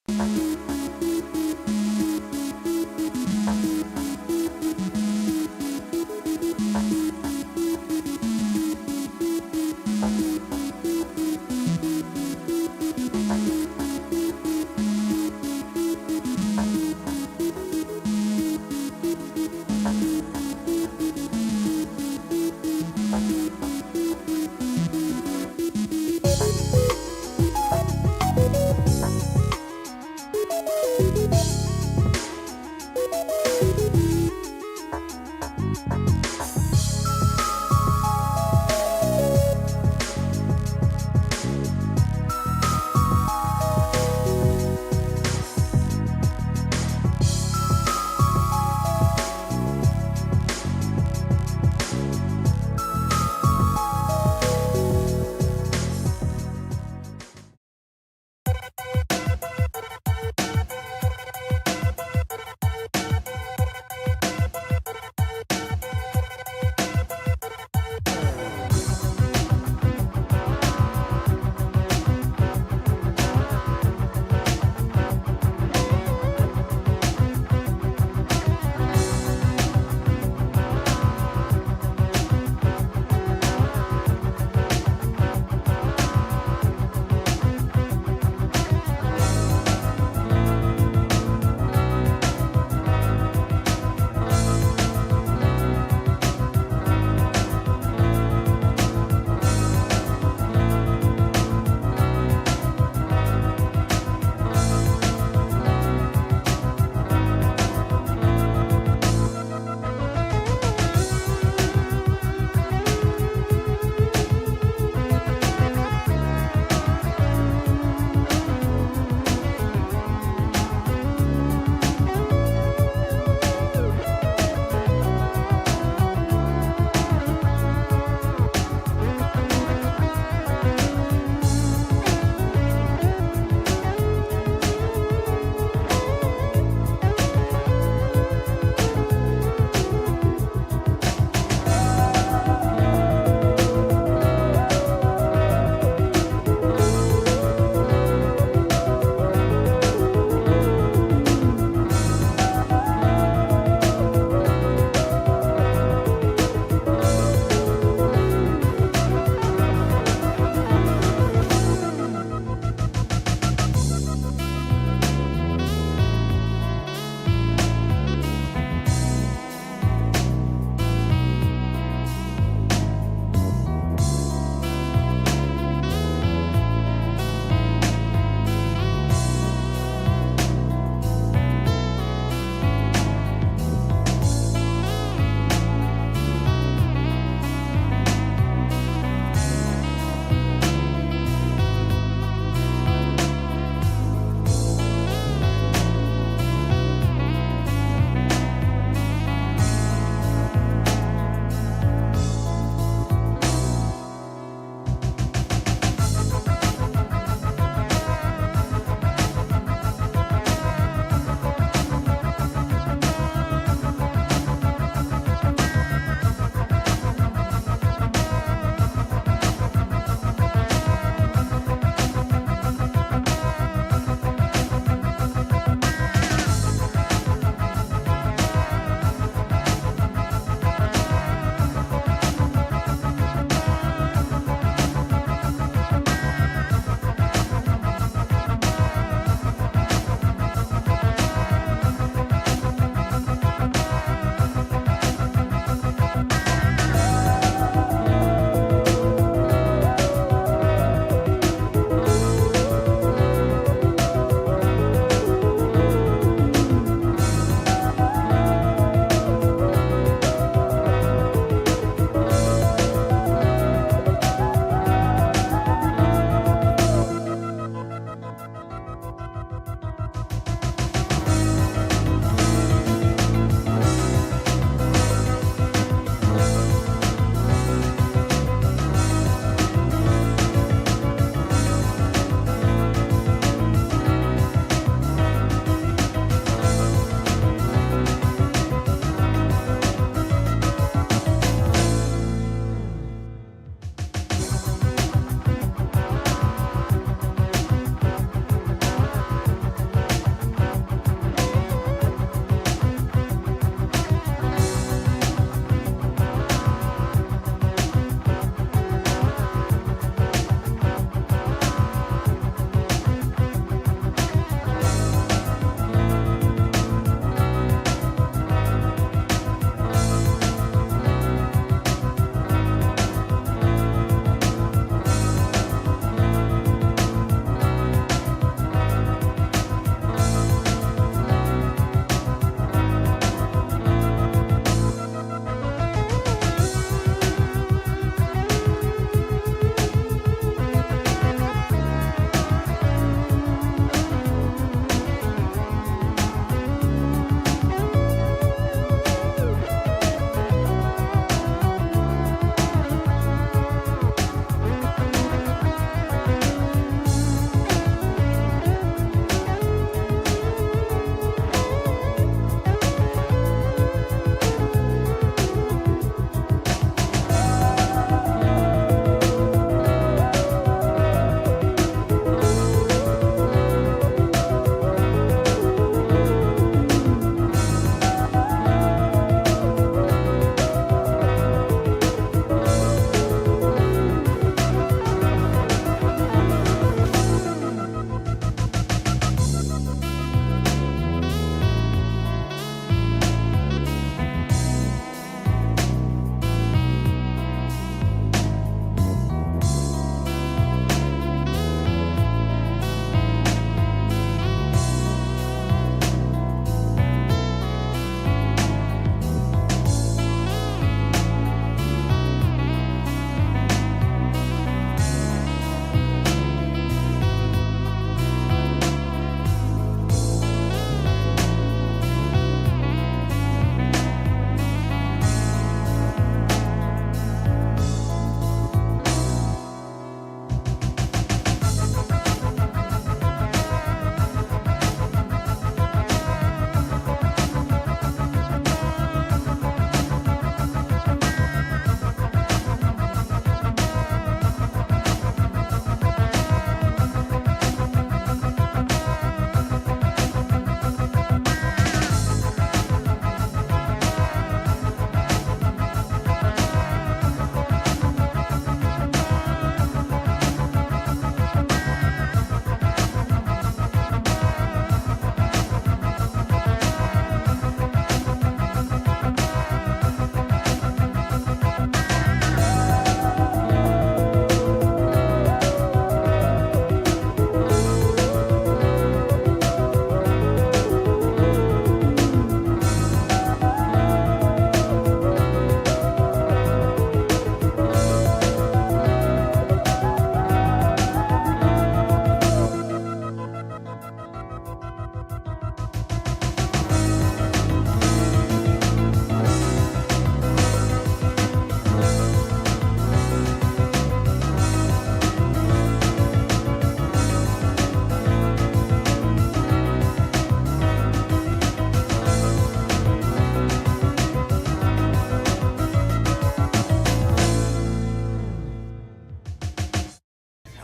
Thank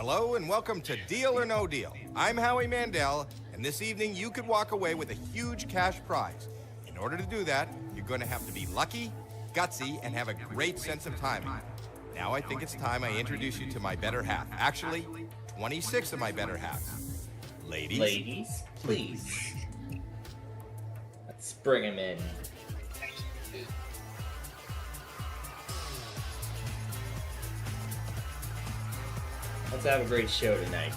Hello and welcome to Deal or No Deal. I'm Howie Mandel, and this evening you could walk away with a huge cash prize. In order to do that, you're going to have to be lucky, gutsy, and have a great sense of timing. Now I think it's time I introduce you to my better half. Actually, 26 of my better halves. Ladies, please. Let's bring him in. Let's have a great show tonight.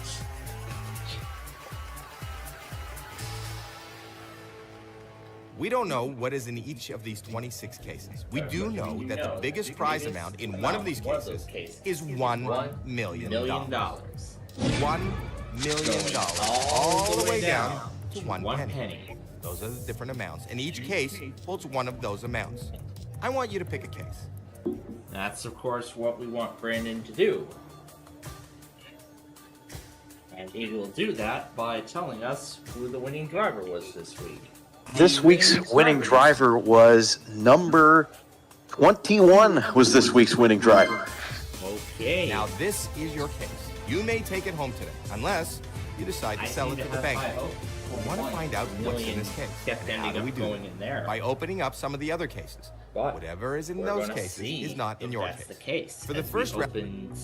We don't know what is in each of these 26 cases. We do know that the biggest prize amount in one of these cases is $1 million. $1 million. All the way down to one penny. Those are the different amounts, and each case holds one of those amounts. I want you to pick a case. That's, of course, what we want Brandon to do. And he will do that by telling us who the winning driver was this week. This week's winning driver was number 21 was this week's winning driver. Okay. Now this is your case. You may take it home today, unless you decide to sell it to the bank. We want to find out what's in this case. And how do we do it? By opening up some of the other cases. But whatever is in those cases is not in your case. The case. For the first round,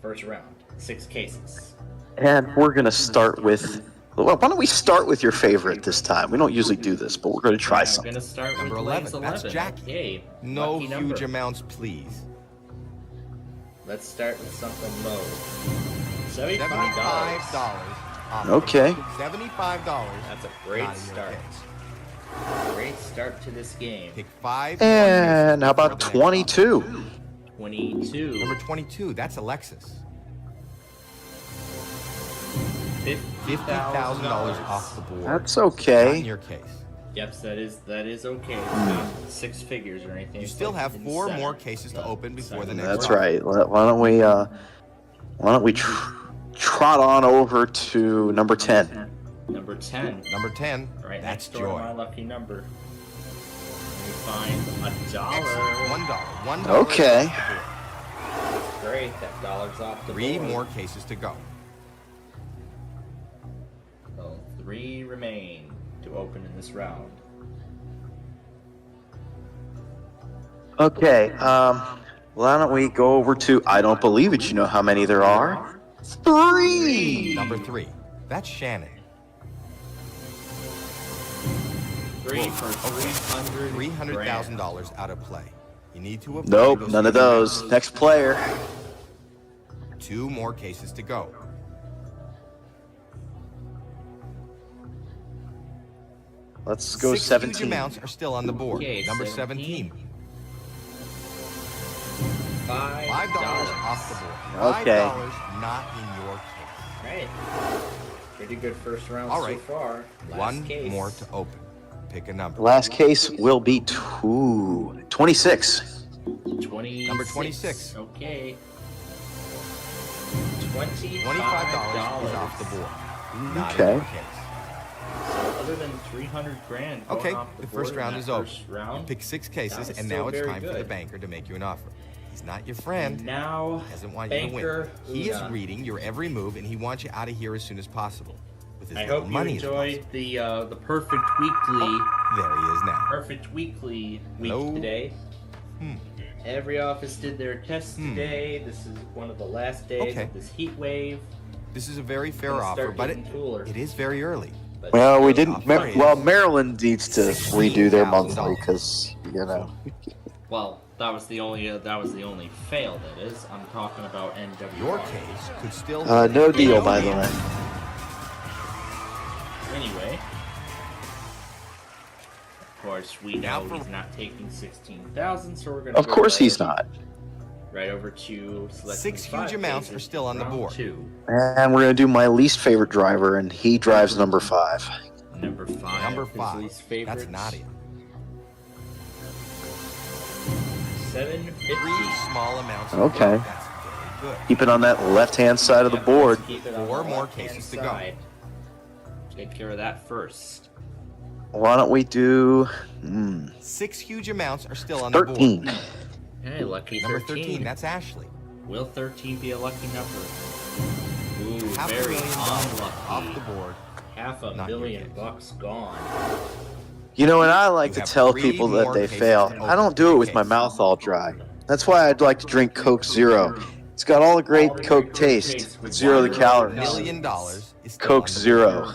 first round, 6 cases. And we're going to start with, well, why don't we start with your favorite this time? We don't usually do this, but we're going to try something. We're going to start number with 11. That's Jack. Okay. No huge amounts, please. Let's start with something low. $75. Okay. $75. That's a great start. Great start to this game. Pick 5. And how about 22? 22. Number 22. That's Alexis. $50,000 off the board. That's okay. Not in your case. Yep, that is okay. It's not 6 figures or anything. You still have 4 more cases to open before the next That's round. right. Why don't we trot on over to number 10? Number 10. Number 10. Right That's next door to Joy. my lucky number. We find $1. $1. Okay. Great, that dollar's off the 3 board. more cases to go. So 3 remain to open in this round. Okay. Why don't we go over to I Don't Believe It. You know how many there are? 3. Number 3. That's Shannon. 3 for $300,000 out of play. You need to avoid Nope, none of those. Next player. 2 more cases to go. Let's go 6 17. huge amounts are still on the board. Okay, Number 17. $5 off the board. Okay. $5 not in your case. Right. Pretty good first round All right. so far. Last 1 case. more to open. Pick a number. Last case will be 26. 26. Number 26. Okay. $25 is off the board. Not Okay. in your case. So other than 300 grand. going Okay, off the board first in round that is over. first round, Pick 6 cases, that was and now still it's very time for the good. banker to make you an offer. He's not your friend. Now, He doesn't want you to Banker win. He is Una. reading your every move, and he wants you out of here as soon as possible. With his I little hope you money in his enjoyed the perfect weekly There he is now. perfect weekly week Hello? today. Hmm. Every office did their tests today. This is one of the last days Okay. of this heat wave. This is a very fair Gonna offer, start but getting cooler. it is very early. But Well, we didn't. Offer is Well, Maryland needs to redo their monthly $16,000. because Well, that was the only fail. That is, I'm talking about NWR. Your case could still. no deal, by the way. Anyway, of course, we Now know for- he's not taking 16,000, so we're gonna. Of go course right he's not. Right over to selecting 6 huge 5 amounts cases, are still on the round board. 2. And we're gonna do my least favorite driver, and he drives number 5. Number 5. Number his 5. least favorite. That's Nadia. 750. 3 small amounts. Okay. That's very good. Keep it on that left-hand side of the Yep, board. let's keep it on 4 the more left-hand cases to go. side. Take care of that first. Why don't we do 6 huge amounts are still on the board. 13? Hey, lucky Number 13. 13, that's Ashley. Will 13 be a lucky number? Ooh, Half very $1 million unlucky. off the board. Half a Not your million case. bucks gone. You know, and I like You to have tell 3 people that more they cases fail. to I don't open. do it Pick a with my case. mouth all dry. That's why I'd like to drink Coke Zero. It's got all the great Coke taste, but zero the $1 calories. million is still Coke on the Zero.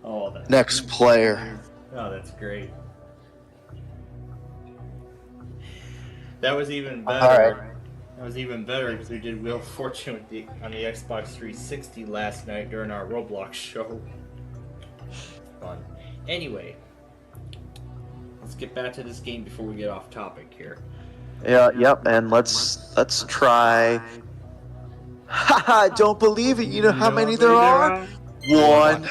Oh, that's Next player. Oh, that's great. That was even better. All right. That was even better because we did Wheel of Fortune on the Xbox 360 last night during our Roblox show. Fun. Anyway, let's get back to this game before we get off topic here. Yeah, yep, and let's try. Haha, don't believe it. You know how many there are? One.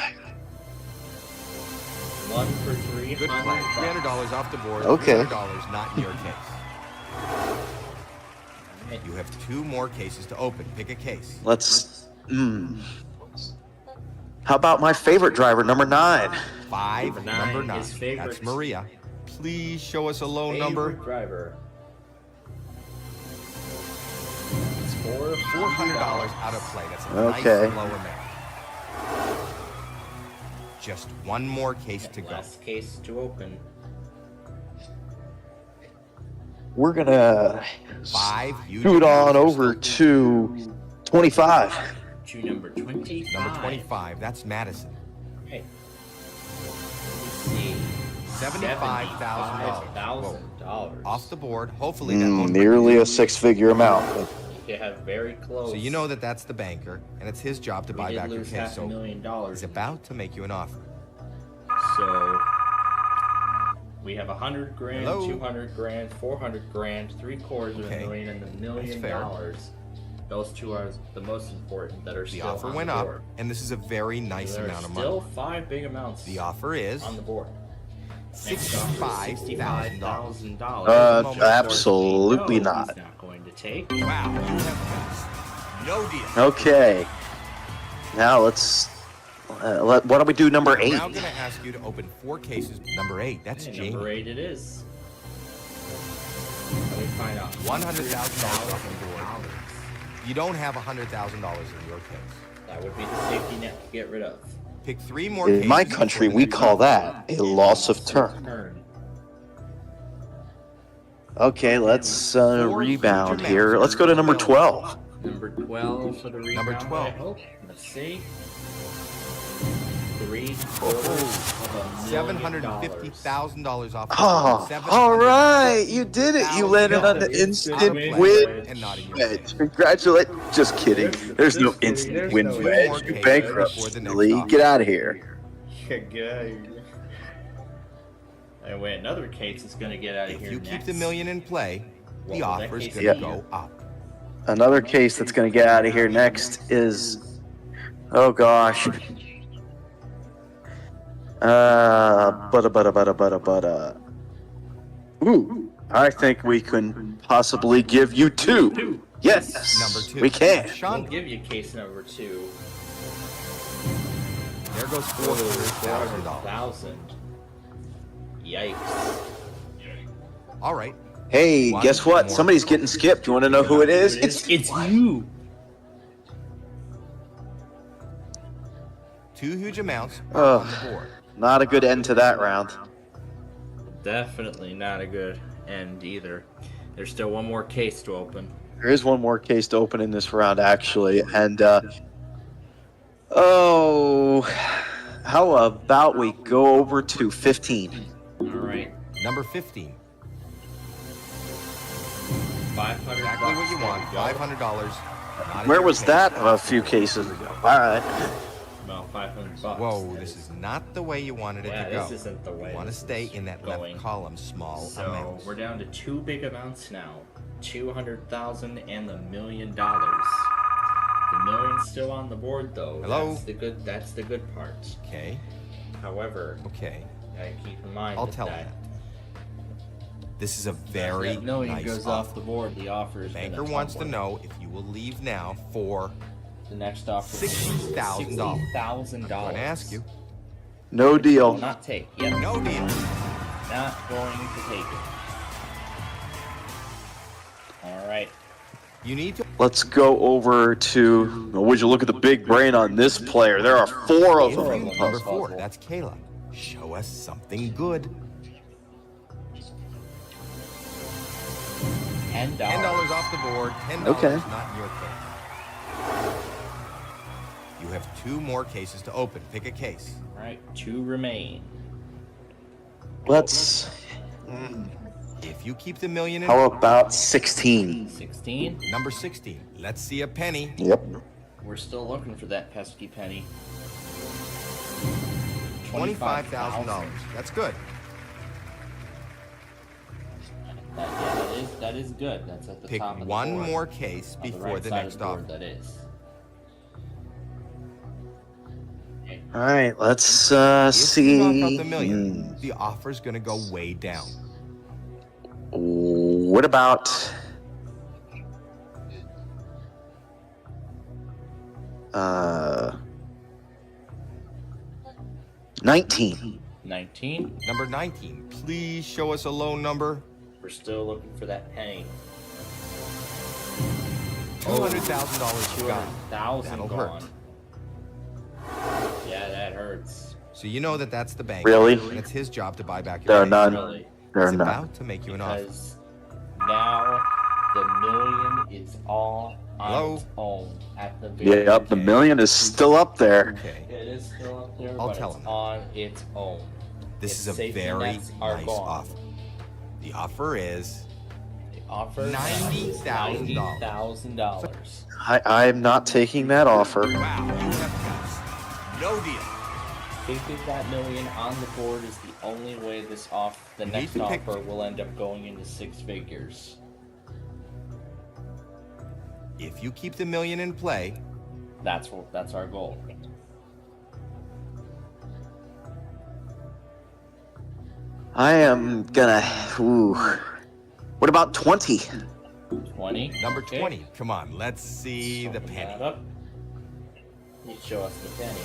One for $300. Good play. $300 off the board. Okay. $300 not in your case. You have 2 more cases to open. Pick a case. Let's. How about my favorite driver, number 9? 5, Number nine, number 9. his favorite. That's Maria. Please show us a low Favorite number. driver. It's for $400 out of play. That's a Okay. nice low amount. Just 1 more case to go. Last case to open. We're gonna 5 huge scoot on amounts are over still- to 25. To number 25. Number 25. That's Madison. Okay. Let's see. $75,000. $75,000. Off the board. Hopefully that won't Nearly a 6-figure amount. You have very close. So you know that that's the banker, and it's his job to we buy did back your lose case. half a So million he's dollars. about to make you an offer. So we have 100 grand, Hello? 200 grand, 400 grand, $750,000 Okay. and $1 million. fair. Those 2 are the most important that are The still offer on went the up, board. and this is a very nice There are amount of still money. 5 big amounts The offer is on the board. $65,000. $65,000. Absolutely No, not. He's not going to take. Wow, you have passed. No deal. Okay. Now let's. Why don't we do number 8? I'm now going to ask you to open 4 cases. Number 8, that's Okay, Jamie. number 8 it is. Let me find out. $100,000 off the board. You don't have $100,000 in your case. That would be the safety net to get rid of. Pick 3 more In cases. my country, we call that a loss of turn. Okay, let's rebound here. Let's go to number 12. Number 12 for the rebound. Number 12. I hope. Let's see. 3 $750,000 off the Oh, board. all right, you did it. You landed on the instant win And not in your wedge. case. Congratulations. Just kidding. There's no instant win wedge. You bankrupt. Lee. Get out of here. Good guy. And wait, another case is going to get out of If here you next. keep the million in play, the Well, that offer is case going is to here. go up. Another case that's going to get out of here next is, oh gosh. Ooh, I think we can possibly give you 2. Yes, Number 2. we can. We'll Sean, give you case number 2. there goes $400,000. 400,000. Yikes. All right. Hey, One guess what? more. Somebody's getting skipped. You want to know who it is? It's you. 2 huge amounts Ugh. on the board. not a good end to that round. Definitely not a good end either. There's still one more case to open. There is one more case to open in this round, actually. And, oh, how about we go over to 15? All right. Number 15. 500. Exactly what you want. $500. not in Where your was case. that a few cases ago? All right. About $500. Whoa, this is not the way you wanted it Yeah, to go. this isn't the way You want to this stay is in that going. left column, small So amounts. we're down to 2 big amounts now. 200,000 and the $1 million. The million's still on the board though. Hello? That's the good part. Okay, However, okay. gotta keep in mind I'll that tell that him that. This is a very that million nice goes offer. off the board. The offer is Banker gonna wants to tumble. know if you will leave now for. The next offer is $60,000. $60,000. I'm going to ask you. No Will deal. not take. Yep. No deal. Not going to take it. All right. You need to. Let's go over to. Oh, would you look at the big brain on this player? There are 4 of them. Number 4, that's Kayla. Show us something good. $10 off the board. $10 Okay. not in your case. You have 2 more cases to open. Pick a case. All right, 2 remain. Let's. If you keep the million in. How about 16? 16. Number 16. Let's see a penny. Yep. We're still looking for that pesky penny. $25,000. That's good. That is good. That's at the Pick top of the one board. more case On the before right the side next of the board, offer. that is. Okay. All right, let's If see. you knock out the million, the offer's going to go way down. What about 19? 19. Number 19. Please show us a low number. We're still looking for that penny. $200,000 gone. 200,000 That'll gone. hurt. Yeah, that hurts. So you know that's the bank. Really? And it's his job to buy back your There are case. none. Really. There are He's none. about to make you an offer. Because now the million is all on Hello? its own at the very Yep, the million is still up there. Okay. It is still up there, I'll but tell it's him. on its own. This Its is a safety very nets are nice gone. offer. The offer is The offer $90,000. $90,000. I'm not taking that offer. wow. You have got no deal. Thinking that million on the board is the only way the You need next to pick- offer will end up going into 6 figures. If you keep the million in play, That's our goal. I am gonna. Ooh. What about 20? 20. number Okay. 20. Come on, let's see the Open penny. that up. You show us the penny.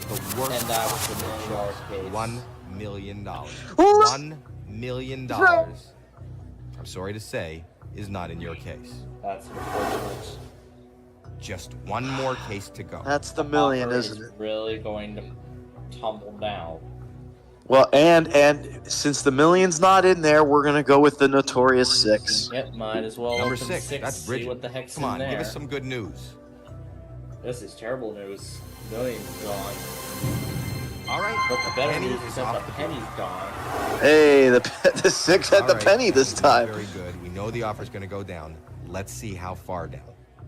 The worst And that was offer the that $1 shows case. $1 million. Ooh. $1 million, I'm sorry to say, is not in your case. That's unfortunate. Just one more case to go. That's the million, Offer isn't is it? really going to tumble down. Well, and since the million's not in there, we're gonna go with the notorious 6. Yep, might as well Number open 6. 6. That's See Bridget. what the heck's Come in on, there. give us some good news. This is terrible news. Million's gone. All right. But the better penny news is is that off the the penny's gone. Hey, the 6 had All the right, penny this is time. Very good. We know the offer's going to go down. Let's see how far down.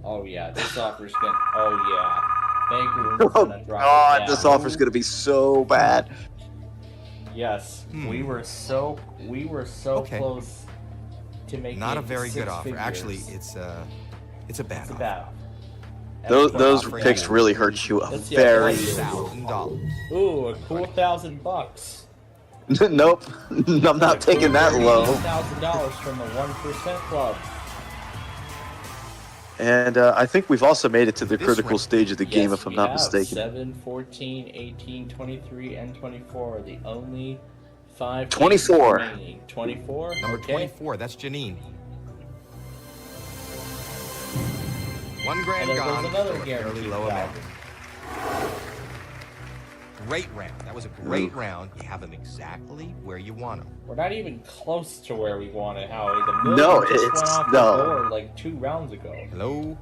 Oh yeah, this offer's gonna. Oh yeah, Baker is Oh gonna drop God, it down. this offer's gonna be so bad. Yes, Hmm. we were so Okay. close to making Not it a to very good 6 offer. figures. Actually, it's a bad It's a offer. bad offer. Those offer picks you. really hurt you Let's see very. how $1,000. Ooh, a cool $1,000. Nope, I'm not taking that low. $1,000 from the 1% club. And I think we've also made it to the This critical one- stage of the game, Yes, if I'm we not have. mistaken. 7, 14, 18, 23, and 24 are the only 5 24. games remaining. 24? Number Okay. 24, that's Janine. $1 grand And there gone. goes another for a fairly guaranteed low amount. value. Great round. That was a great round. You have them exactly where you want them. We're not even close to where we wanted, Howie. The million No, just it's- went off no. the board like 2 rounds ago. Hello?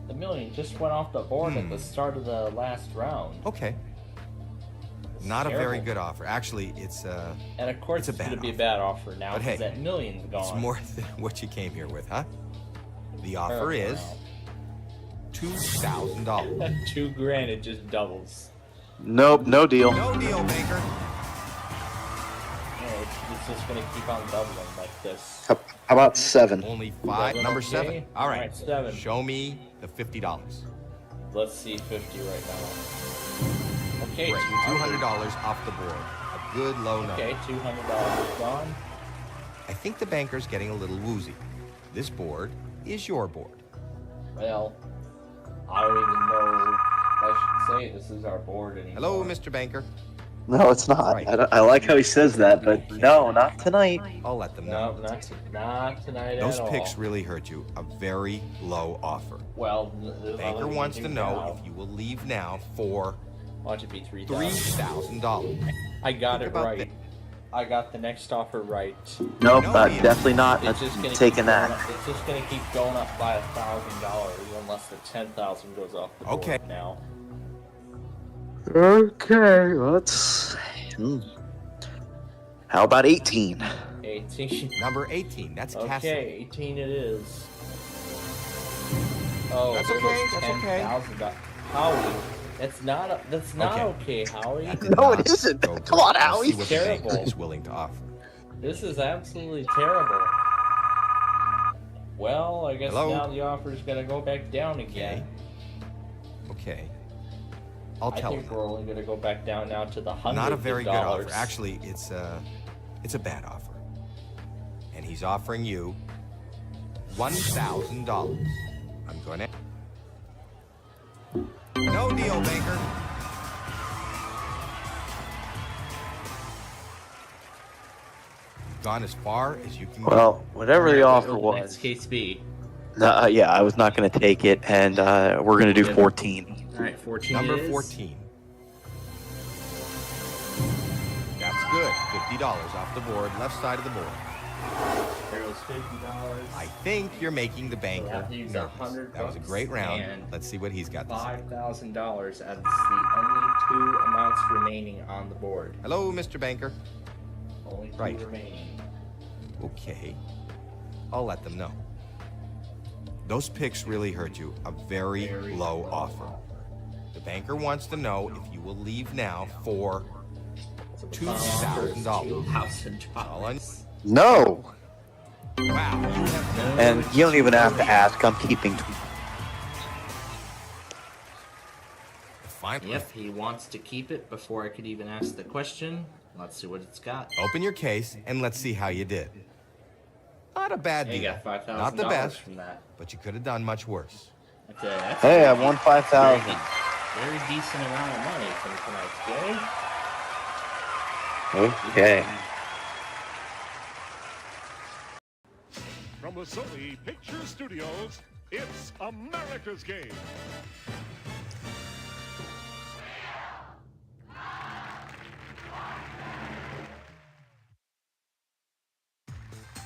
The million just went off the board at Hmm. the start of the last round. Okay. It's Not a very terrible. good offer. Actually, it's And of course, it's a it's bad going to be a offer. bad offer now But because hey, that million's gone. it's more than what you came here with, huh? The offer Terrible is $2,000. round. 2 grand, it just doubles. Nope, no deal. No deal, Baker. Yeah, it's just going to keep on doubling like this. How about 7? Only 5. Seven, Number okay. 7. All right. Alright, 7. Show me the $50. Let's see 50 right now. Okay, Great. 200. $200 off the board. A good low number. Okay, $200 gone. I think the banker's getting a little woozy. This board is your board. Well, I don't even know if I should say this is our board anymore. Hello, Mr. Banker. No, it's not. Right. I like how he says that, but no, not tonight. I'll let them No, know. not tonight Those at all. picks really hurt you. A very low offer. Well, Banker wants to know if you will leave now for Watch it be $3,000. $3,000. I got Think it about right. that. I got the next offer right. Nope, No, Ian. definitely not. It's just gonna Taking keep that. going up- It's just gonna keep going up by $1,000 unless the 10,000 goes off the board Okay. now. Okay, let's. How about 18? 18. Number 18. That's Cassie. Okay, 18 it is. Oh, That's there okay, goes that's okay. $10,000. Howie, that's not okay, Howie. That did No, not it isn't. go Come on, great. Let's Howie. see what the banker Terrible. is willing to offer. This is absolutely terrible. Well, I guess Hello? now the offer's gonna go back down again. Okay. I'll I tell think him. we're only gonna go back down now to the $100. Not a very good offer. Actually, it's a bad offer. And he's offering you $1,000. I'm going to. No deal, banker. Gone as far as you can go. Well, whatever the offer What will the next was. case be? Yeah, I was not going to take it, and we're going to do 14. All right, 14. Number it is. 14. That's good. $50 off the board, left side of the board. There goes $50. I think you're making the banker have to use nervous. $100 That was a great round. and Let's see what he's got to say. $5,000, and it's the only two amounts remaining on the board. Hello, Mr. Banker. Only two Right. remaining. Okay. I'll let them know. Those picks really hurt you. A very low offer. The banker wants to know if you will leave now for So the $2,000. All on- $2,000. No! Wow, you have And you don't even have to ask. I'm keeping. finally Yep, he wants to keep it before I could even ask the question. Let's see what it's got. open your case and let's see how you did. Not a bad Hey, you deal. got $5,000 Not the best, from that. but you could have done much worse. That's Hey, I won 5,000. very decent amount of money from tonight's game. Okay. From the Sony Picture Studios, it's America's Game.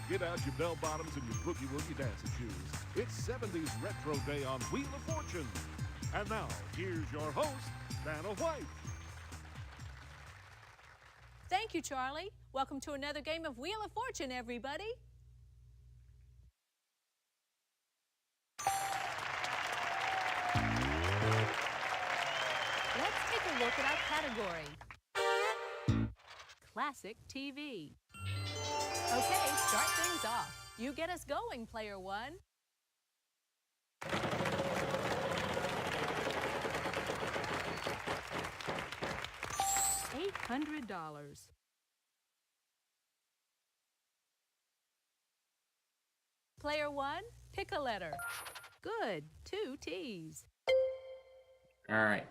Get out your bell-bottoms and your boogie-woogie dancing shoes. It's 70s Retro Day on Wheel of Fortune. And now, here's your host, Vanna White. Thank you, Charlie. Welcome to another game of Wheel of Fortune, everybody. Let's take a look at our category. Classic TV. Okay, start things off. You get us going, player one. $800. Player one, pick a letter. Good, 2 T's. All right.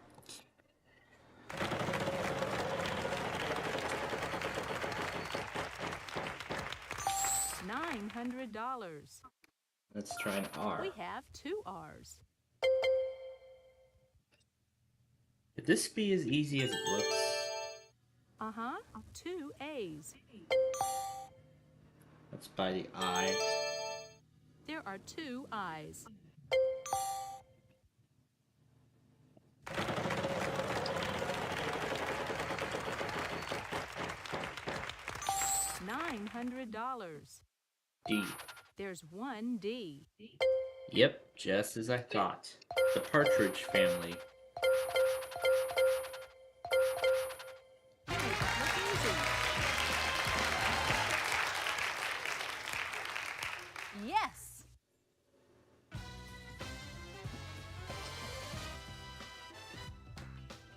$900. Let's try an R. We have 2 R's. Could this be as easy as it looks? Uh-huh, 2 A's. Let's buy the I. There are 2 I's. $900. D. There's 1 D. Yep, just as I thought. The Partridge Family. Hey, look easy. Yes.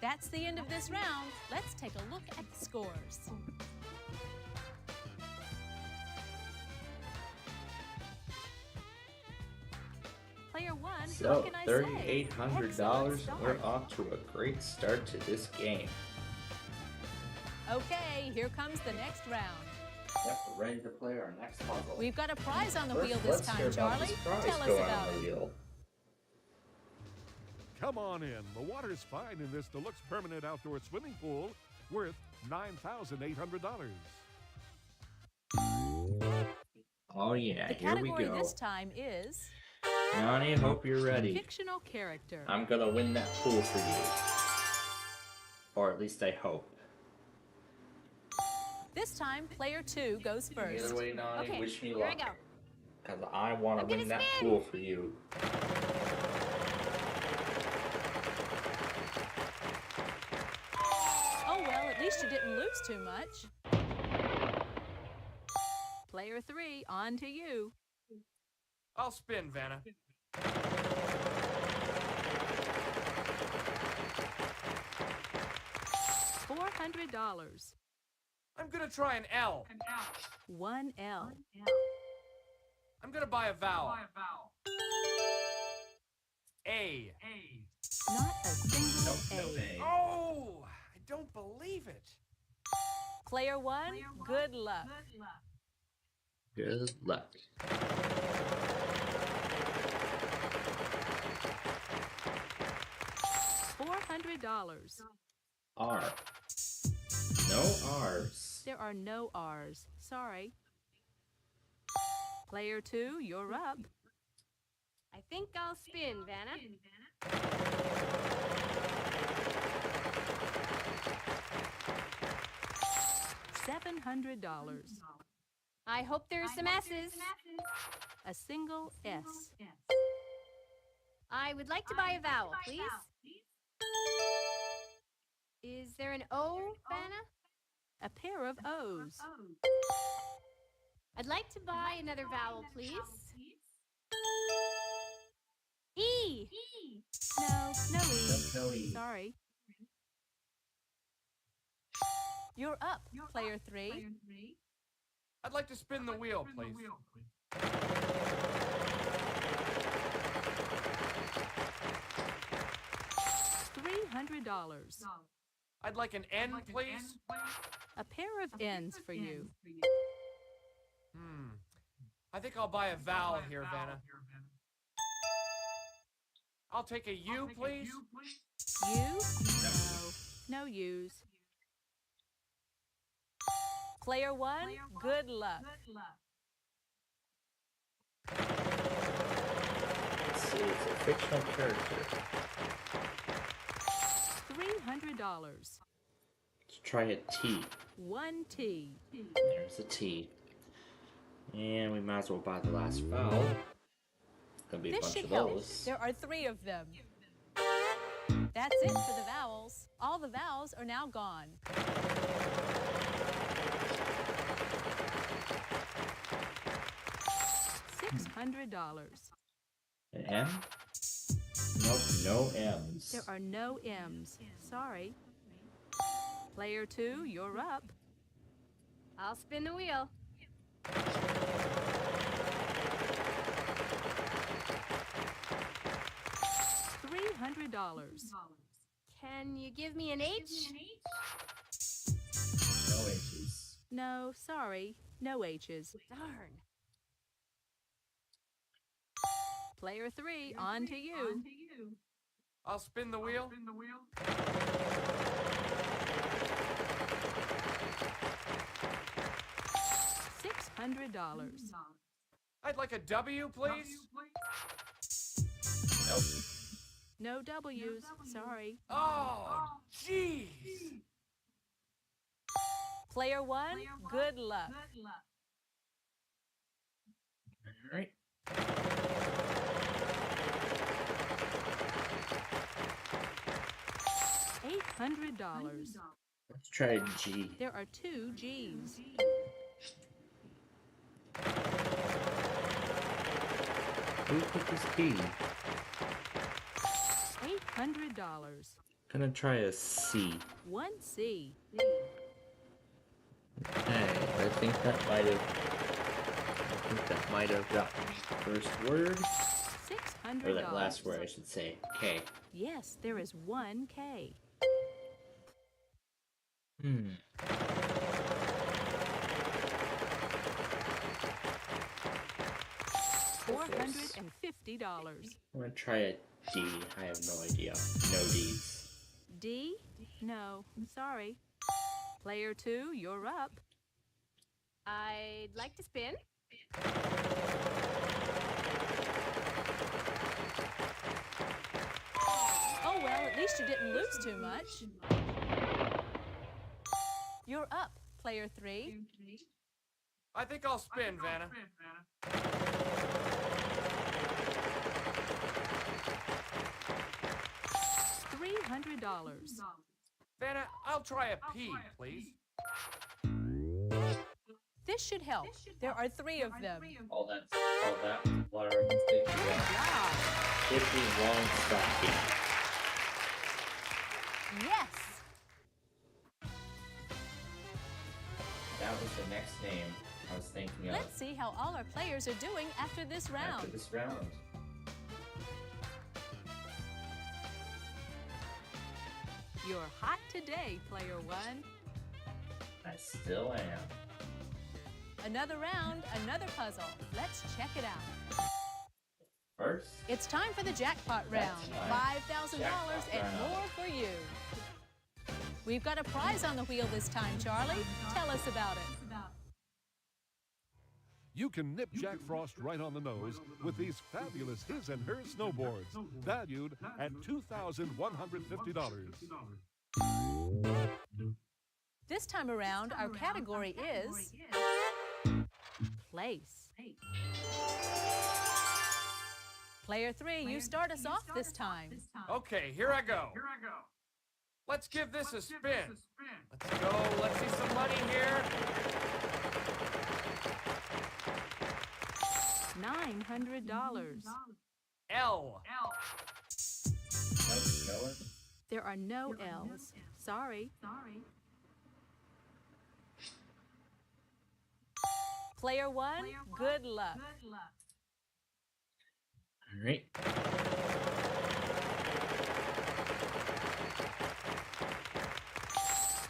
That's the end of this round. Let's take a look at the scores. Player one, So, what can I say? $3,800. Excellent start. We're off to a great start to this game. Okay, here comes the next round. Yep, we're ready to play our next puzzle. We've got a prize on the First, wheel this let's hear time, about Charlie. this prize Tell us going about on the it. wheel. Come on in. The water's fine in this deluxe permanent outdoor swimming pool worth $9,800. Oh yeah, The here we category go. this time is Yanni, hope you're ready. fictional character. I'm gonna win that pool for you. Or at least I hope. This time, player 2 goes first. Either way, Nani, Okay, wish me here I luck. go. Because I want to I'm gonna win that spin. pool for you. Oh well, at least you didn't lose too much. Player 3, on to you. I'll spin, Vanna. $400. I'm gonna try an L. 1L. I'm gonna buy a vowel. A. Not a single A. Oh, I don't believe it. Player 1, good luck. Good luck. $400. R. No R's. There are no R's. Sorry. Player 2, you're up. I think I'll spin, Vanna. $700. I hope there's some S's. A single S. I would like to buy a vowel, please. Is there an O, Vanna? A pair of O's. I'd like to buy another vowel, please. E. No, no E. No E. Sorry. You're up, player 3. I'd like to spin the wheel, please. $300. I'd like an N, please. A pair of N's for you. I think I'll buy a vowel here, Vanna. I'll take a U, please. U? No. No U's. Player 1, good luck. Let's see, it's a fictional character. $300. Let's try a T. 1 T. There's a T. And we might as well buy the last vowel. Gonna be a This bunch should of help. those. There are 3 of them. That's it for the vowels. All the vowels are now gone. $600. An M? Nope, no M's. There are no M's. Sorry. Player 2, you're up. I'll spin the wheel. $300. Can you give me an H? No H's. No, sorry. No H's. Darn. Player 3, on to you. I'll spin the wheel. $600. I'd like a W, please. Nope. No W's. Sorry. Oh, jeez. Player 1, good luck. Alright. $800. Let's try a G. There are 2 G's. Who put this key? $800. Gonna try a C. 1 C. Okay, I think that might have gotten me the first word. $600. Or that last word, I should say. K. Yes, there is 1 K. $450. I'm gonna try a D. I have no idea. No D's. D? No, sorry. Player 2, you're up. I'd like to spin. Oh well, at least you didn't lose too much. You're up, player 3. I think I'll spin, Vanna. $300. Vanna, I'll try a P, please. This should help. There are 3 of them. All that water mistake. Wow. 50 long stocking. Yes. That was the next name I was thinking of. Let's see how all our players are doing after this round. After this round. You're hot today, player 1. I still am. Another round, another puzzle. Let's check it out. First, It's time for the jackpot round. $5,000 and more for you. We've got a prize on the wheel this time, Charlie. Tell us about it. You can nip Jack Frost right on the nose with these fabulous his and her snowboards, valued at $2,150. This time around, our category is place. Player 3, you start us off this time. Okay, here I go. Let's give this a spin. Let's go. Let's see some money here. $900. L. There are no L's. Sorry. Player 1, good luck. all right.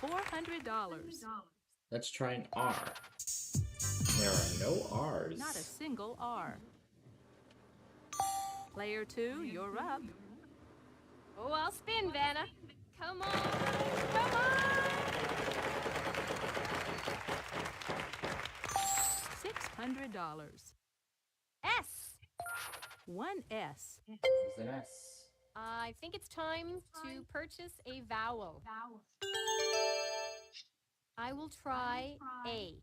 $400. Let's try an R. There are no R's. Not a single R. Player 2, you're up. Oh, I'll spin, Vanna. Come on. Come on. $600. S. One S. It's an S. I think it's time to purchase a vowel. I will try A.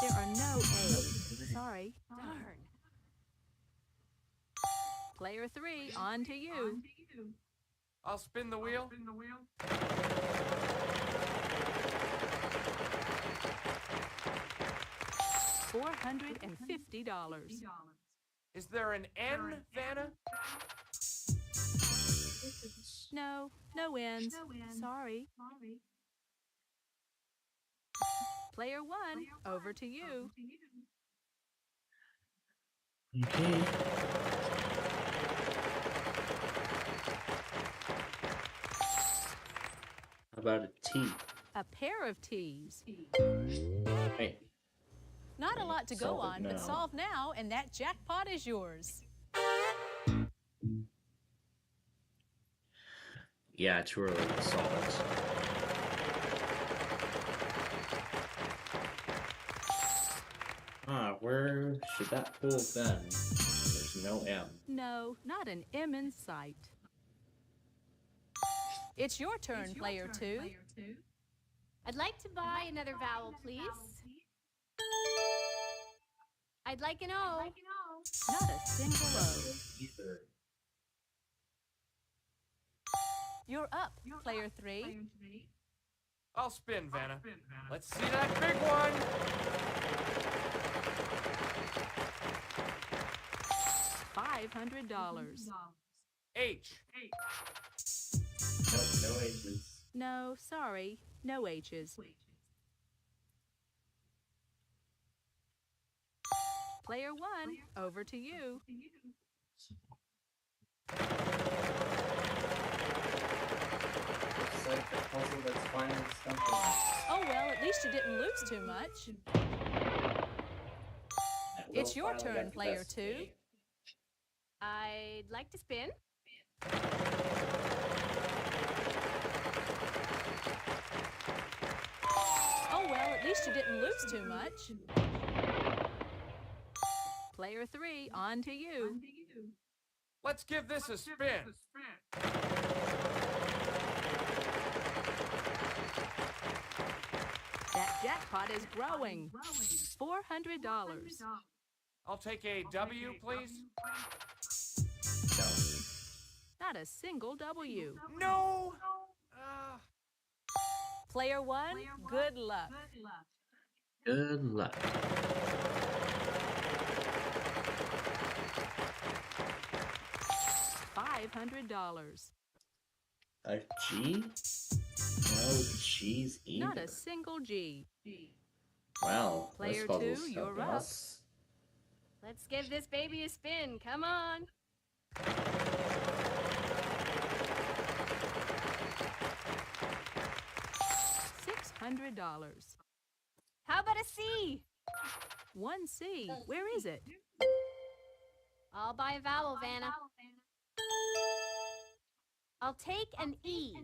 There are no A's. Sorry. Darn. Player 3, on to you. I'll spin the wheel. $450. Is there an N, Vanna? No, no N's. Sorry. Player 1, over to you. Okay. How about a T? A pair of T's. Hey, Not a lot to go Solve it on, but now. solve now, and that jackpot is yours. yeah, too early to solve it. Where should that hole have been? There's no M. No, not an M in sight. It's your turn, player 2. I'd like to buy another vowel, please. I'd like an O. Not a single O. Either. You're up, player 3. I'll spin, Vanna. Let's see that big one. $500. H. Nope, no H's. No, sorry, no H's. Player 1, over to you. Looks like puzzle that's finally stumping us. Oh, well, at least you didn't lose too much. It's your turn, player 2. I'd like to spin. Oh, well, at least you didn't lose too much. Player 3, on to you. Let's give this a spin. That jackpot is growing. $400. I'll take a W, please. Not a single W. No! Player 1, good luck. Good luck. $500. A G? No G's either. Not a single G. Wow. Player this puzzle's 2, you're stumping up. us. Let's give this baby a spin. Come on. $600. How about a C? 1C. Where is it? I'll buy a vowel, Vanna. I'll take an E.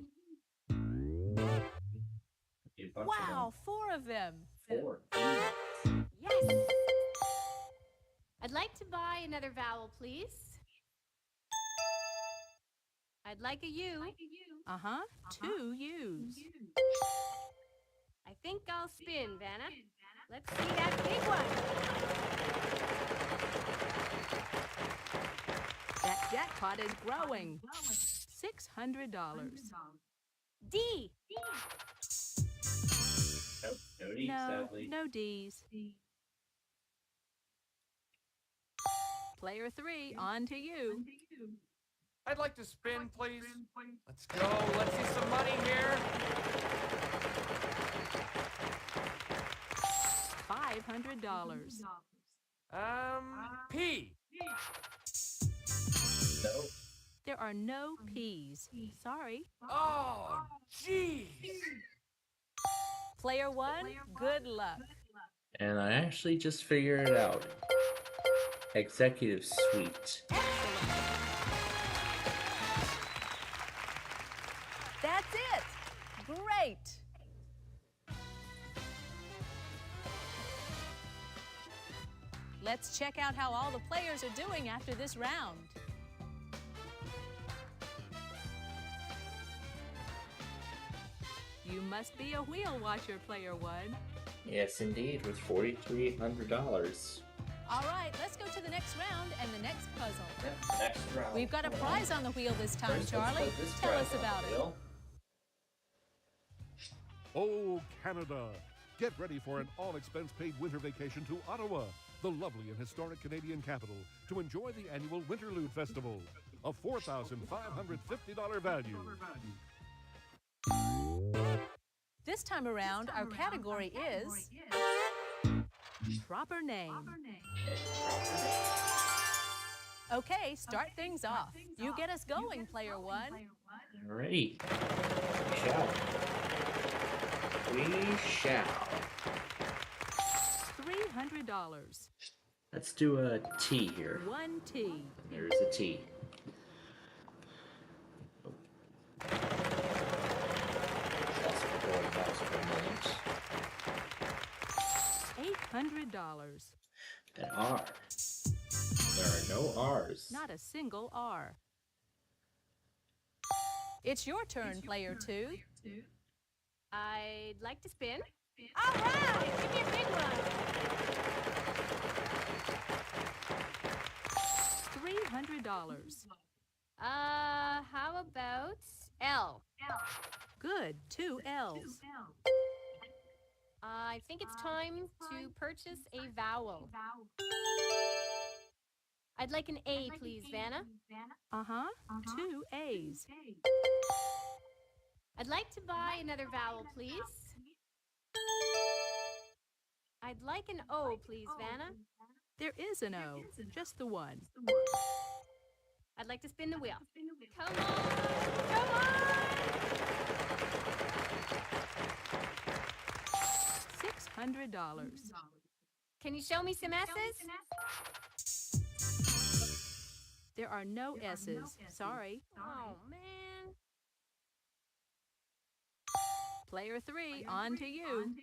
A bunch Wow, 4 of them. of them. 4. Yes. I'd like to buy another vowel, please. I'd like a U. Uh-huh, 2 U's. I think I'll spin, Vanna. Let's see that big one. That jackpot is growing. $600. D. Nope, no D, No, sadly. no D's. Player 3, on to you. I'd like to spin, please. Let's go. Let's see some money here. $500. P. Nope. There are no P's. Sorry. Oh, jeez. Player 1, good luck. And I actually just figured it out. Executive Suite. That's it. Great. Let's check out how all the players are doing after this round. You must be a wheel watcher, player 1. Yes, indeed, with $4,300. All right, let's go to the next round and the next puzzle. Next round. We've got a Come prize on the wheel this time, Charlie. Tell us about it. Oh, Canada! Get ready for an all-expense-paid winter vacation to Ottawa, the lovely and historic Canadian capital, to enjoy the annual Winterlude Festival, a $4,550 value. This time around, our category is proper name. Okay, start things off. You get us going, player 1. Alrighty. We shall. $300. Let's do a T here. 1 T. There's a T. $800. An R. There are no R's. Not a single R. It's your turn, player 2. I'd like to spin. All right, give me a big one. $300. How about L? Good, 2 L's. I think it's time to purchase a vowel. I'd like an A, please, Vanna. Uh-huh, 2 A's. I'd like to buy another vowel, please. I'd like an O, please, Vanna. There is an O, just the one. I'd like to spin the wheel. Come on! Come on! $600. Can you show me some S's? There are no S's. Sorry. Oh, man. Player 3, on to you.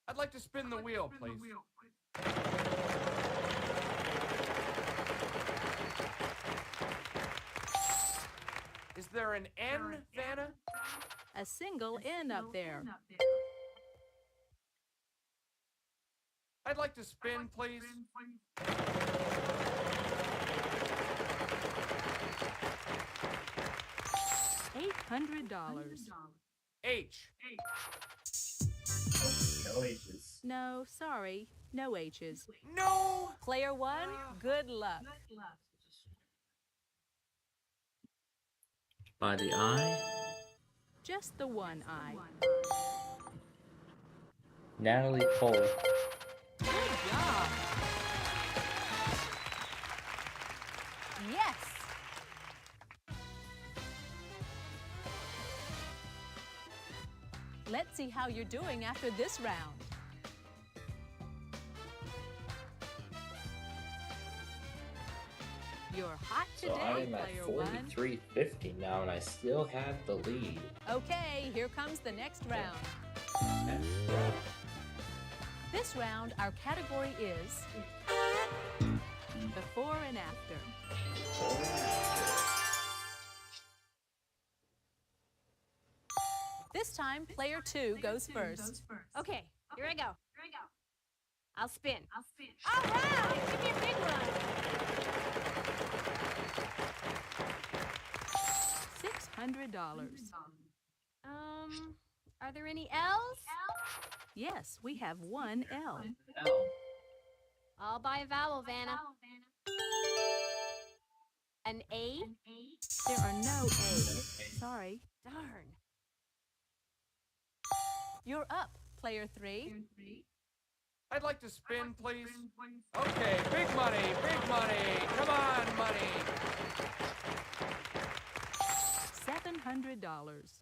I'd like to spin the wheel, please. Is there an N, Vanna? A single N up there. I'd like to spin, please. $800. H. No H's. No, sorry. No H's. No! Player 1, good luck. By the eye, Just the one eye. Natalie Cole. Good job. Yes. Let's see how you're doing after this round. You're hot So today, I'm at player 1. 43.50 now, and I still have the lead. Okay, here comes the next round. This round, our category is before and after. This time, player 2 goes first. Okay, here I go. I'll spin. All right, give me a big one. $600. Are there any L's? Yes, we have one L. I'll buy a vowel, Vanna. An A? There are no A's. Sorry. Darn. You're up, player 3. I'd like to spin, please. Okay, big money, big money. Come on, money. $700.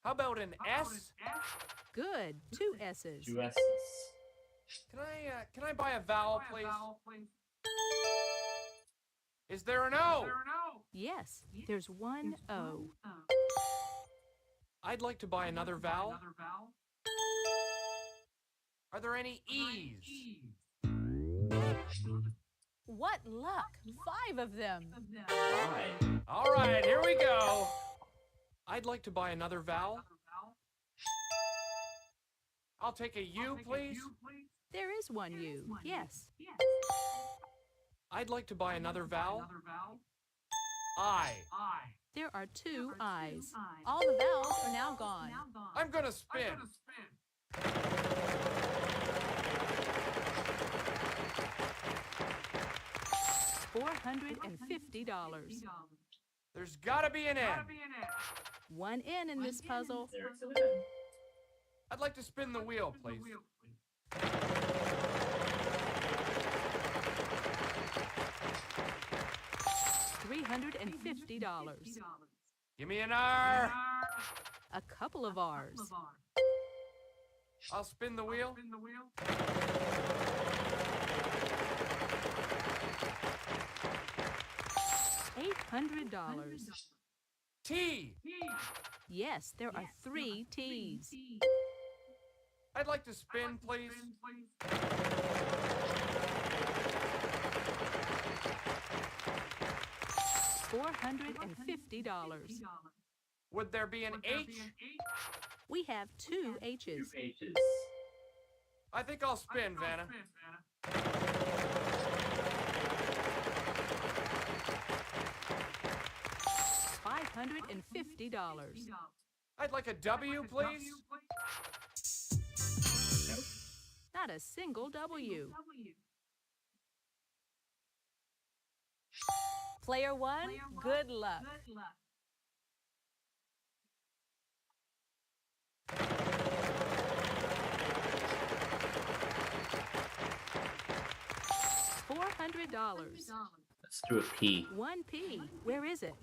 How about an S? Good, 2 S's. 2 S's. Can I buy a vowel, please? Is there an O? Yes, there's one O. I'd like to buy another vowel. Are there any E's? What luck! 5 of them. All right, here we go. I'd like to buy another vowel. I'll take a U, please. There is one U. Yes. I'd like to buy another vowel. I. There are 2 I's. All the vowels are now gone. I'm gonna spin. $450. There's gotta be an N. One N in this puzzle. There's an N. I'd like to spin the wheel, please. $350. Give me an R. A couple of R's. I'll spin the wheel. $800. T. Yes, there are 3 T's. I'd like to spin, please. $450. Would there be an H? We have 2 H's. 2 H's. I think I'll spin, Vanna. $550. I'd like a W, please. Not a single W. Player 1, good luck. $400. Let's do a P. 1 P. Where is it?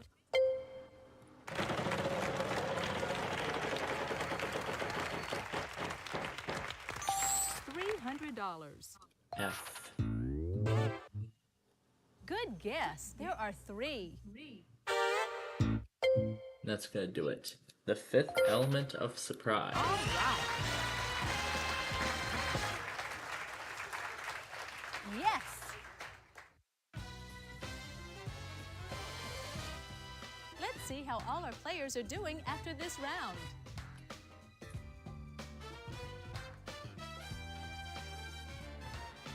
$200. F. Good guess. There are 3. That's gonna do it. The fifth element of surprise. All right. Yes. Let's see how all our players are doing after this round.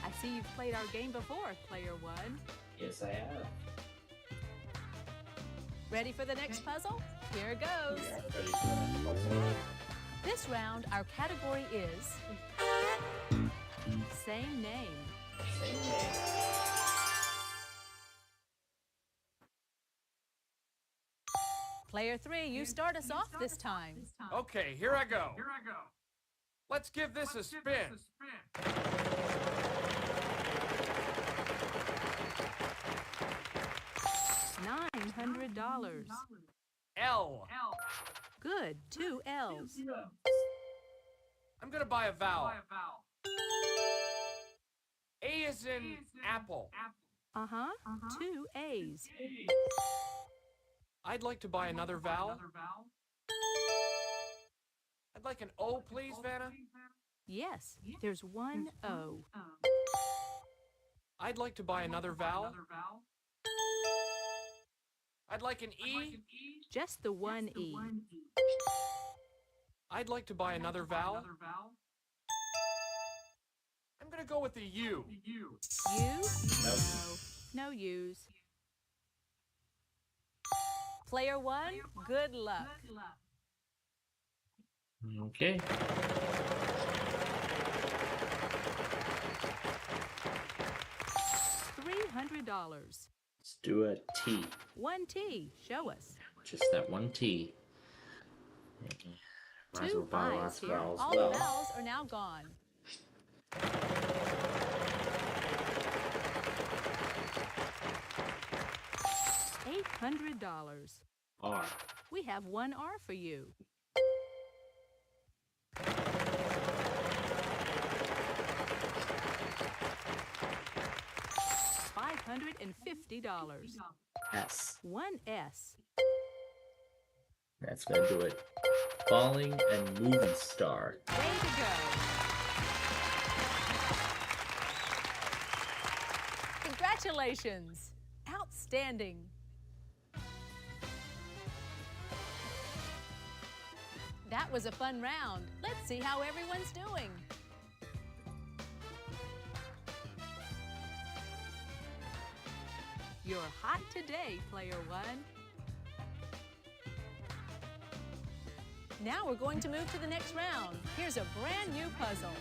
I see you've played our game before, Player 1. Yes, I have. Ready for the next puzzle? Here goes. This round, our category is same name. Player 3, you start us off this time. Okay, here I go. Let's give this a spin. $900. L. Good, 2 L's. I'm gonna buy a vowel. A is in apple. Uh-huh, 2 A's. I'd like to buy another vowel. I'd like an O, please, Vanna. Yes, there's 1 O. I'd like to buy another vowel. I'd like an E. Just the 1 E. I'd like to buy another vowel. I'm gonna go with the U. U? No U's. Player 1, good luck. Okay. $300. Let's do a T. 1 T, show us. Just that one T. Might as well 2 buy I's last here. vowel as All well. the vowels are now gone. $800. R. We have 1 R for you. $550. S. 1 S. That's gonna do it. Falling and movie star. Way to go. Congratulations. Outstanding. That was a fun round. Let's see how everyone's doing. You're hot today, Player 1. Now we're going to move to the next round. Here's a brand new puzzle.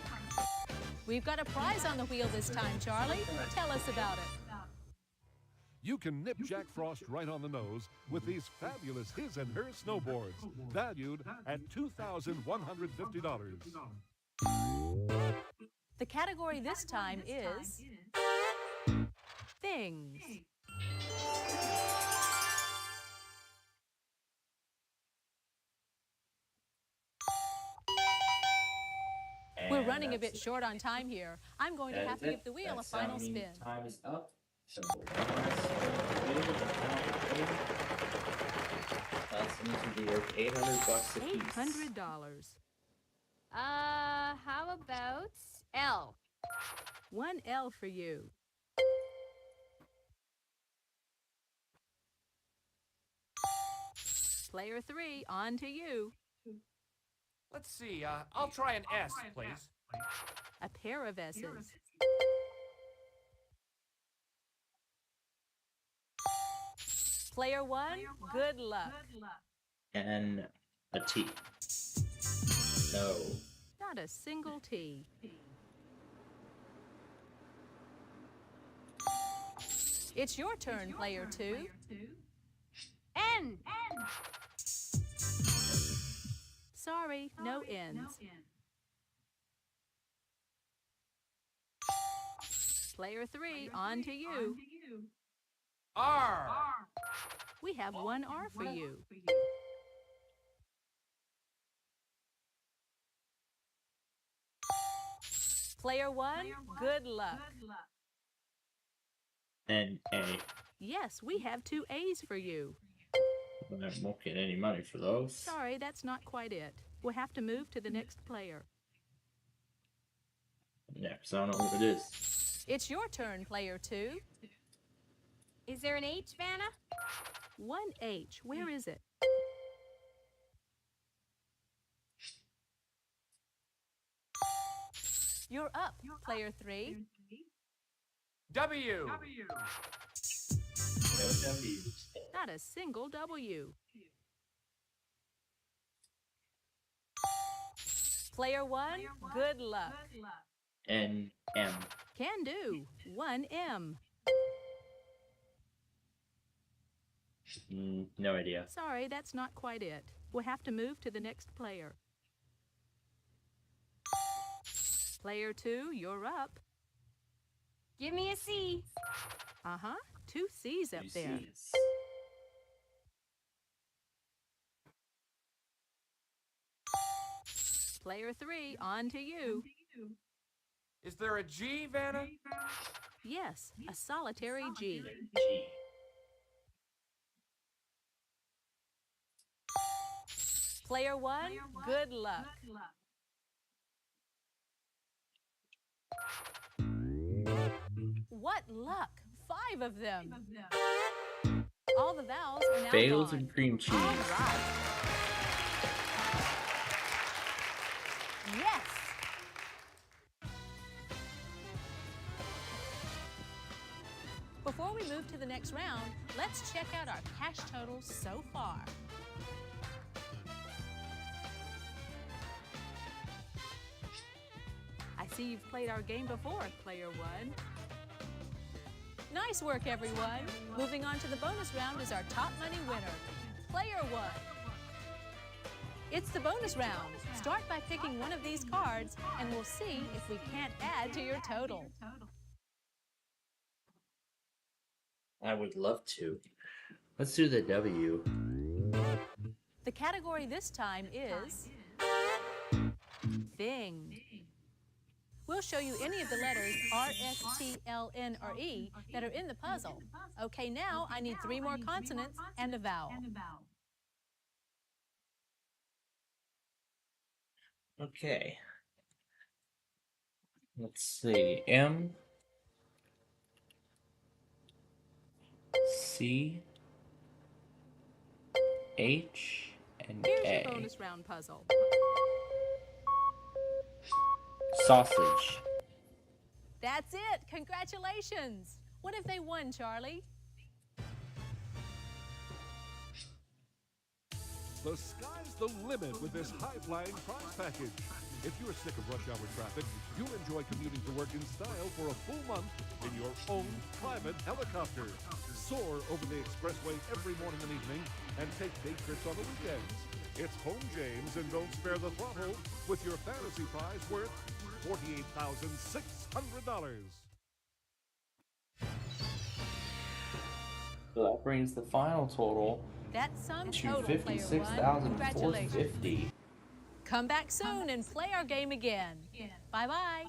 We've got a prize on the wheel this time, Charlie. Tell us about it. You can nip Jack Frost right on the nose with these fabulous his and her snowboards, valued at $2,150. The category this time is things. We're running a bit short on time here. I'm going to have to give the wheel a final spin. Time is up. So one last spin of the wheel to count the game. These would be worth $800 a piece. $800. How about L? 1 L for you. Player 3, on to you. Let's see, I'll try an S, please. A pair of S's. Player 1, good luck. And a T. No. Not a single T. It's your turn, Player 2. N. Sorry, no N's. Player 3, on to you. R. We have 1 R for you. Player 1, good luck. And A. Yes, we have 2 A's for you. I won't get any money for those. Sorry, that's not quite it. We'll have to move to the next player. Yeah, because I don't know what it is. It's your turn, player 2. Is there an H, Vanna? 1H, where is it? You're up, player 3. W. No W. Not a single W. Player 1, good luck. N M. Can do. 1M. No idea. Sorry, that's not quite it. We'll have to move to the next player. Player 2, you're up. Give me a C. Uh-huh. 2 C's up there. C's. Player 3, on to you. Is there a G, Vanna? Yes, a solitary G. G. Player 1, good luck. What luck! 5 of them. All the vowels are now Bagels gone. and cream cheese. All right. Yes. Before we move to the next round, let's check out our cash totals so far. I see you've played our game before, player 1. Nice work, everyone. Moving on to the bonus round is our top money winner, player 1. It's the bonus round. Start by picking one of these cards, and we'll see if we can't add to your total. I would love to. Let's do the W. The category this time is Thing. We'll show you any of the letters R, S, T, L, N, or E that are in the puzzle. Okay, now I need 3 more consonants and a vowel. Okay. Let's see. M. C. H. And Here's A. your bonus round puzzle. Sausage. That's it! Congratulations! What have they won, Charlie? The sky's the limit with this high-flying prize package. If you're sick of rush hour traffic, you'll enjoy commuting to work in style for a full month in your own private helicopter. Soar over the expressway every morning and evening and take day trips on the weekends. It's home, James, and don't spare the throttle with your fantasy prize worth $48,600. So that brings the final total That's some to total, player 1. Congratulations. $56,450. Come back soon and play our game again. Bye-bye.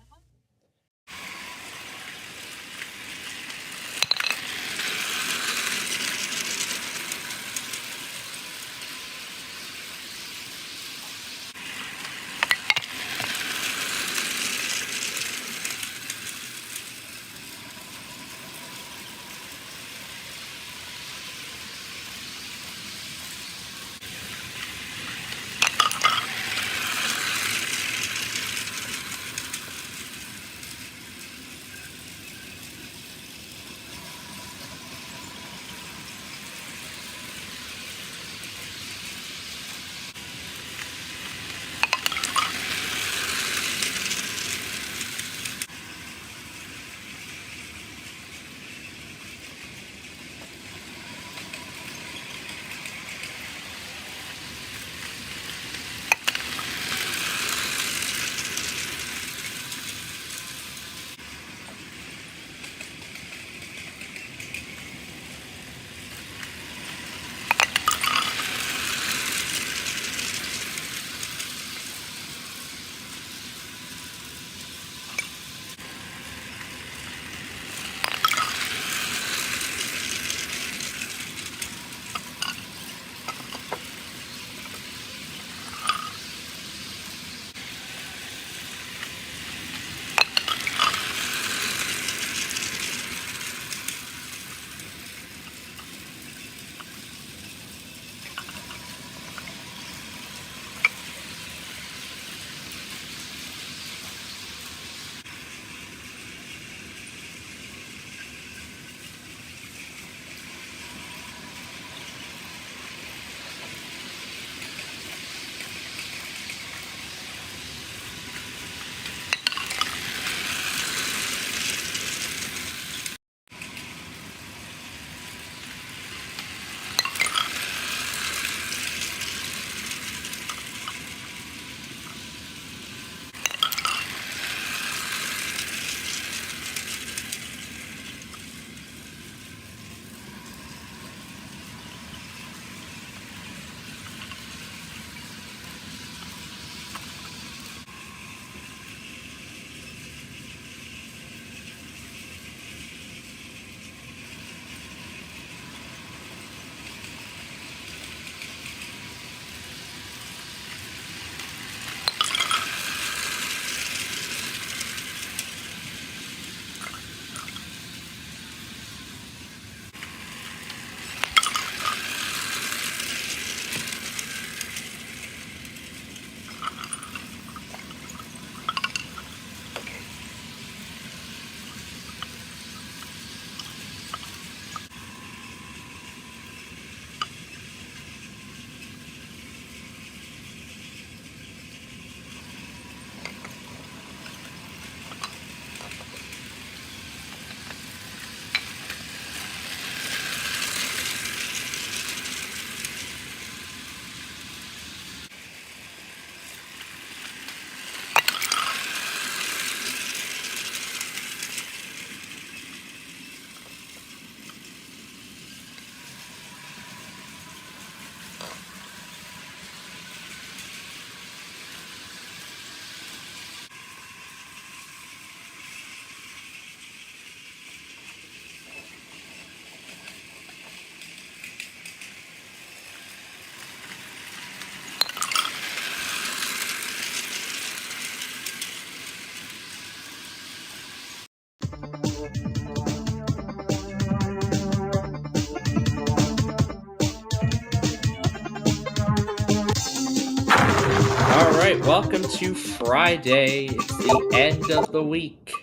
right, welcome to Friday. It's the end of the week.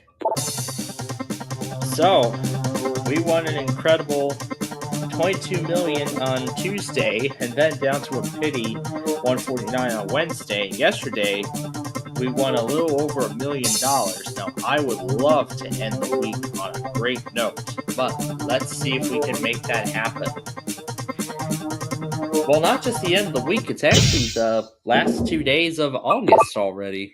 So, we won an incredible $22 million on Tuesday, and then down to a pity $149 on Wednesday. Yesterday, we won a little over $1 million. Now, I would love to end the week on a great note, but let's see if we can make that happen. Well, not just the end of the week, it's actually the last 2 days of August already.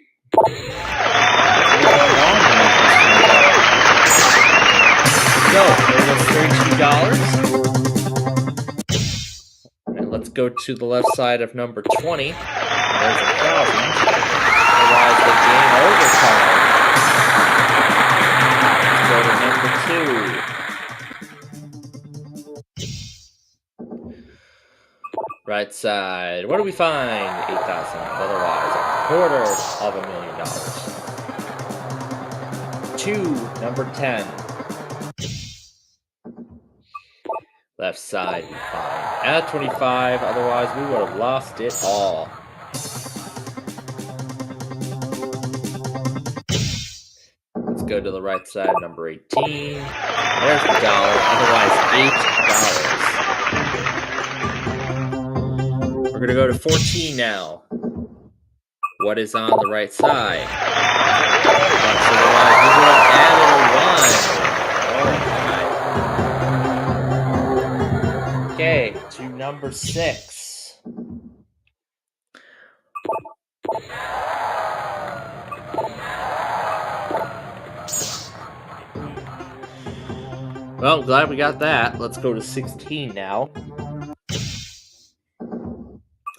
So, there's $32. And let's go to the left side of number 20. There's 1,000. Otherwise, the game overtime. Let's go to number 2. Right side. What do we find? 8,000. Otherwise, $250,000. 2, number 10. Left side, we find at 25. Otherwise, we would have lost it all. Let's go to the right side, number 18. There's the dollar. Otherwise, $8. We're gonna go to 14 now. What is on the right side? Otherwise, we would have added a 1. Okay, to number 6. Well, I'm glad we got that. Let's go to 16 now.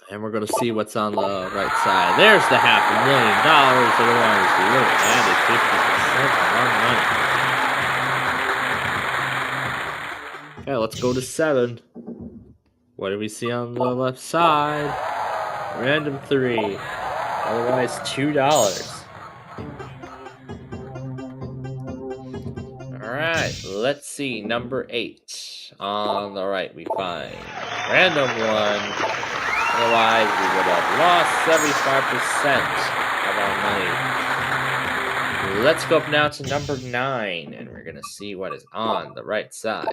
And we're going to see what's on the right side. There's the $500,000. Otherwise, we would have added 50% of our money. Okay, let's go to 7. What do we see on the left side? Random 3. Otherwise, $2. Alright, let's see. Number 8. On the right, we find random 1. Otherwise, we would have lost 75% of our money. Let's go up now to number 9. And we're going to see what is on the right side.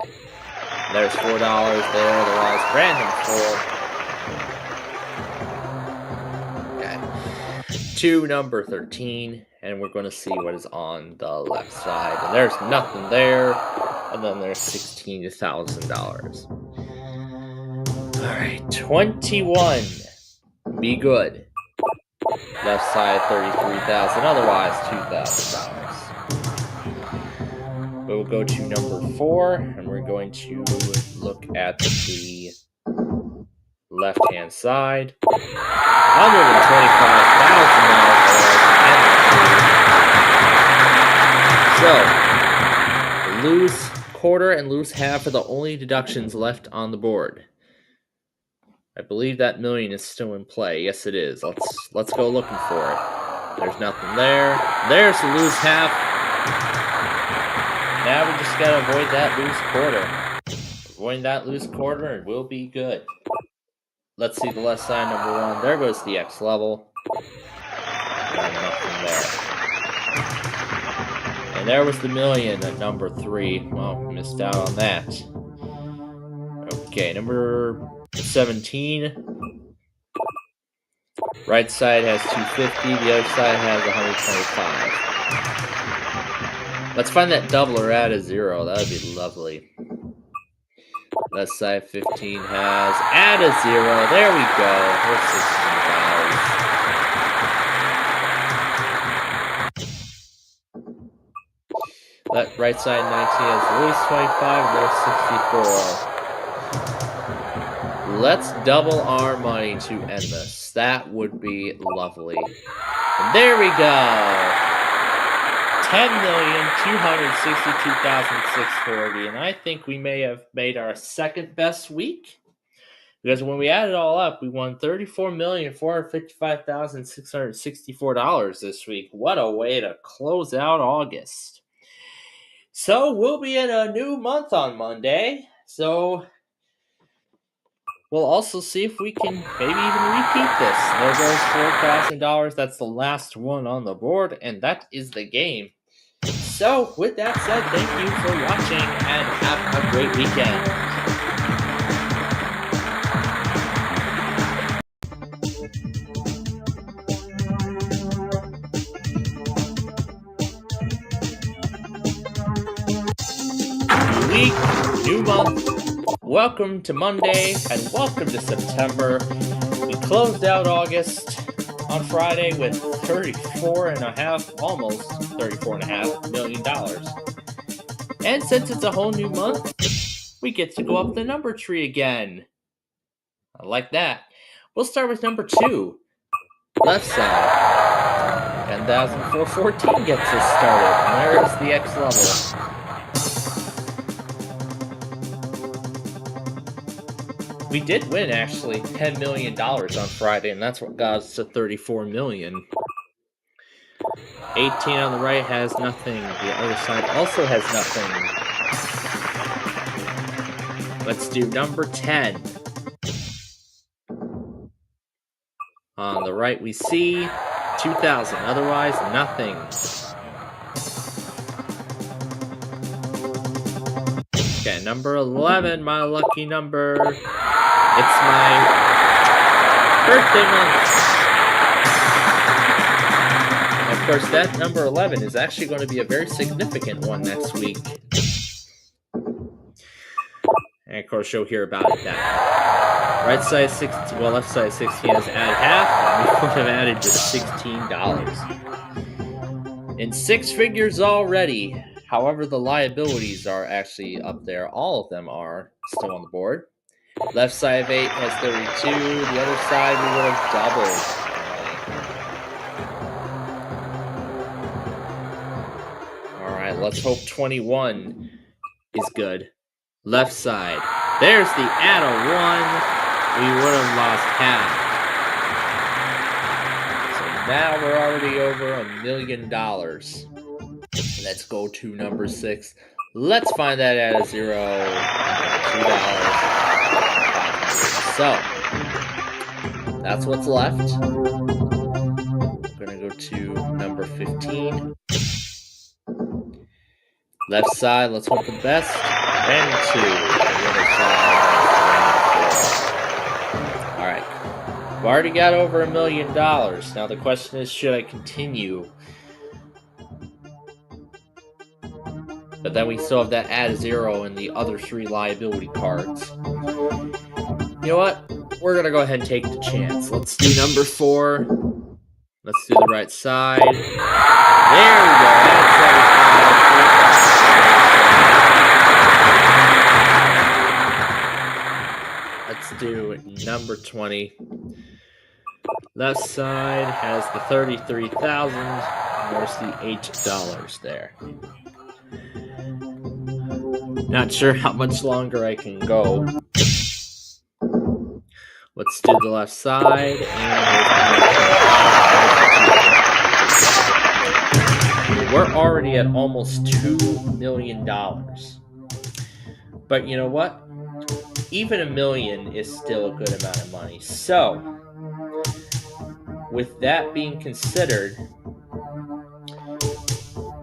There's $4 there, otherwise random 4. Okay. 2, number 13, and we're going to see what is on the left side. And there's nothing there, and then there's $16,000. Alright, 21. Be good. Left side, $33,000, otherwise $2,000. We'll go to number 4, and we're going to look at the left-hand side. $125,000. So, lose quarter and lose half are the only deductions left on the board. I believe that million is still in play. Yes, it is. Let's go looking for it. There's nothing there. There's the lose half. Now we just gotta avoid that loose quarter. Avoiding that loose quarter and we'll be good. Let's see the left side, number 1. There goes the X level. And nothing there. And there was the million at number 3. Well, missed out on that. Okay, number 17. Right side has 250, the other side has 125. Let's find that double or add a 0. That would be lovely. Left side 15 has add a 0. There we go. There's $16. That right side 19 has at least 25. There's 64. Let's double our money to end this. That would be lovely. And there we go. $10,262,640, and I think we may have made our second best week, because when we add it all up, we won $34,455,664 this week. What a way to close out August. So we'll be in a new month on Monday, so we'll also see if we can maybe even repeat this. There goes $4,000. That's the last one on the board, and that is the game. So, with that said, thank you for watching, and have a great weekend. New week, new month. Welcome to Monday, and welcome to September. We closed out August on Friday with almost $34.5 million. And since it's a whole new month, we get to go up the number tree again. I like that. We'll start with number 2, left side. 10,414 gets us started. And there's the X level. We did win, actually, $10 million on Friday, and that's what got us to $34 million. 18 on the right has nothing. The other side also has nothing. Let's do number 10. On the right, we see 2,000. Otherwise, nothing. Okay, number 11, my lucky number. It's my birthday month. Of course, that number 11 is actually going to be a very significant one next week. And of course, you'll hear about it then. Right side 16, well, left side 16 is add half, and we would have added just $16. In 6 figures already. However, the liabilities are actually up there. All of them are still on the board. Left side of 8 has 32. The other side we would have doubled. Alright, let's hope 21 is good. Left side. There's the add a 1. We would have lost half. So now we're already over $1 million. Let's go to number 6. Let's find that at a 0. $2. So, that's what's left. We're going to go to number 15. Left side, let's hope for the best. And 2. The other side has 4. Alright. We've already got over $1 million. Now the question is, should I continue? But then we still have that add 0 in the other 3 liability cards. You know what? We're going to go ahead and take the chance. Let's do number 4. Let's do the right side. There we go. Let's do number 20. Left side has the 33,000. There's the $8 there. Not sure how much longer I can go. Let's do the left side. And we're already at almost $2 million. But you know what? Even $1 million is still a good amount of money. So, with that being considered,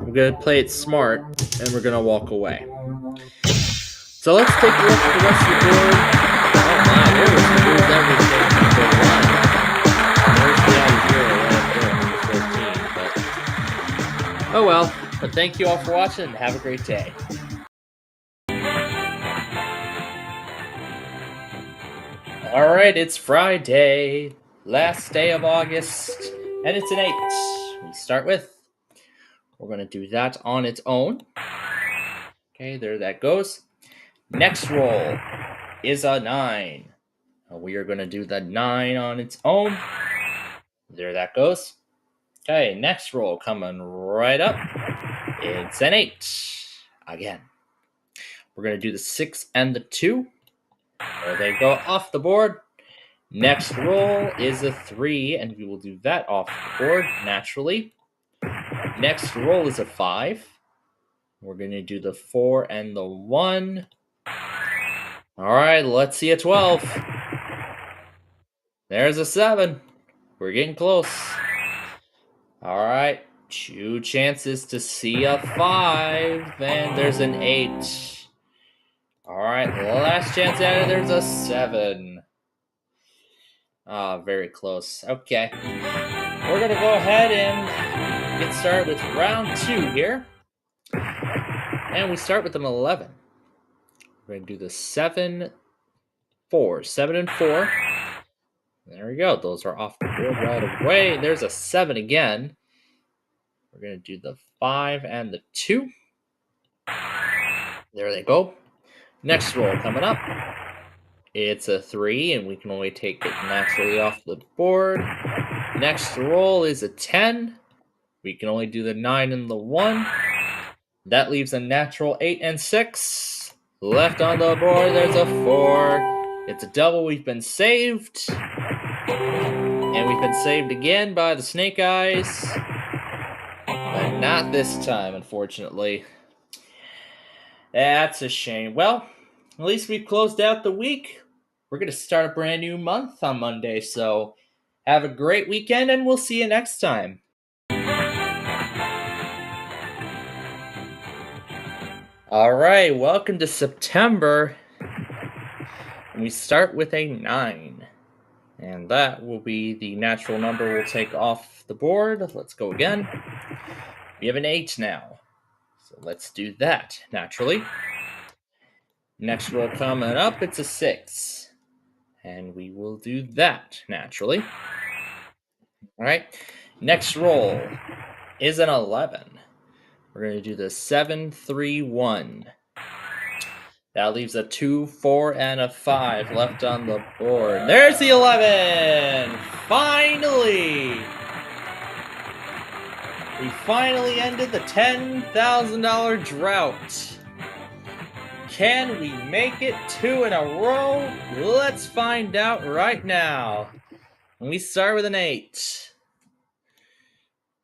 we're going to play it smart, and we're going to walk away. So let's take a look at the rest of the board. Oh my, there was everything. There's the out 0 right there, 14. But, oh well. But thank you all for watching, and have a great day. Alright, it's Friday, last day of August, and it's an 8. We start with, we're going to do that on its own. Okay, there that goes. Next roll is a 9. We are going to do the 9 on its own. There that goes. Okay, next roll coming right up. It's an 8. Again. We're going to do the 6 and the 2. There they go off the board. Next roll is a 3, and we will do that off the board naturally. Next roll is a 5. We're going to do the 4 and the 1. All right, let's see a 12. There's a 7. We're getting close. All right. 2 chances to see a 5. And there's an 8. All right. Last chance at it. There's a 7. Ah, very close. Okay. We're going to go ahead and get started with round 2 here. And we start with an 11. We're going to do the 7, 4. 7 and 4. There we go. Those are off the board right away. There's a 7 again. We're going to do the 5 and the 2. There they go. Next roll coming up. It's a 3, and we can only take it naturally off the board. Next roll is a 10. We can only do the 9 and the 1. That leaves a natural 8 and 6. Left on the board, there's a 4. It's a double. We've been saved. And we've been saved again by the Snake Eyes. But not this time, unfortunately. That's a shame. Well, at least we've closed out the week. We're going to start a brand new month on Monday, so have a great weekend, and we'll see you next time. All right, welcome to September. And we start with a 9. And that will be the natural number we'll take off the board. Let's go again. We have an 8 now. So let's do that naturally. Next roll coming up, it's a 6. And we will do that naturally. All right. Next roll is an 11. We're going to do the 7, 3, 1. That leaves a 2, 4, and a 5 left on the board. There's the 11! Finally! We finally ended the $10,000 drought. Can we make it 2 in a row? Let's find out right now. And we start with an 8.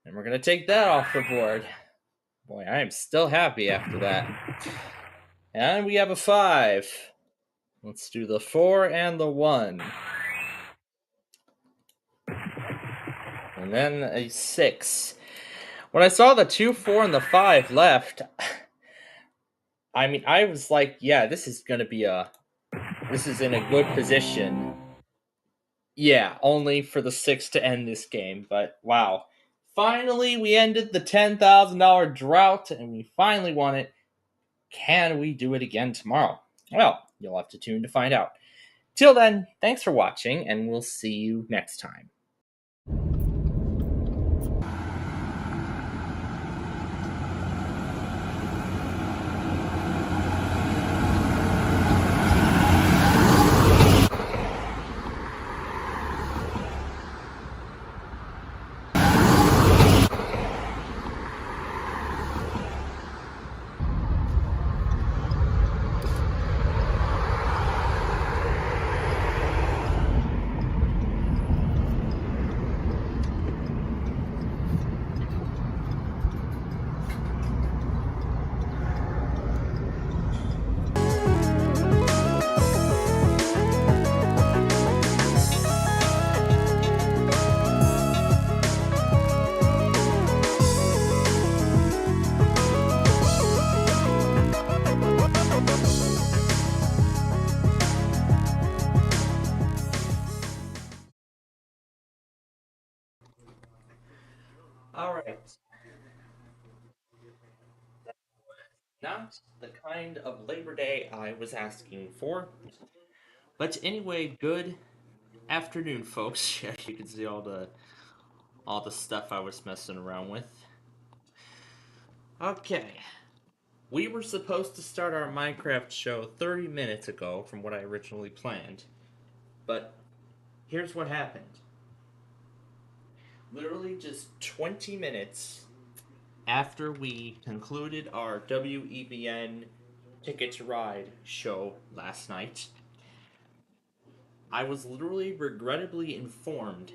And we're going to take that off the board. Boy, I am still happy after that. And we have a 5. Let's do the 4 and the 1. And then a 6. When I saw the 2, 4, and the 5 left, I mean, I was like, yeah, this is in a good position. Yeah, only for the 6 to end this game, but wow. Finally, we ended the $10,000 drought, and we finally won it. Can we do it again tomorrow? Well, you'll have to tune to find out. Till then, thanks for watching, and we'll see you next time. Alright. Not the kind of Labor Day I was asking for. But anyway, good afternoon, folks. Yeah, you can see all the stuff I was messing around with. Okay. We were supposed to start our Minecraft show 30 minutes ago from what I originally planned. But here's what happened. Literally just 20 minutes after we concluded our WEBN Ticket to Ride show last night, I was literally regrettably informed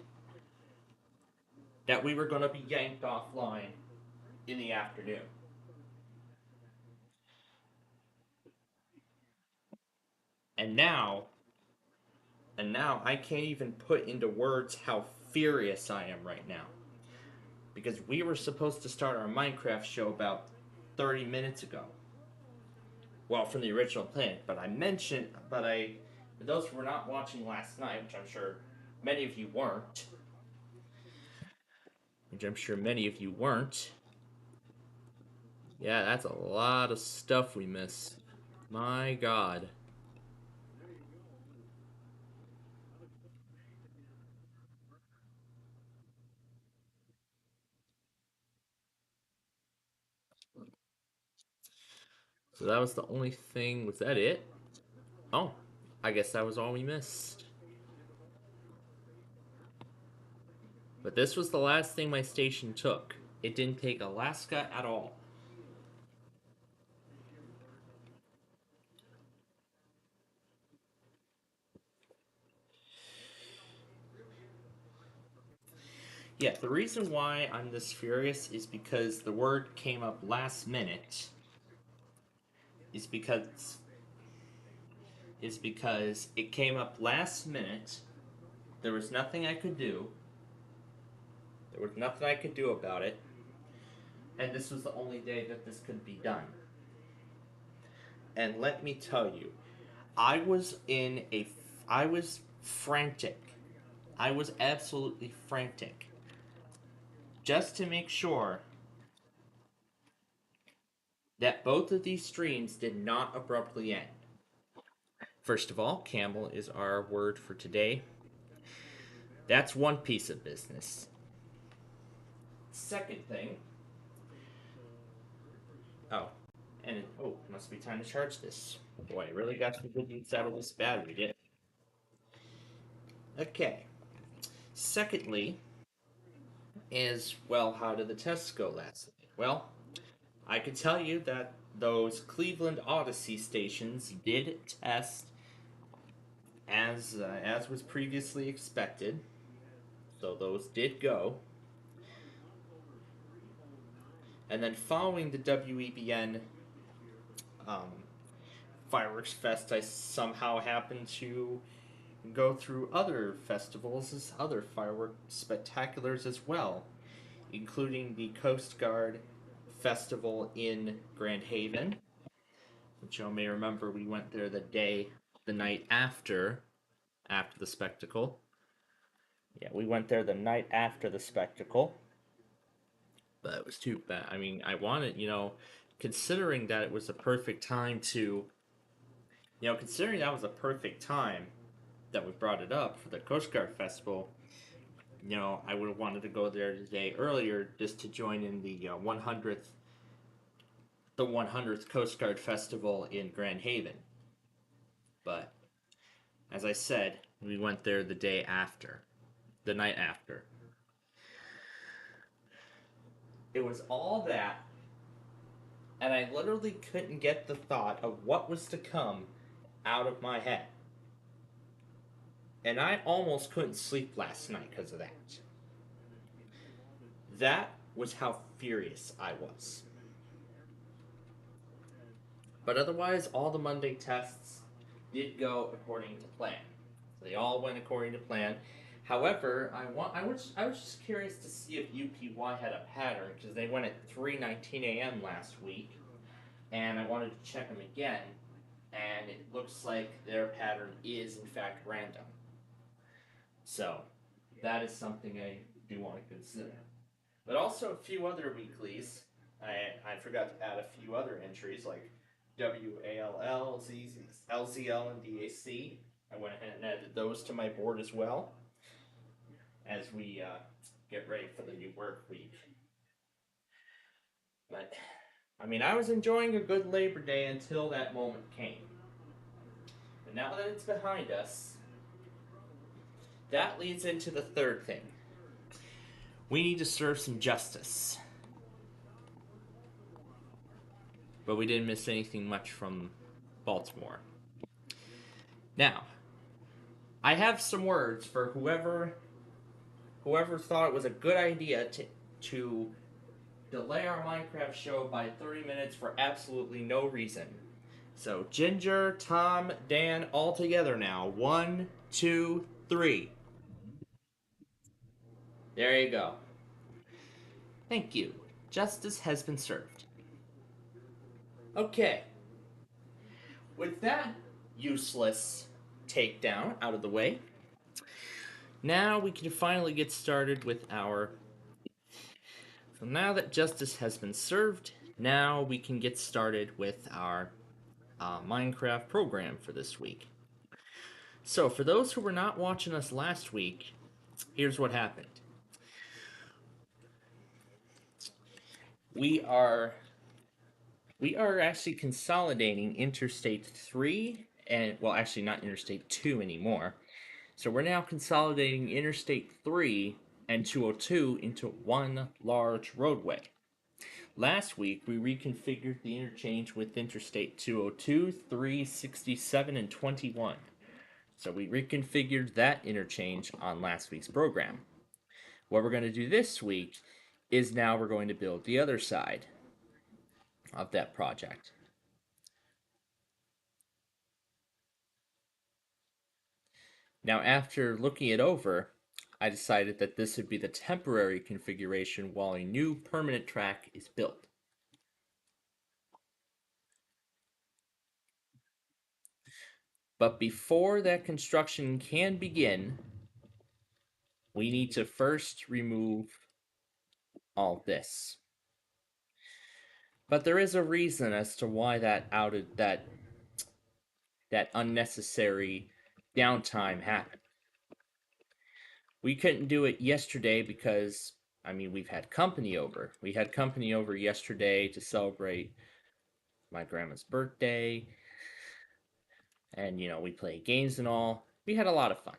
that we were going to be yanked offline in the afternoon. And now, And now I can't even put into words how furious I am right now. Because we were supposed to start our Minecraft show about 30 minutes ago. Well, from the original plan, but for those who were not watching last night, which I'm sure many of you weren't, yeah, that's a lot of stuff we missed. My God. So that was the only thing. Was that it? Oh, I guess that was all we missed. But this was the last thing my station took. It didn't take Alaska at all. Yeah, the reason why I'm this furious is because the word came up last minute. Is because it came up last minute. There was nothing I could do. There was nothing I could do about it. And this was the only day that this could be done. And let me tell you, I was frantic. I was absolutely frantic. Just to make sure that both of these streams did not abruptly end. First of all, camel is our word for today. That's one piece of business. Second thing. It must be time to charge this. Boy, I really got some good use out of this battery, didn't I? Okay. Secondly, is, well, how did the tests go last night? Well, I can tell you that those Cleveland Odyssey stations did test as was previously expected. So those did go. And then following the WEBN Fireworks Fest, I somehow happened to go through other festivals, other fireworks spectaculars as well, including the Coast Guard Festival in Grand Haven, which you may remember we went there the night after the spectacle. Yeah, we went there the night after the spectacle. But it was too bad. I mean, I wanted, considering that it was a perfect time to, considering that was a perfect time that we brought it up for the Coast Guard Festival, I would have wanted to go there the day earlier just to join in the 100th Coast Guard Festival in Grand Haven. But, as I said, we went there the night after. It was all that, and I literally couldn't get the thought of what was to come out of my head. And I almost couldn't sleep last night because of that. That was how furious I was. But otherwise, all the Monday tests did go according to plan. So they all went according to plan. However, I was just curious to see if UPY had a pattern, because they went at 3:19 a.m. last week, and I wanted to check them again, and it looks like their pattern is in fact random. So that is something I do want to consider. But also a few other weeklies. I forgot to add a few other entries like WALL, LZL, and DAC. I went ahead and added those to my board as well as we get ready for the new work week. But, I mean, I was enjoying a good Labor Day until that moment came. But now that it's behind us, that leads into the third thing. We need to serve some justice. But we didn't miss anything much from Baltimore. Now, I have some words for whoever thought it was a good idea to delay our Minecraft show by 30 minutes for absolutely no reason. So Ginger, Tom, Dan, all together now. 1, 2, 3. There you go. Thank you. Justice has been served. Okay. With that useless takedown out of the way, now we can finally get started with our... So now that justice has been served, now we can get started with our Minecraft program for this week. So for those who were not watching us last week, here's what happened. We are actually consolidating Interstate 3 and, well, actually not Interstate 2 anymore. So we're now consolidating Interstate 3 and 202 into one large roadway. Last week, we reconfigured the interchange with Interstate 202, 3, 67, and 21. So we reconfigured that interchange on last week's program. What we're going to do this week is now we're going to build the other side of that project. Now, after looking it over, I decided that this would be the temporary configuration while a new permanent track is built. But before that construction can begin, we need to first remove all this. But there is a reason as to why that unnecessary downtime happened. We couldn't do it yesterday because, I mean, we've had company over. We had company over yesterday to celebrate my grandma's birthday. And, you know, we played games and all. We had a lot of fun.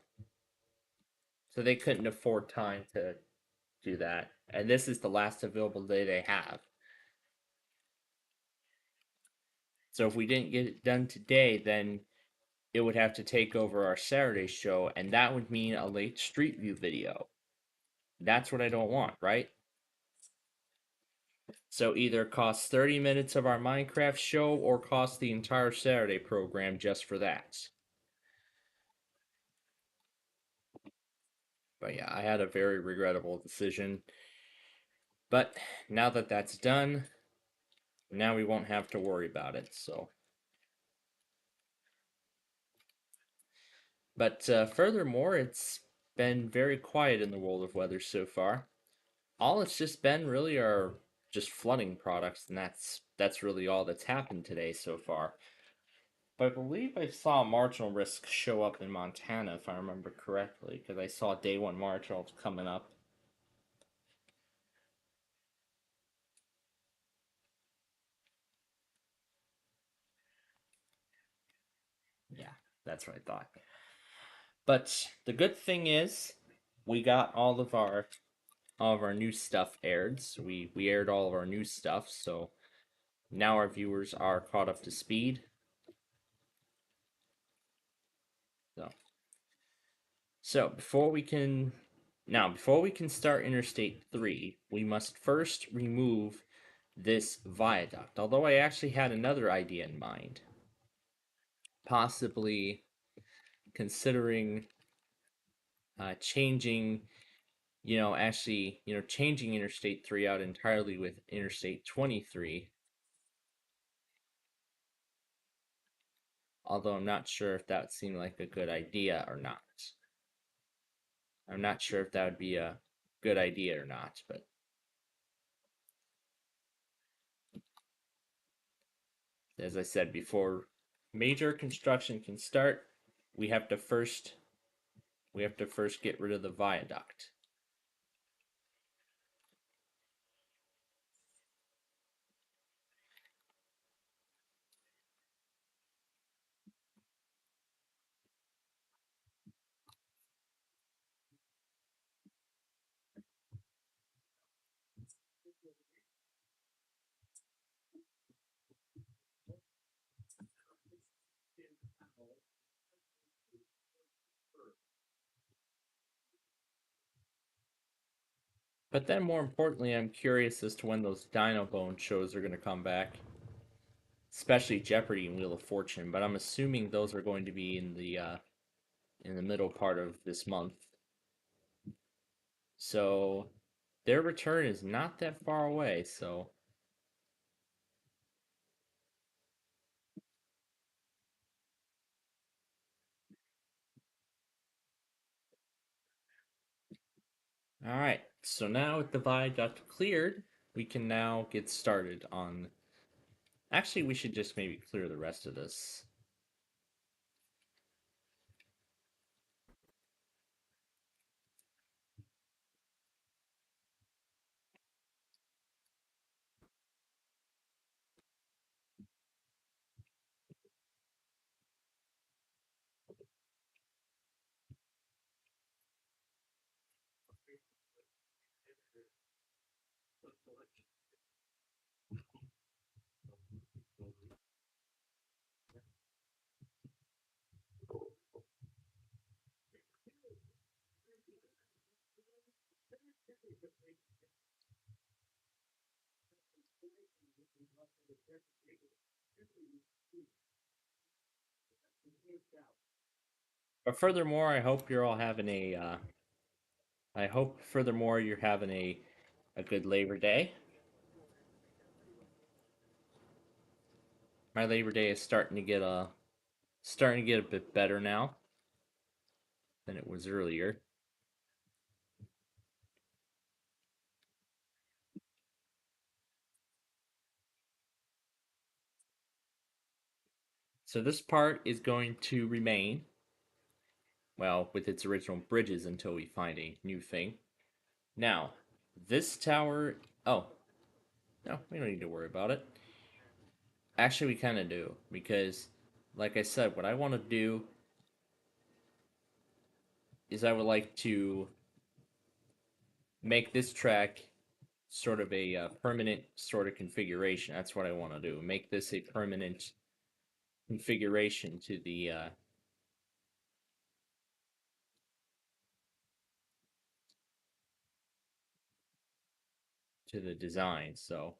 So they couldn't afford time to do that. And this is the last available day they have. So if we didn't get it done today, then it would have to take over our Saturday show, and that would mean a late Street View video. That's what I don't want, right? So either cost 30 minutes of our Minecraft show or cost the entire Saturday program just for that. But yeah, I had a very regrettable decision. But now that that's done, now we won't have to worry about it, so. But furthermore, it's been very quiet in the world of weather so far. All it's just been really are just flooding products, and that's really all that's happened today so far. But I believe I saw marginal risk show up in Montana, if I remember correctly, because I saw day 1 marginals coming up. Yeah, that's what I thought. But the good thing is, we got all of our new stuff aired. So we aired all of our new stuff, so now our viewers are caught up to speed. So before we can start Interstate 3, we must first remove this viaduct. Although I actually had another idea in mind. Possibly considering changing changing Interstate 3 out entirely with Interstate 23. Although I'm not sure if that seemed like a good idea or not. I'm not sure if that would be a good idea or not, but as I said before, major construction can start. We have to first get rid of the viaduct. But then more importantly, I'm curious as to when those Dino Bone shows are going to come back. especially Jeopardy and Wheel of Fortune. But I'm assuming those are going to be in the middle part of this month. So their return is not that far away. So all right. So now with the viaduct cleared, we can now get started on. Actually, we should just maybe clear the rest of this. But furthermore, I hope you're all having a. I hope furthermore you're having a good Labor Day. My Labor Day is starting to get a bit better now than it was earlier. So this part is going to remain, well, with its original bridges until we find a new thing. Now, this tower. Oh, no, we don't need to worry about it. Actually, we kind of do, because, like I said, what I want to do is I would like to make this track sort of a permanent sort of configuration. That's what I want to do. Make this a permanent configuration to the design. So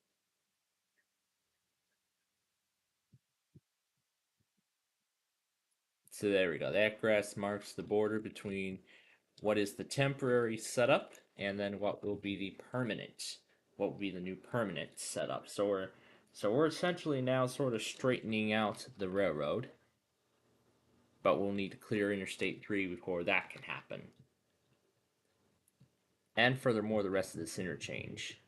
there we go. That grass marks the border between what is the temporary setup and then what will be the permanent. What will be the new permanent setup. So we're essentially now sort of straightening out the railroad. But we'll need to clear Interstate 3 before that can happen. And furthermore, the rest of this interchange.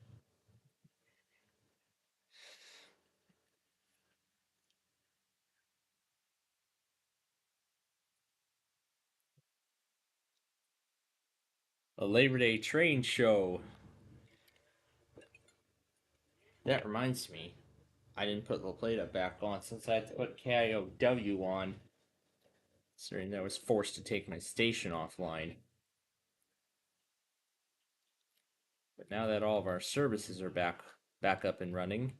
A Labor Day train show. That reminds me, I didn't put La Plata back on since I had to put KIOW on. Considering that I was forced to take my station offline. But now that all of our services are back up and running,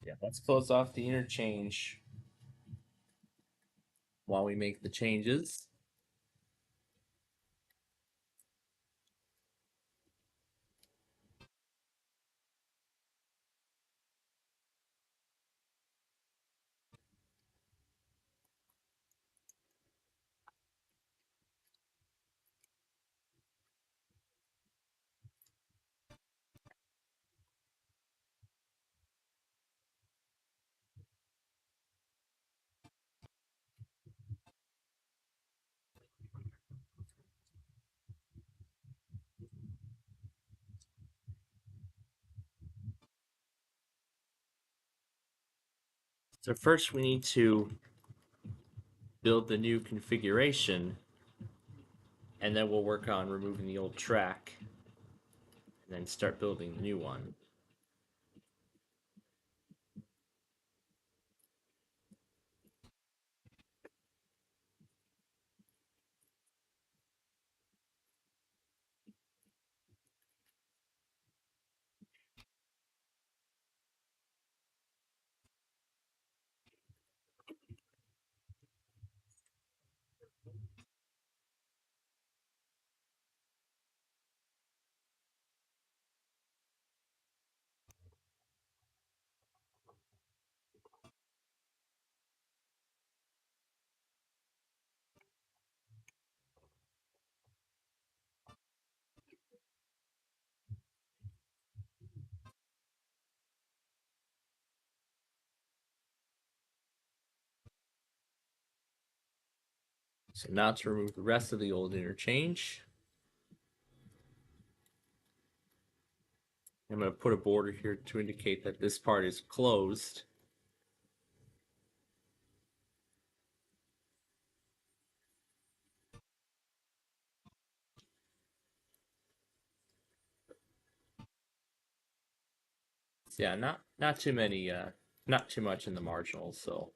yeah, let's close off the interchange while we make the changes. So first we need to build the new configuration, and then we'll work on removing the old track, and then start building the new one. So now to remove the rest of the old interchange, I'm going to put a border here to indicate that this part is closed. So yeah, not too many, not too much in the marginals. So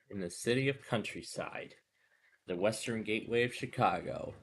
in the city of Countryside, the western gateway of Chicago.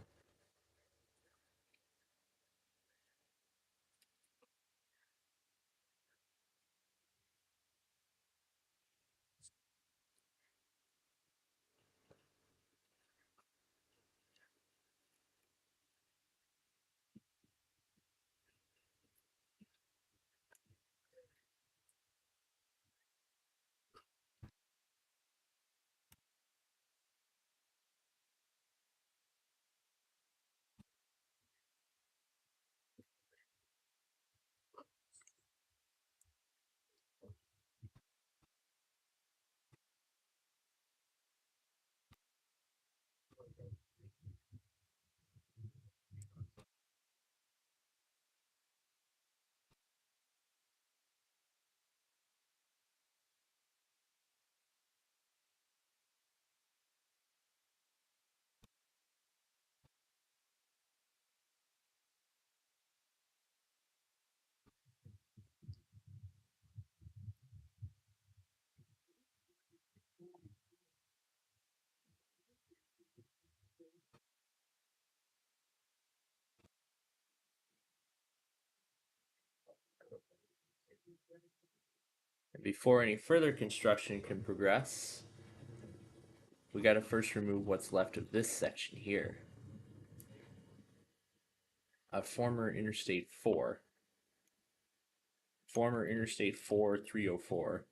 And before any further construction can progress, we got to first remove what's left of this section here. Former Interstate 4. Former Interstate 4304.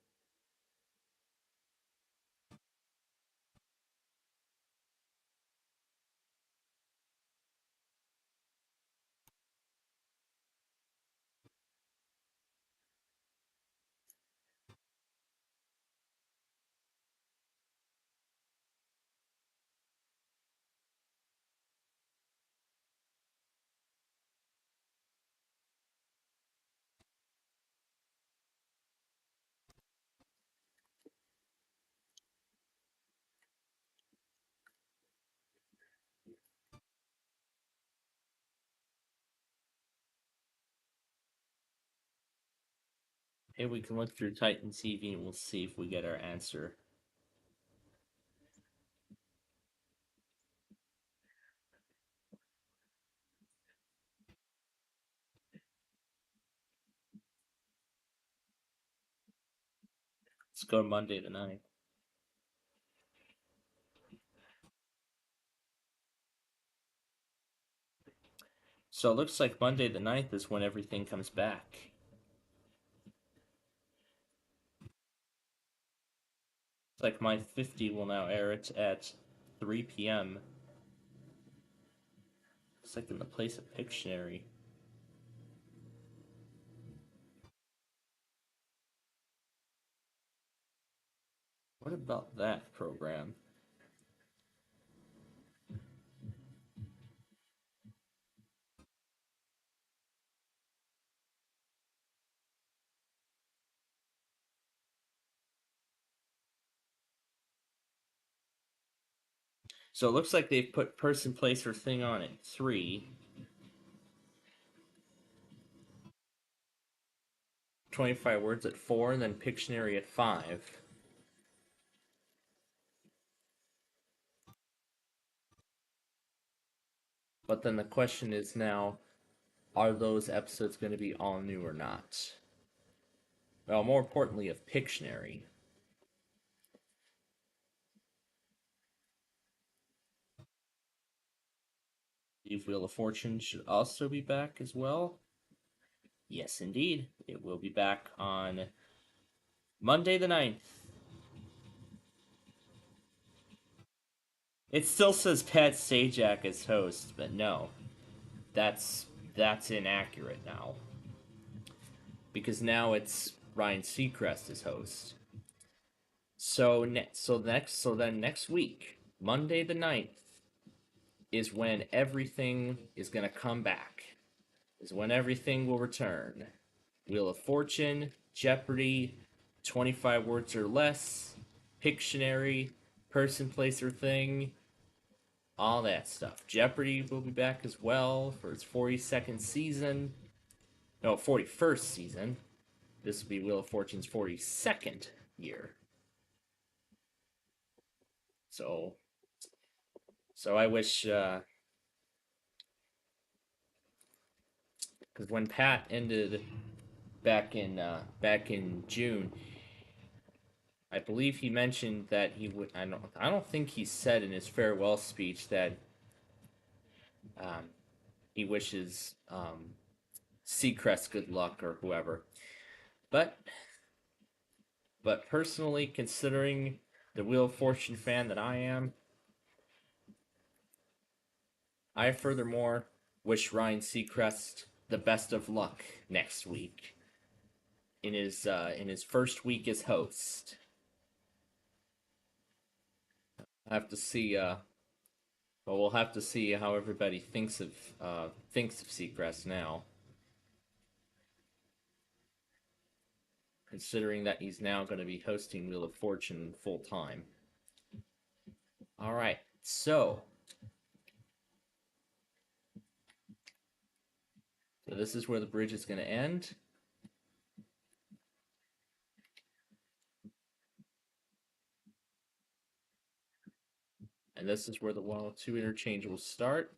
Hey, we can look through Titan TV and we'll see if we get our answer. Let's go to Monday the 9th. So it looks like Monday the 9th is when everything comes back. It's like my 50 will now air it at 3 p.m. It's like in the place of Pictionary. What about that program? So it looks like they've put person, place, or thing on at 3. 25 words at 4, and then Pictionary at 5. But then the question is now, are those episodes going to be all new or not? Well, more importantly, of Pictionary. Eve Wheel of Fortune should also be back as well. Yes, indeed. It will be back on Monday the 9th. It still says Pat Sajak as host, but no. That's inaccurate now. Because now it's Ryan Seacrest as host. So then next week, Monday the 9th, is when everything is going to come back. Is when everything will return. Wheel of Fortune, Jeopardy, 25 words or less, Pictionary, person, place, or thing, all that stuff. Jeopardy will be back as well for its 42nd season. No, 41st season. This will be Wheel of Fortune's 42nd year. So I wish, because when Pat ended back in June, I believe he mentioned that he would. I don't think he said in his farewell speech that he wishes Seacrest good luck or whoever. But personally, considering the Wheel of Fortune fan that I am, I furthermore wish Ryan Seacrest the best of luck next week in his first week as host. I have to see. Well, we'll have to see how everybody thinks of Seacrest now, considering that he's now going to be hosting Wheel of Fortune full time. All right, so this is where the bridge is going to end. And this is where the 102 interchange will start.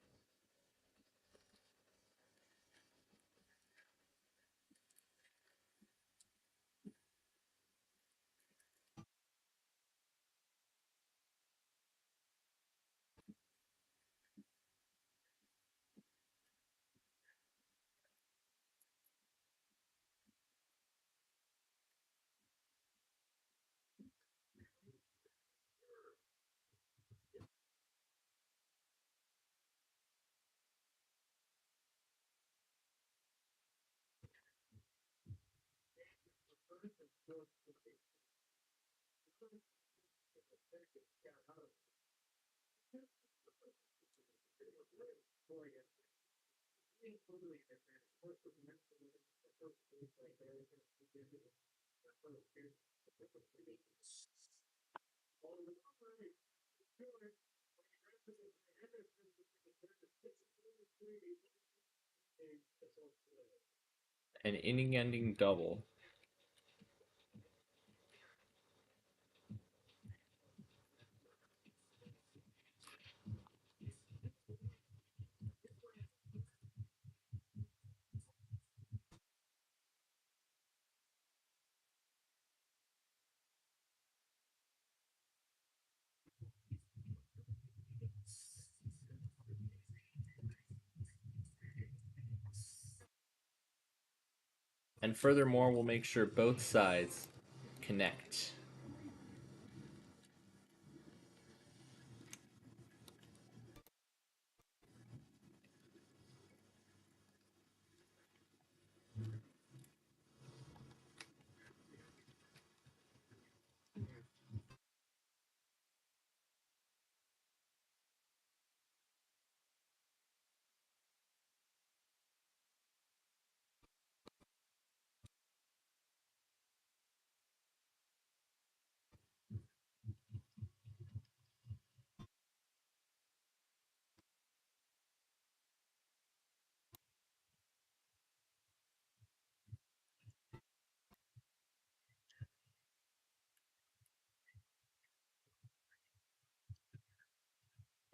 An inning-ending double. And furthermore, we'll make sure both sides connect.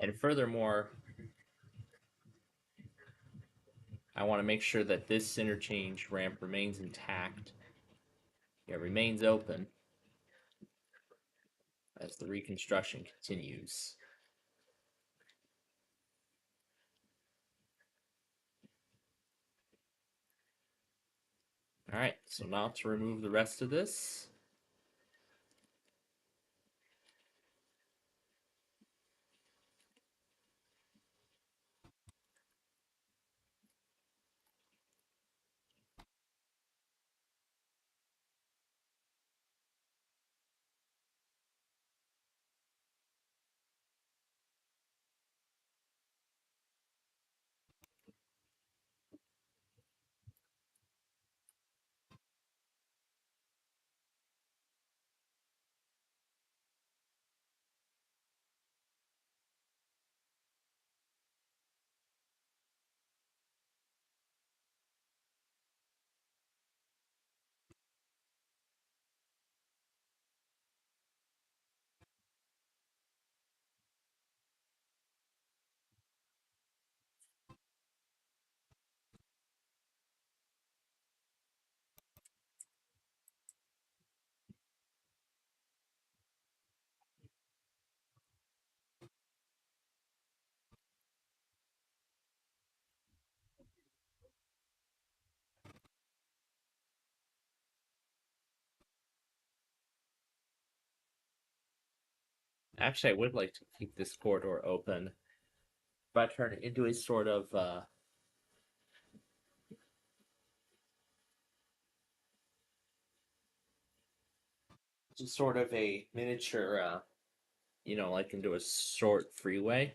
And furthermore, I want to make sure that this interchange ramp remains intact. It remains open as the reconstruction continues. Alright, so now to remove the rest of this. Actually, I would like to keep this corridor open, but I turn it into a sort of a miniature, like into a short freeway.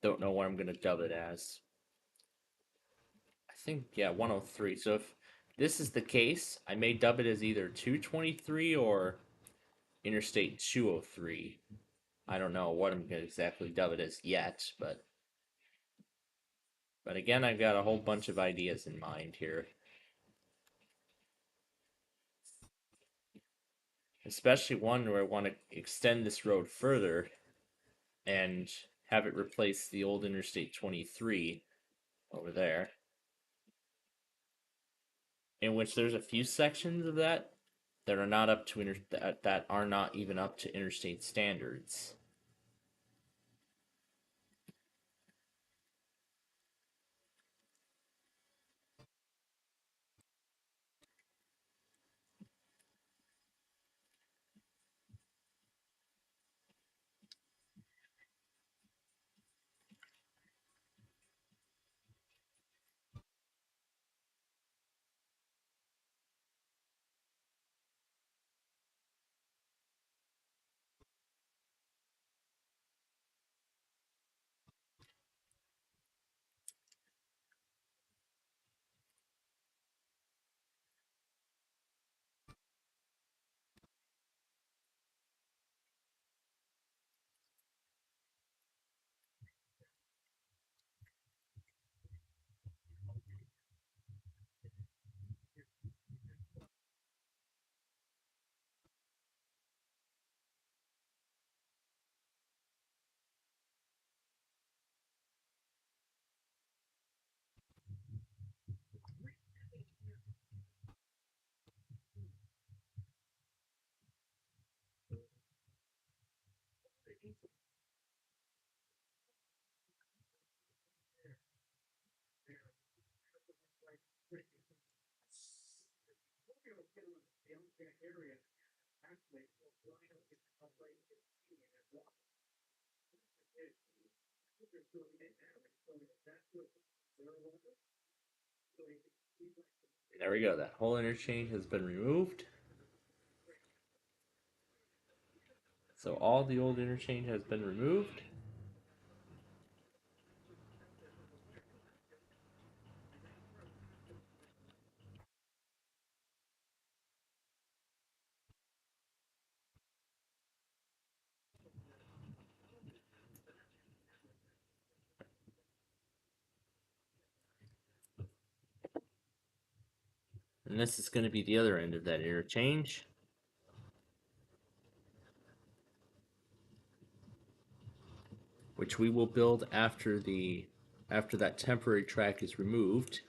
Don't know what I'm gonna dub it as. I think, yeah, 103. So if this is the case, I may dub it as either 223 or Interstate 203. I don't know what I'm gonna exactly dub it as yet, but again, I've got a whole bunch of ideas in mind here. Especially one where I want to extend this road further and have it replace the old Interstate 23 over there, in which there's a few sections of that that are not up to that are not even up to interstate standards. There we go. That whole interchange has been removed. So all the old interchange has been removed. And this is going to be the other end of that interchange. Which we will build after that temporary track is removed.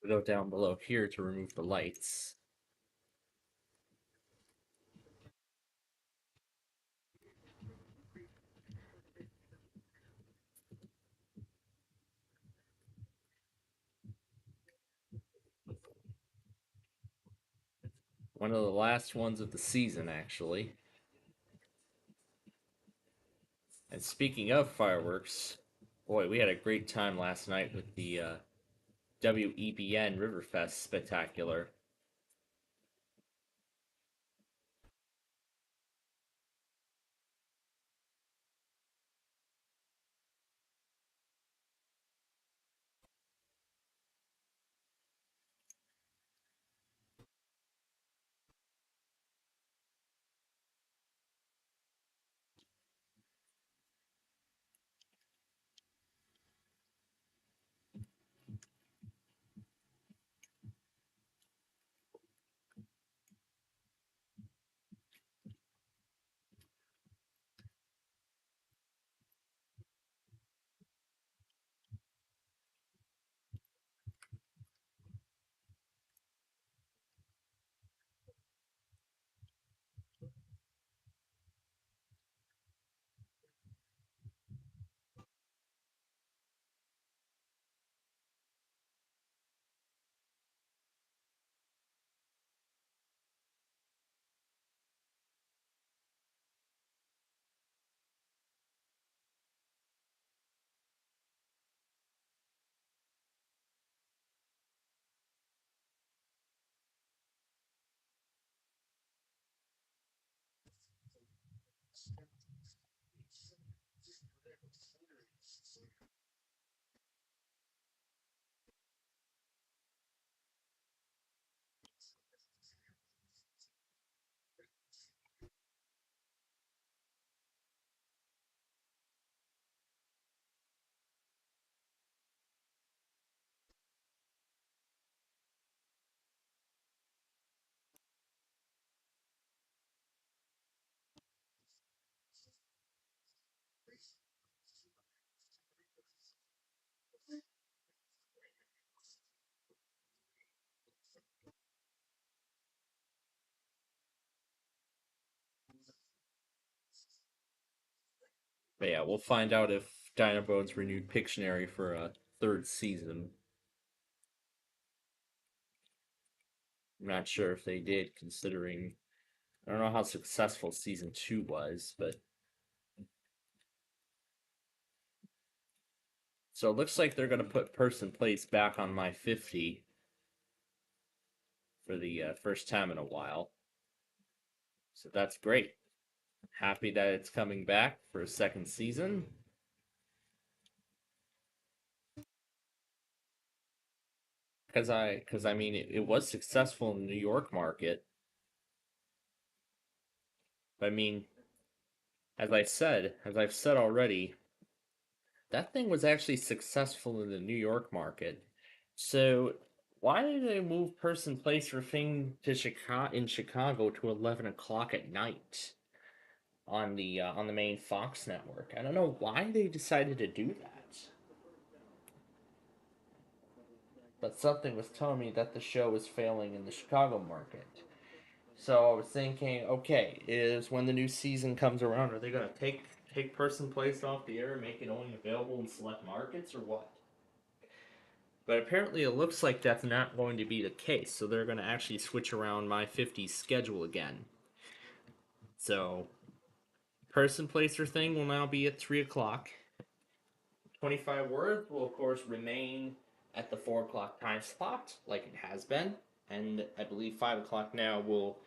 We go down below here to remove the lights. One of the last ones of the season, actually. And speaking of fireworks, boy, we had a great time last night with the WEBN Riverfest Spectacular. But yeah, we'll find out if Dinobones renewed Pictionary for a third season. I'm not sure if they did, considering I don't know how successful season 2 was, but so it looks like they're going to put Person Place back on my 50 for the first time in a while. So that's great. Happy that it's coming back for a second season. Because I mean it was successful in the New York market. But I mean, as I've said already, that thing was actually successful in the New York market. So why did they move Person Place for Thing to Chicago to 11 o'clock at night on the main Fox network? I don't know why they decided to do that. But something was telling me that the show was failing in the Chicago market. So I was thinking, okay, is when the new season comes around, are they gonna take Person Place off the air and make it only available in select markets or what? But apparently it looks like that's not going to be the case, so they're gonna actually switch around my 50's schedule again. So Person Place or Thing will now be at 3 o'clock. 25 words will of course remain at the 4 o'clock time slot, like it has been, and I believe 5 o'clock now will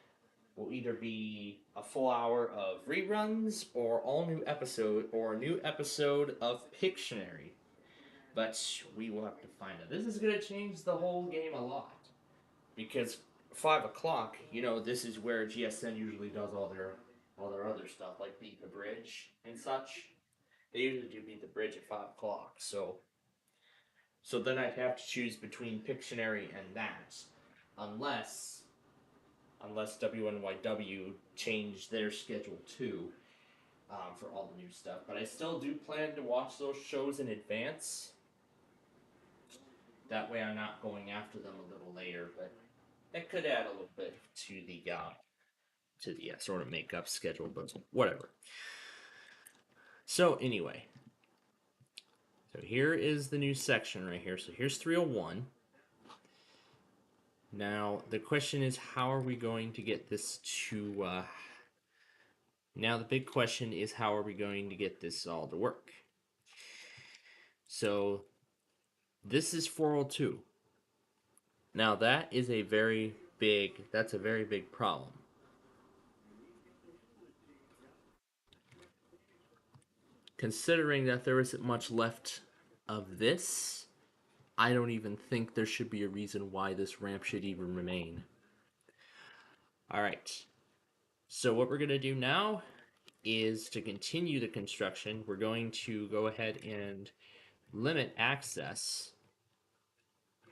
either be a full hour of reruns or all new episode or a new episode of Pictionary. But we will have to find out. This is gonna change the whole game a lot. Because 5 o'clock, this is where GSN usually does all their other stuff, like Beat the Bridge and such. They usually do Beat the Bridge at 5 o'clock, so then I'd have to choose between Pictionary and that. Unless WNYW changed their schedule too, for all the new stuff. But I still do plan to watch those shows in advance. That way I'm not going after them a little later, but that could add a little bit to the sort of make-up schedule, but whatever. So anyway, so here is the new section right here. So here's 301. Now the question is, how are we going to get this to? Now the big question is, how are we going to get this all to work? So this is 402. Now that is a very big. That's a very big problem. Considering that there isn't much left of this, I don't even think there should be a reason why this ramp should even remain. Alright, so what we're going to do now is to continue the construction. We're going to go ahead and limit access.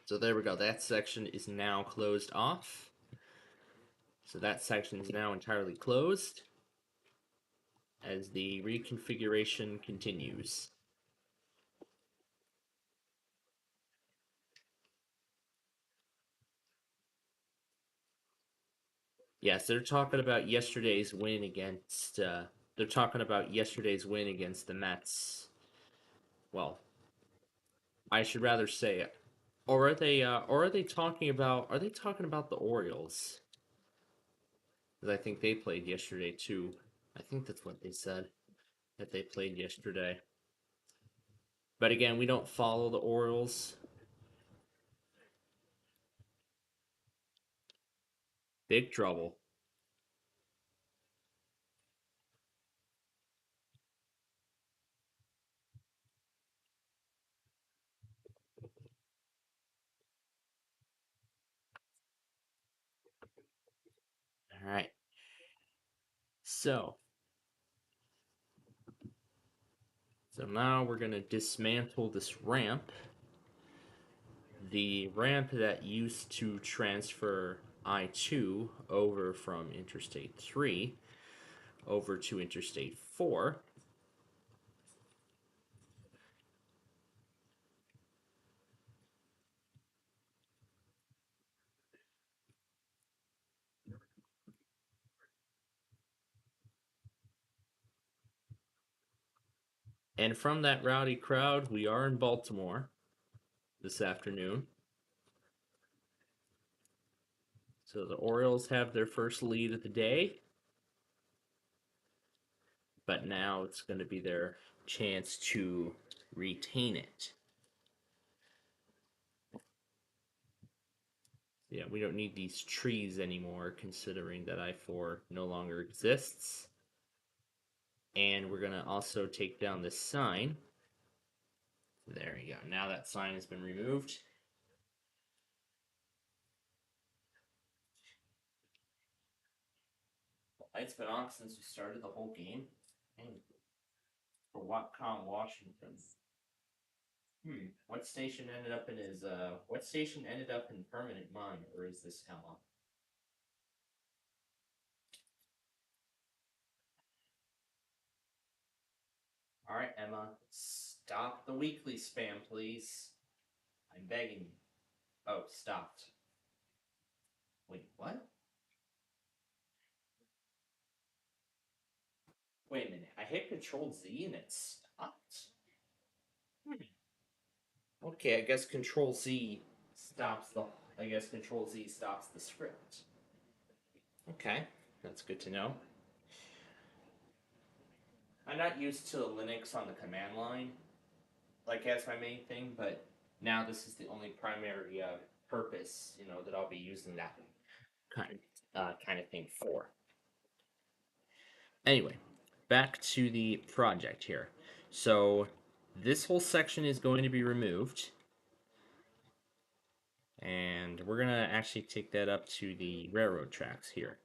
So there we go, that section is now closed off. So that section is now entirely closed as the reconfiguration continues. Yes, they're talking about yesterday's win against. They're talking about yesterday's win against the Mets. Well, I should rather say it. Or are they? Or are they talking about? Are they talking about the Orioles? Because I think they played yesterday too. I think that's what they said, that they played yesterday. But again, we don't follow the Orioles. Big trouble. All right. So now we're gonna dismantle this ramp. The ramp that used to transfer I-2 over from Interstate 3 over to Interstate 4. And from that rowdy crowd, we are in Baltimore this afternoon. So the Orioles have their first lead of the day. But now it's going to be their chance to retain it. Yeah, we don't need these trees anymore, considering that I-4 no longer exists. And we're going to also take down this sign. There you go. Now that sign has been removed. It's been on since we started the whole game. For Whatcom, Washington. What station ended up in his what station ended up in permanent mine, or is this Hella? Alright, Emma. Stop the weekly spam, please. I'm begging you. Oh, stopped. Wait, what? Wait a minute. I hit Control Z and it stopped? Okay, I guess Control Z stops the script. Okay, that's good to know. I'm not used to Linux on the command line, like as my main thing, but now this is the only primary purpose, that I'll be using that kind of thing for. Anyway, back to the project here. So this whole section is going to be removed. And we're going to actually take that up to the railroad tracks here.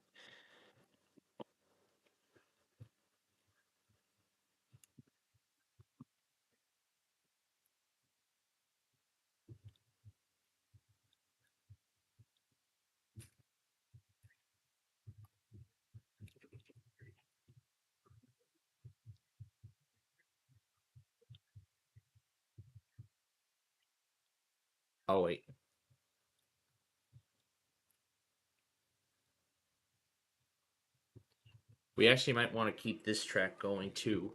Oh, wait. We actually might want to keep this track going too.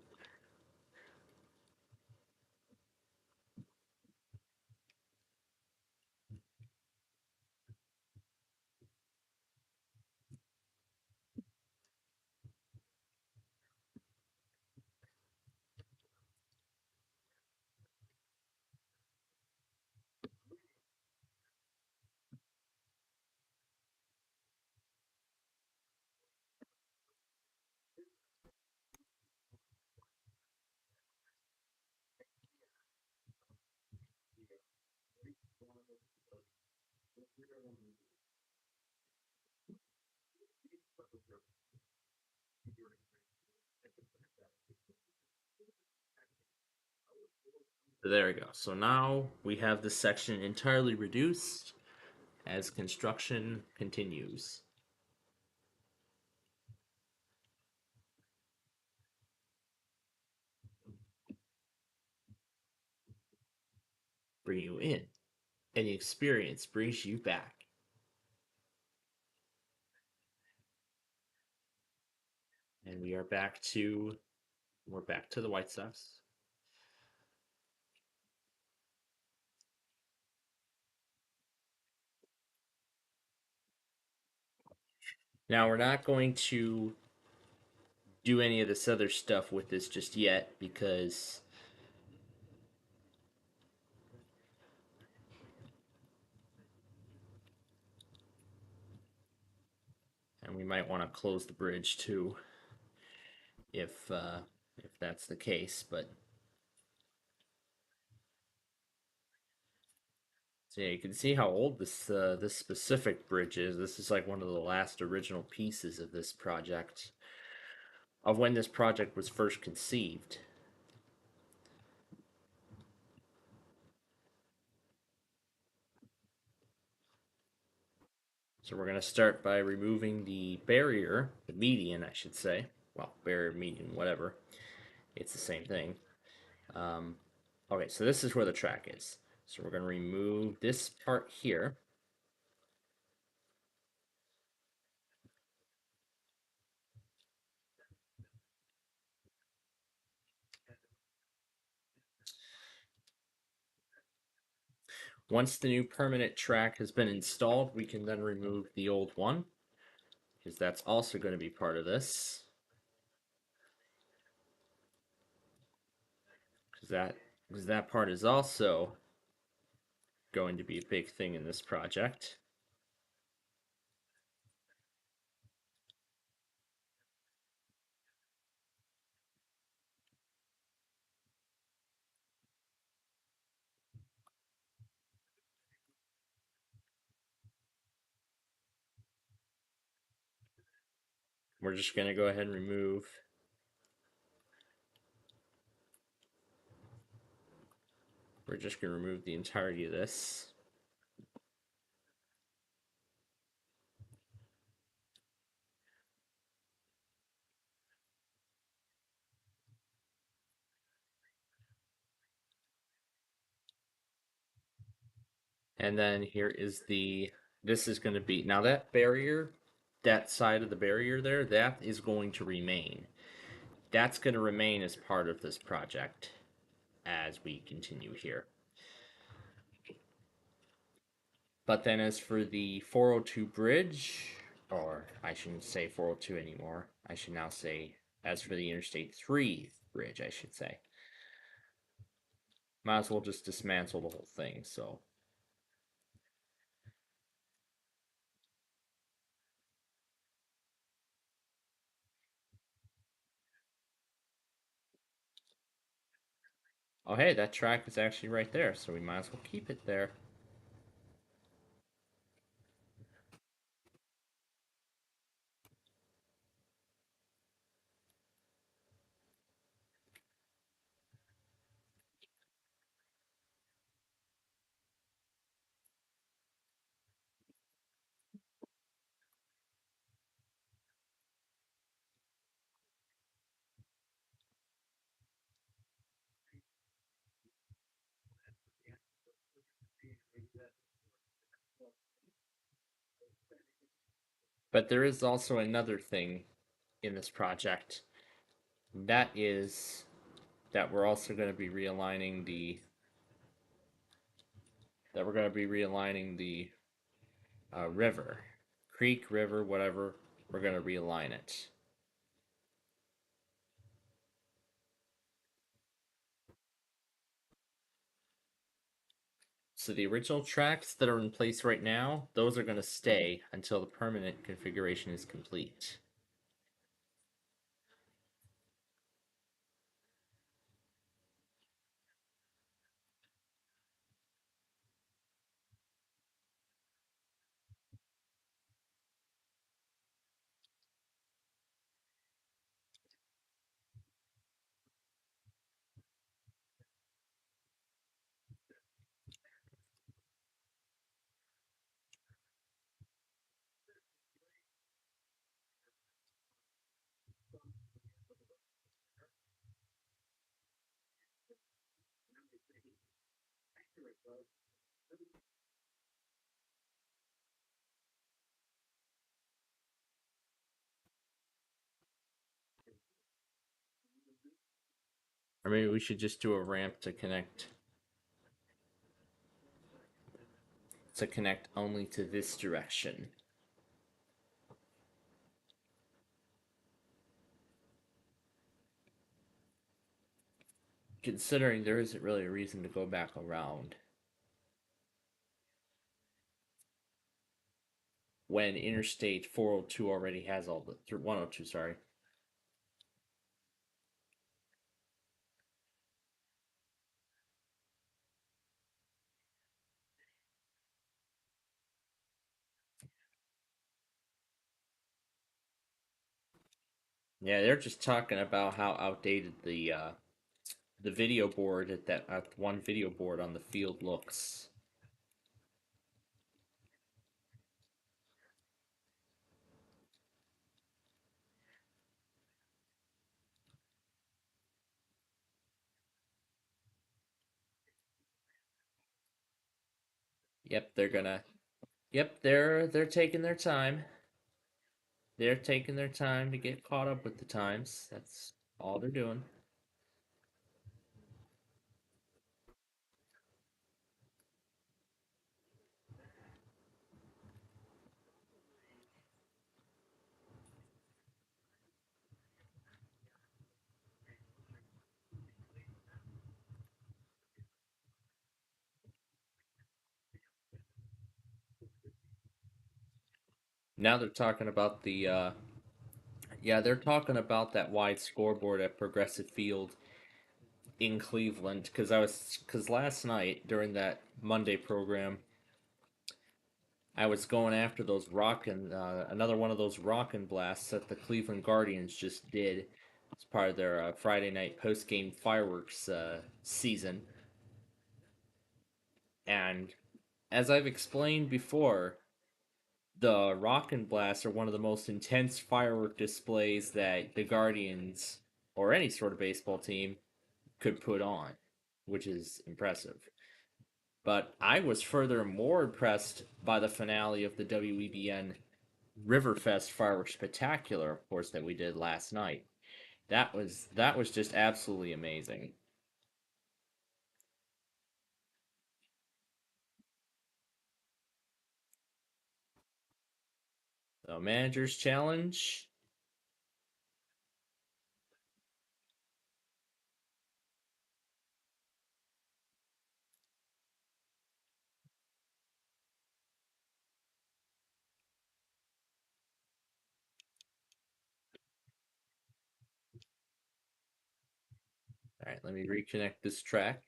There we go. So now we have this section entirely reduced as construction continues. Bring you in. Any experience brings you back. And we're back to the White Sox. Now we're not going to do any of this other stuff with this just yet because and we might want to close the bridge too if that's the case, but so yeah, you can see how old this specific bridge is. This is like one of the last original pieces of this project, of when this project was first conceived. So we're going to start by removing the barrier, the median, I should say. Well, barrier, median, whatever. It's the same thing. Okay, so this is where the track is. So we're going to remove this part here. Once the new permanent track has been installed, we can then remove the old one, because that's also going to be part of this. Because that part is also going to be a big thing in this project. We're just going to go ahead and remove the entirety of this. And then here is this is going to be, now that barrier, that side of the barrier there, that is going to remain. That's going to remain as part of this project as we continue here. But then as for the 402 bridge, or I shouldn't say 402 anymore, I should now say, as for the Interstate 3 bridge, I should say. Might as well just dismantle the whole thing, so. Oh hey, that track is actually right there, so we might as well keep it there. But there is also another thing in this project. That is that we're also going to be realigning the river, creek, river, whatever. We're going to realign it. So the original tracks that are in place right now, those are going to stay until the permanent configuration is complete. Or maybe we should just do a ramp to connect only to this direction. Considering there isn't really a reason to go back around when Interstate 402 already has all the 102, sorry. Yeah, they're just talking about how outdated the video board at that one video board on the field looks. Yep, they're taking their time. They're taking their time to get caught up with the times. That's all they're doing. Now they're talking about the yeah, they're talking about that wide scoreboard at Progressive Field in Cleveland because last night during that Monday program, I was going after those rockin' another one of those rockin' blasts that the Cleveland Guardians just did as part of their Friday night post game fireworks season, and as I've explained before, the Rockin' Blasts are one of the most intense firework displays that the Guardians or any sort of baseball team could put on, which is impressive. But I was further more impressed by the finale of the WEBN Riverfest Fireworks Spectacular, of course, that we did last night. That was just absolutely amazing. The manager's challenge. All right, let me reconnect this track.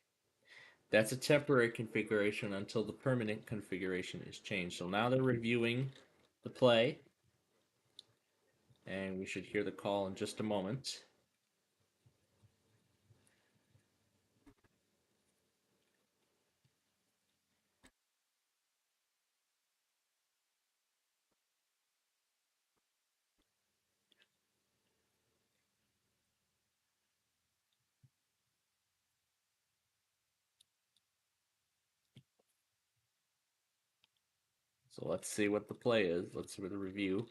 That's a temporary configuration until the permanent configuration is changed. So now they're reviewing the play, and we should hear the call in just a moment. So let's see what the play is. Let's see what the review.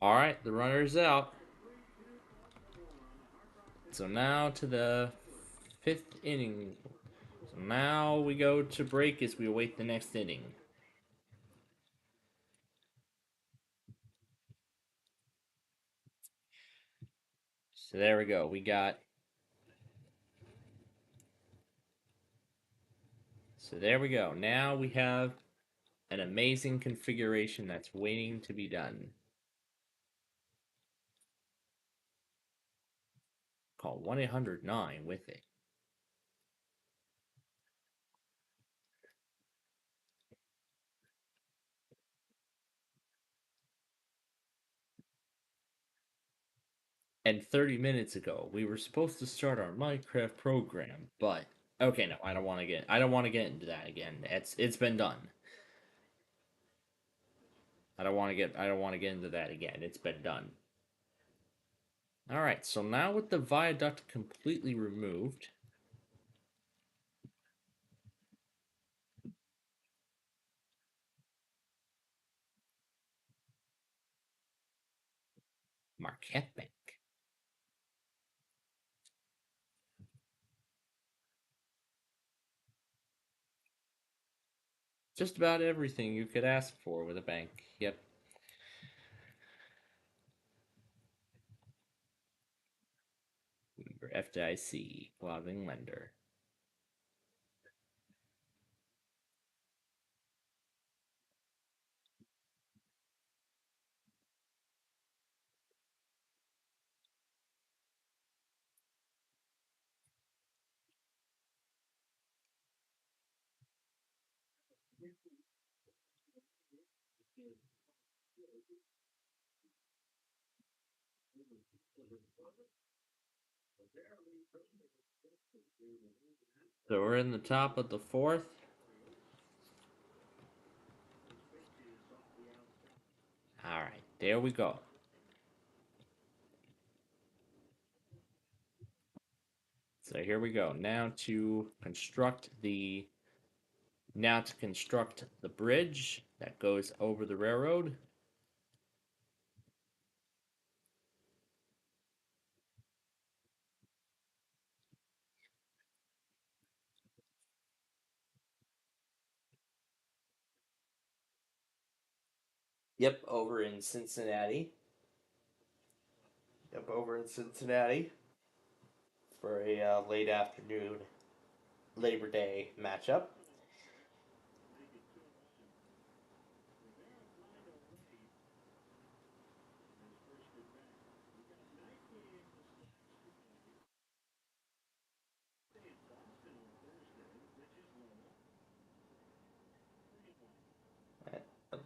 All right, the runner's out. So now to the fifth inning. So now we go to break as we await the next inning. So there we go. So there we go. Now we have an amazing configuration that's waiting to be done. Call 1-800-9 with it. And 30 minutes ago, we were supposed to start our Minecraft program, but okay, no, I don't want to get into that again. It's been done. I don't want to get into that again. It's been done. All right, so now with the viaduct completely removed, Marquette Bank. Just about everything you could ask for with a bank. Yep. Your FDIC, equalizing lender. So we're in the top of the fourth. All right, there we go. So here we go. Now to construct the bridge that goes over the railroad. Yep, over in Cincinnati. For a late afternoon Labor Day matchup.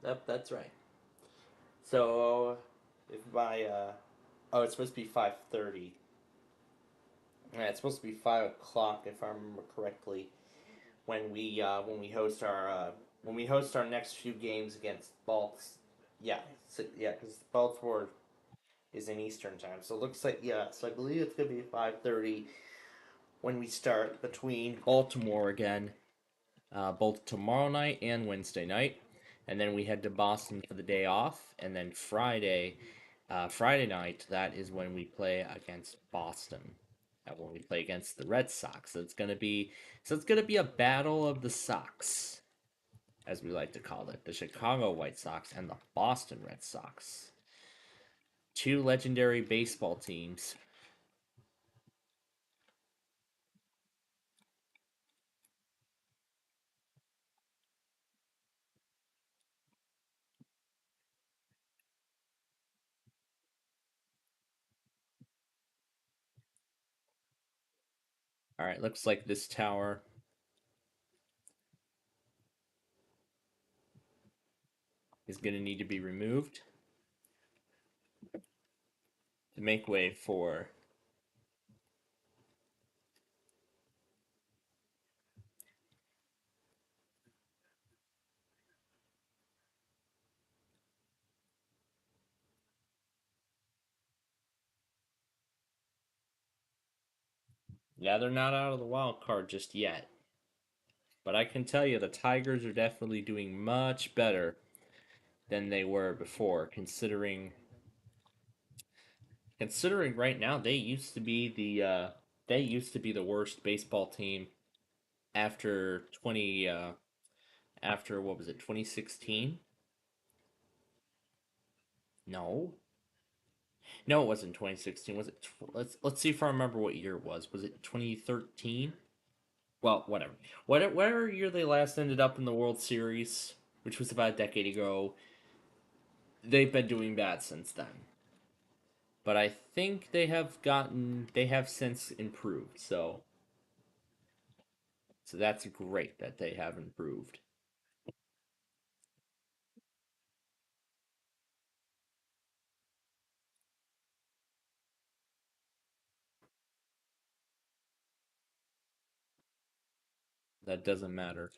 Yep, that's right. So, if my it's supposed to be 5:30. Yeah, it's supposed to be 5 o'clock if I remember correctly. When we host our next few games against Balts. Yeah, because Baltimore is in Eastern time, so it looks like So I believe it's gonna be 5:30 when we start between Baltimore again, both tomorrow night and Wednesday night, and then we head to Boston for the day off, and then Friday night, that is when we play against Boston. When we play against the Red Sox, it's gonna be a battle of the Sox, as we like to call it, the Chicago White Sox and the Boston Red Sox, two legendary baseball teams. All right, looks like this tower is going to need to be removed to make way for yeah, they're not out of the wild card just yet. But I can tell you the Tigers are definitely doing much better than they were before, considering right now they used to be the worst baseball team after 2016. No. No, it wasn't 2016. Was it let's see if I remember what year it was. Was it 2013? Well, whatever. Whatever year they last ended up in the World Series, which was about a decade ago, they've been doing bad since then. But I think they have since improved. So that's great that they have improved. That doesn't matter.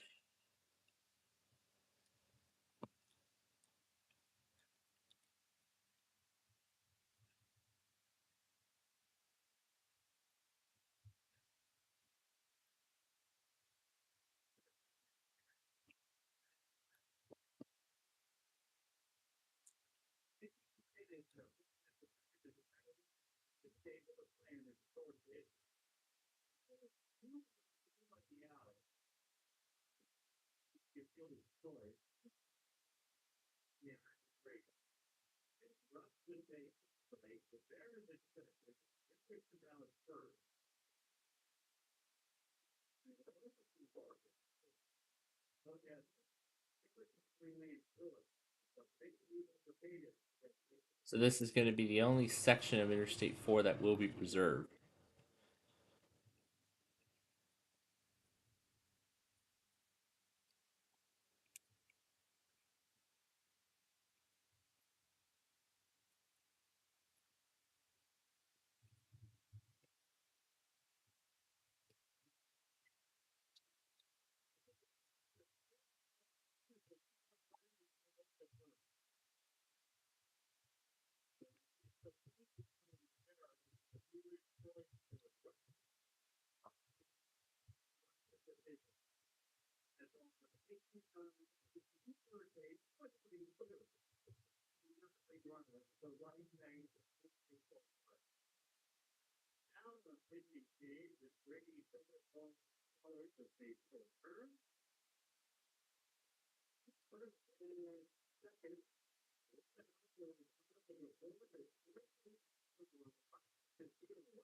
So this is going to be the only section of Interstate 4 that will be preserved.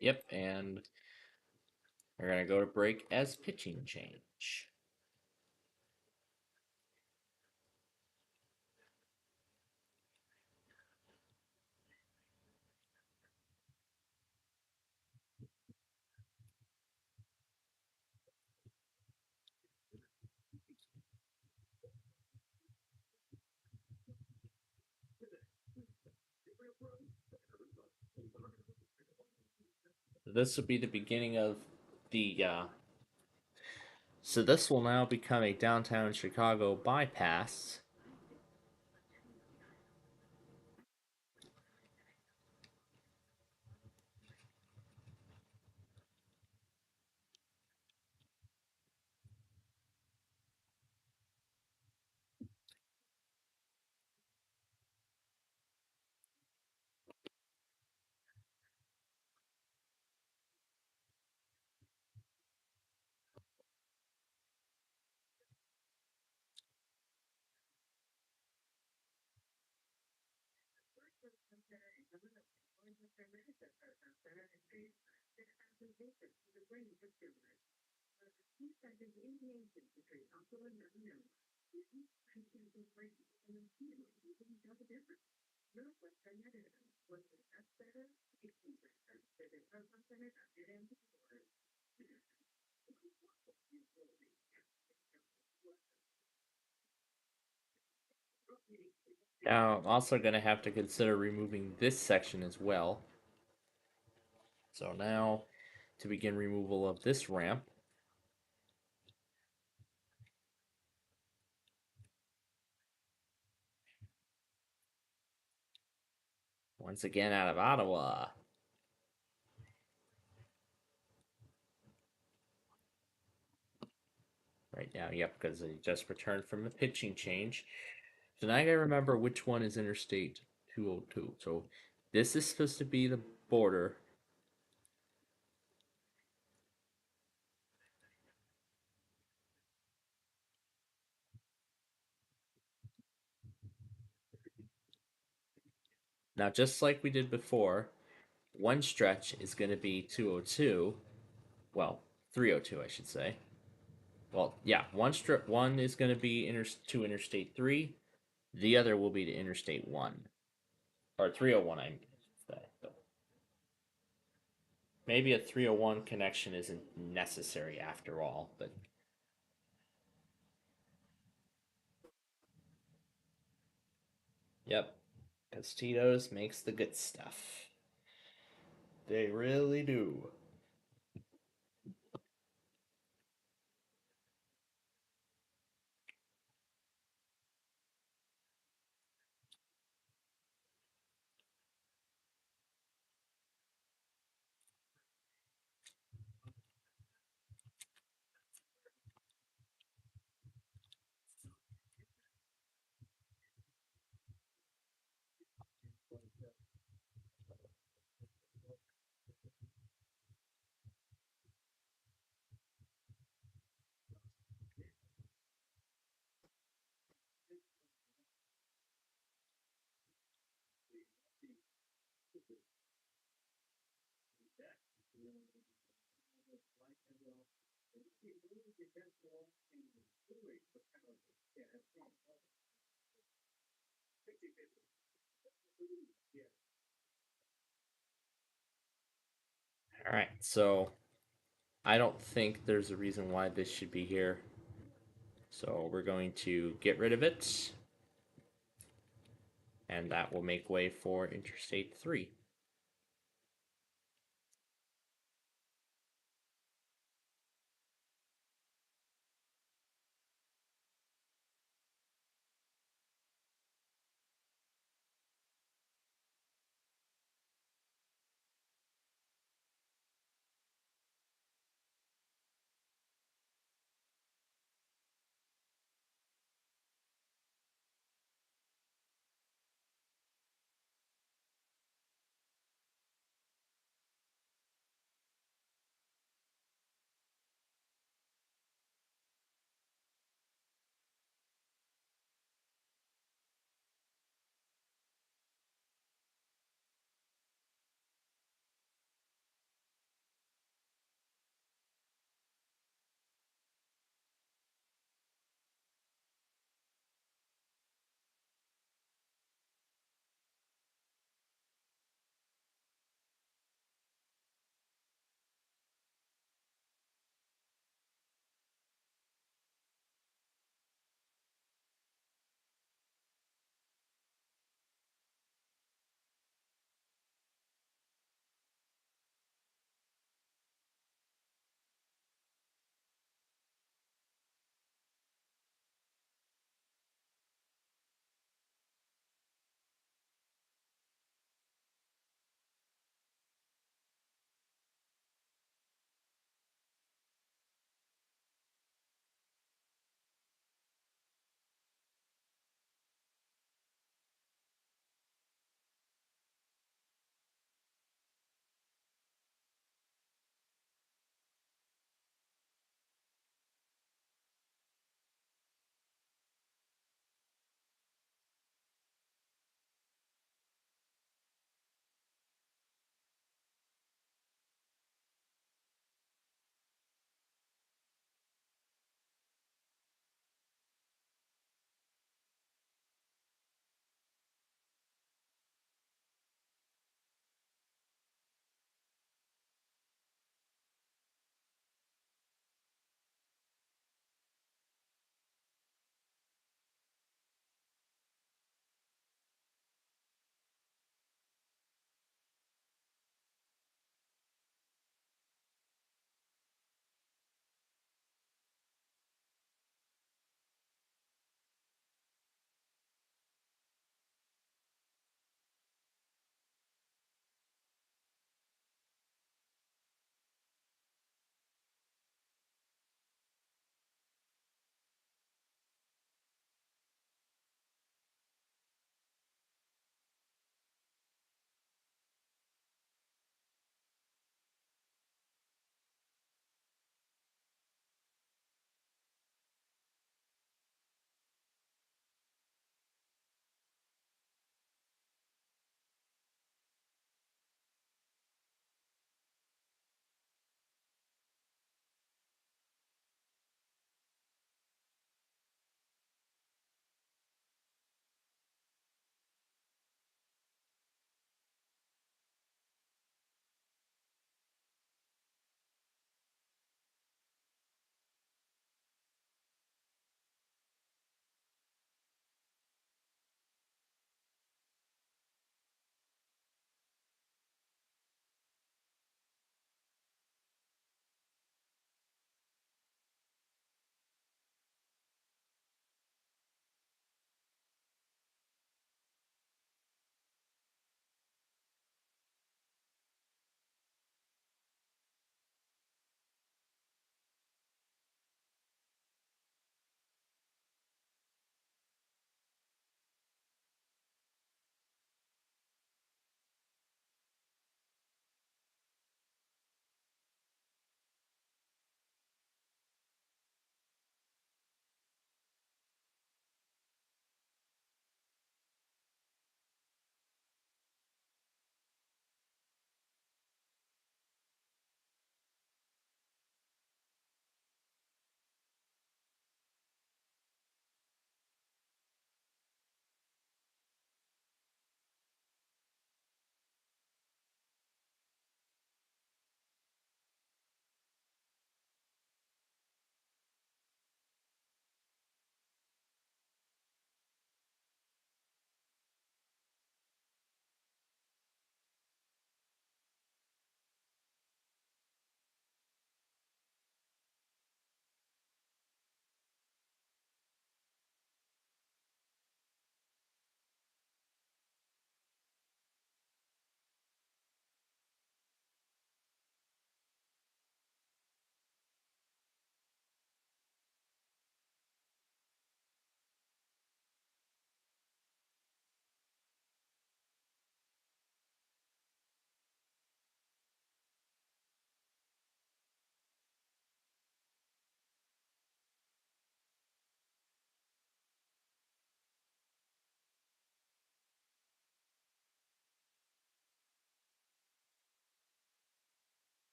Yep, and we're gonna go to break as pitching change. This will be the beginning of the so this will now become a downtown Chicago bypass. Now I'm also going to have to consider removing this section as well. So now, to begin removal of this ramp, once again out of Ottawa. Right now, yep, because he just returned from a pitching change. So now I gotta remember which one is Interstate 202. So this is supposed to be the border. Now, just like we did before, one stretch is going to be 202. Well, 302, I should say. Well, yeah, one is going to be to Interstate 3. The other will be to Interstate 1. Or 301, I mean. But maybe a 301 connection isn't necessary after all, but. Yep. Because Tito's makes the good stuff. They really do. Alright, so I don't think there's a reason why this should be here. So we're going to get rid of it. And that will make way for Interstate 3.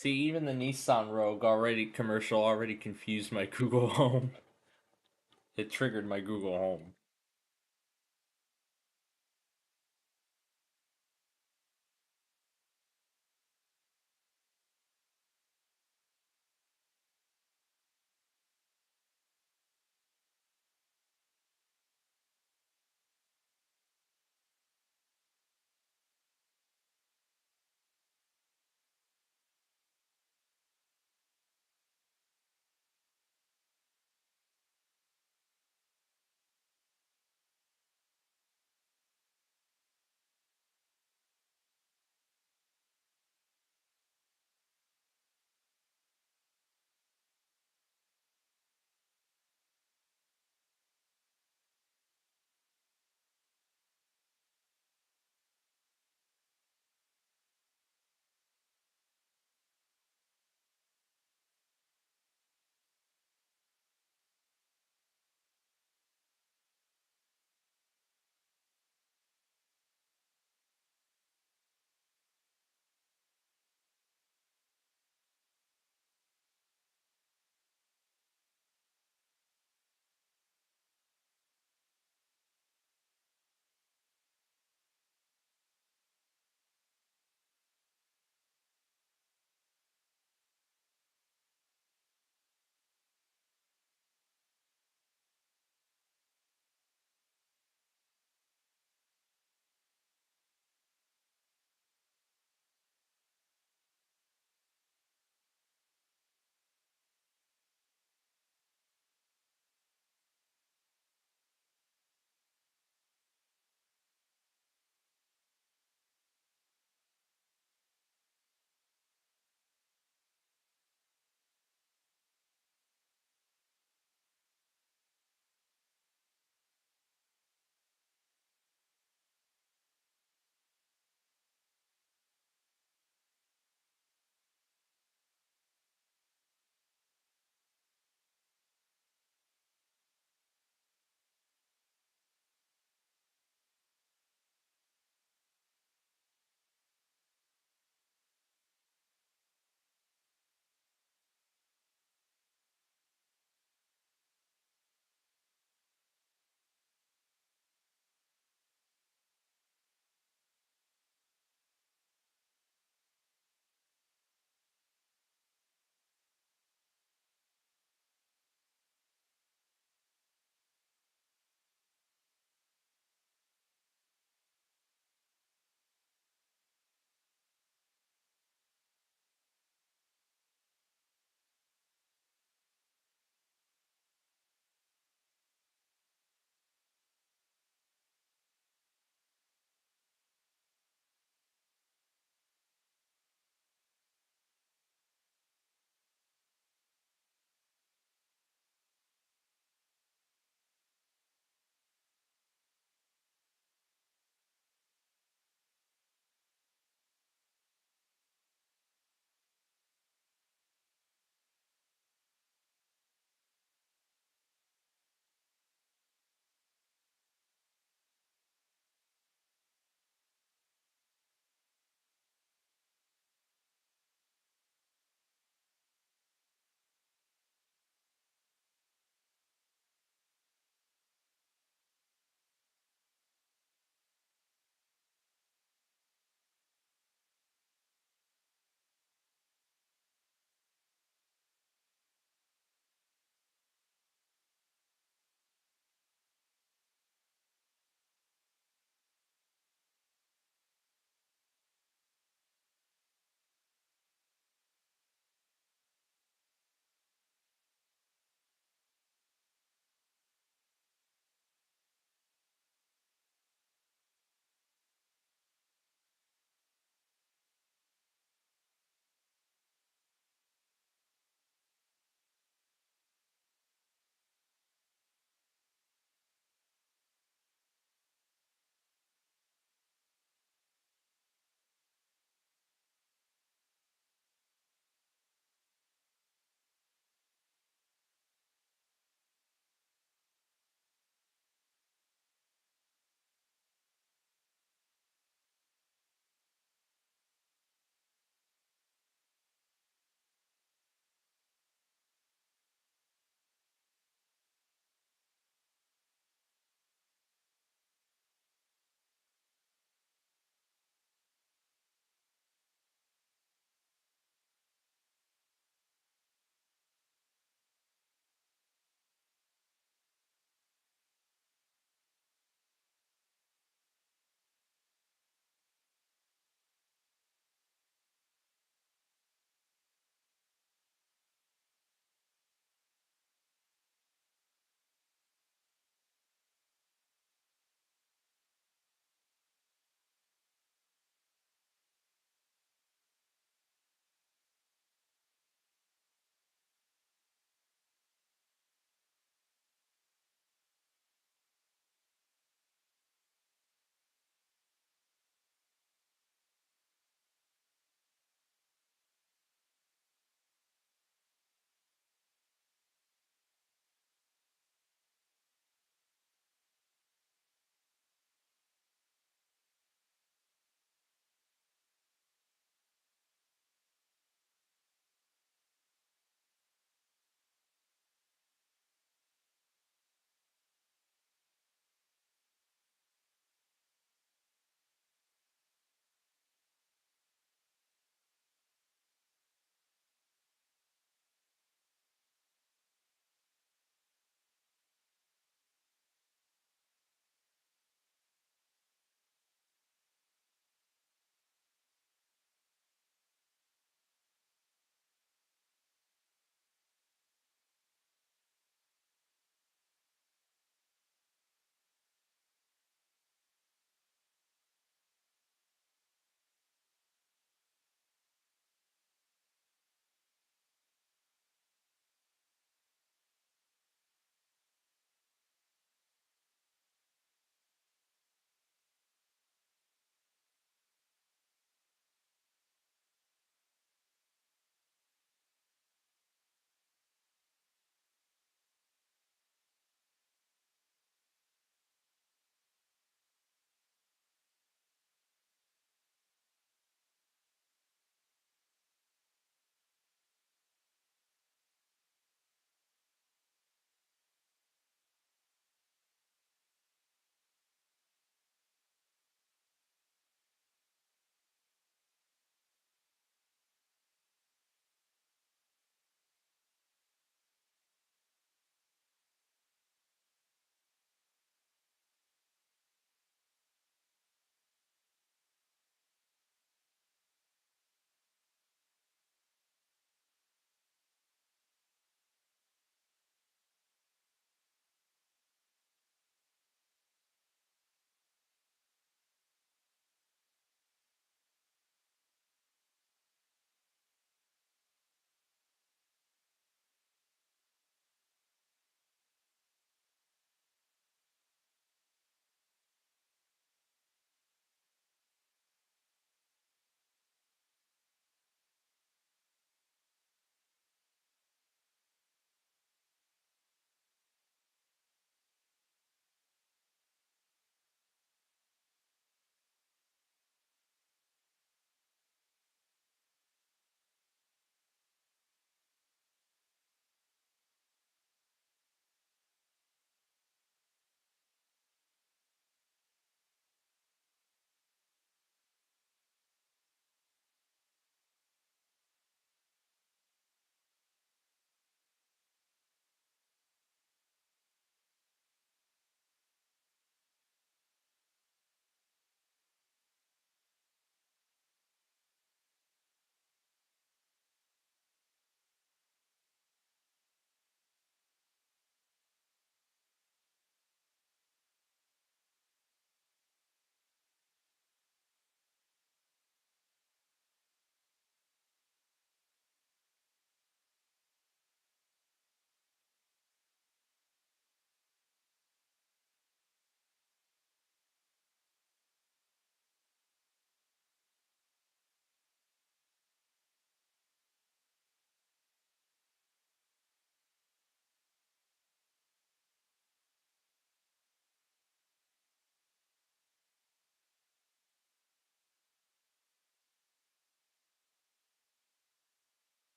See, even the Nissan Rogue commercial already confused my Google Home. It triggered my Google Home.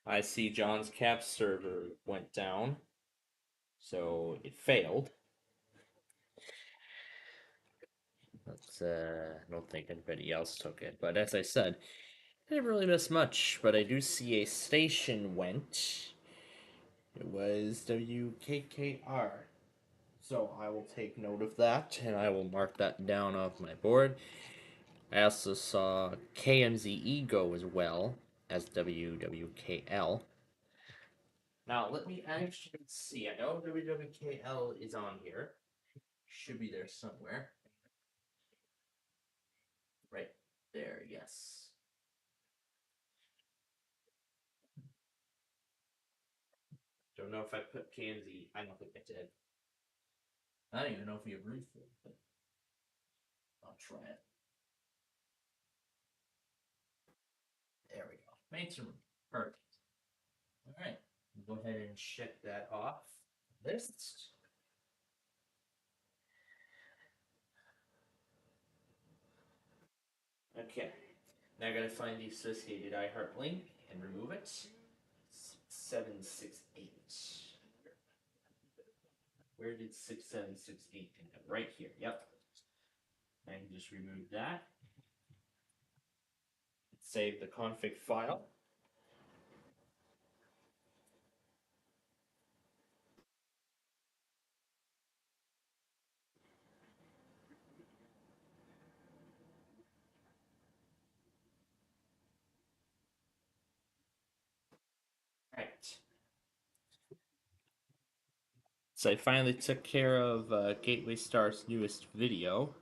I see John's cap server went down, so it failed. But I don't think anybody else took it. But as I said, I didn't really miss much. But I do see a station went. It was WKKR. So I will take note of that, and I will mark that down off my board. I also saw KMZE go as well as WWKL. Now, let me actually see. I know WWKL is on here. Should be there somewhere. Right there, yes. Don't know if I put KMZ. I don't think I did. I don't even know if we have room for it, but I'll try it. There we go. Make some room. Perfect. Alright. Go ahead and check that off. List. Okay. Now I gotta find the associated iHeart link and remove it. 6768. Where did 6768 end up? Right here. Yep. I can just remove that. Save the config file. Right. So I finally took care of Gateway Star's newest video.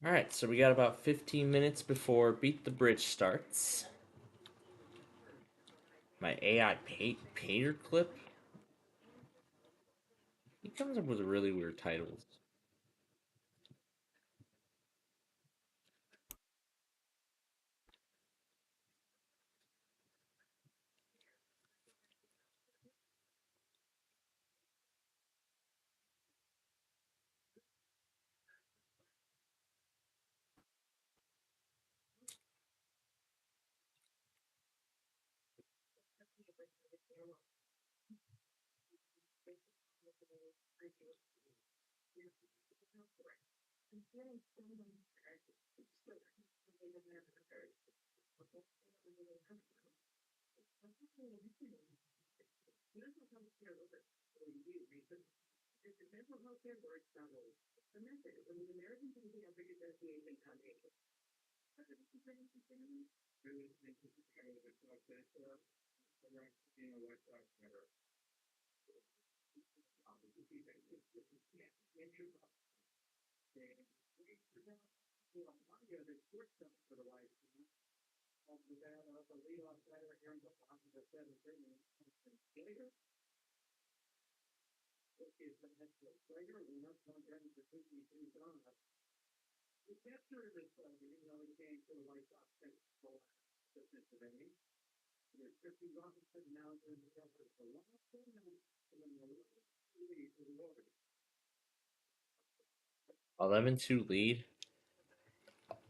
Alright, so we got about 15 minutes before Beat the Bridge starts. My AI painter clip? He comes up with really weird titles. "11-2 lead?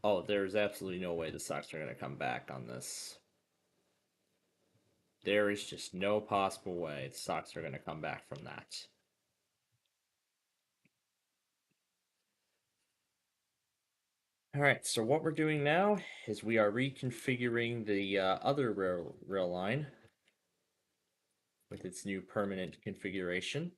Oh, there's absolutely no way the Sox are going to come back on this. There is just no possible way the Sox are going to come back from that. Alright, so what we're doing now is we are reconfiguring the other rail line with its new permanent configuration.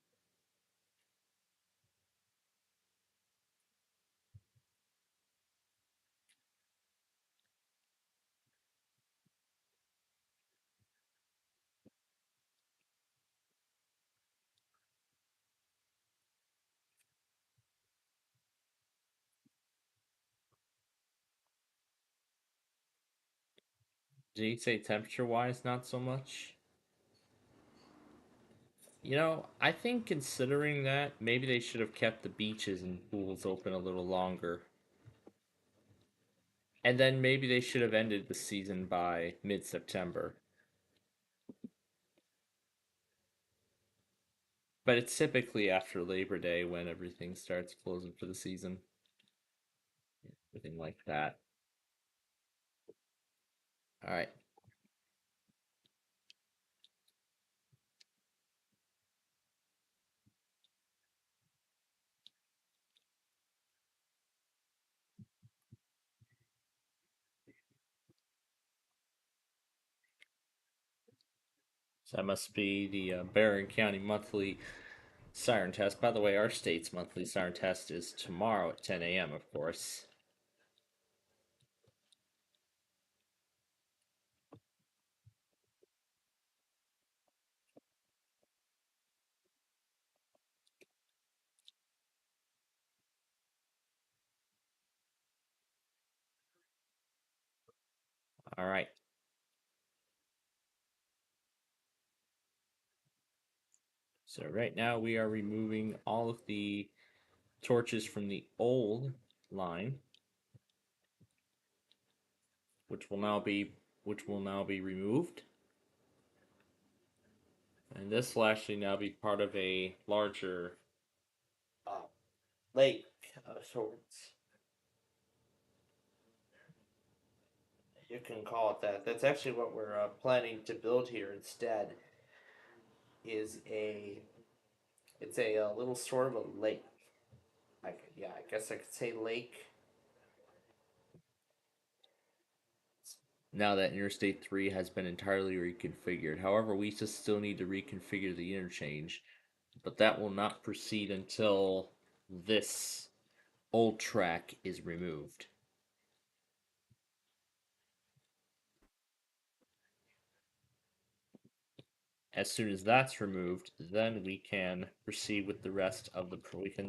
Did you say temperature-wise, not so much? You know, I think considering that, maybe they should have kept the beaches and pools open a little longer. And then maybe they should have ended the season by mid-September. But it's typically after Labor Day when everything starts closing for the season. Everything like that. Alright. So that must be the Barron County Monthly Siren Test. By the way, our state's monthly siren test is tomorrow at 10 a.m., of course. Alright. So right now we are removing all of the torches from the old line, which will now be removed. And this will actually now be part of a larger lake of sorts. You can call it that. That's actually what we're planning to build here instead. It's a little sort of a lake. I guess I could say lake. Now that Interstate 3 has been entirely reconfigured. However, we just still need to reconfigure the interchange, but that will not proceed until this old track is removed. As soon as that's removed, then we can proceed with the rest of the project.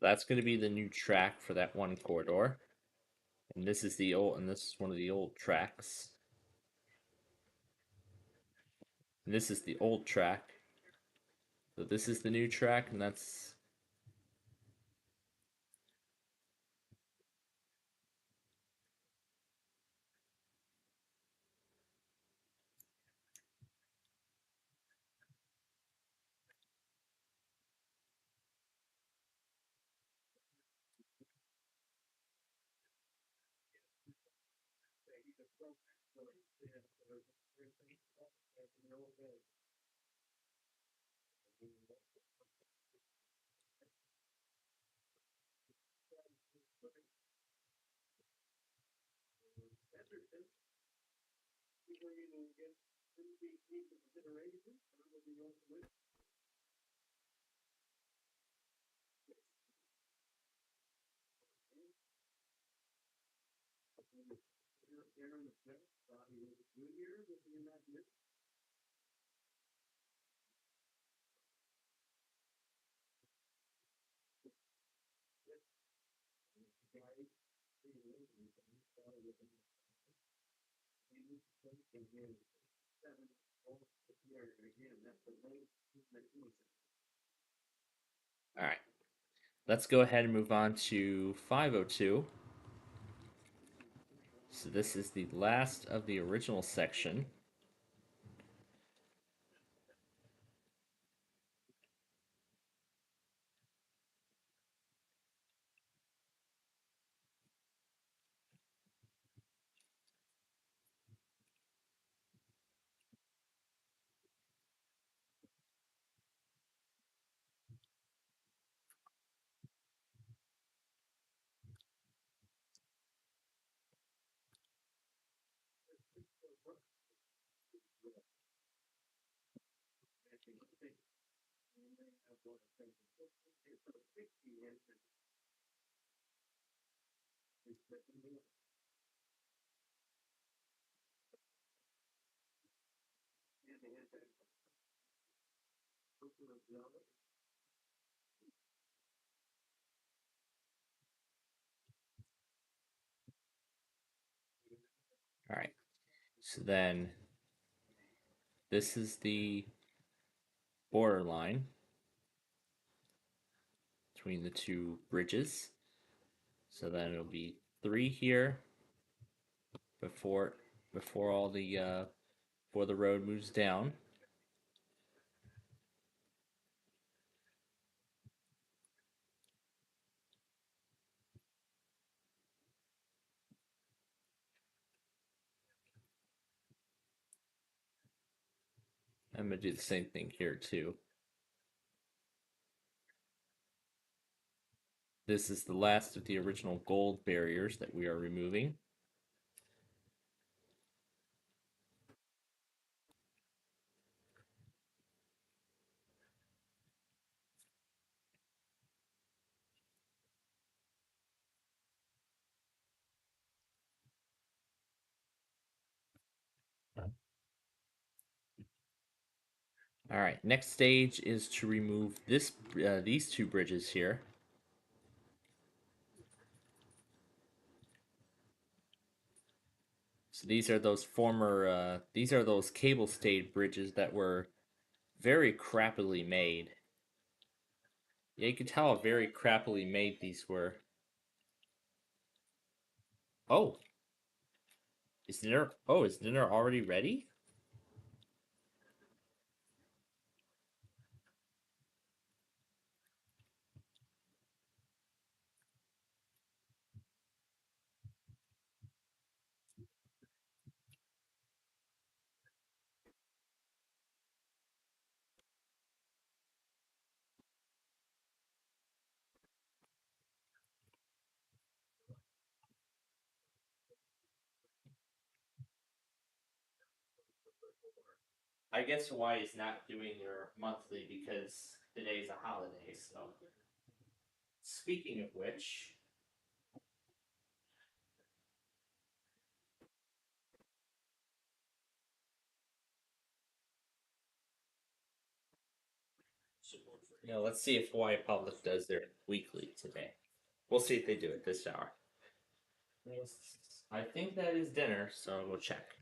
That's going to be the new track for that one corridor. And this is one of the old tracks. And this is the old track. So this is the new track, and that's... All right. Let's go ahead and move on to 502. So this is the last of the original section. All right. So then this is the borderline between the two bridges. So then it'll be 3 here before all the before the road moves down. I'm gonna do the same thing here too. This is the last of the original gold barriers that we are removing. All right, next stage is to remove these two bridges here. So these are those cable stayed bridges that were very crappily made. Yeah, you can tell how very crappily made these were. Oh, is dinner already ready? I guess why he's not doing your monthly because today's a holiday. So, speaking of which, Yeah, let's see if Hawaii Public does their weekly today. We'll see if they do it this hour. I think that is dinner, so we'll check.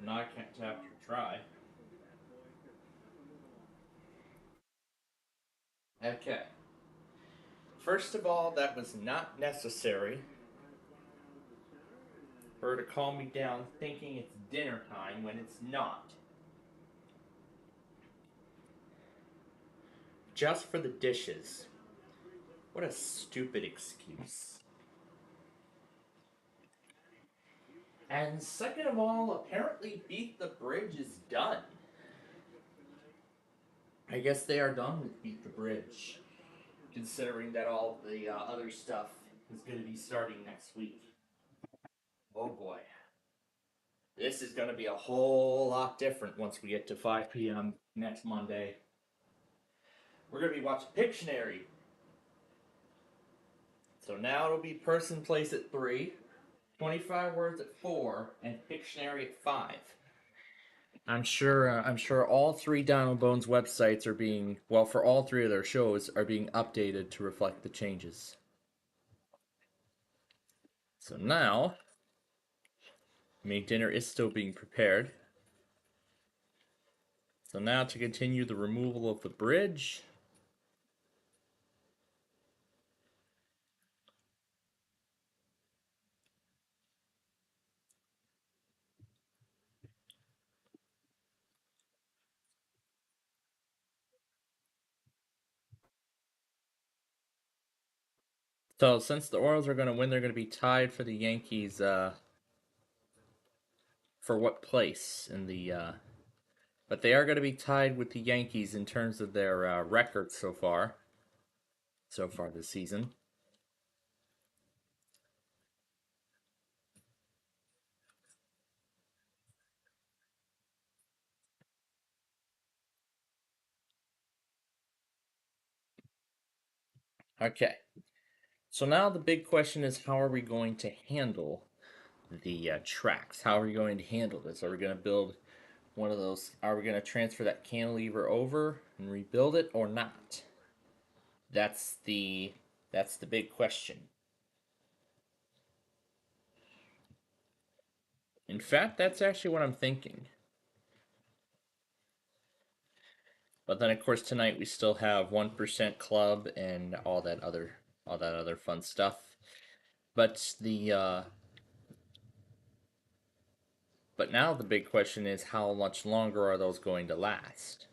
Now I can't tap to try. Okay. First of all, that was not necessary for her to calm me down thinking it's dinner time when it's not. Just for the dishes. What a stupid excuse. And second of all, apparently Beat the Bridge is done. I guess they are done with Beat the Bridge, considering that all the other stuff is going to be starting next week. Oh boy. This is going to be a whole lot different once we get to 5 p.m. next Monday. We're going to be watching Pictionary. So now it'll be Person Place at 3, 25 Words at 4, and Pictionary at 5. I'm sure all three Down Bones websites are being, well, for all three of their shows, are being updated to reflect the changes. So now, dinner is still being prepared. So now to continue the removal of the bridge. So since the Orioles are going to win, they're going to be tied for the Yankees. For what place in the? But they are going to be tied with the Yankees in terms of their records so far. So far this season. Okay. So now the big question is, how are we going to handle the tracks? How are we going to handle this? Are we going to build one of those? Are we going to transfer that cantilever over and rebuild it or not? That's the big question. In fact, that's actually what I'm thinking. But then, of course, tonight we still have 1% Club and all that other fun stuff. But but now the big question is, how much longer are those going to last?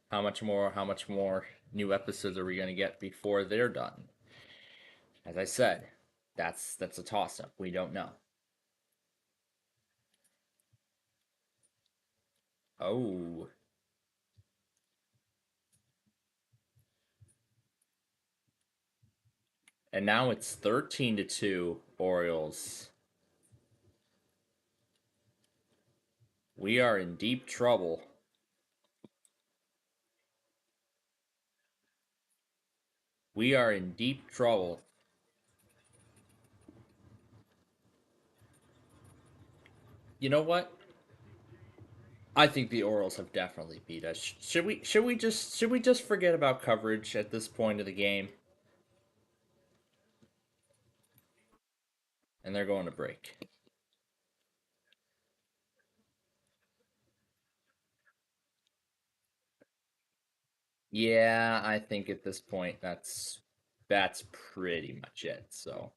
How much more new episodes are we going to get before they're done? As I said, that's a toss-up. We don't know. Oh. And now it's 13-2 Orioles. We are in deep trouble. We are in deep trouble. You know what? I think the Orioles have definitely beat us. Should we just forget about coverage at this point of the game? And they're going to break. Yeah, I think at this point that's pretty much it. So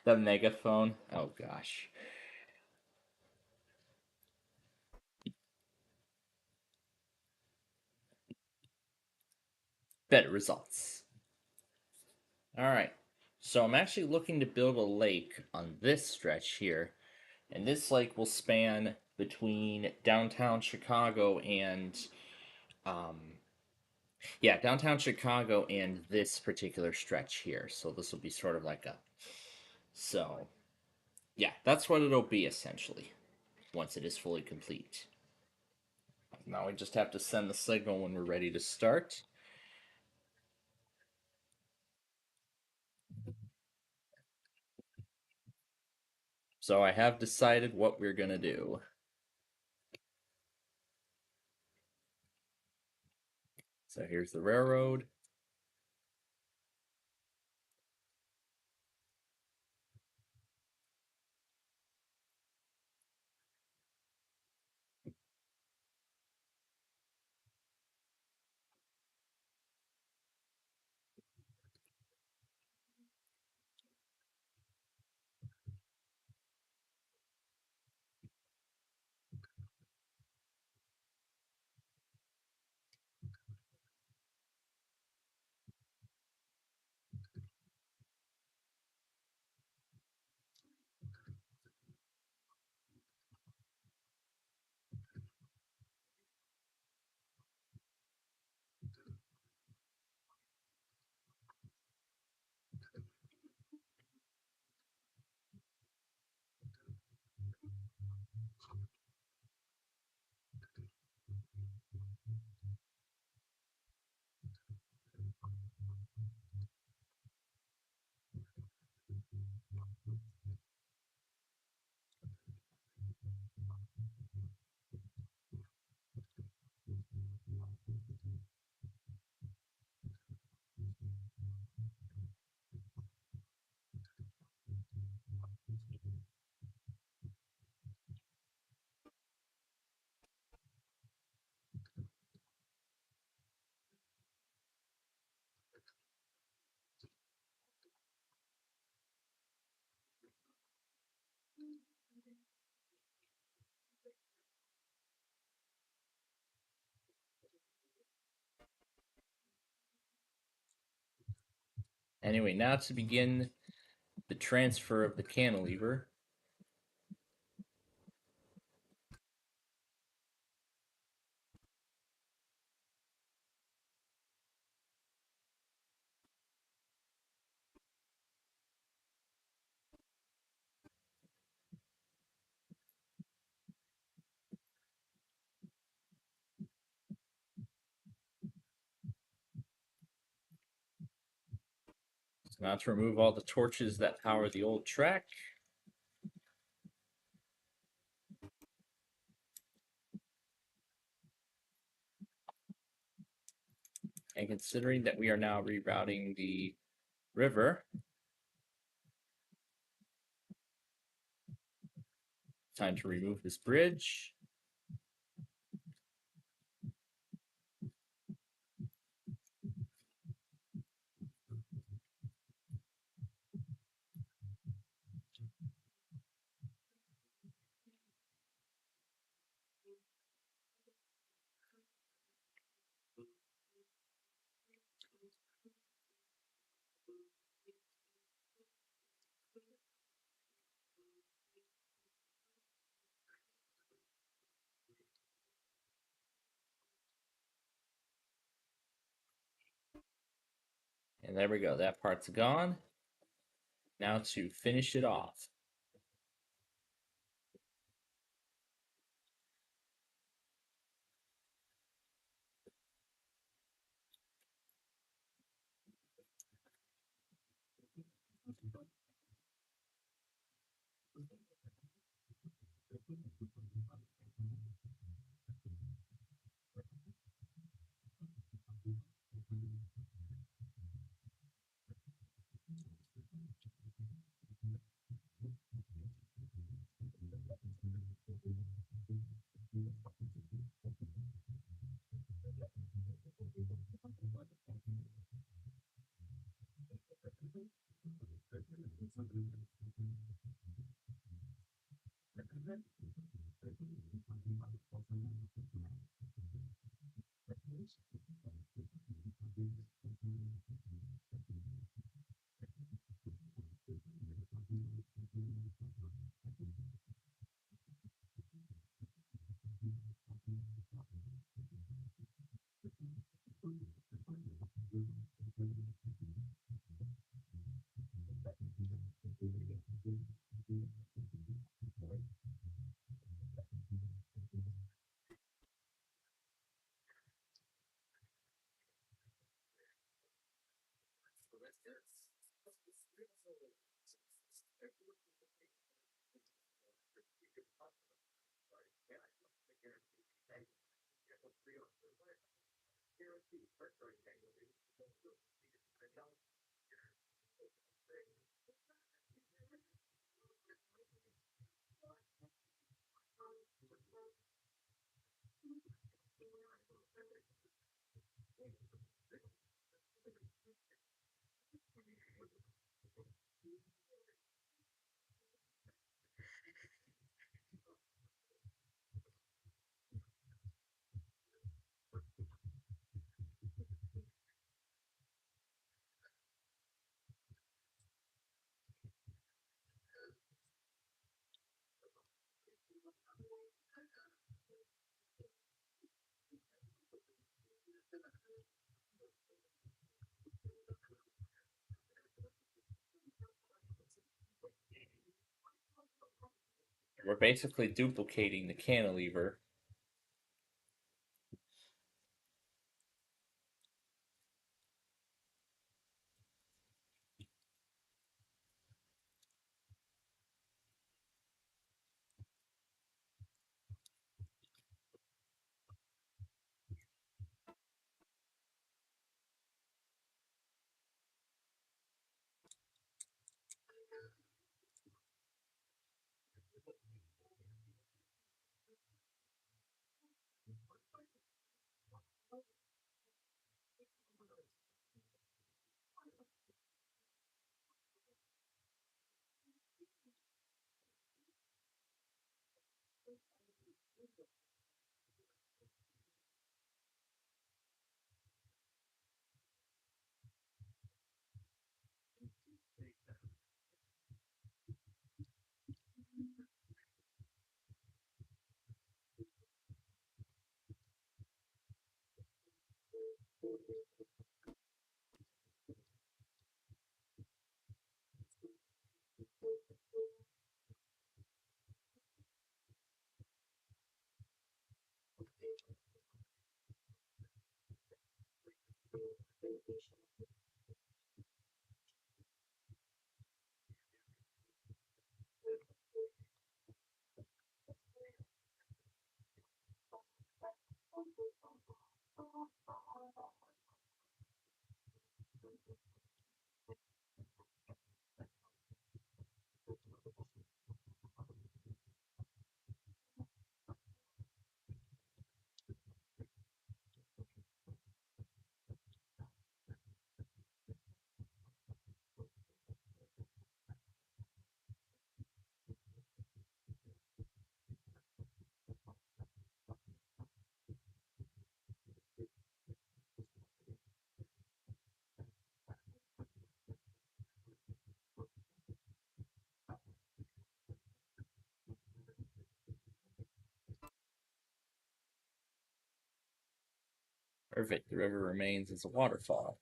the megaphone. Oh gosh. Better results. All right. So I'm actually looking to build a lake on this stretch here. And this lake will span between downtown Chicago and downtown Chicago and this particular stretch here. So this will be sort of like that's what it'll be essentially once it is fully complete. Now we just have to send the signal when we're ready to start. So I have decided what we're going to do. So here's the railroad. Anyway, now to begin the transfer of the cantilever. So now to remove all the torches that power the old track. And considering that we are now rerouting the river, time to remove this bridge. And there we go. That part's gone. Now to finish it off. We're basically duplicating the cantilever. Perfect. The river remains as a waterfall.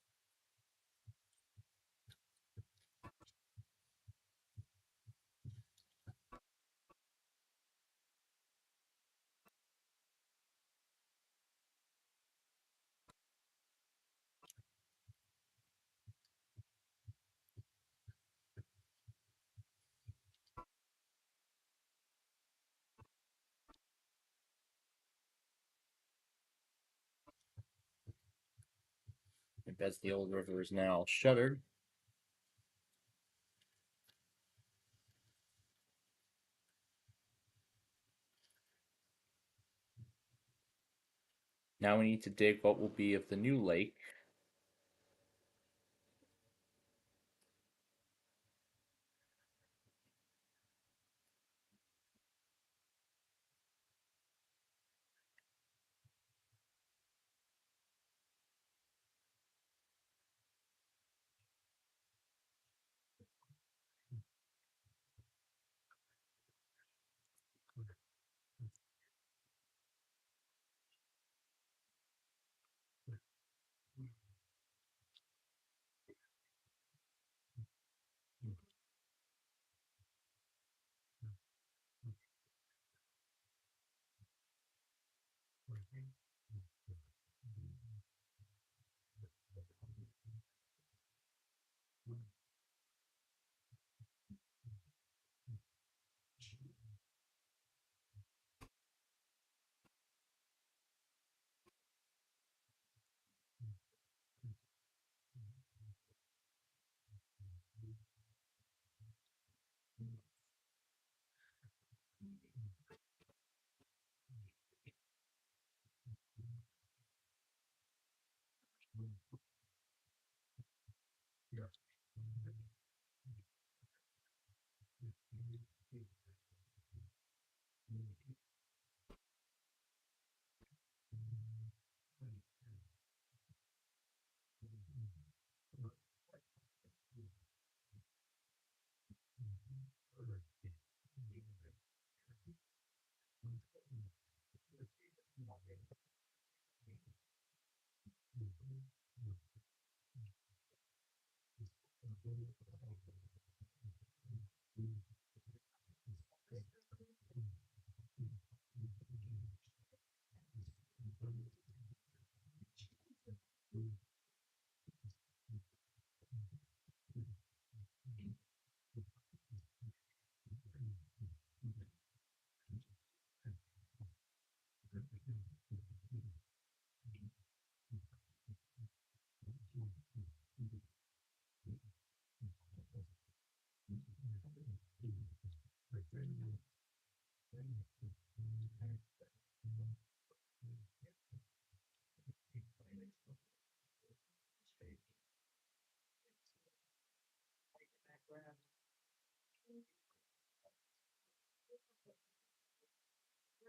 I bet the old river is now shuttered. Now we need to dig what will be of the new lake.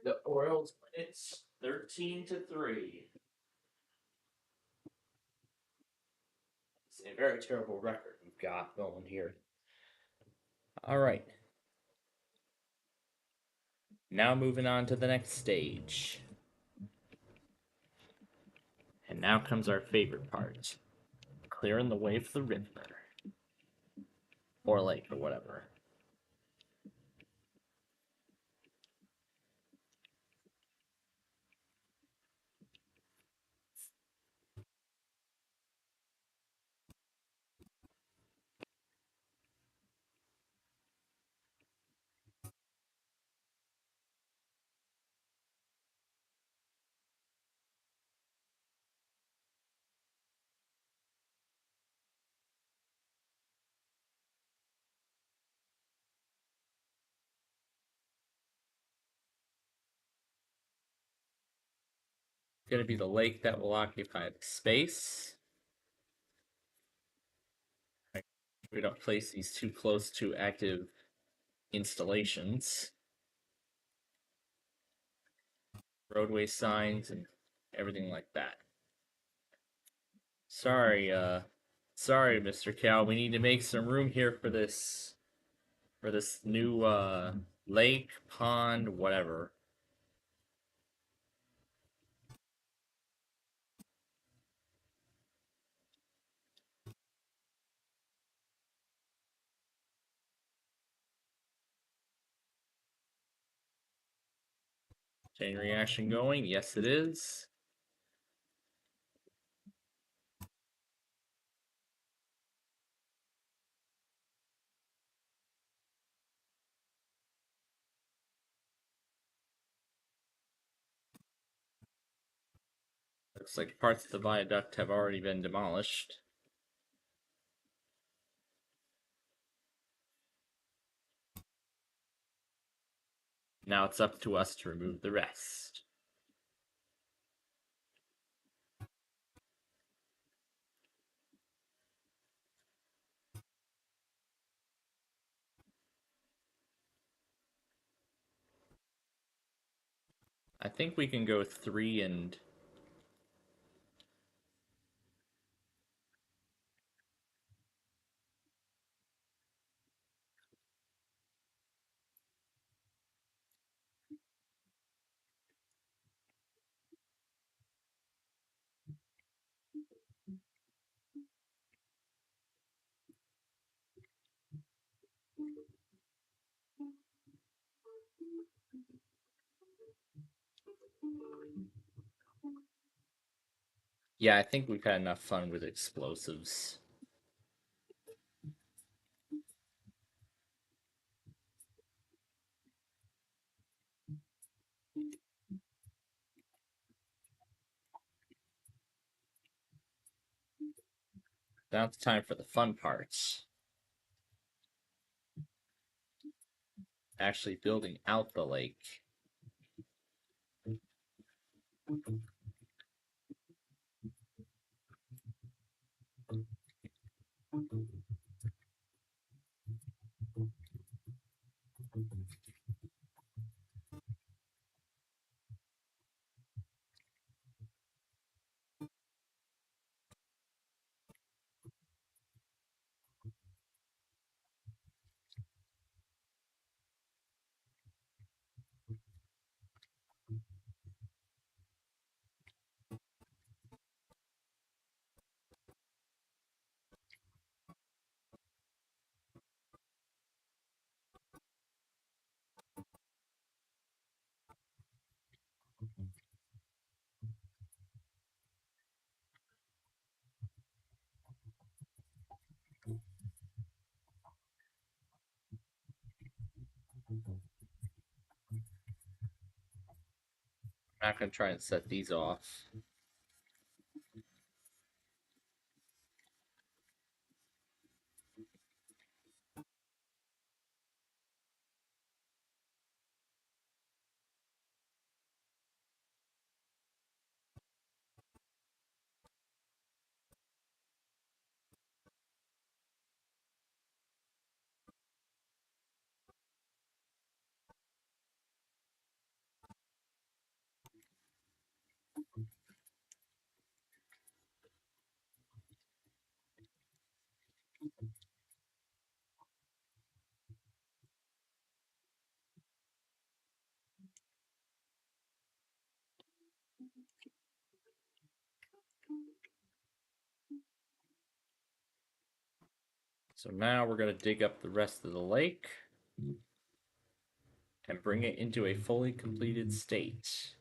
The Orioles win it 13-3. It's a very terrible record we've got going here. All right. Now moving on to the next stage. And now comes our favorite part. Clearing the way for the Riddler. Or lake, or whatever. Going to be the lake that will occupy the space. We don't place these too close to active installations. Roadway signs and everything like that. Sorry, Mr. Cow, we need to make some room here for this new lake, pond, whatever. Chain reaction going? Yes, it is. Looks like parts of the viaduct have already been demolished. Now it's up to us to remove the rest. I think we can go 3 and... Yeah, I think we've had enough fun with explosives. Now it's time for the fun parts. Actually building out the lake. I'm not going to try and set these off. So now we're going to dig up the rest of the lake and bring it into a fully completed state.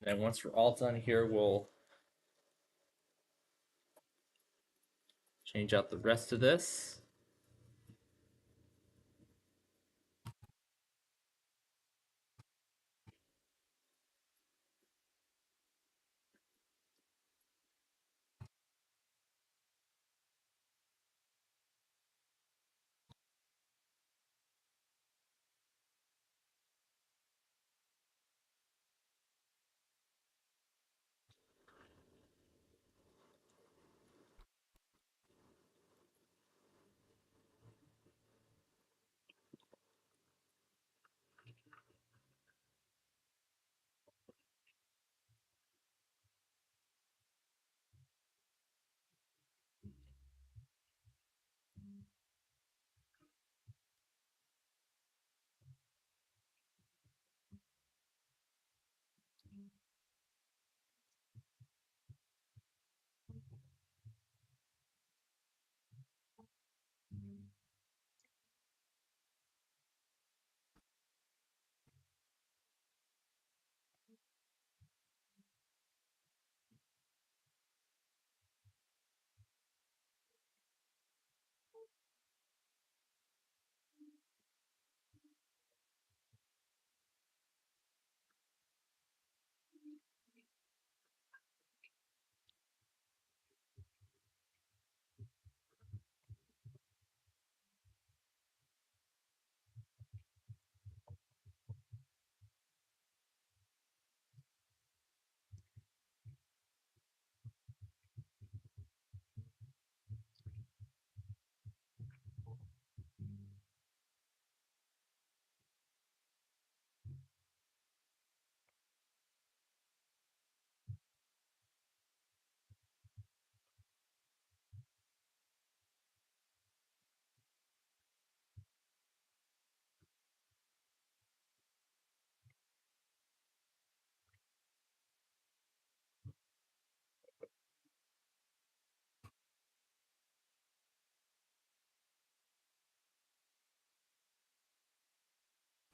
And once we're all done here, we'll change out the rest of this.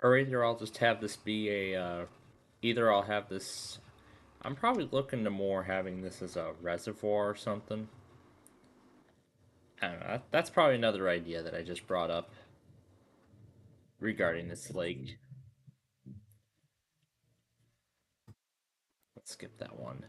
Or either I'll just have this be either I'll have this. I'm probably looking to more having this as a reservoir or something. I don't know. That's probably another idea that I just brought up regarding this lake. Let's skip that one.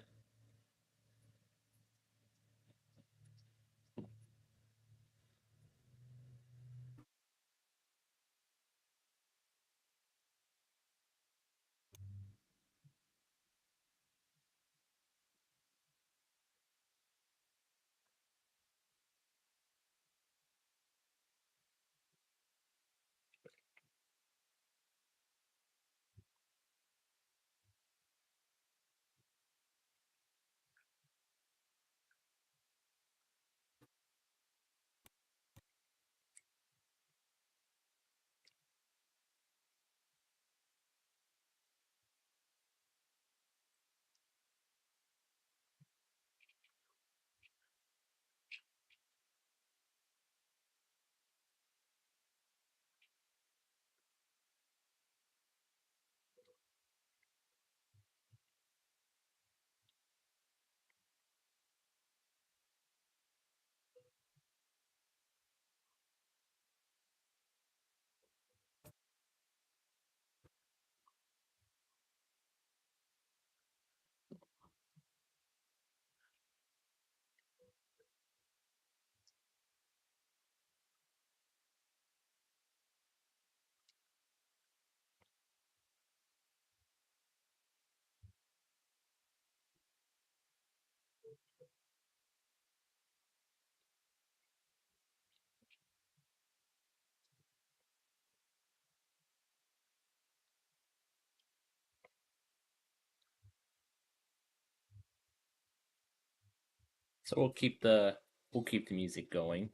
So we'll keep the music going.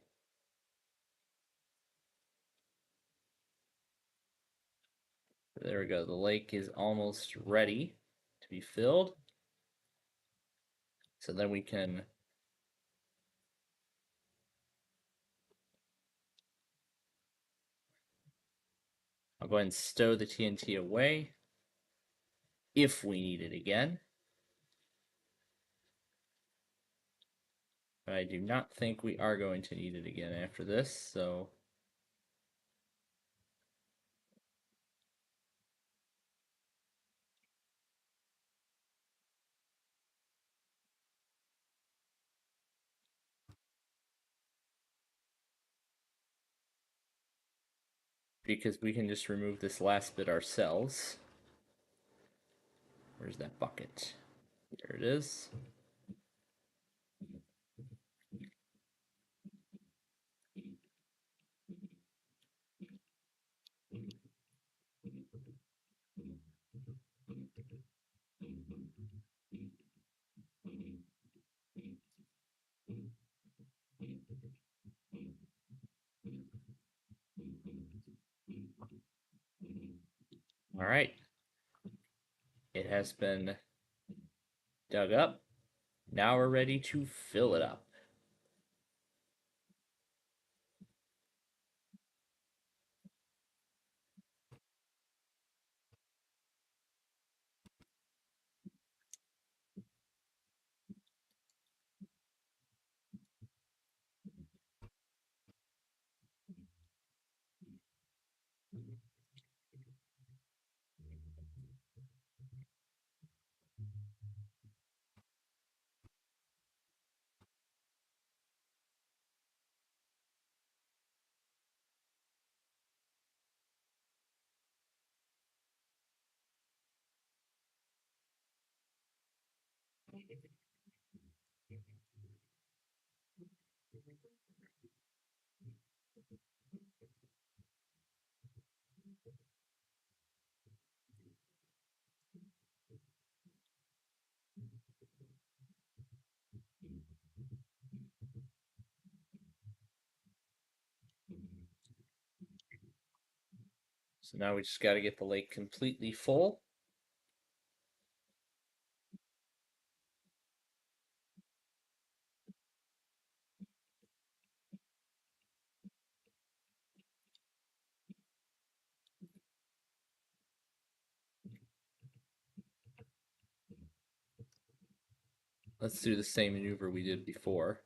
There we go. The lake is almost ready to be filled. So then we can I'll go ahead and stow the TNT away if we need it again. But I do not think we are going to need it again after this, so because we can just remove this last bit ourselves. Where's that bucket? There it is. All right. It has been dug up. Now we're ready to fill it up. So now we just got to get the lake completely full. Let's do the same maneuver we did before.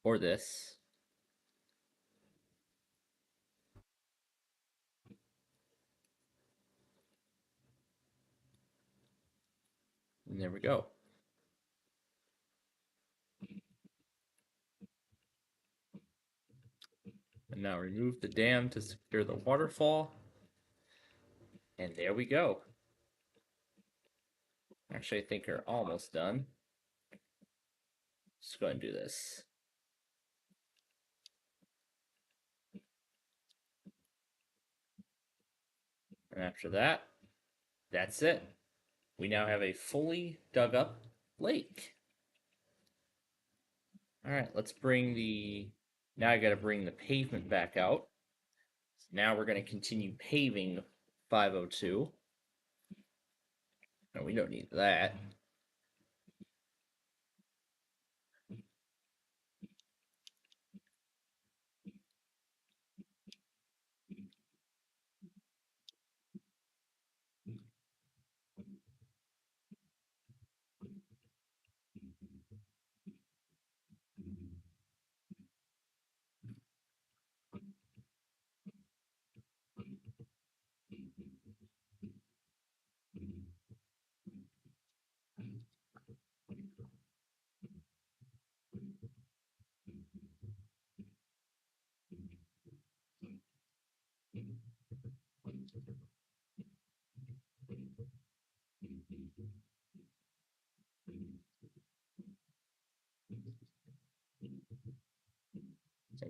Or this. And there we go. And now remove the dam to secure the waterfall. And there we go. Actually, I think we're almost done. Let's go ahead and do this. And after that, that's it. We now have a fully dug up lake. All right, let's bring the... Now I got to bring the pavement back out. So now we're going to continue paving 502. No, we don't need that.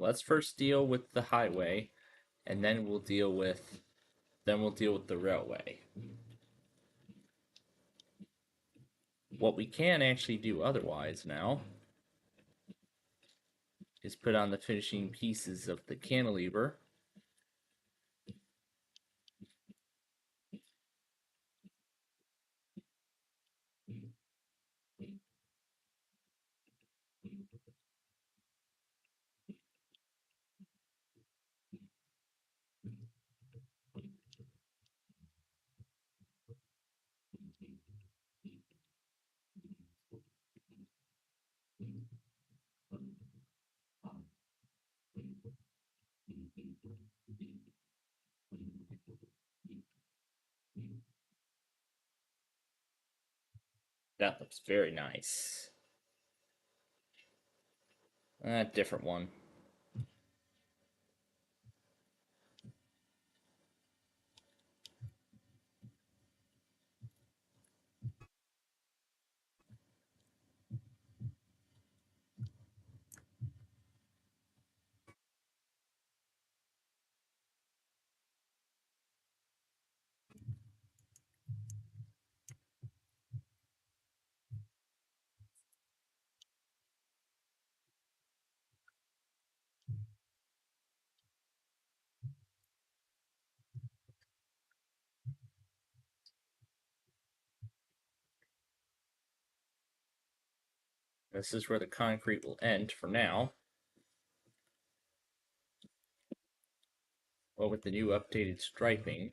Let's first deal with the highway, and then we'll deal with the railway. What we can actually do otherwise now is put on the finishing pieces of the cantilever. That looks very nice. A different one. This is where the concrete will end for now. Well, with the new updated striping.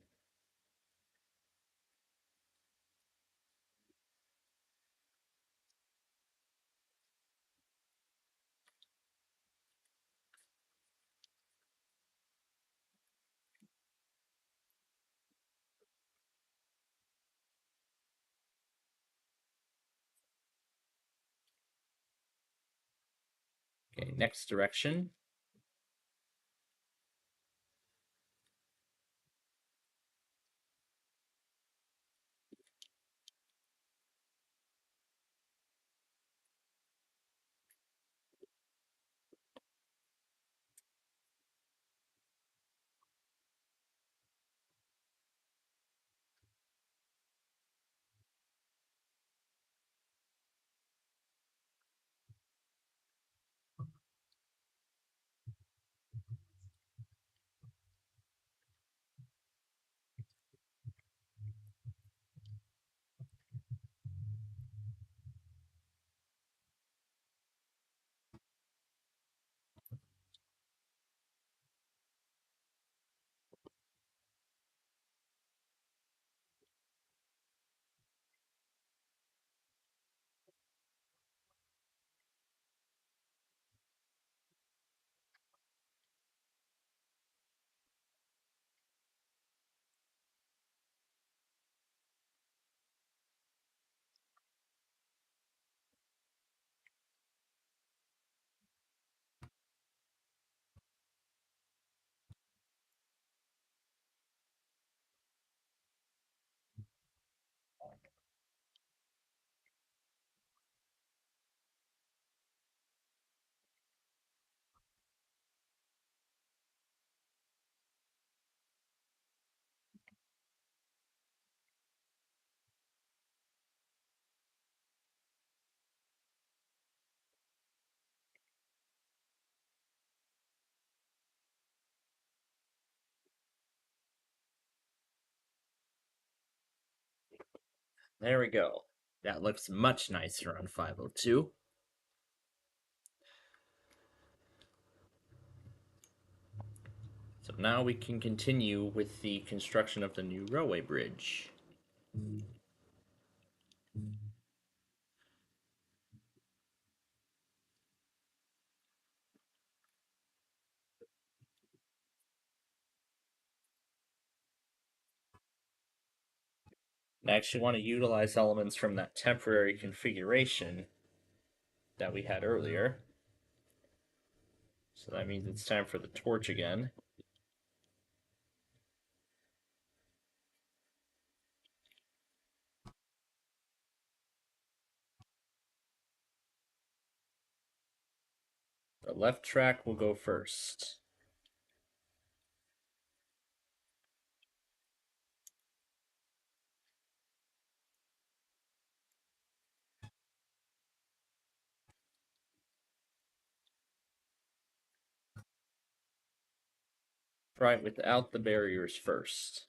Okay, next direction. There we go. That looks much nicer on 502. So now we can continue with the construction of the new railway bridge. I actually want to utilize elements from that temporary configuration that we had earlier. So that means it's time for the torch again. The left track will go first. Right, without the barriers first.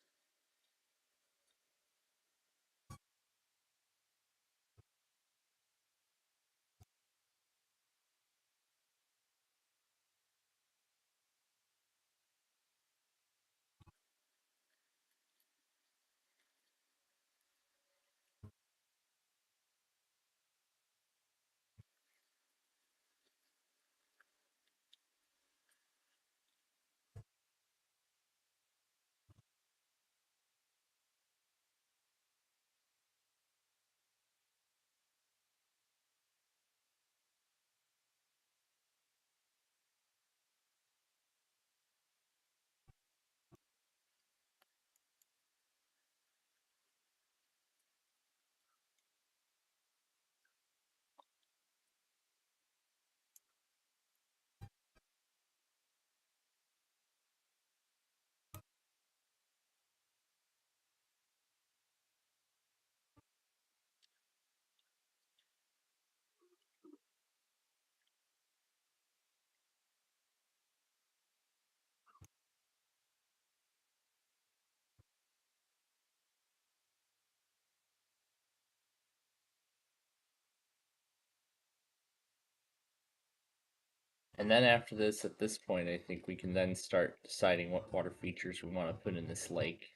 And then after this, at this point, I think we can then start deciding what water features we want to put in this lake.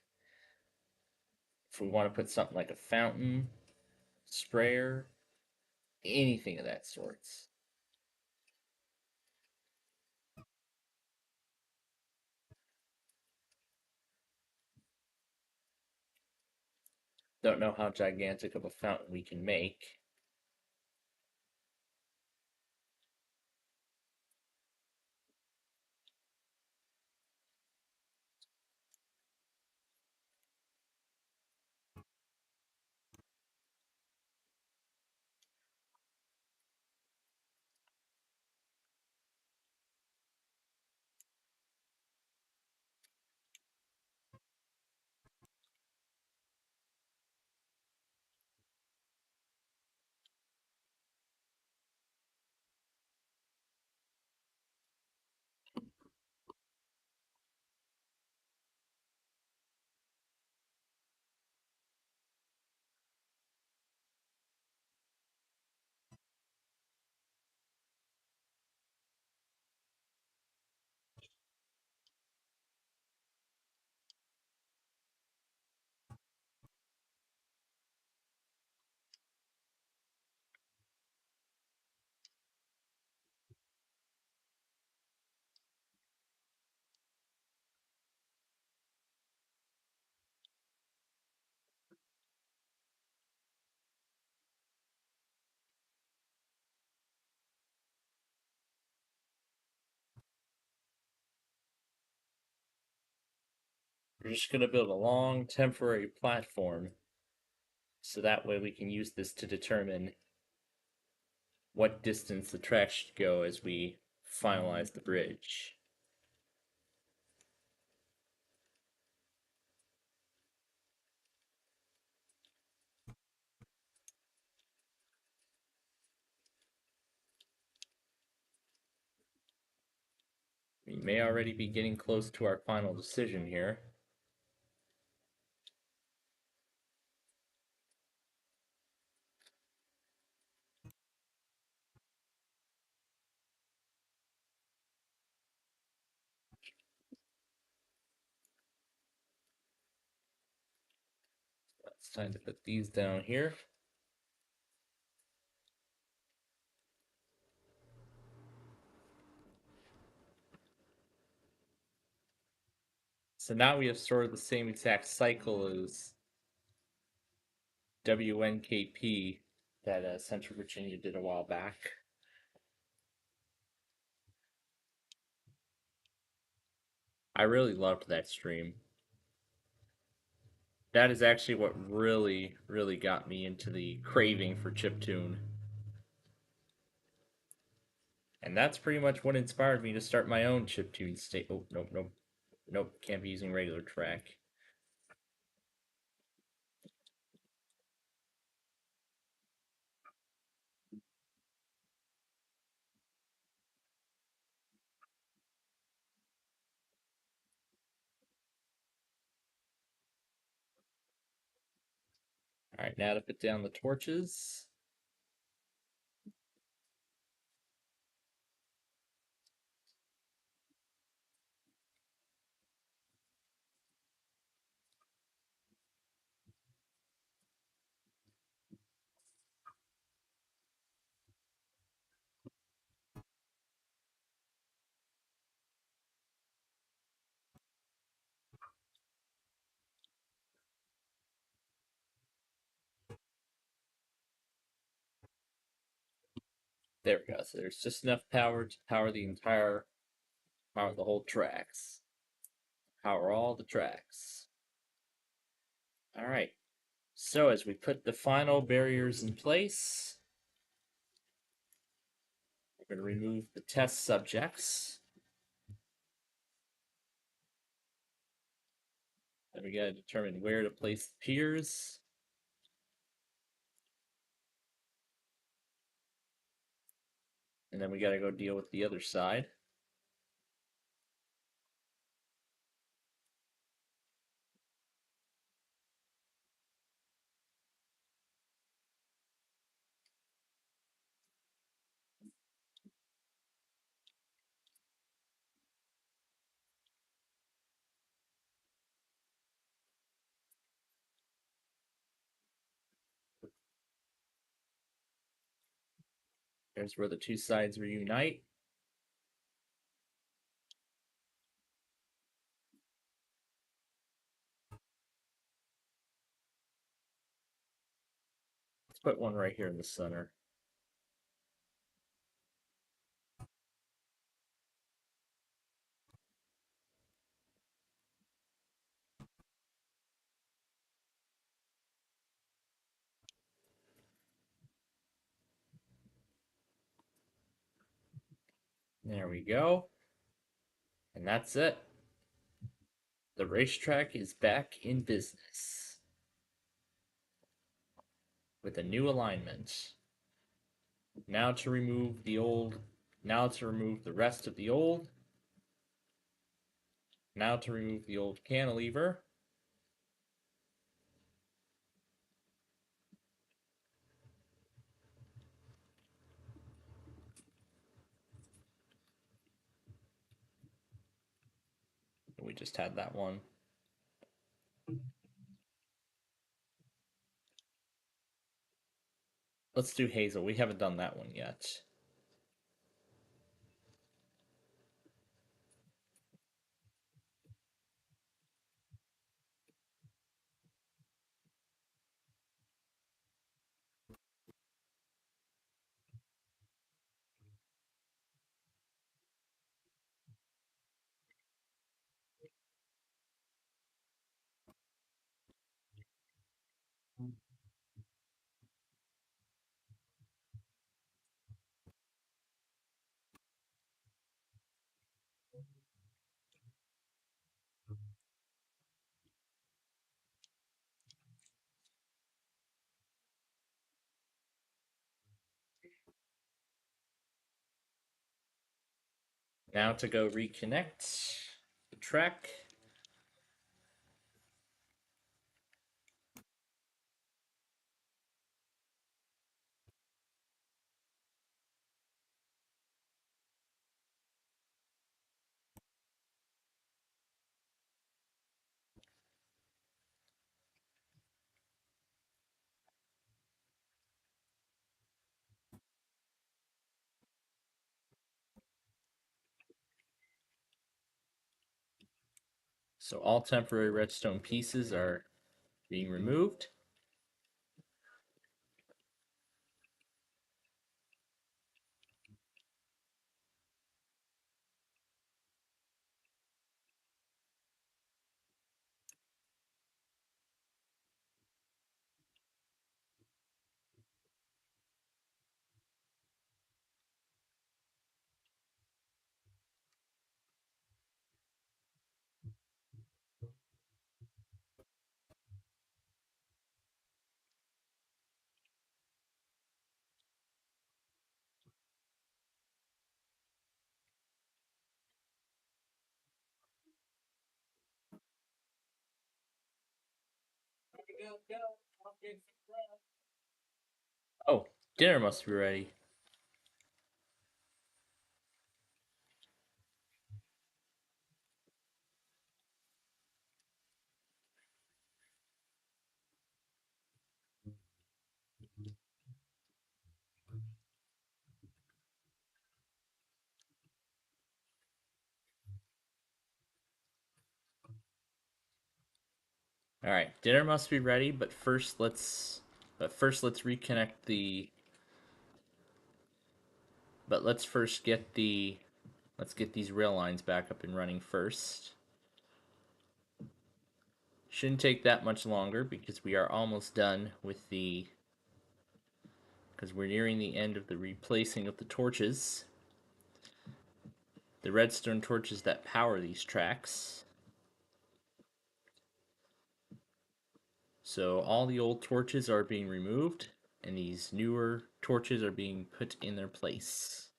If we want to put something like a fountain, sprayer, anything of that sort. Don't know how gigantic of a fountain we can make. We're just going to build a long temporary platform so that way we can use this to determine what distance the track should go as we finalize the bridge. We may already be getting close to our final decision here. It's time to put these down here. So now we have sort of the same exact cycle as WNKP that Central Virginia did a while back. I really loved that stream. That is actually what really, really got me into the craving for chiptune. And that's pretty much what inspired me to start my own chiptune state. Oh, nope, can't be using regular track. Alright, now to put down the torches. There we go. So there's just enough power to power the whole tracks. Power all the tracks. Alright. So as we put the final barriers in place, we're going to remove the test subjects. Then we got to determine where to place the piers. And then we got to go deal with the other side. There's where the two sides reunite. Let's put one right here in the center. There we go. And that's it. The racetrack is back in business with a new alignment. Now to remove the rest of the old. Now to remove the old cantilever. We just had that one. Let's do Hazel. We haven't done that one yet. Now to go reconnect the track. So all temporary redstone pieces are being removed. Oh, dinner must be ready. All right, dinner must be ready, but first let's reconnect the but let's first get the let's get these rail lines back up and running first. Shouldn't take that much longer because we are almost done with the because we're nearing the end of the replacing of the torches. The redstone torches that power these tracks. So all the old torches are being removed and these newer torches are being put in their place.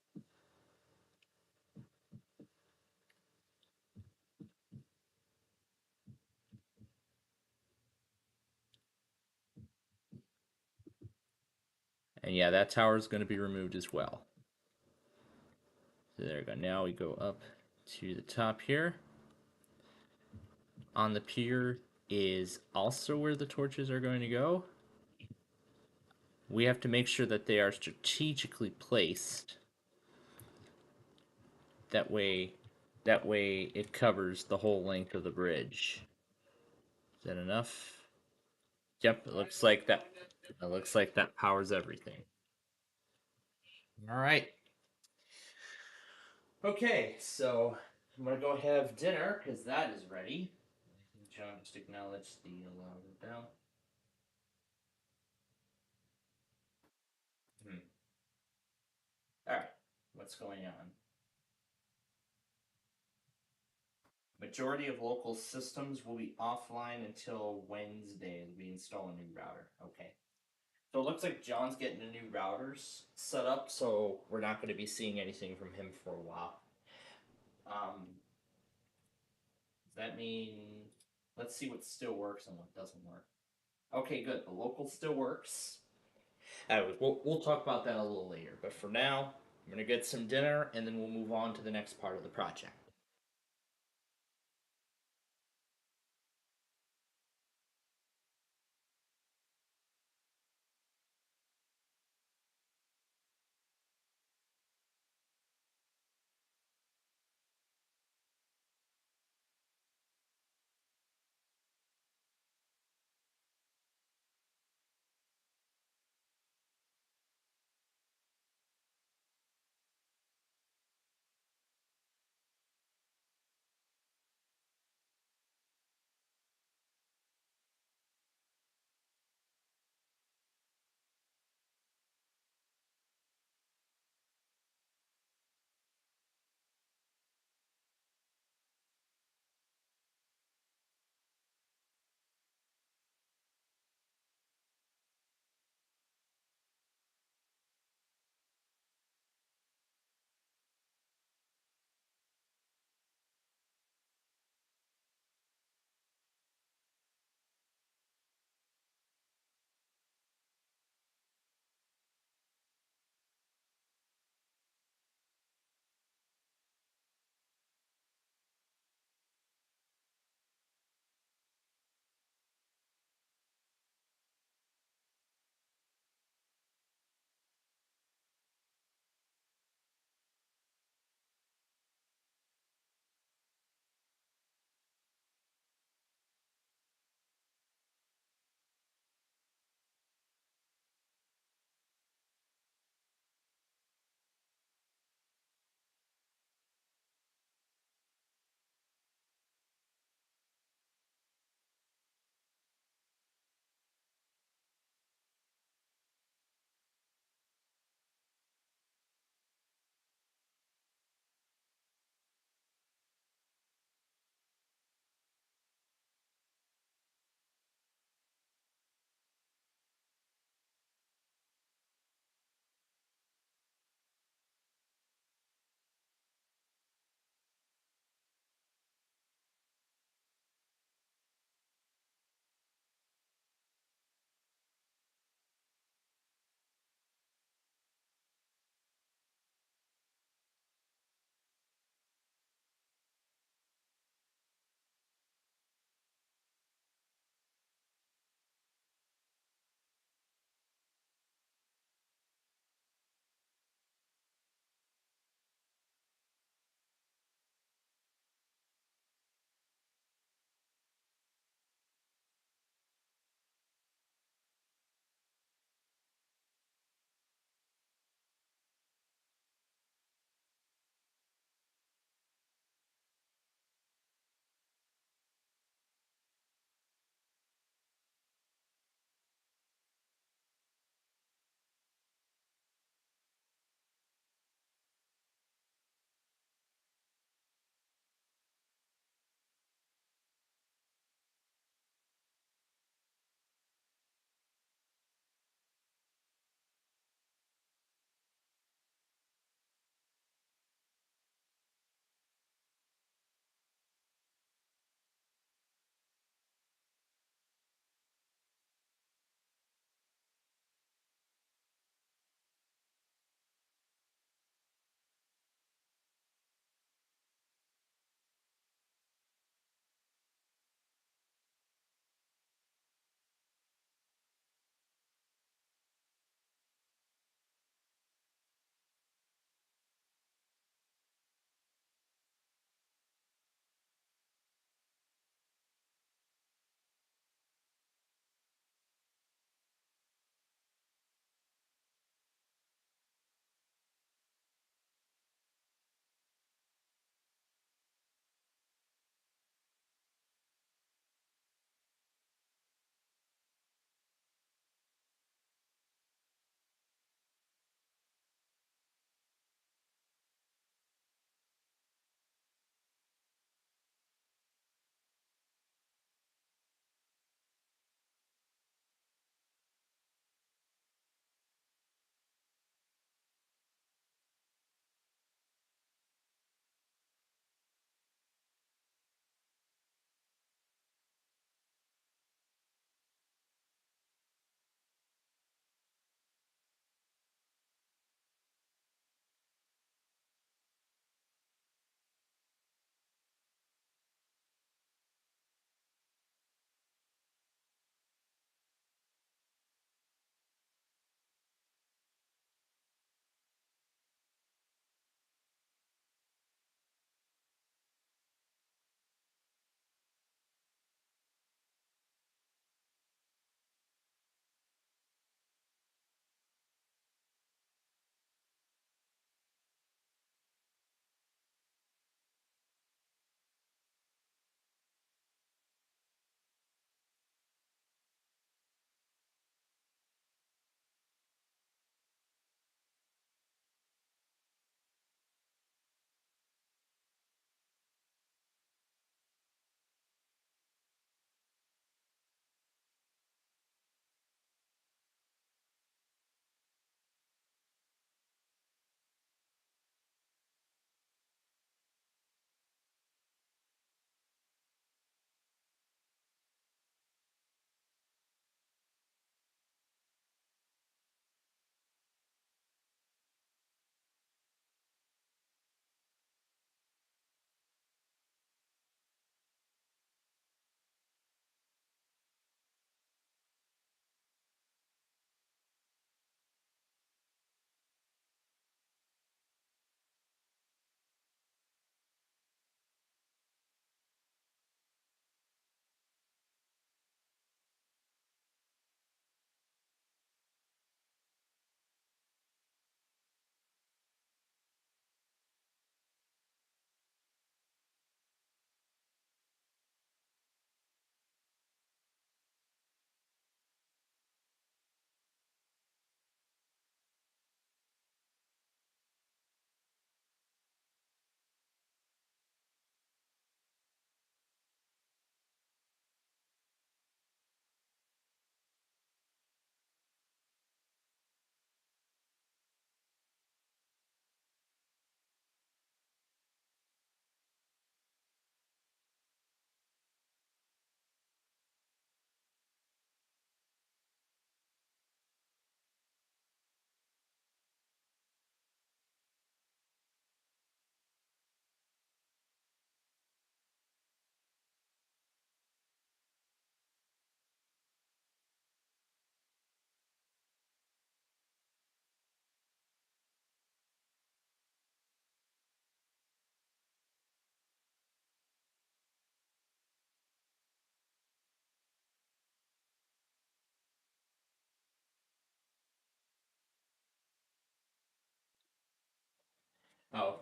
And yeah, that tower is going to be removed as well. So there we go. Now we go up to the top here. On the pier is also where the torches are going to go. We have to make sure that they are strategically placed. That way it covers the whole length of the bridge. Is that enough? Yep, it looks like that. It looks like that powers everything. All right. Okay, so I'm gonna go have dinner because that is ready. John, just acknowledge the alarm bell. All right, what's going on? Majority of local systems will be offline until Wednesday as we install a new router. Okay. So it looks like John's getting a new routers set up, so we're not going to be seeing anything from him for a while. Does that mean let's see what still works and what doesn't work? Okay, good. The local still works. Anyways, we'll talk about that a little later. But for now, I'm gonna get some dinner and then we'll move on to the next part of the project.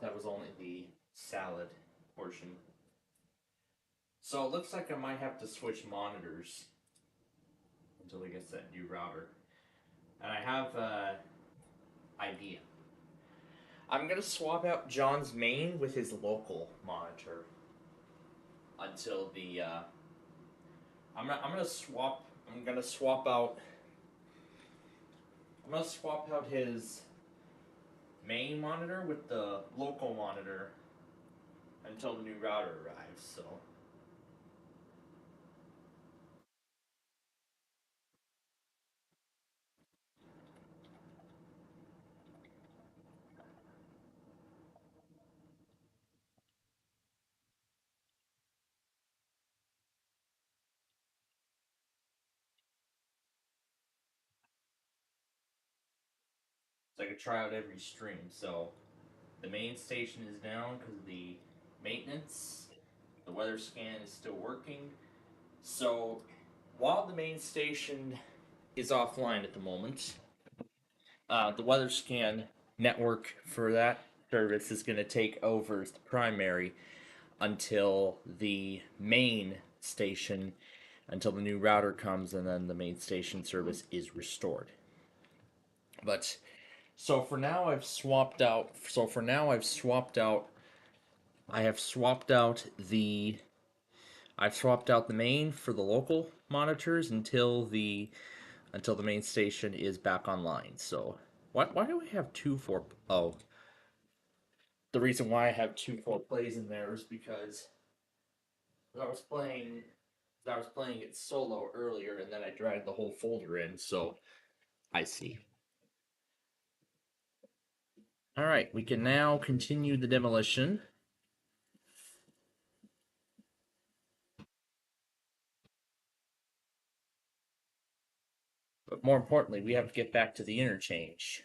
that was only the salad portion. So it looks like I might have to switch monitors until he gets that new router. And I have an idea. I'm gonna swap out John's main with his local monitor until the. I'm gonna swap out his main monitor with the local monitor until the new router arrives. So. So I could try out every stream. So the main station is down because of the maintenance. The weather scan is still working. So while the main station is offline at the moment, the weather scan network for that service is going to take over the primary until the main station, until the new router comes, and then the main station service is restored. But so for now, I've swapped out. I have swapped out the. I've swapped out the main for the local monitors until the main station is back online. So why do we have two 4? Oh, the reason why I have 2 4 plays in there is because I was playing it solo earlier, and then I dragged the whole folder in. So I see. All right, we can now continue the demolition. But more importantly, we have to get back to the interchange.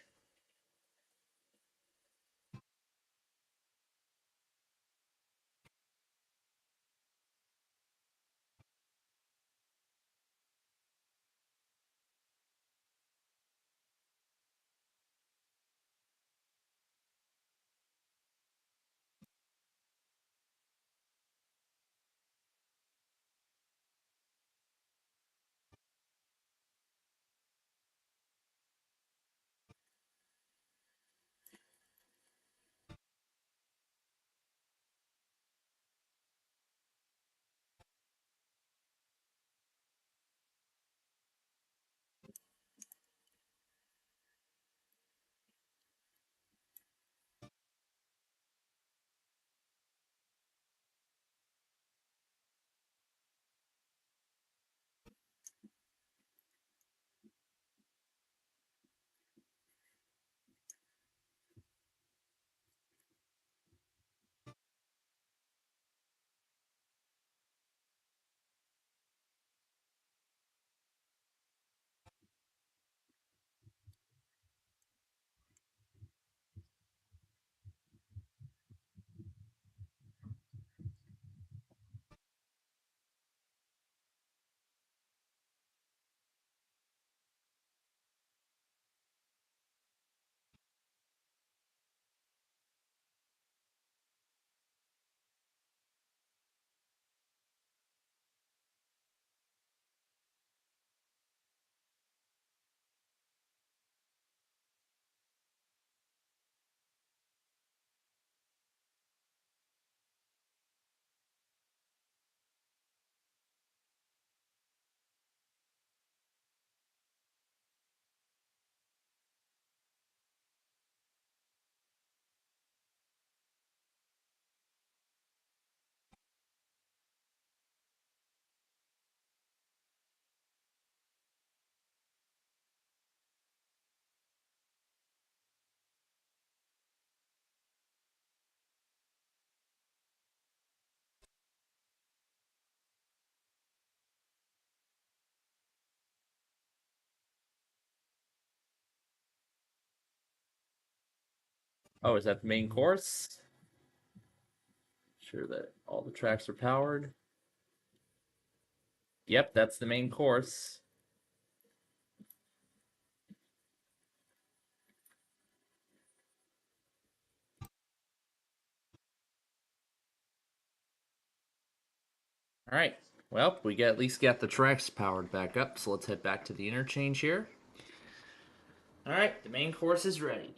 Oh, is that the main course? Sure that all the tracks are powered. Yep, that's the main course. All right. Well, we at least got the tracks powered back up, so let's head back to the interchange here. All right, the main course is ready.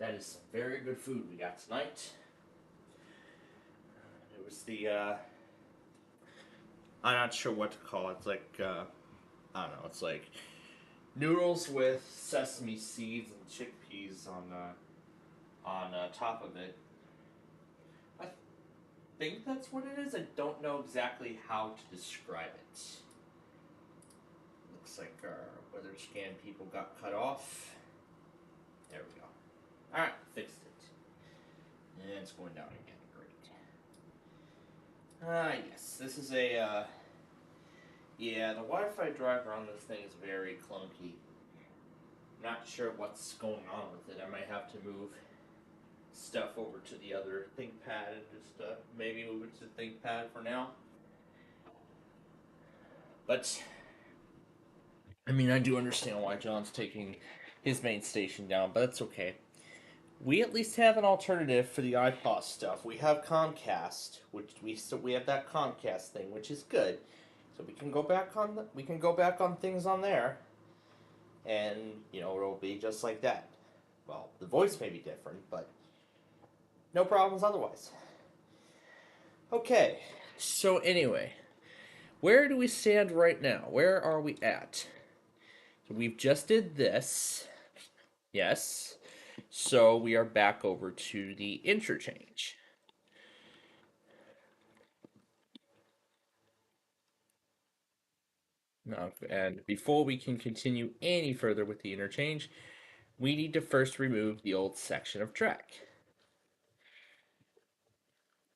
That is some very good food we got tonight. It was the, I'm not sure what to call it. It's like, I don't know, it's like noodles with sesame seeds and chickpeas on top of it. I think that's what it is. I don't know exactly how to describe it. Looks like our weather scan people got cut off. There we go. Alright, fixed it. And it's going down again. Great. Yes, this is a, yeah, the Wi-Fi driver on this thing is very clunky. Not sure what's going on with it. I might have to move stuff over to the other ThinkPad and just maybe move it to ThinkPad for now. But I mean, I do understand why John's taking his main station down, but that's okay. We at least have an alternative for the iPod stuff. We have Comcast, which we have that Comcast thing, which is good. So we can go back on things on there, and you know it'll be just like that. Well, the voice may be different, but no problems otherwise. Okay, so anyway, where do we stand right now? Where are we at? So we've just did this. Yes. So we are back over to the interchange. Now, and before we can continue any further with the interchange, we need to first remove the old section of track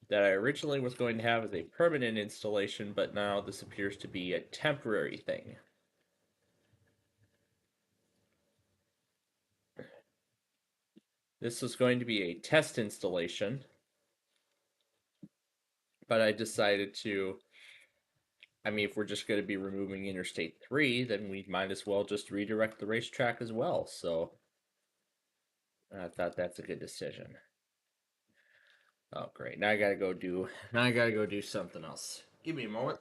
that I originally was going to have as a permanent installation, but now this appears to be a temporary thing. This was going to be a test installation, but I decided to, I mean, if we're just going to be removing Interstate 3, then we might as well just redirect the racetrack as well, so I thought that's a good decision. Oh, great. Now I gotta go do something else. Give me a moment.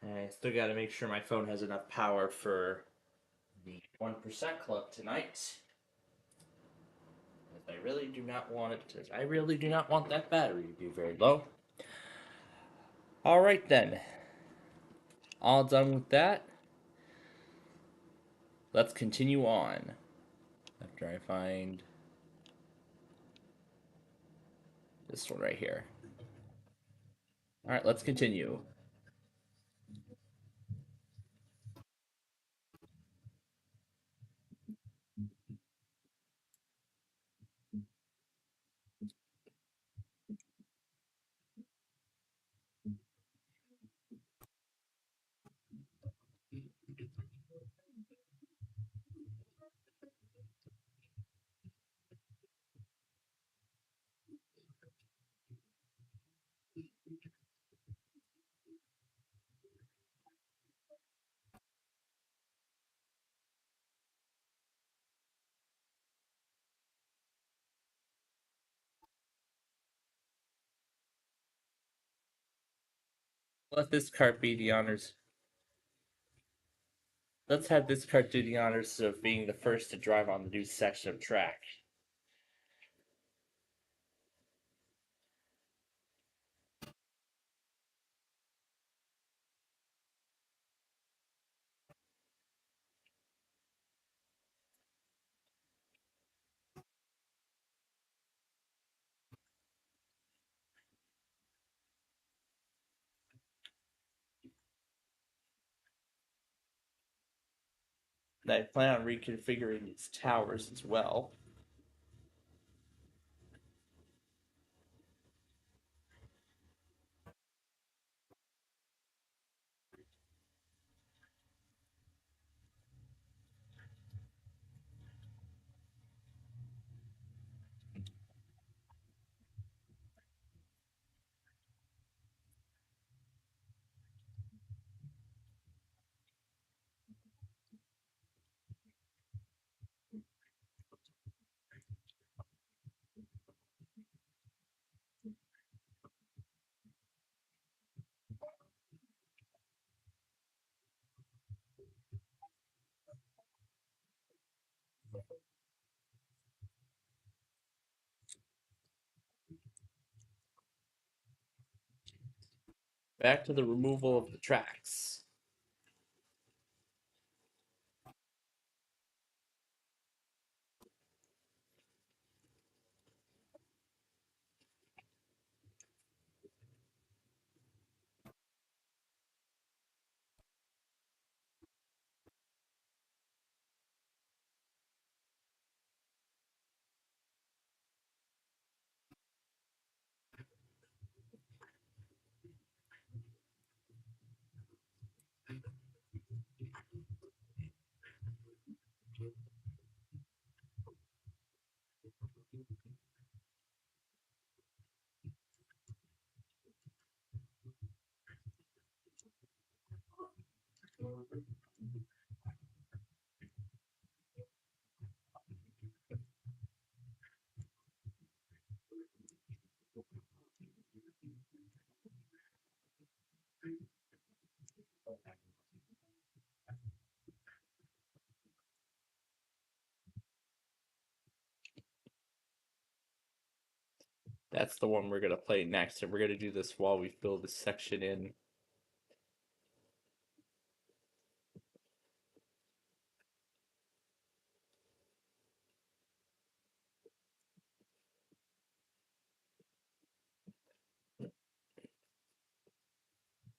I still gotta make sure my phone has enough power for the 1% club tonight. I really do not want it to, I really do not want that battery to be very low. Alright then. All done with that. Let's continue on. After I find this one right here. Alright, let's continue. Let this cart be the honors. Let's have this cart do the honors of being the first to drive on the new section of track. And I plan on reconfiguring these towers as well. Back to the removal of the tracks. That's the one we're going to play next, and we're going to do this while we fill this section in.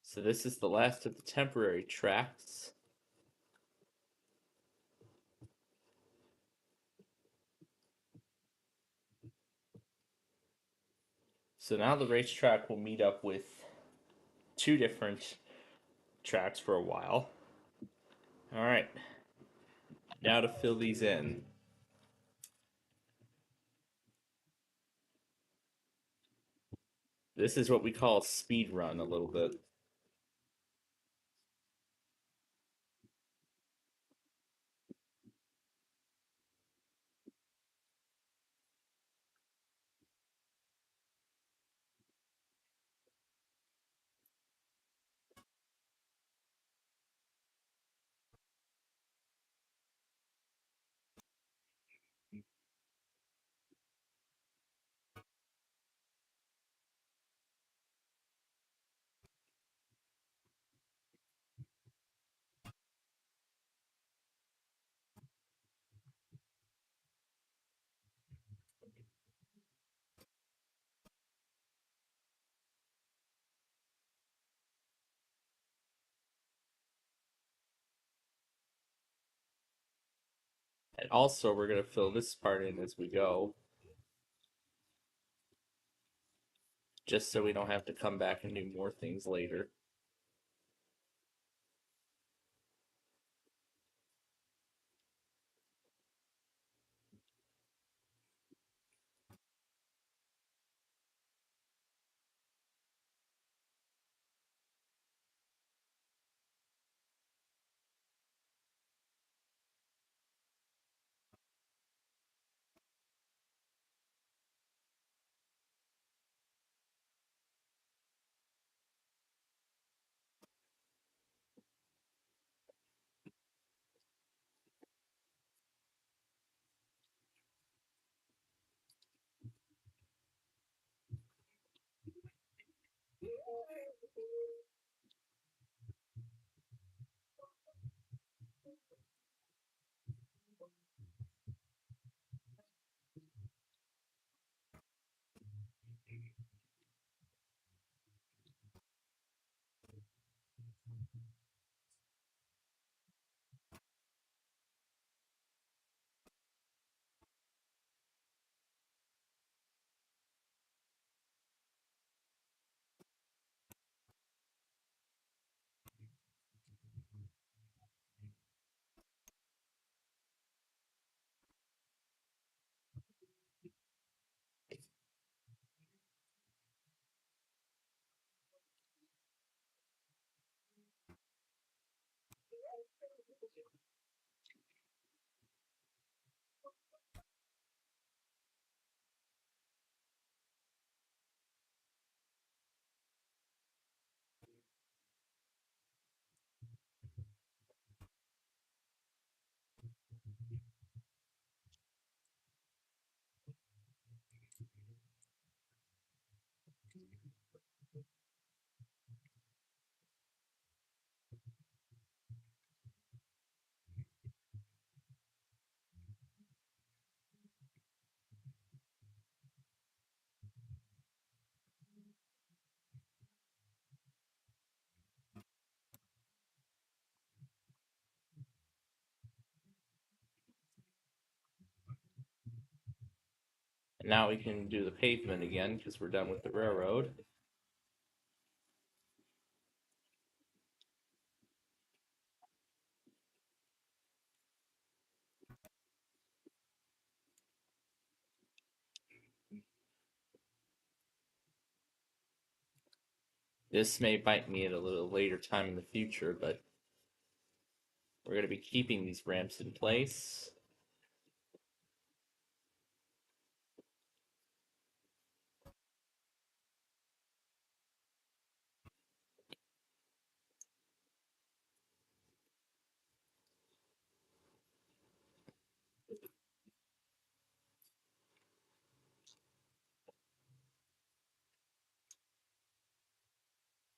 So this is the last of the temporary tracks. So now the racetrack will meet up with two different tracks for a while. All right. Now to fill these in. This is what we call a speed run a little bit. And also, we're going to fill this part in as we go, just so we don't have to come back and do more things later. And now we can do the pavement again because we're done with the railroad. This may bite me at a little later time in the future, but we're going to be keeping these ramps in place.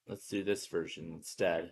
Let's do this version instead.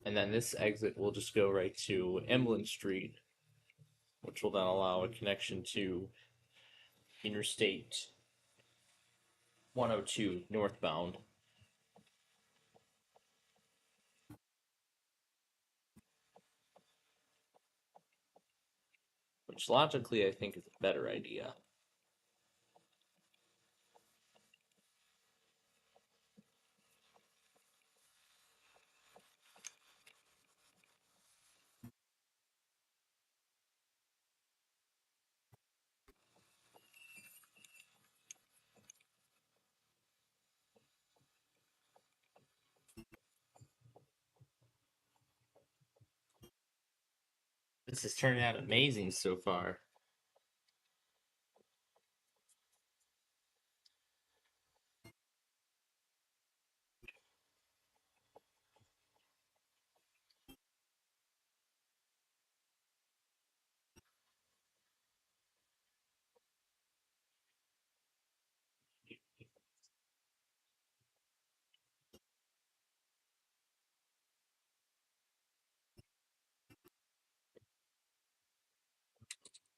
And then this exit will just go right to Emlyn Street, which will then allow a connection to Interstate 102 northbound. Which logically I think is a better idea. This is turning out amazing so far.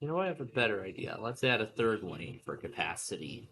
You know, I have a better idea. Let's add a third lane for capacity.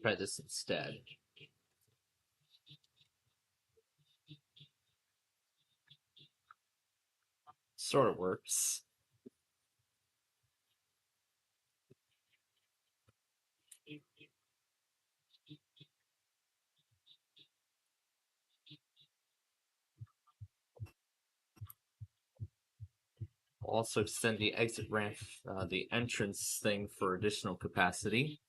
Try this instead. Sort of works. We'll also extend the exit ramp, the entrance thing for additional capacity.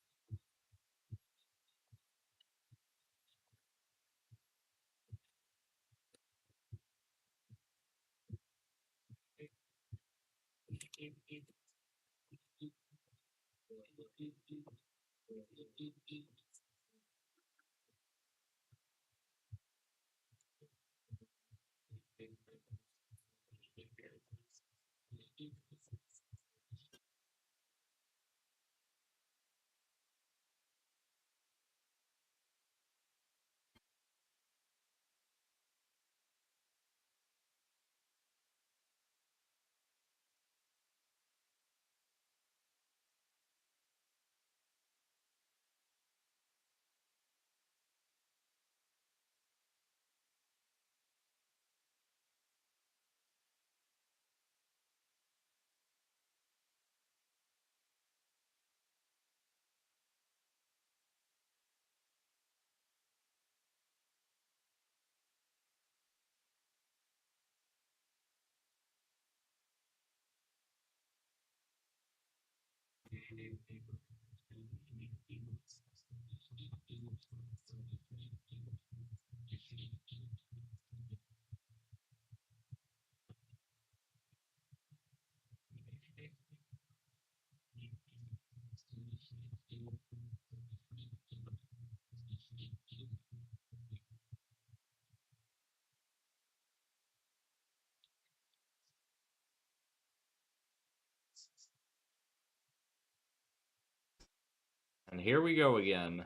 And here we go again.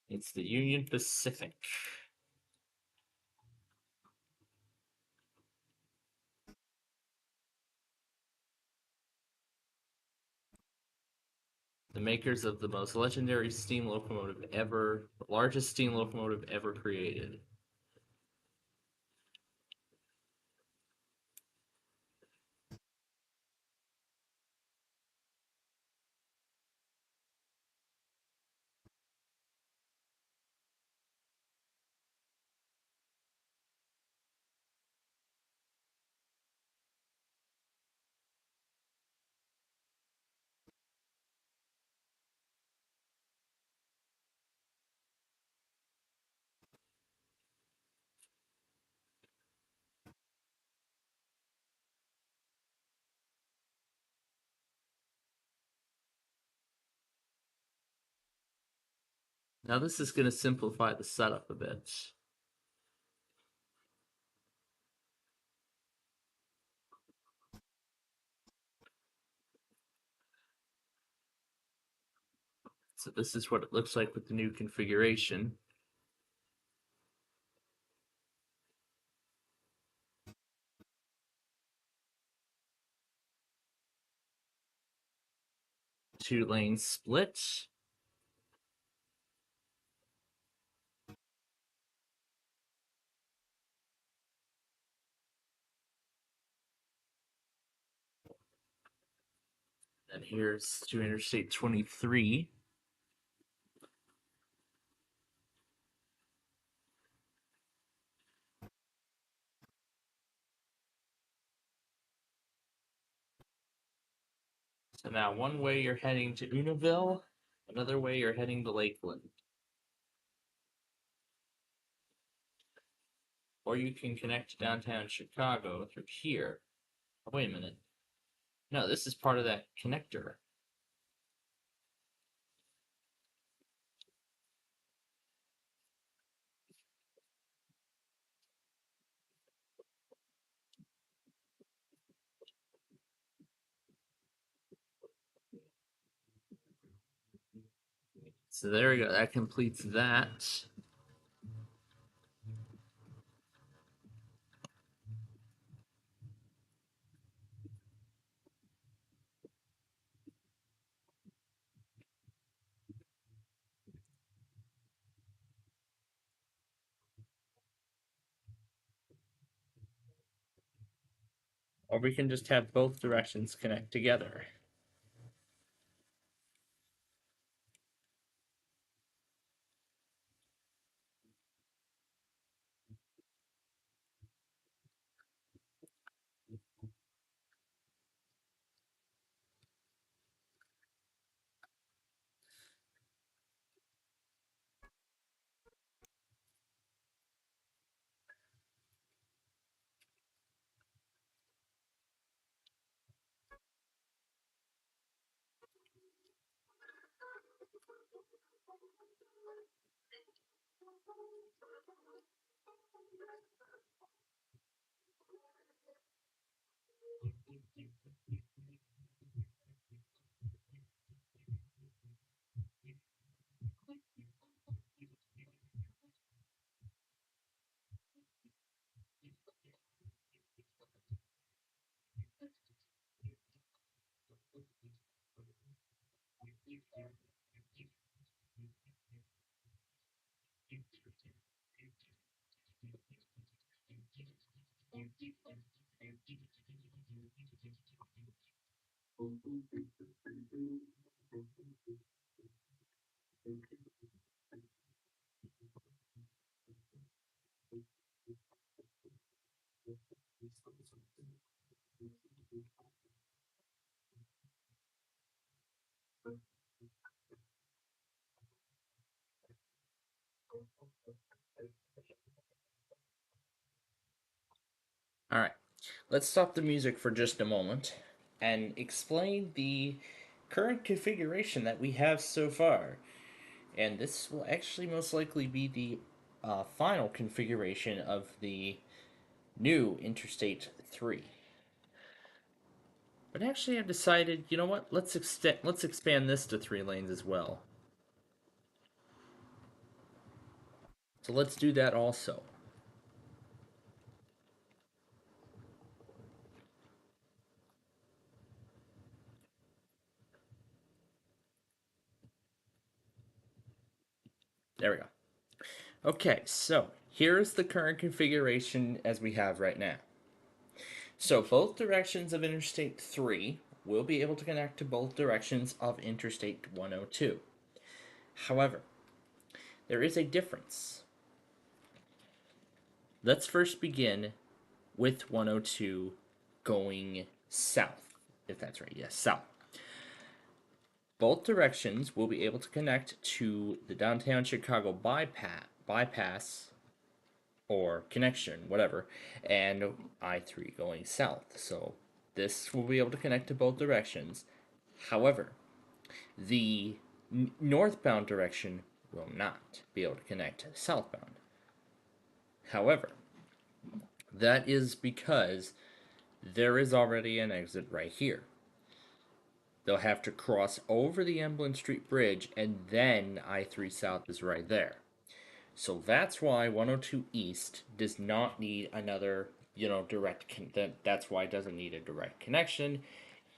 It's the Union Pacific. The makers of the most legendary steam locomotive ever, the largest steam locomotive ever created. Now this is going to simplify the setup a bit. So this is what it looks like with the new configuration. Two-lane split. And here's to Interstate 23. So now one way you're heading to Unaville, another way you're heading to Lakeland. Or you can connect to downtown Chicago through here. Oh, wait a minute. No, this is part of that connector. So there we go. That completes that. Or we can just have both directions connect together. All right, let's stop the music for just a moment and explain the current configuration that we have so far. And this will actually most likely be the final configuration of the new Interstate 3. But actually, I've decided, you know what? Let's expand this to 3 lanes as well. So let's do that also. There we go. Okay, so here's the current configuration as we have right now. So both directions of Interstate 3 will be able to connect to both directions of Interstate 102. However, there is a difference. Let's first begin with 102 going south, if that's right. Yes, south. Both directions will be able to connect to the downtown Chicago bypass or connection, whatever, and I-3 going south. So this will be able to connect to both directions. However, the northbound direction will not be able to connect southbound. However, that is because there is already an exit right here. They'll have to cross over the Emblem Street Bridge, and then I-3 South is right there. So that's why 102 East does not need another, direct. That's why it doesn't need a direct connection.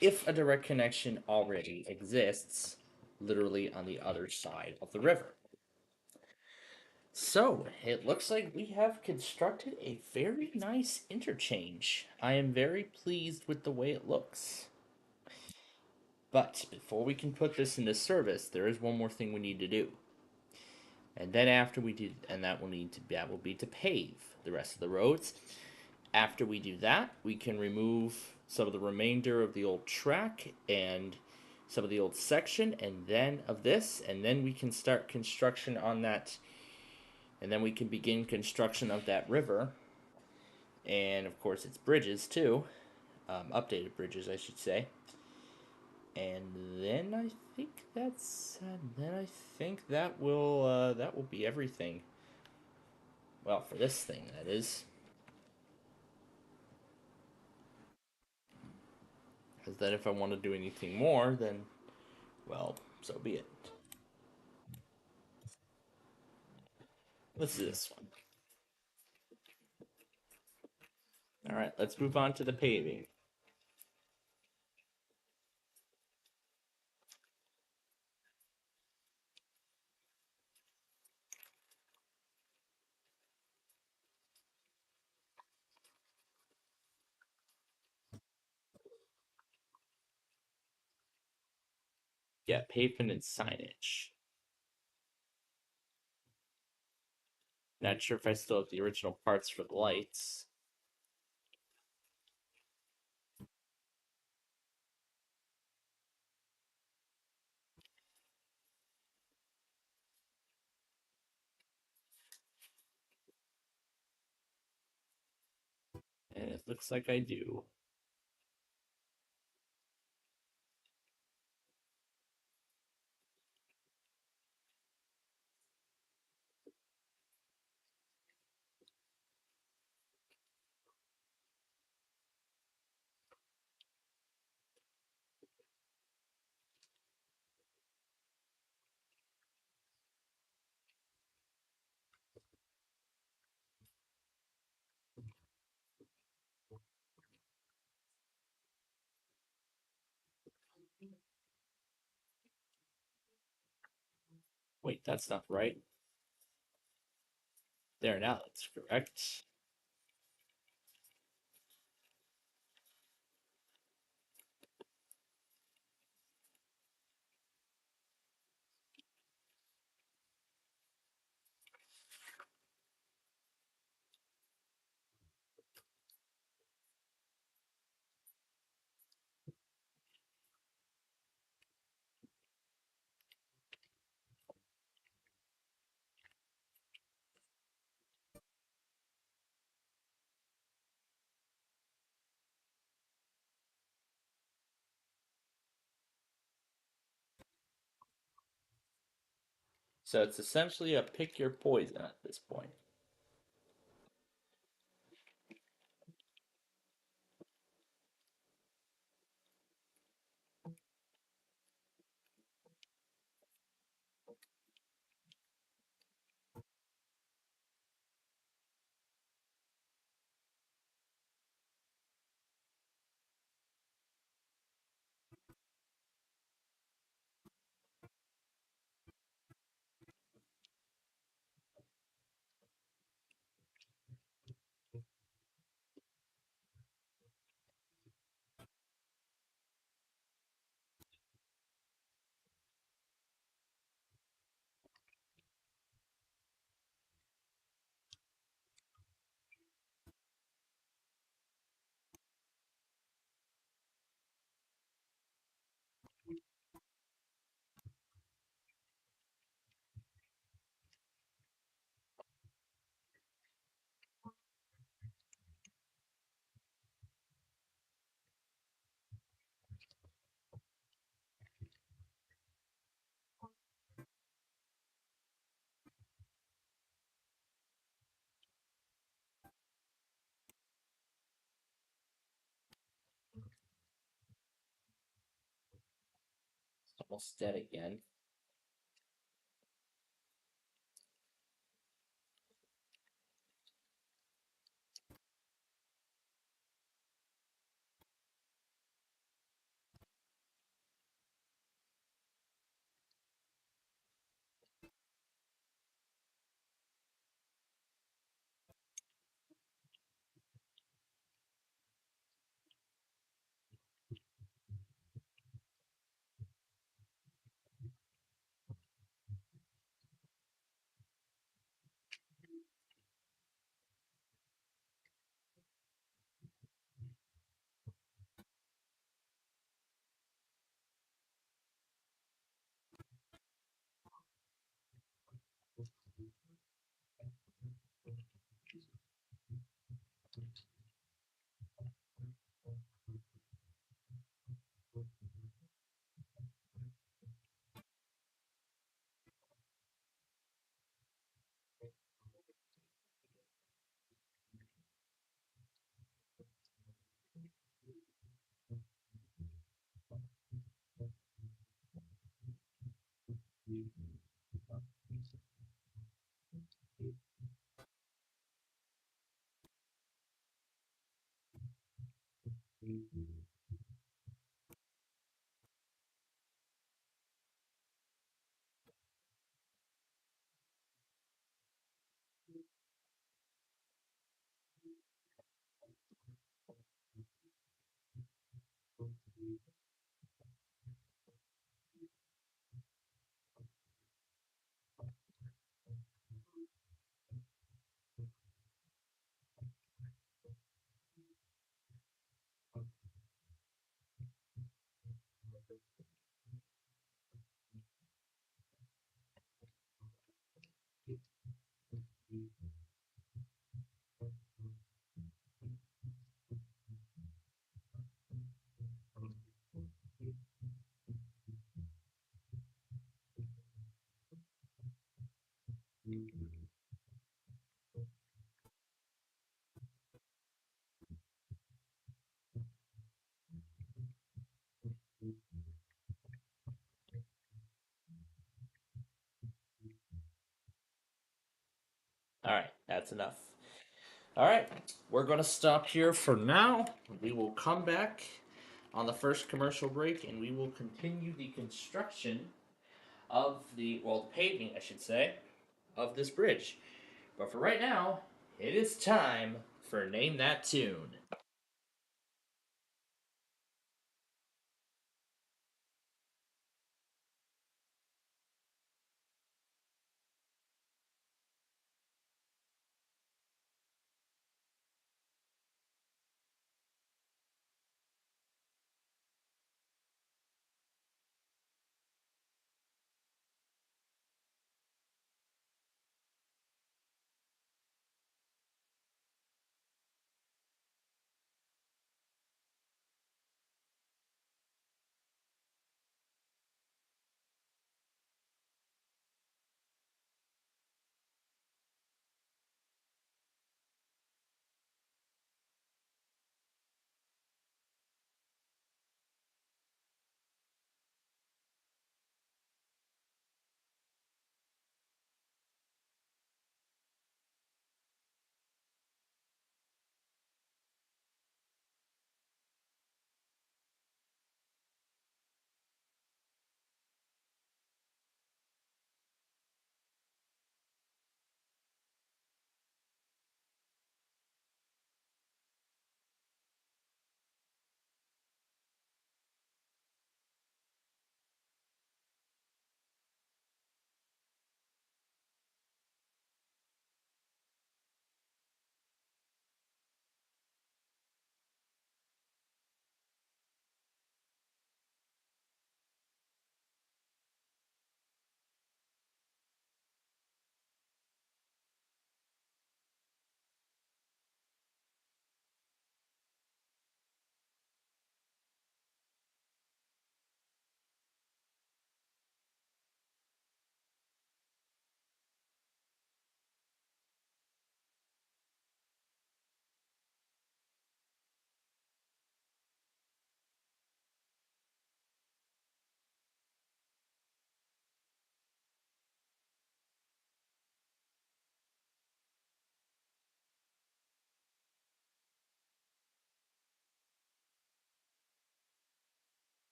If a direct connection already exists, literally on the other side of the river. So, it looks like we have constructed a very nice interchange. I am very pleased with the way it looks. But before we can put this into service, there is one more thing we need to do. And then after we do, and that will be to pave the rest of the roads. After we do that, we can remove some of the remainder of the old track and some of the old section, and then we can start construction on that. And then we can begin construction of that river, and of course its bridges too, updated bridges, I should say. And then I think that will be everything. Well, for this thing, that is. Because then, if I want to do anything more, then, well, so be it. Let's do this one. All right, let's move on to the paving. Yeah, pavement and signage. Not sure if I still have the original parts for the lights. And it looks like I do. Wait, that's not right. There, now that's correct. So it's essentially a pick your poison at this point. almost dead again. All right, that's enough. All right, we're going to stop here for now. We will come back on the first commercial break and we will continue the construction of the paving, I should say, of this bridge. But for right now, it is time for Name That Tune.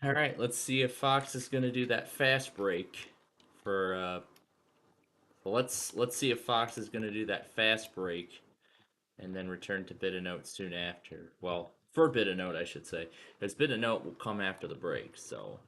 All right, let's see if Fox is going to do that fast break for. Let's see if Fox is going to do that fast break, and then return to Bit a Note soon after. Well, for Bit a Note, I should say, because Bit a Note will come after the break. So.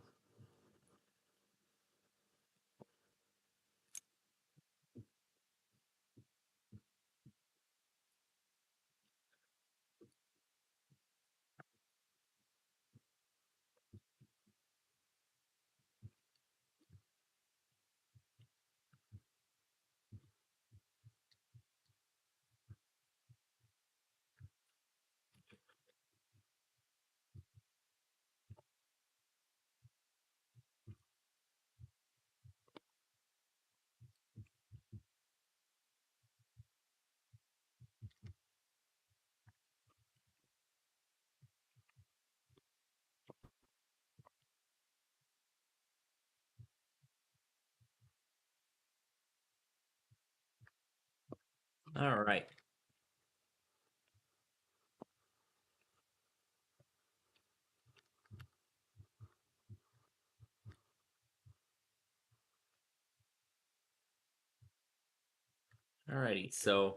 All right. Alrighty, so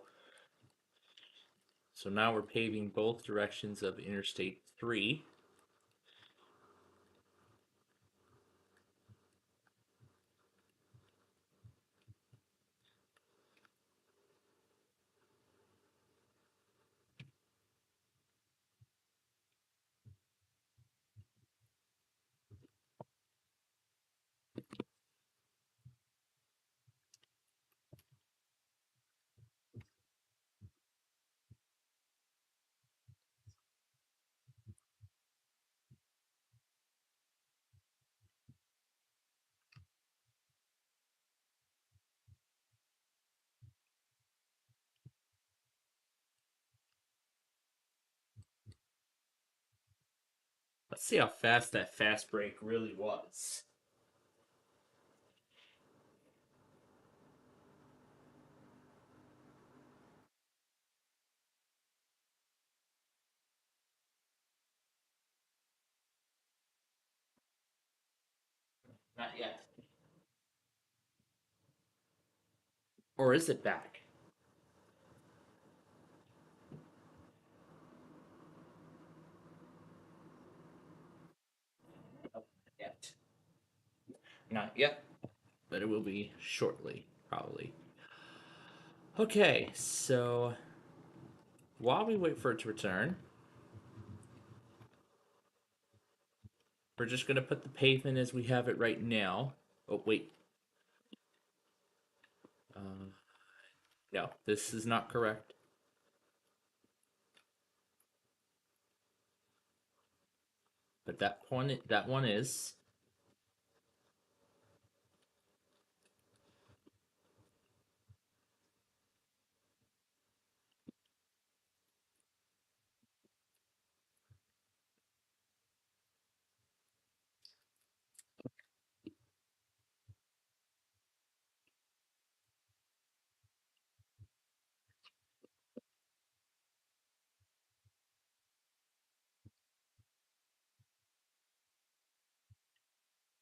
now we're paving both directions of Interstate 3. Let's see how fast that fast break really was. Not yet. Or is it back? Not yet. Not yet. But it will be shortly, probably. Okay, so while we wait for it to return, we're just going to put the pavement as we have it right now. Oh, wait. No, this is not correct. But that one is.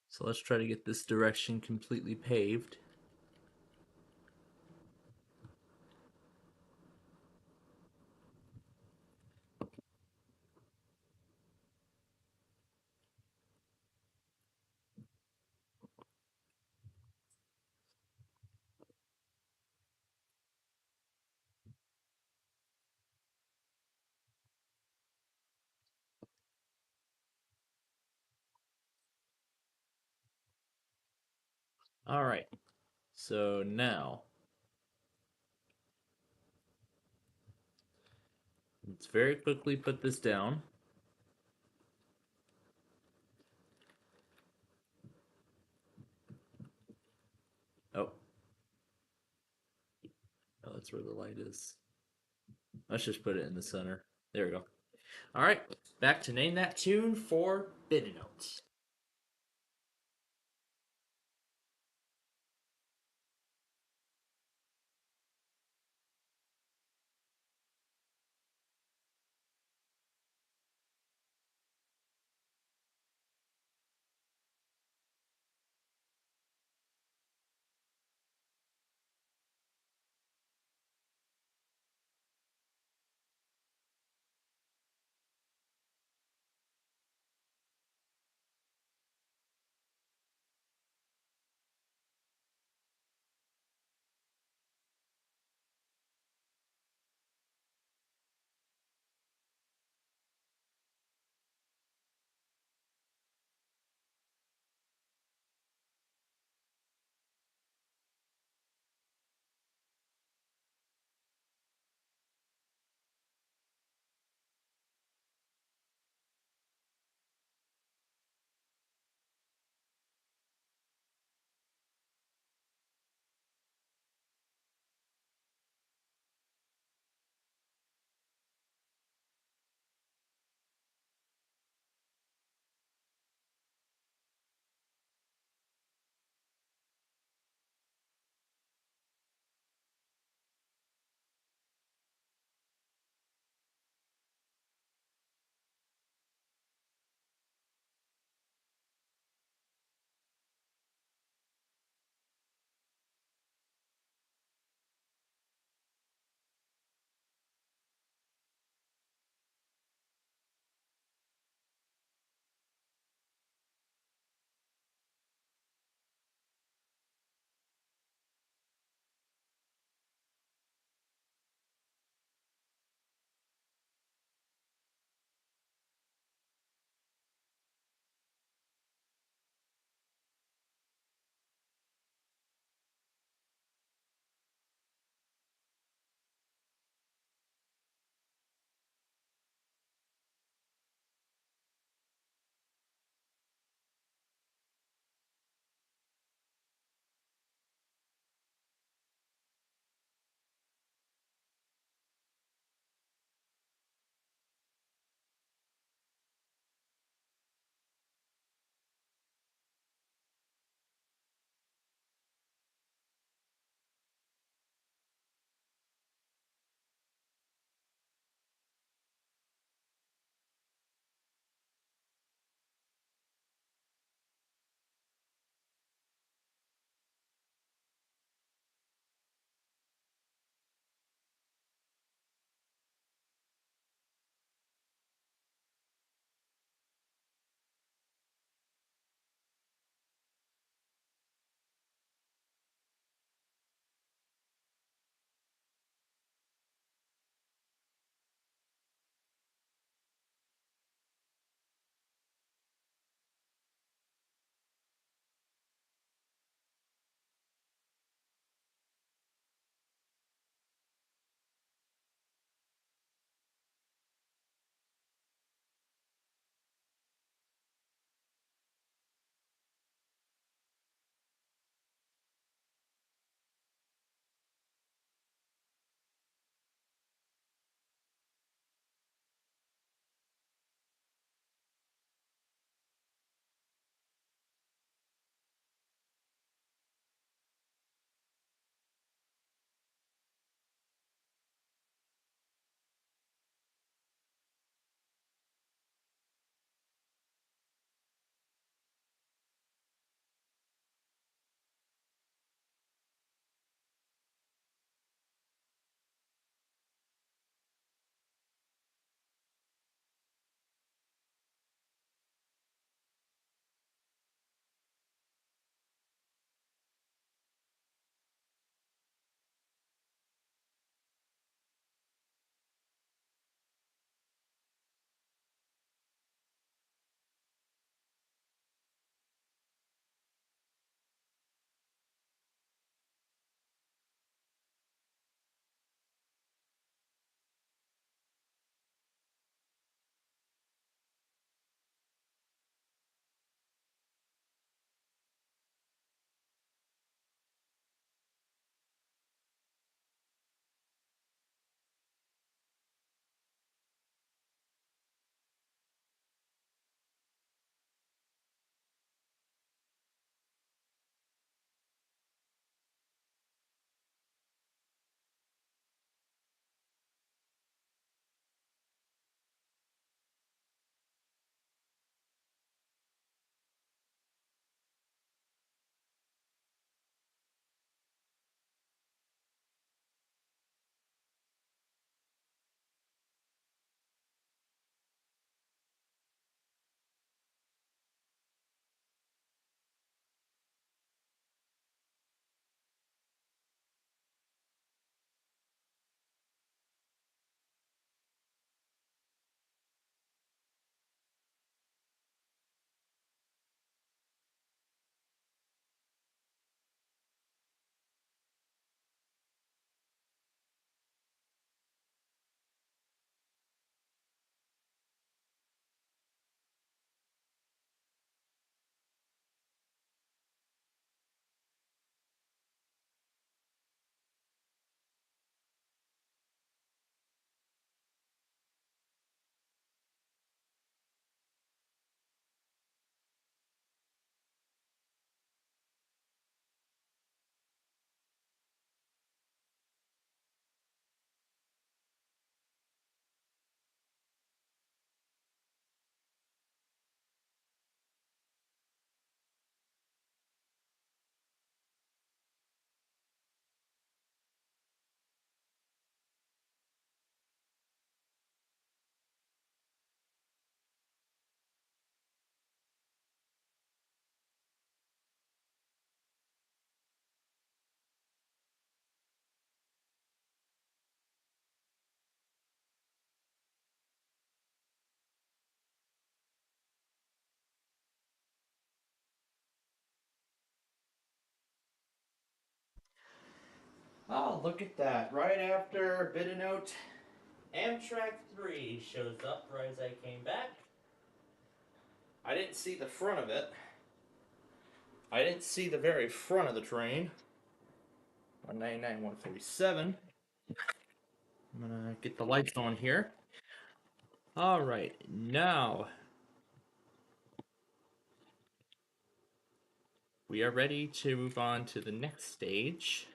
So let's try to get this direction completely paved. All right. So now let's very quickly put this down. Oh. Oh, that's where the light is. Let's just put it in the center. There we go. All right. Back to name that tune for Bit Notes. look at that. Right after a bit of note, Amtrak 3 shows up right as I came back. I didn't see the front of it. I didn't see the very front of the train. 199, 147. I'm gonna get the lights on here. Alright, now we are ready to move on to the next stage.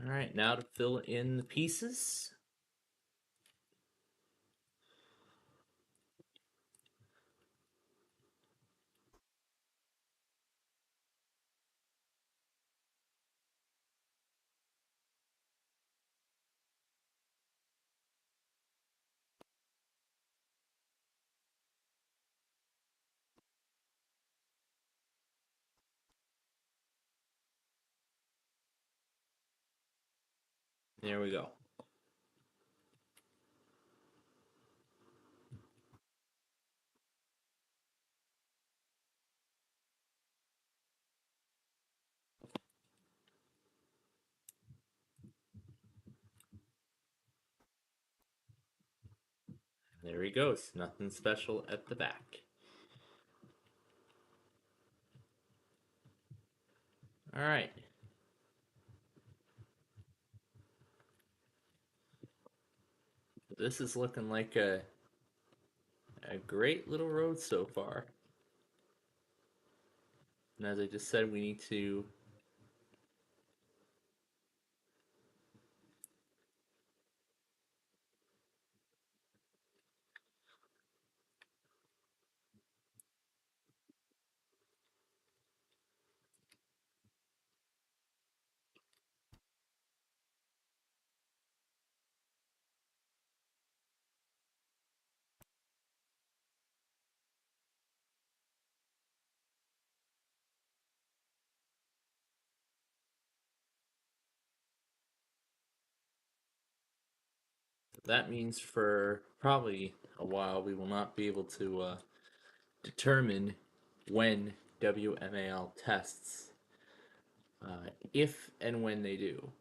Alright, now to fill in the pieces. There we go. There he goes. Nothing special at the back. Alright. This is looking like a great little road so far. And as I just said, we need to that means for probably a while we will not be able to determine when WMAL tests, if and when they do.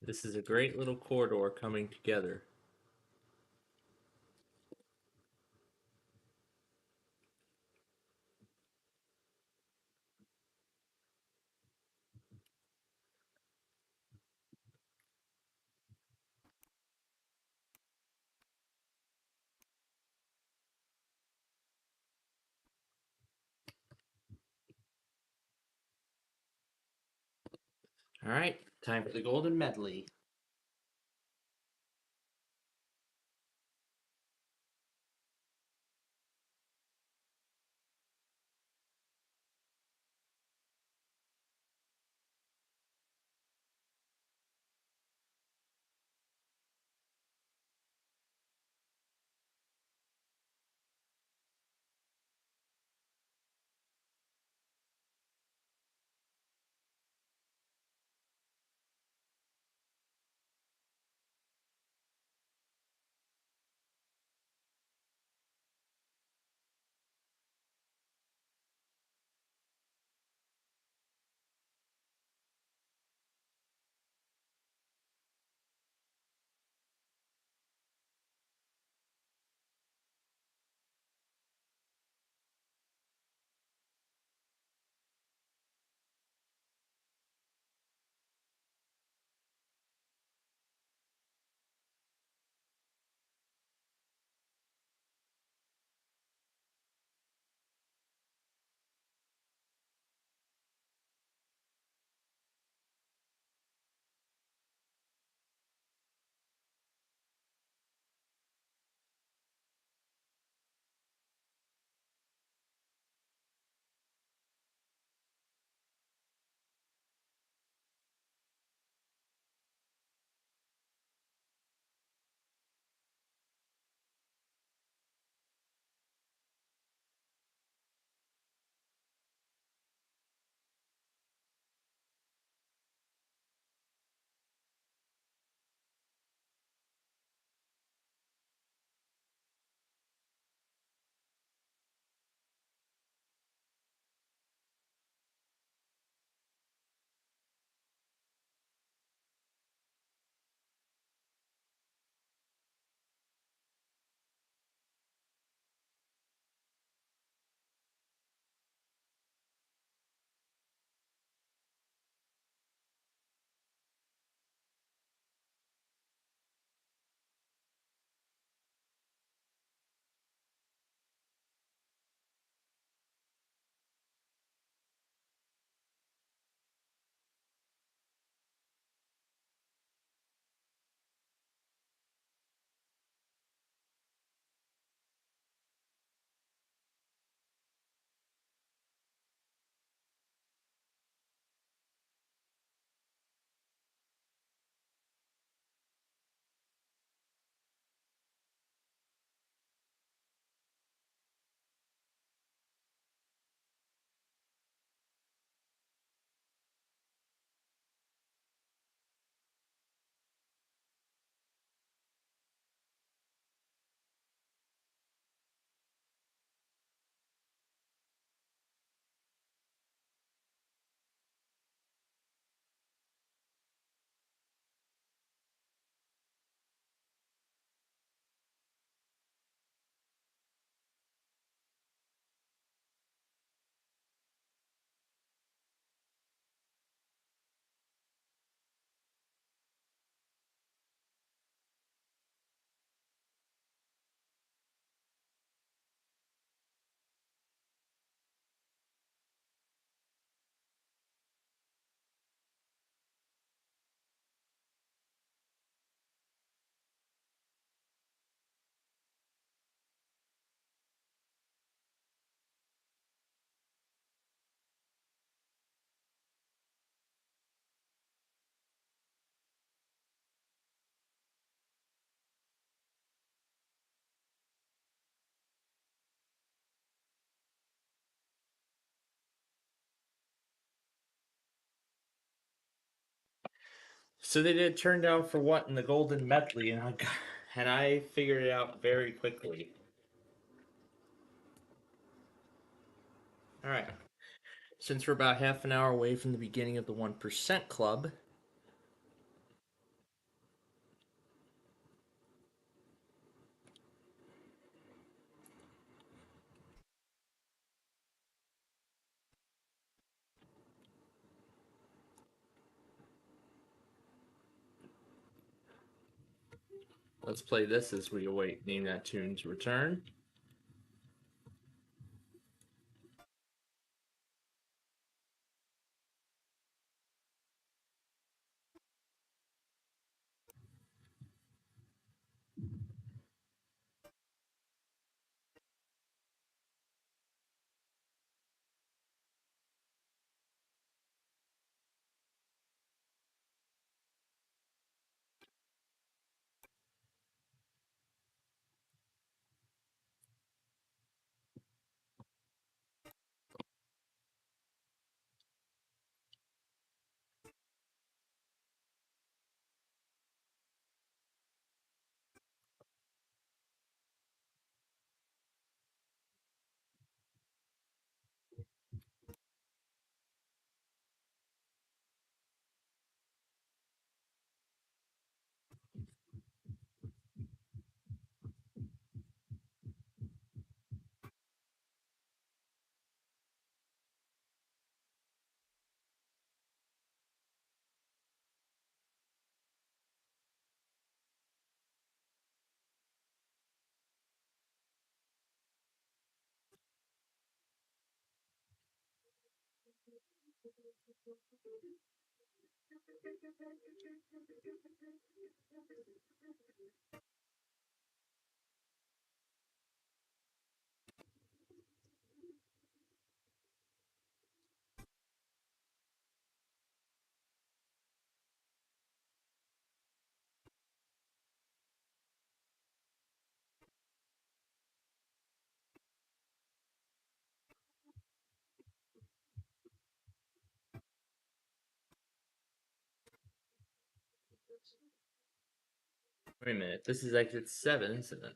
This is a great little corridor coming together. Alright, time for the golden medley. So they did turn down for what in the Golden Medley, and I figured it out very quickly. All right. Since we're about half an hour away from the beginning of the 1% Club, let's play this as we await Name That Tune's return. Wait a minute, this is exit 7, isn't it?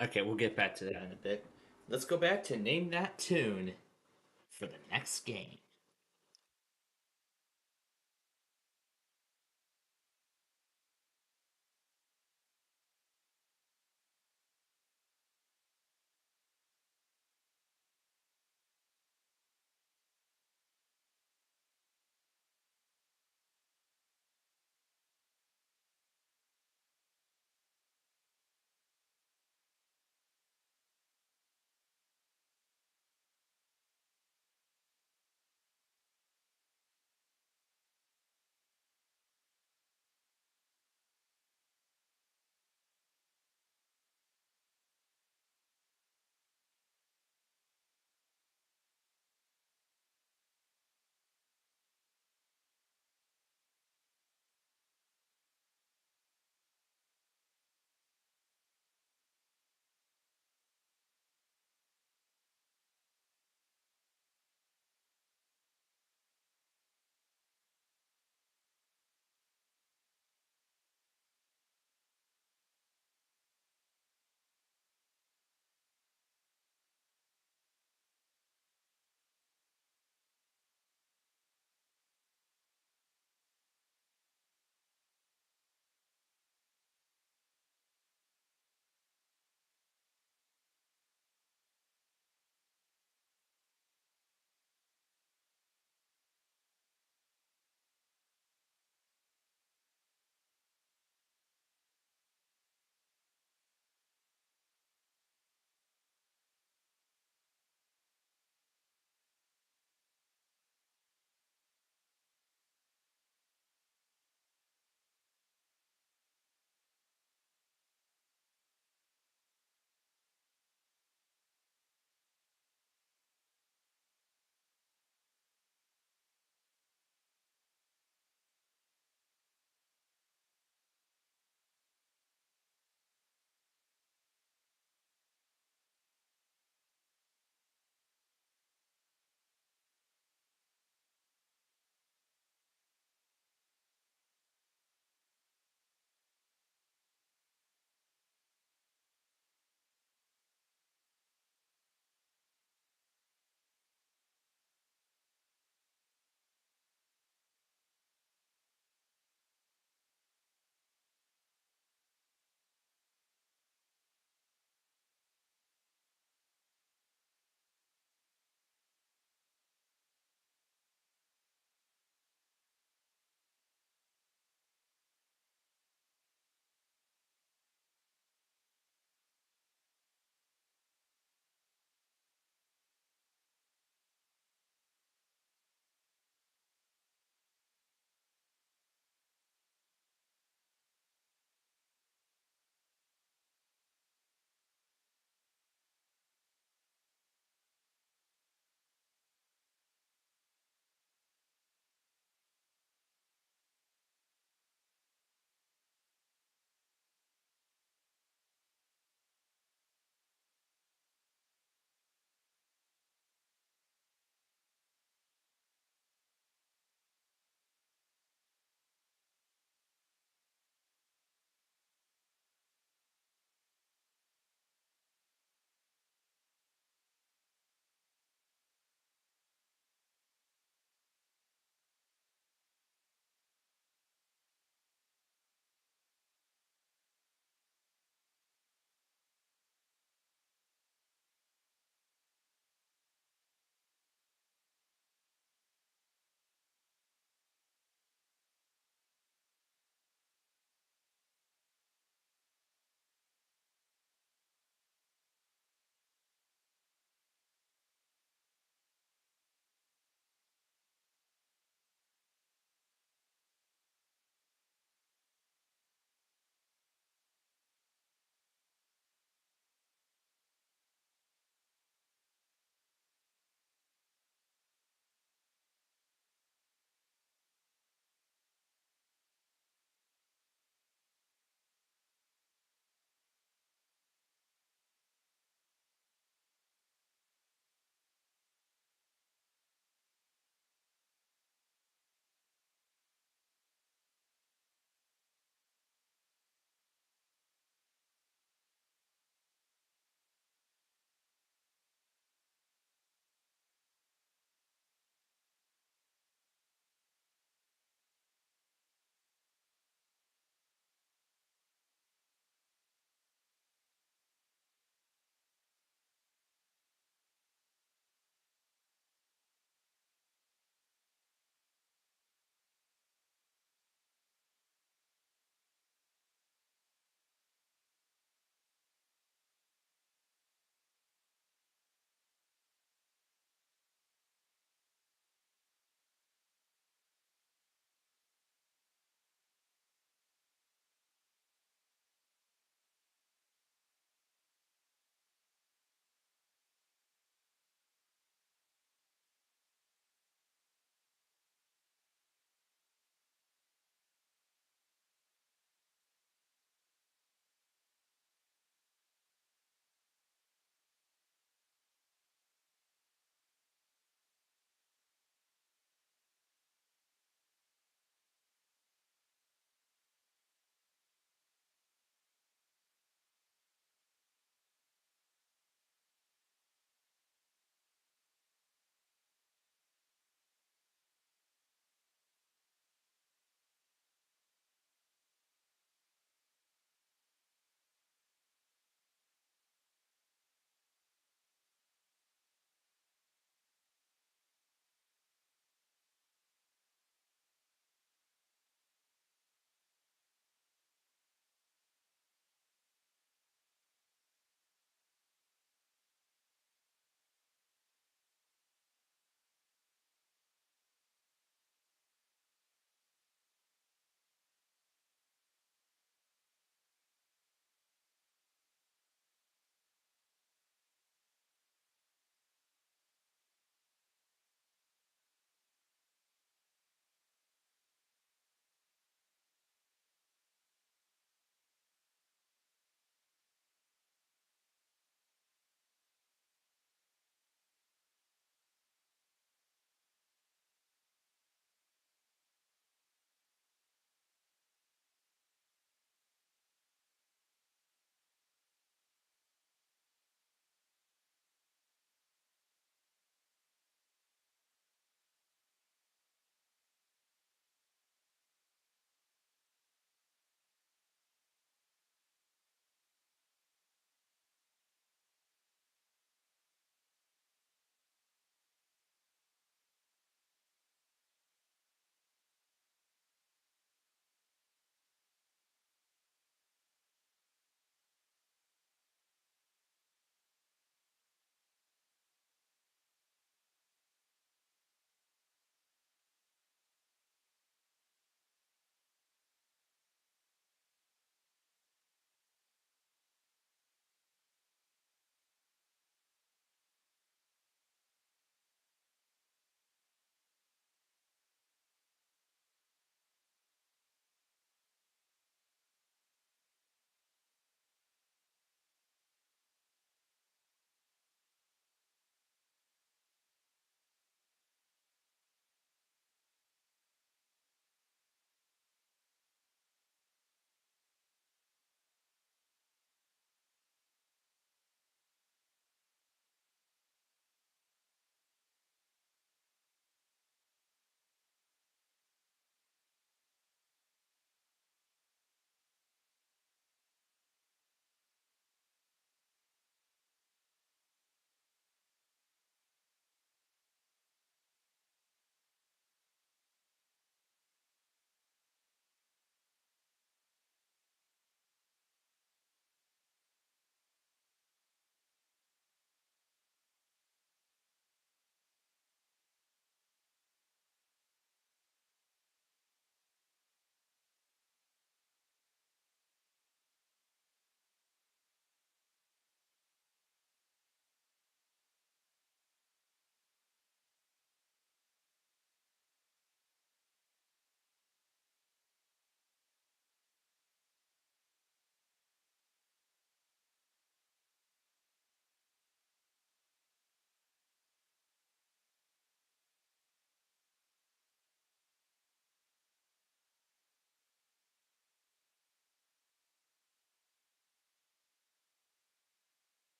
Okay, we'll get back to that in a bit. Let's go back to Name That Tune for the next game.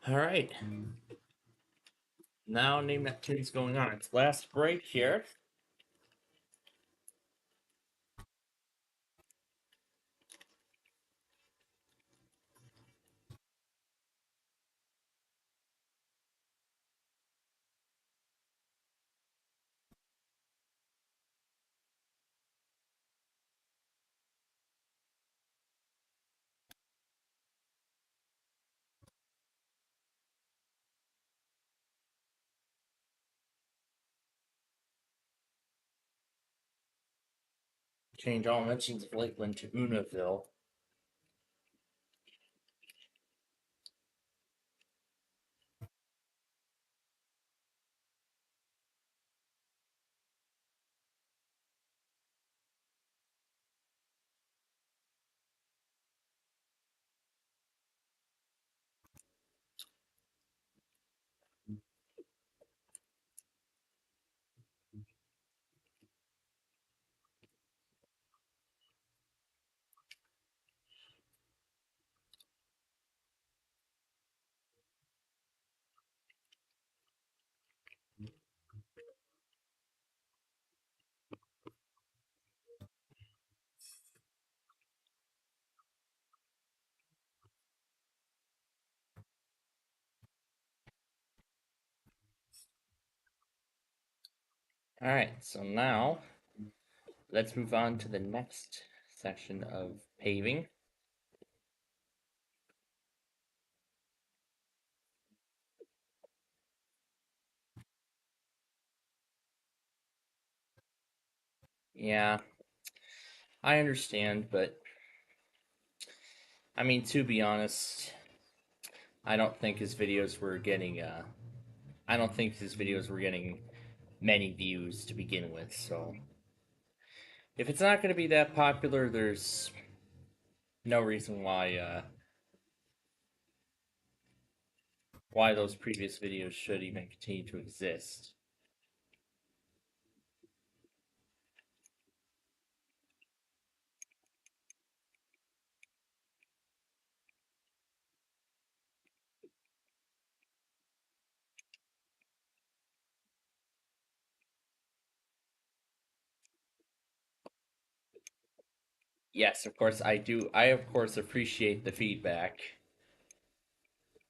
Alright. Now name activities going on. It's last break here. Change all mentions of Lakeland to Unaville. Alright, so now let's move on to the next section of paving. Yeah, I understand, but I mean, to be honest, I don't think his videos were getting many views to begin with, so if it's not going to be that popular, there's no reason why those previous videos should even continue to exist. Yes, of course I do. I of course appreciate the feedback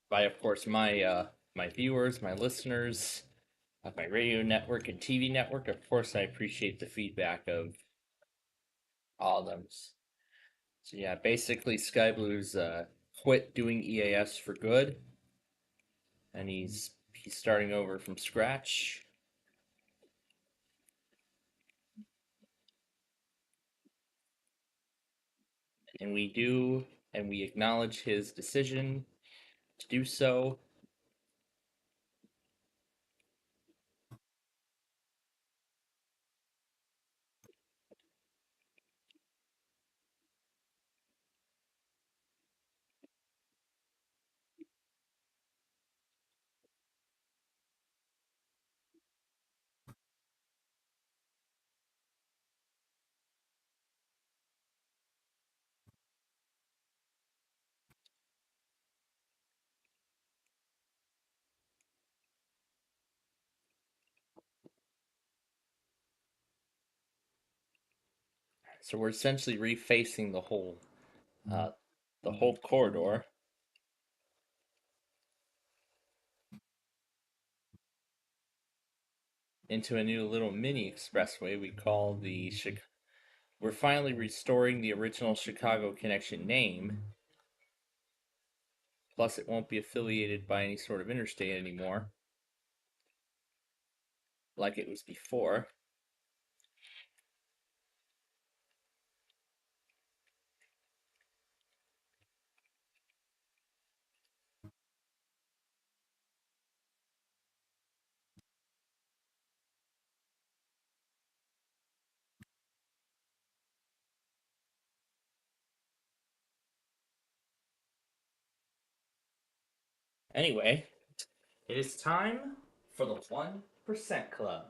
by of course my viewers, my listeners, of my radio network and TV network. Of course I appreciate the feedback of all of them. So yeah, basically Sky Blue's quit doing EAS for good, and he's starting over from scratch. And we acknowledge his decision to do so. So we're essentially refacing the whole corridor into a new little mini expressway we call the we're finally restoring the original Chicago Connection name. Plus, it won't be affiliated by any sort of interstate anymore, like it was before. Anyway, it is time for the 1% Club.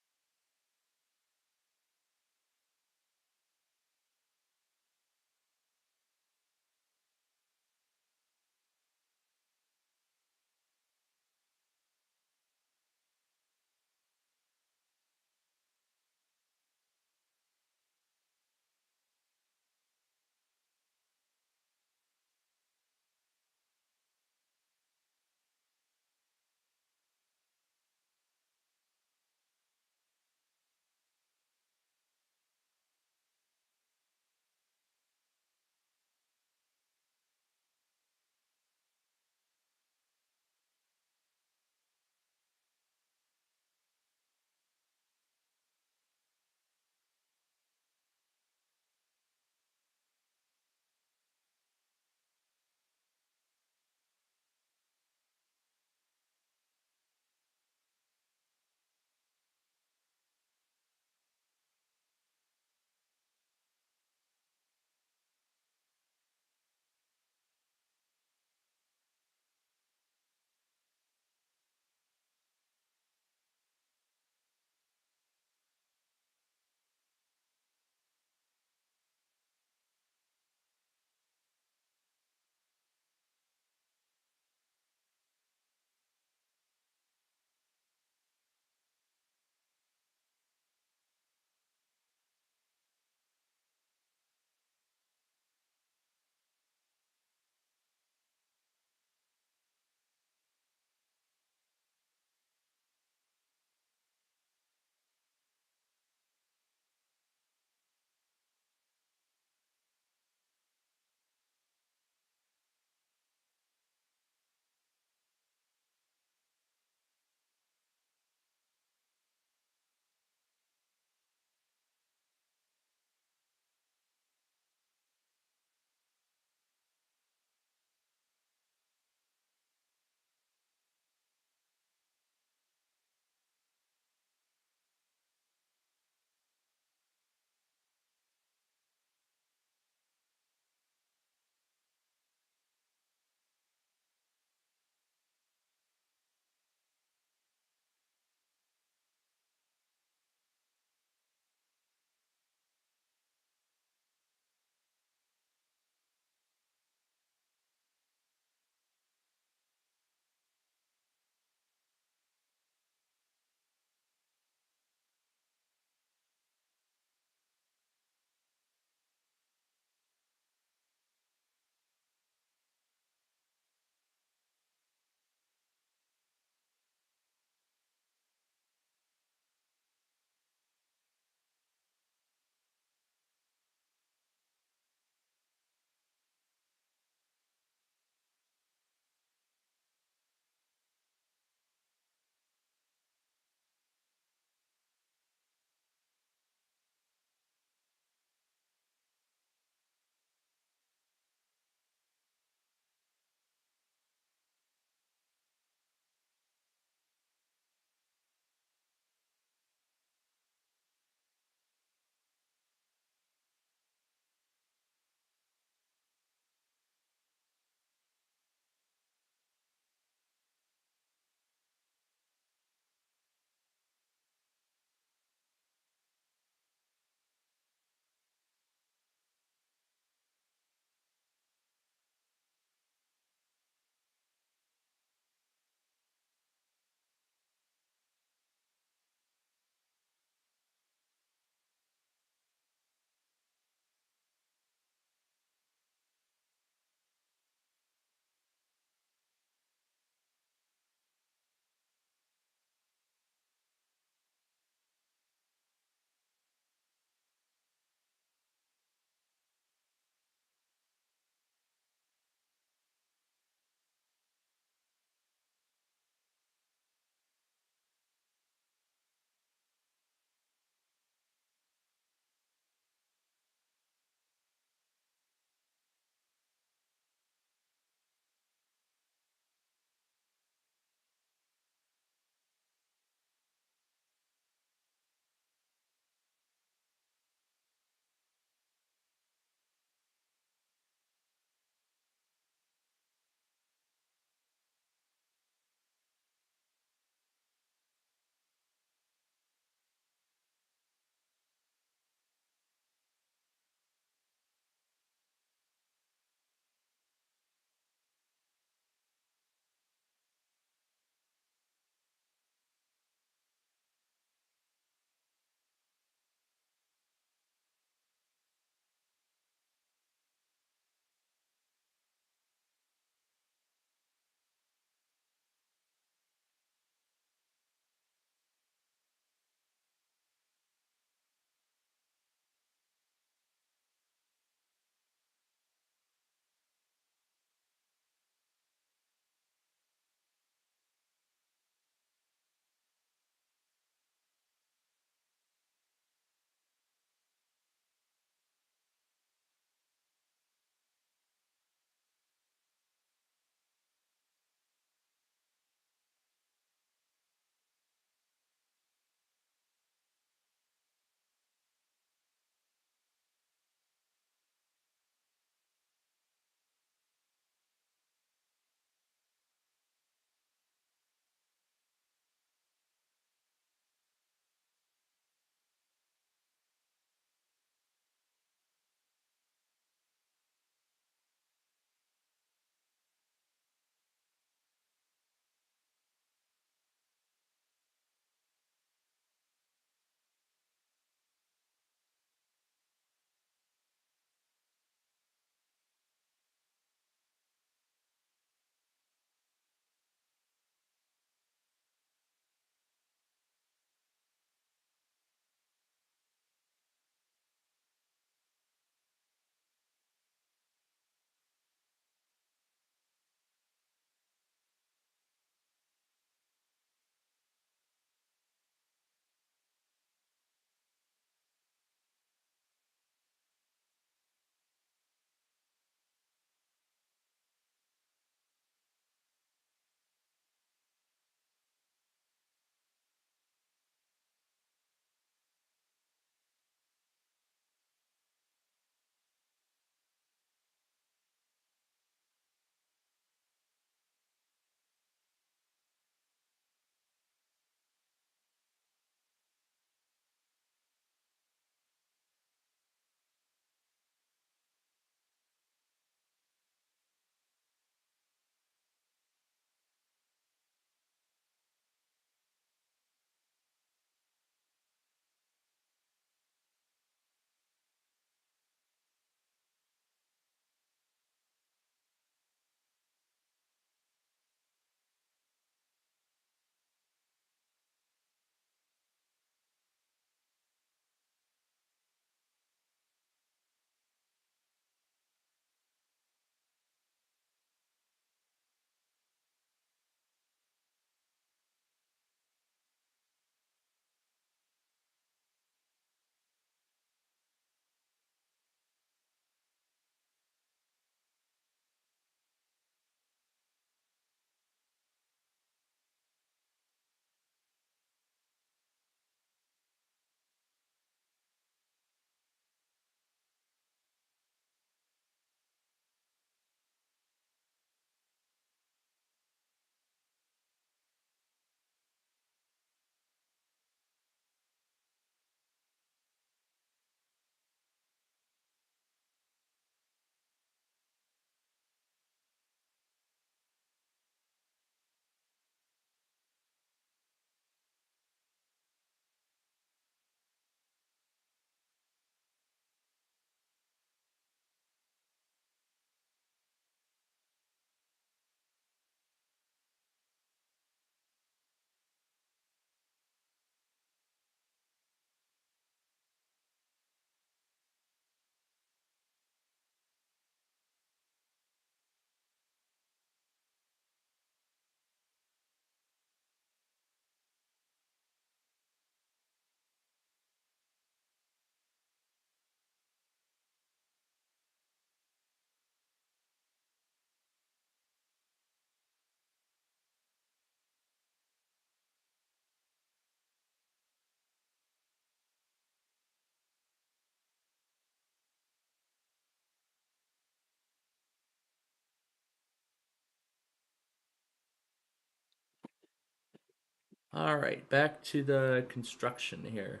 All right, back to the construction here.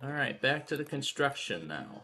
All right, back to the construction now.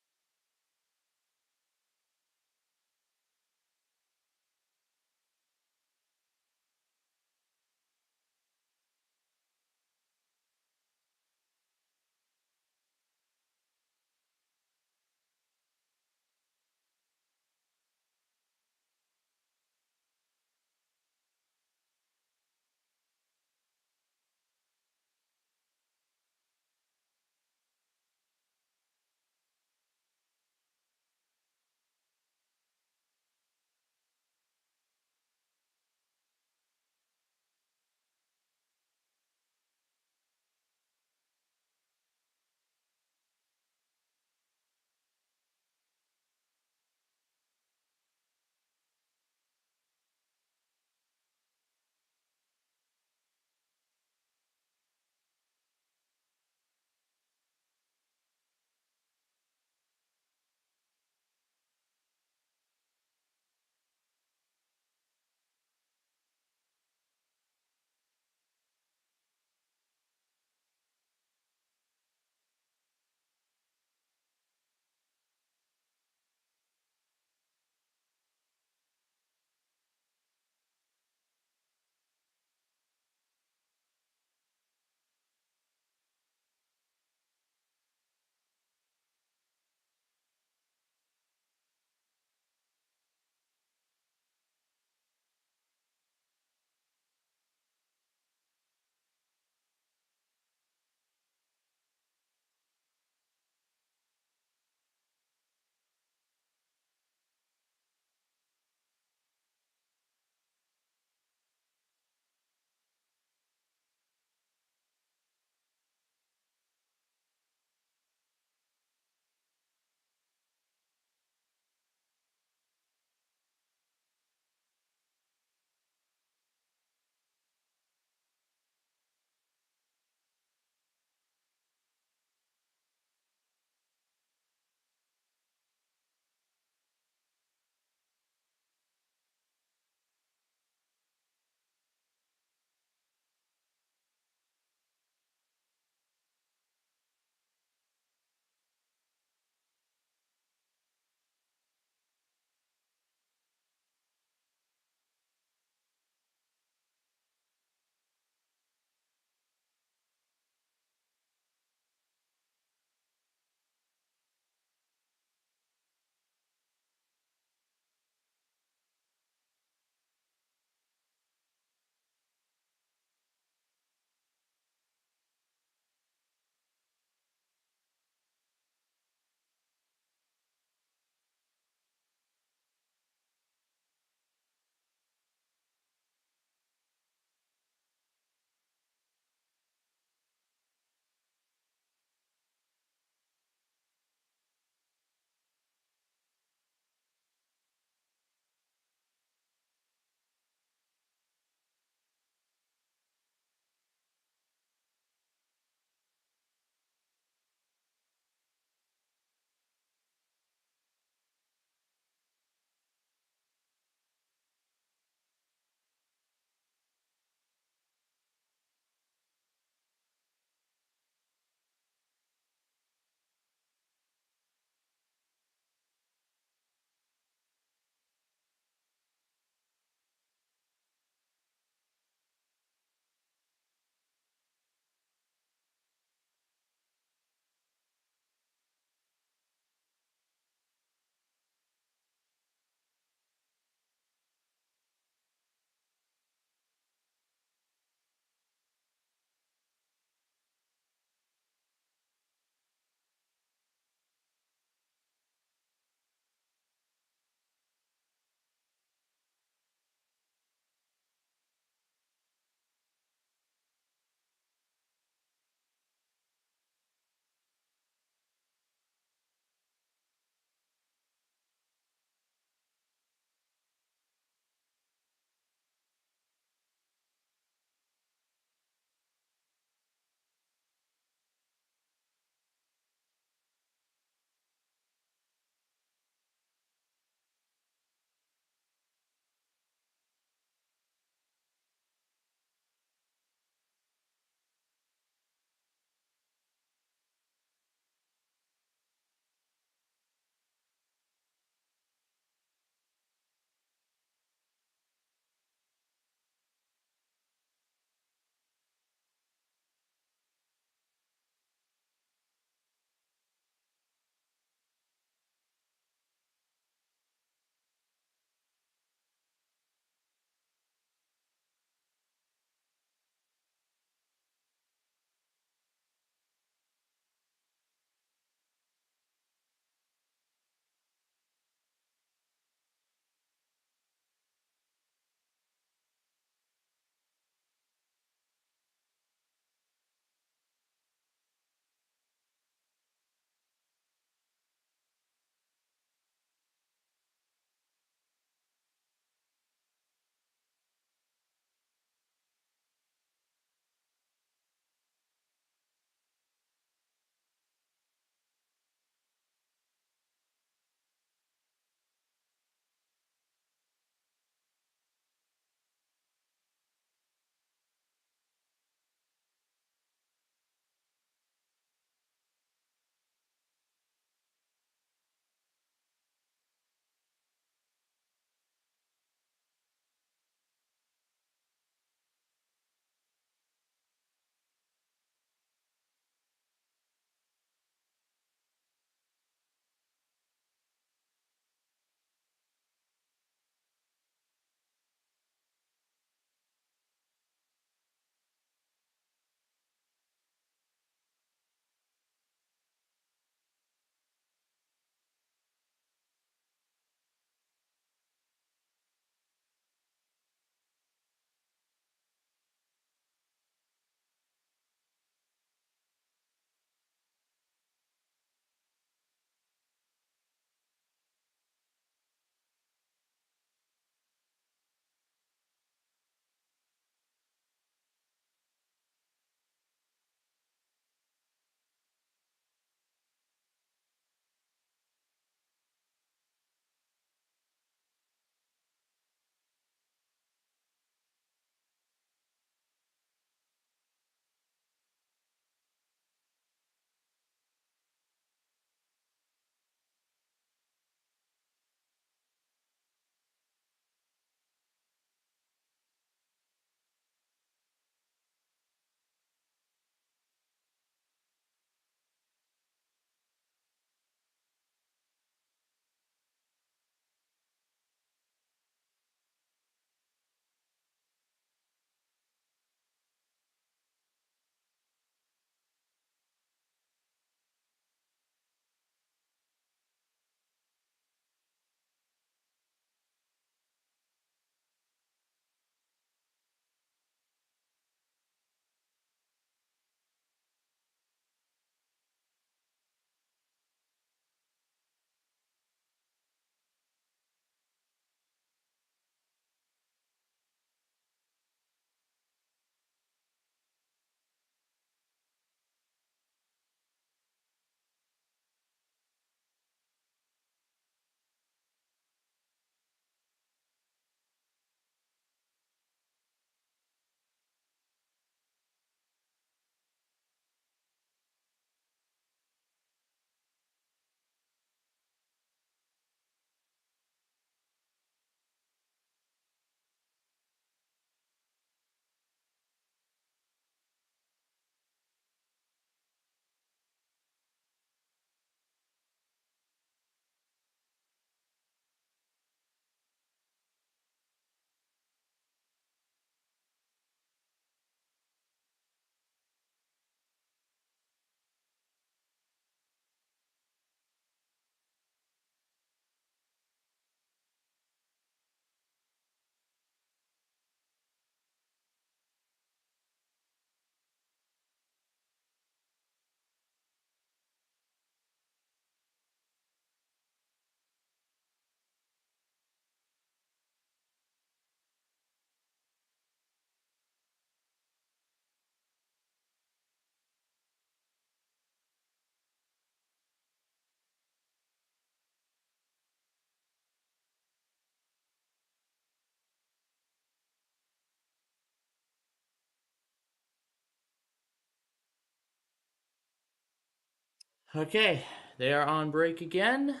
Okay, they are on break again.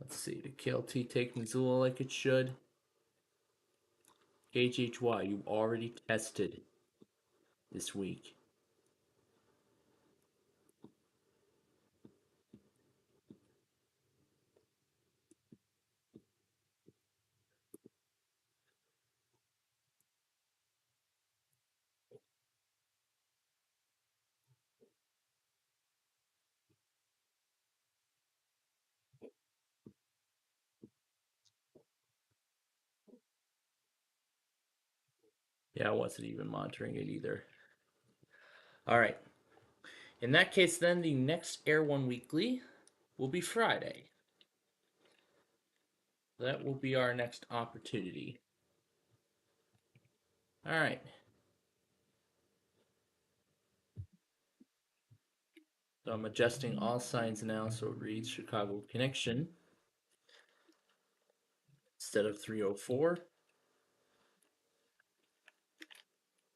Let's see, did KLT take Missoula like it should? HHY, you already tested this week. Yeah, I wasn't even monitoring it either. All right. In that case, then the next Air One Weekly will be Friday. That will be our next opportunity. All right. So I'm adjusting all signs now so it reads Chicago Connection instead of 304.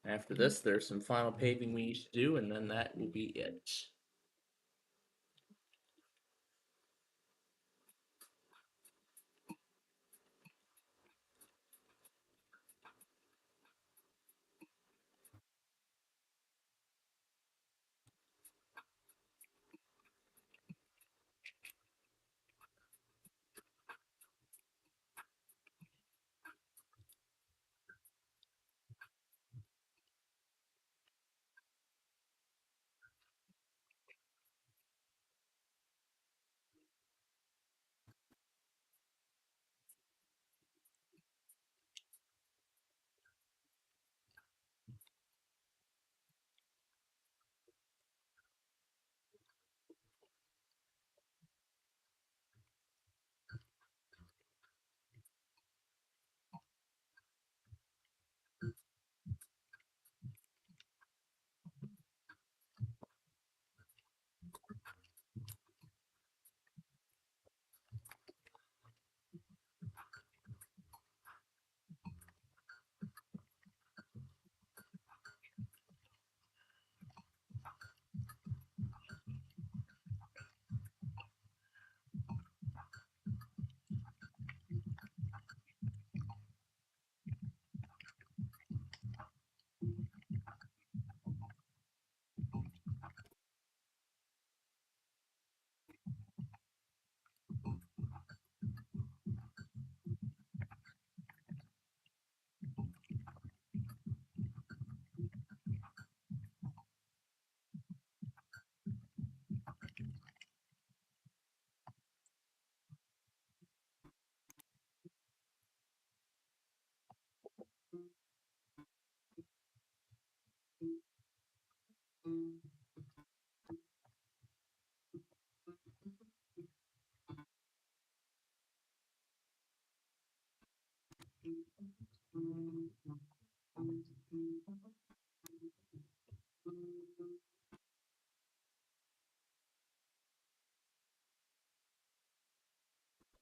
After this, there's some final paving we need to do, and then that will be it.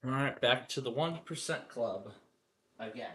All right, back to the 1% Club again.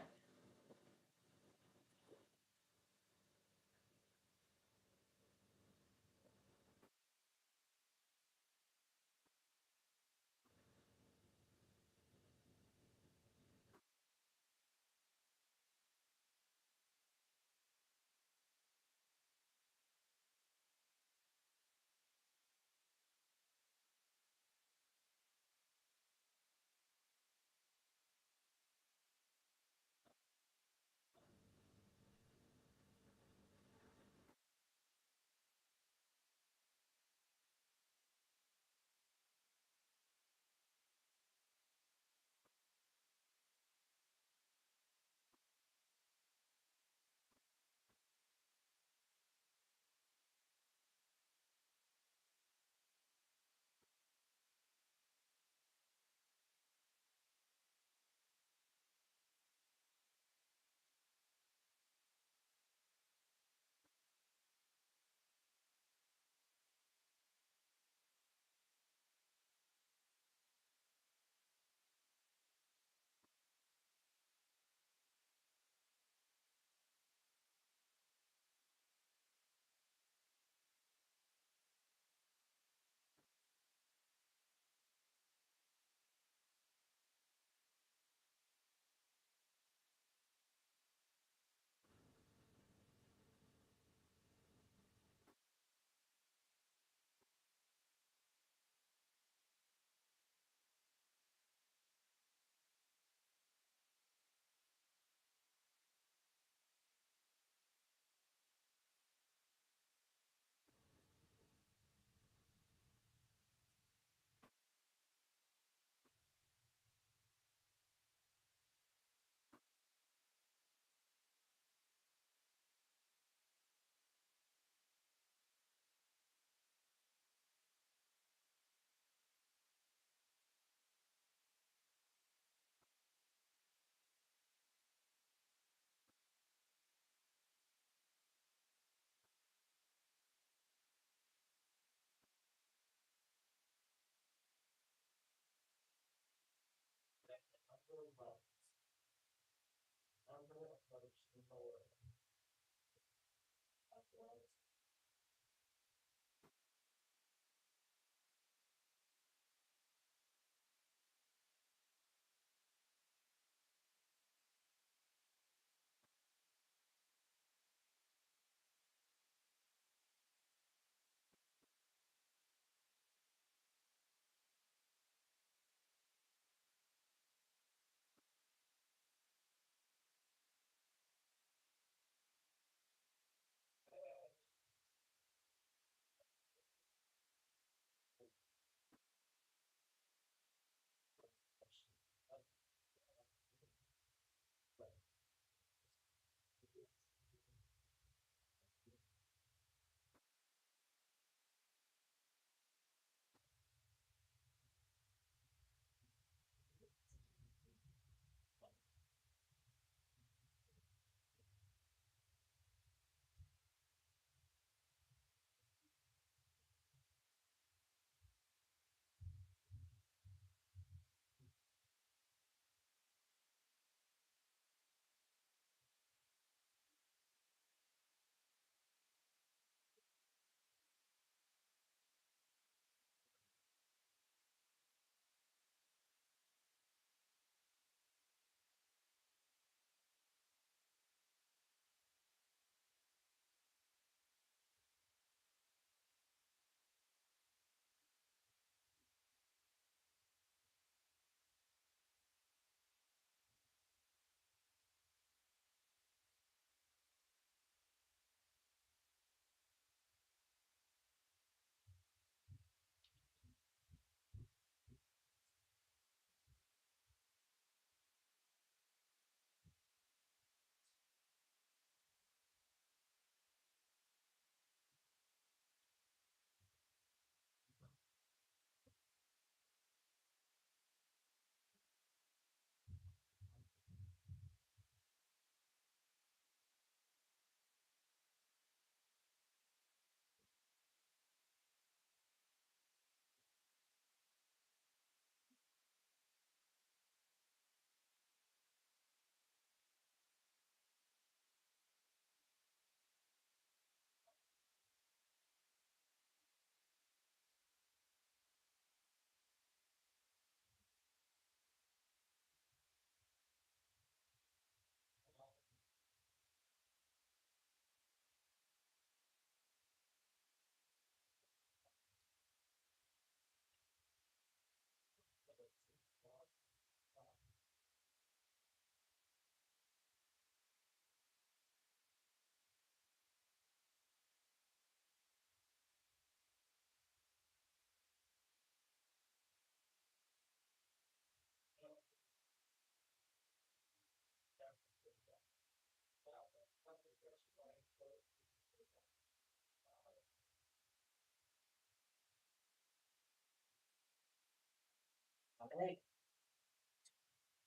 Alright.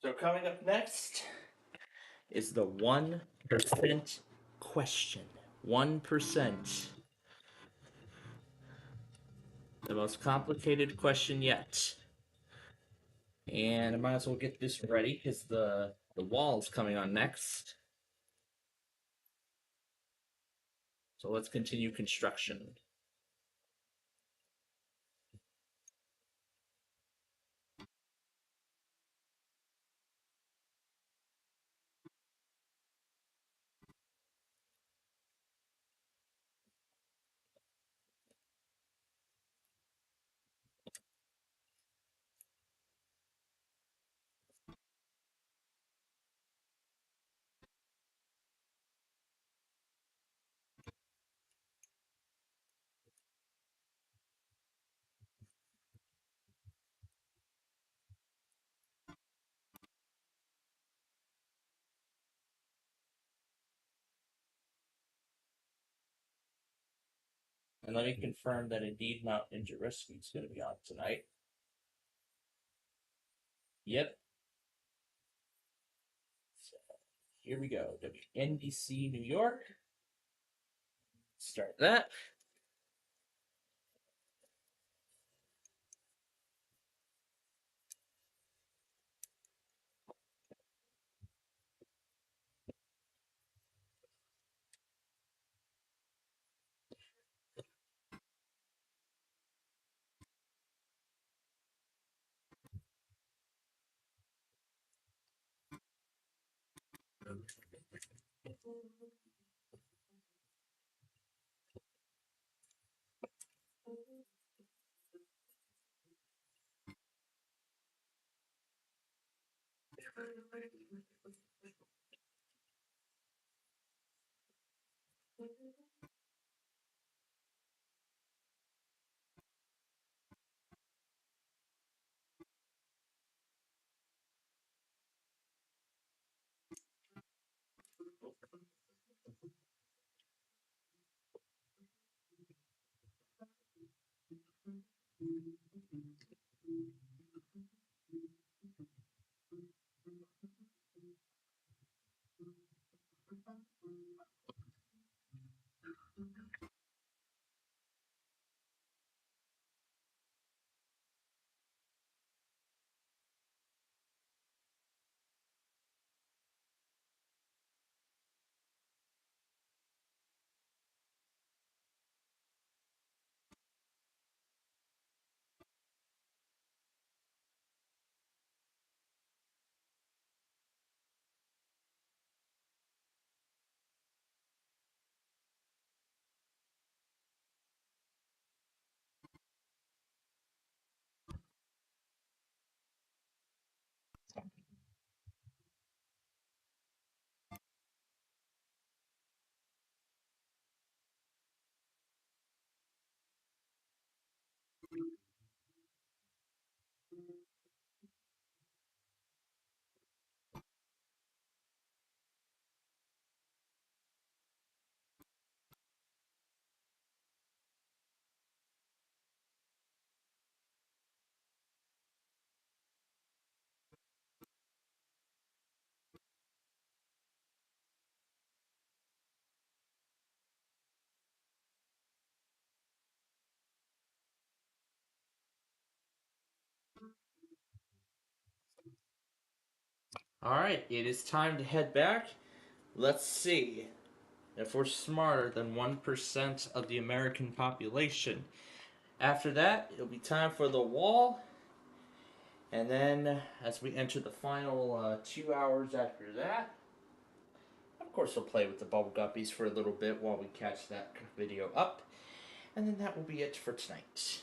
So coming up next is the 1% question. 1%. The most complicated question yet. And I might as well get this ready because the wall's coming on next. So let's continue construction. And let me confirm that indeed Mount Injuriski is going to be on tonight. Yep. So here we go. WNBC New York. Start that. Alright, it is time to head back. Let's see if we're smarter than 1% of the American population. After that, it'll be time for the wall. And then, as we enter the final 2 hours after that, of course, we'll play with the bubble guppies for a little bit while we catch that video up. And then that will be it for tonight.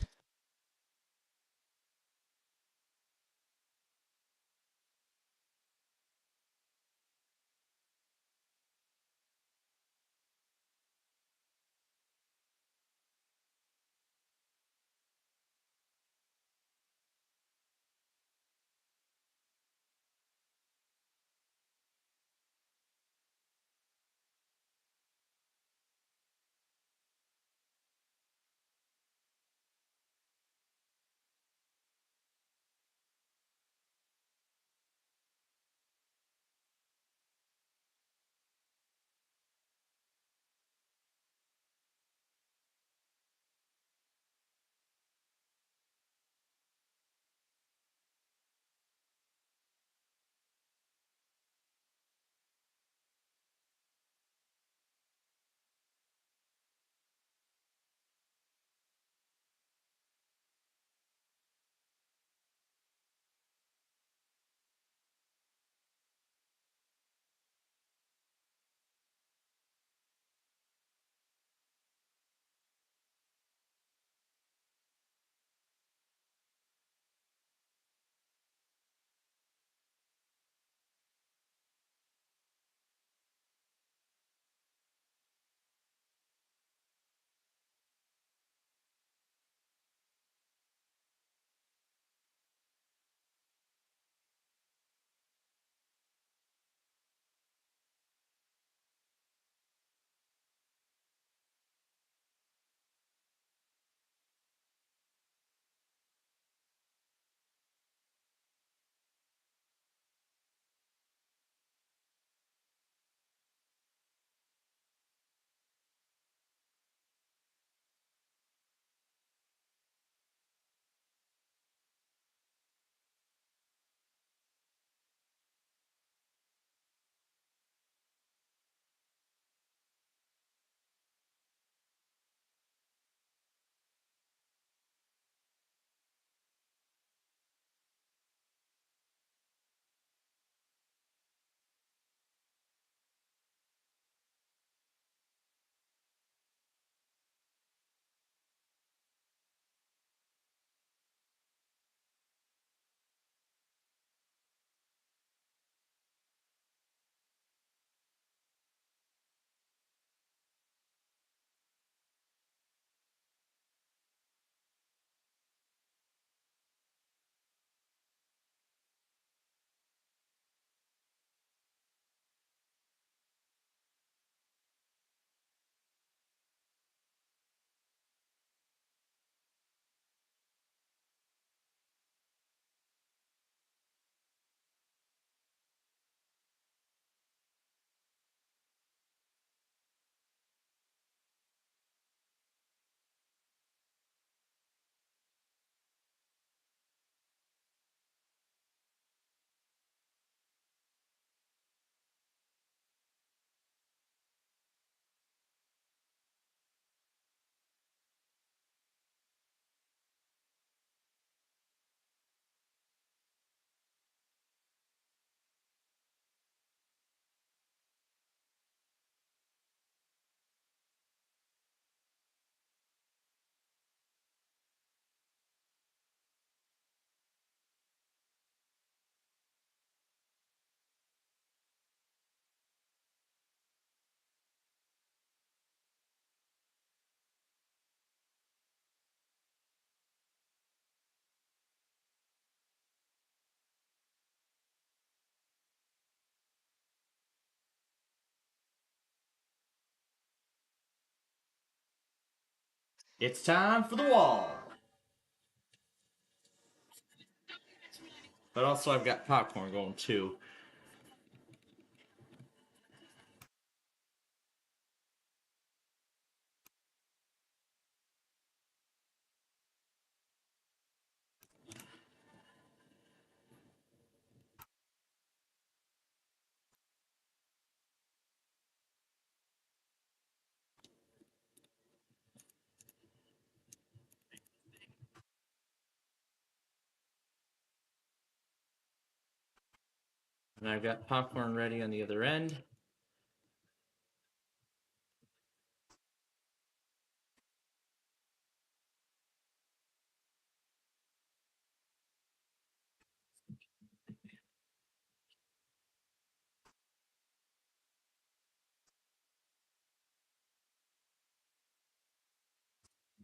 It's time for the wall. But also, I've got popcorn going too. And I've got popcorn ready on the other end.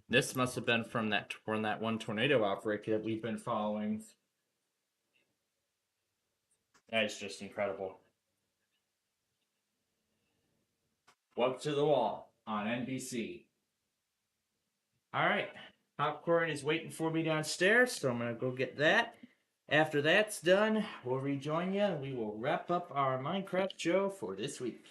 This must have been from that one tornado outbreak that we've been following. That is just incredible. Welcome to the Wall on NBC. All right, popcorn is waiting for me downstairs, so I'm gonna go get that. After that's done, we'll rejoin you and we will wrap up our Minecraft show for this week.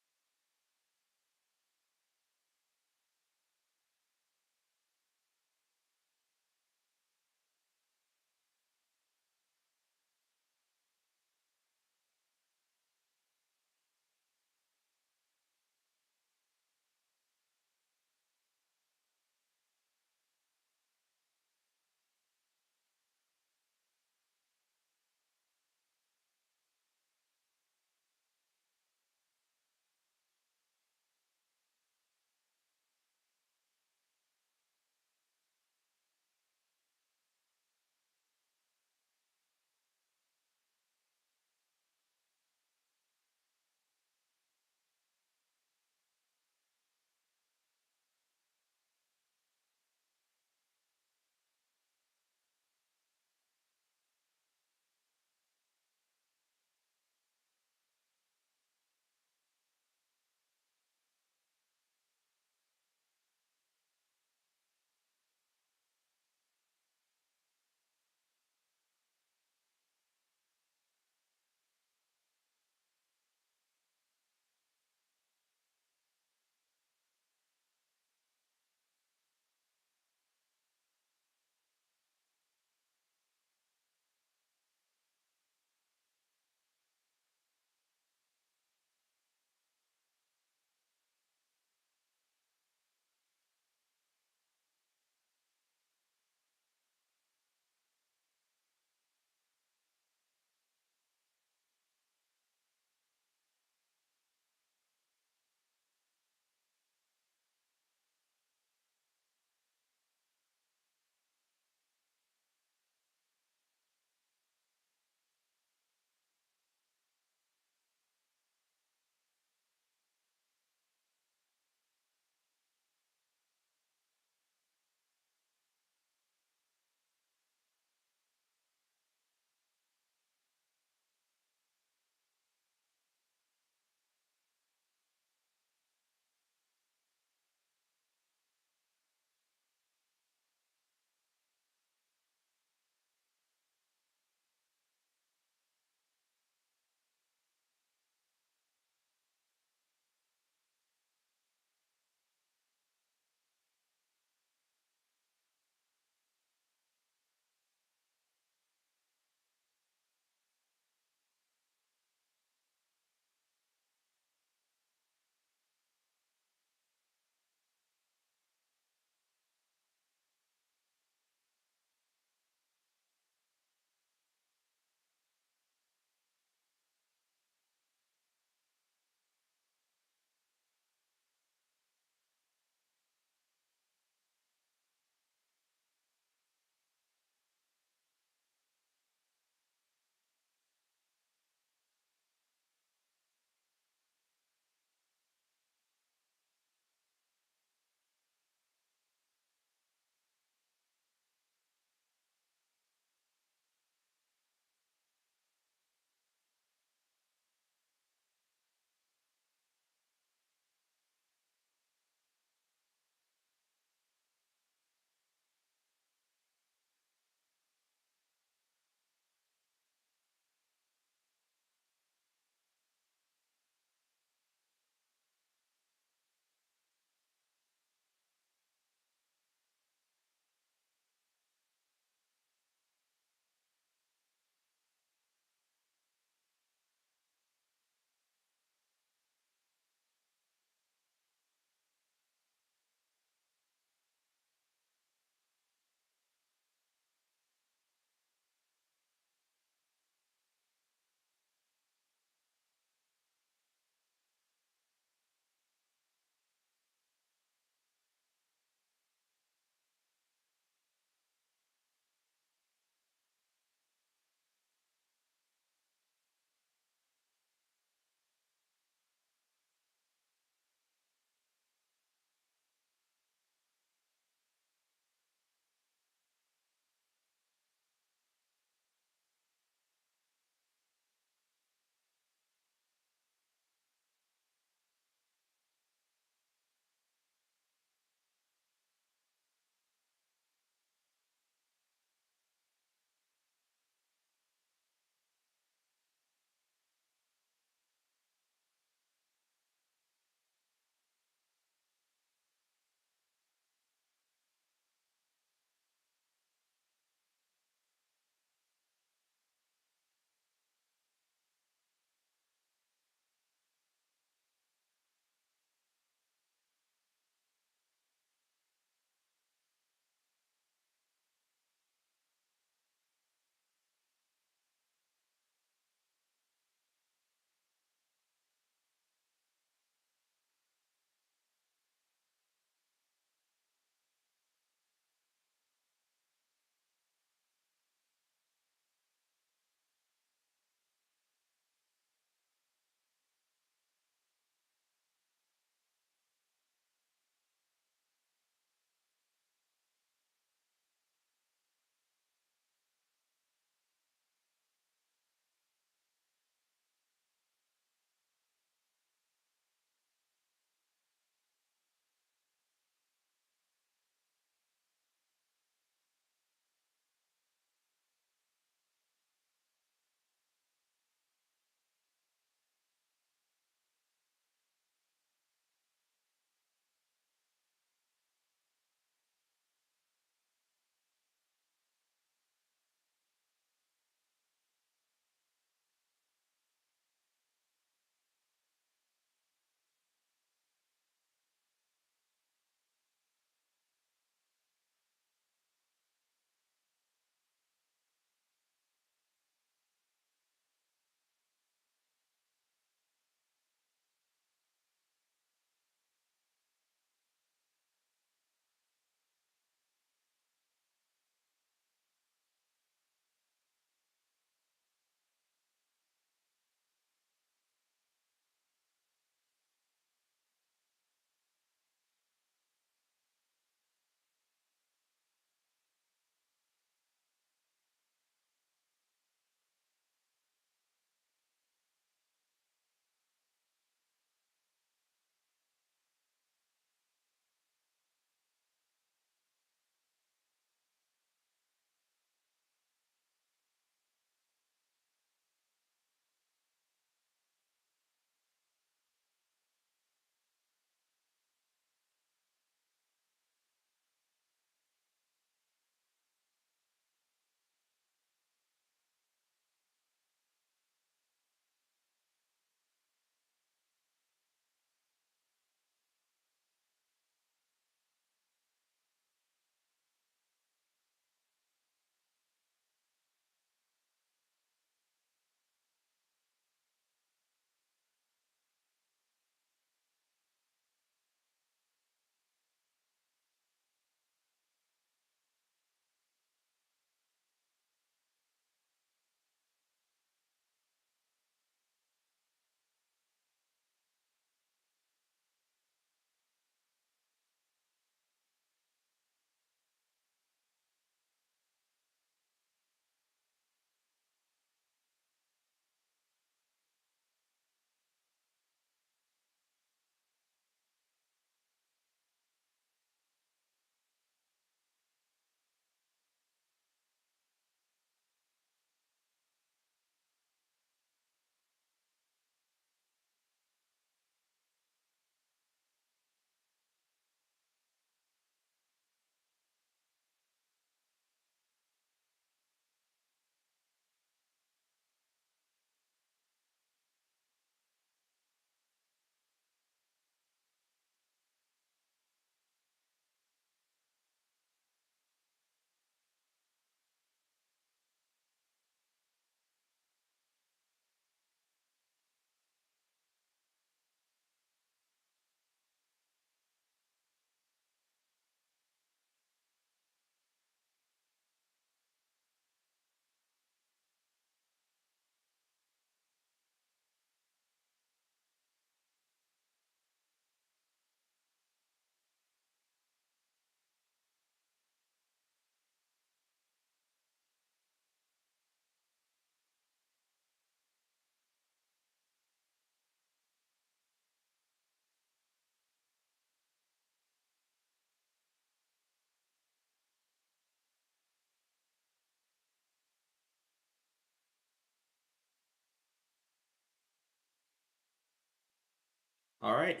All right.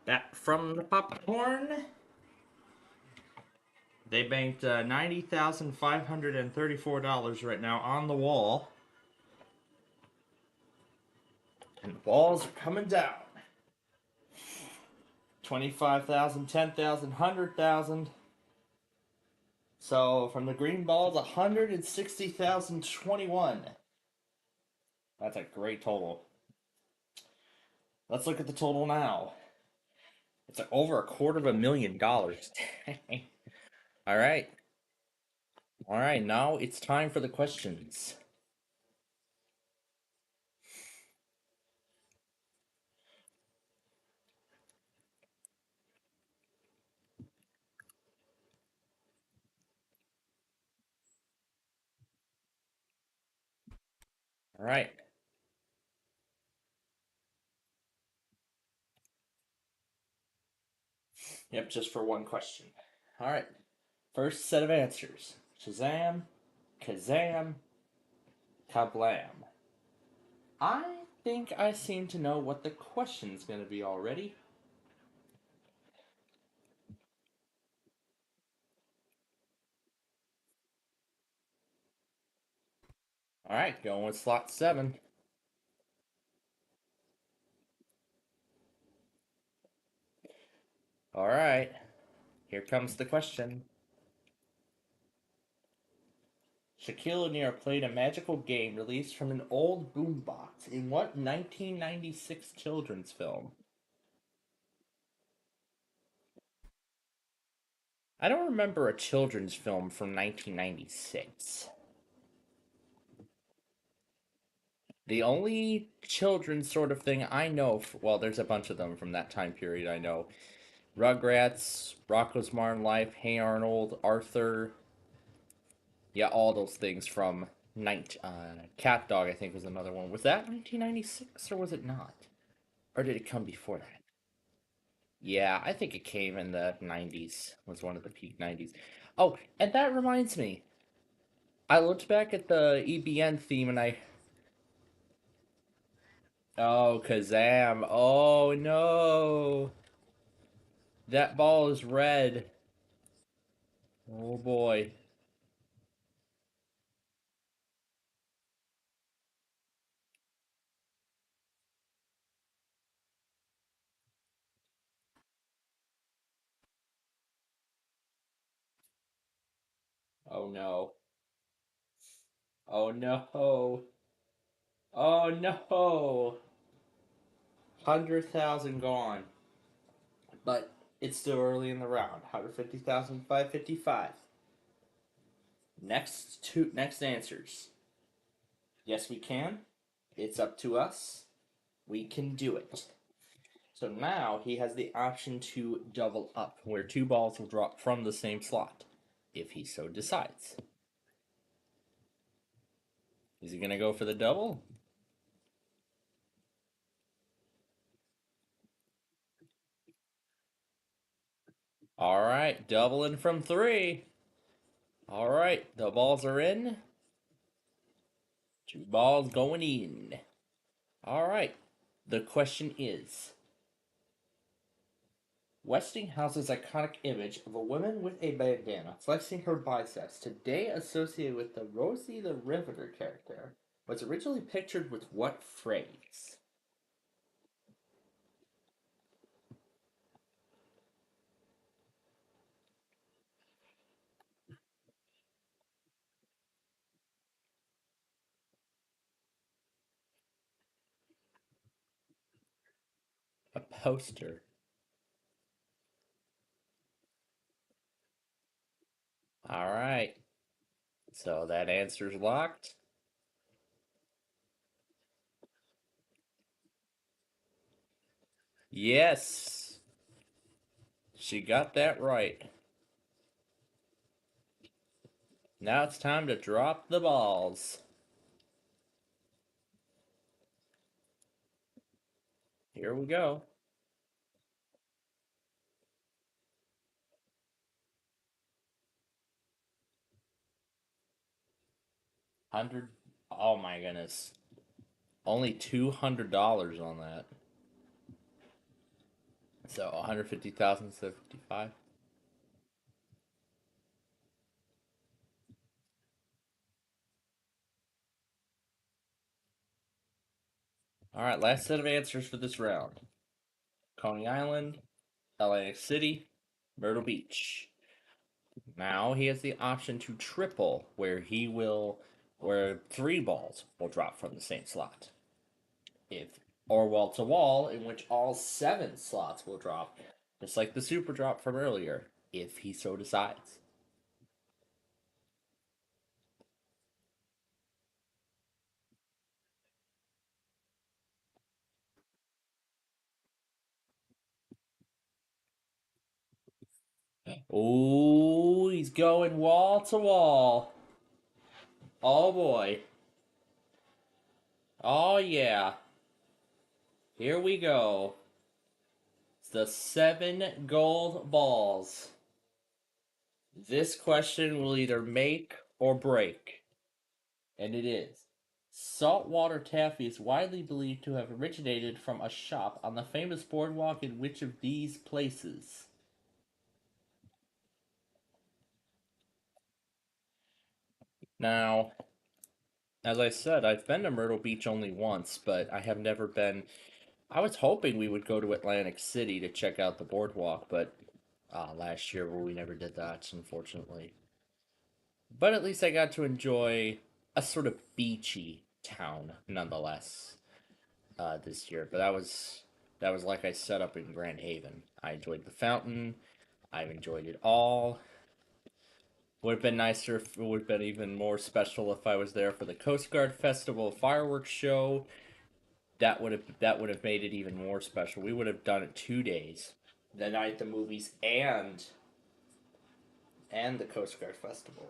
That from the popcorn. They banked $90,534 right now on the wall. And the balls are coming down. 25,000, 10,000, 100,000. So from the green balls, 160,021. That's a great total. Let's look at the total now. It's over $250,000. All right. All right, now it's time for the questions. All right. Yep, just for one question. All right. First set of answers. Shazam, Kazam, Kablam. I think I seem to know what the question's going to be already. All right, going with slot 7. All right, here comes the question. Shaquille O'Neal played a magical game released from an old boombox in what 1996 children's film? I don't remember a children's film from 1996. The only children's sort of thing I know, well, there's a bunch of them from that time period I know. Rugrats, Rocko's Modern Life, Hey Arnold, Arthur. Yeah, all those things from Cat Dog, I think, was another one. Was that 1996 or was it not? Or did it come before that? Yeah, I think it came in the 90s, was one of the peak 90s. Oh, and that reminds me. I looked back at the EBN theme and I. Oh, Kazam. Oh, no. That ball is red. Oh, boy. Oh, no. Oh, no. Oh, no. 100,000 gone. But it's still early in the round. 150,555. Next answers. Yes, we can. It's up to us. We can do it. So now he has the option to double up, where 2 balls will drop from the same slot, if he so decides. Is he going to go for the double? All right, doubling from 3. All right, the balls are in. 2 balls going in. All right, the question is, Westinghouse's iconic image of a woman with a bandana flexing her biceps, today associated with the Rosie the Riveter character, was originally pictured with what phrase? A poster. All right. So that answer's locked. Yes. She got that right. Now it's time to drop the balls. Here we go. 100. Oh my goodness. Only $200 on that. So 150,000 instead of 55. All right, last set of answers for this round. Coney Island, Atlantic City, Myrtle Beach. Now he has the option to triple, where 3 balls will drop from the same slot. Or wall to wall, in which all 7 slots will drop, just like the super drop from earlier, if he so decides. Oh, he's going wall to wall. Oh boy. Oh yeah. Here we go. It's the 7 gold balls. This question will either make or break. And it is. Saltwater taffy is widely believed to have originated from a shop on the famous boardwalk in which of these places? Now, as I said, I've been to Myrtle Beach only once, but I have never been. I was hoping we would go to Atlantic City to check out the boardwalk, but last year we never did that, unfortunately. But at least I got to enjoy a sort of beachy town, nonetheless, this year. But that was like I set up in Grand Haven. I enjoyed the fountain. I've enjoyed it all. Would have been nicer if it would have been even more special if I was there for the Coast Guard Festival fireworks show. That would have made it even more special. We would have done it 2 days, the night the movies and the Coast Guard Festival.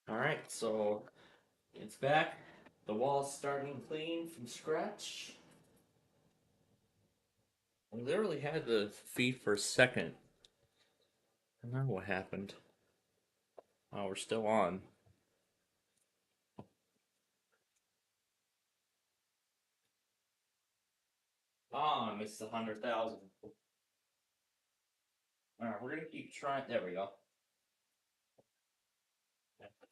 All right, so it's back. The wall's starting clean from scratch. We literally had the feed for a second. I don't know what happened. Oh, we're still on. Oh, I missed 100,000. All right, we're gonna keep trying. There we go.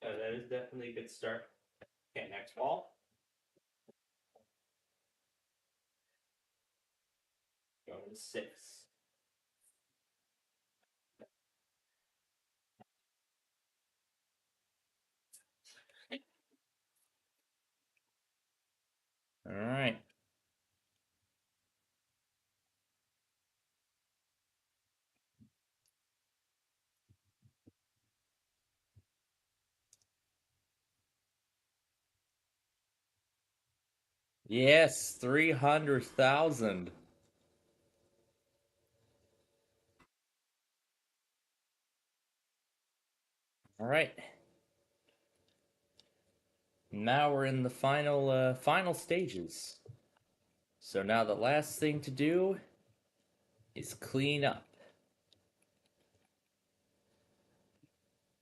That is definitely a good start. Okay, next ball. Going to 6. All right. Yes, 300,000. All right. Now we're in the final stages. So now the last thing to do is clean up.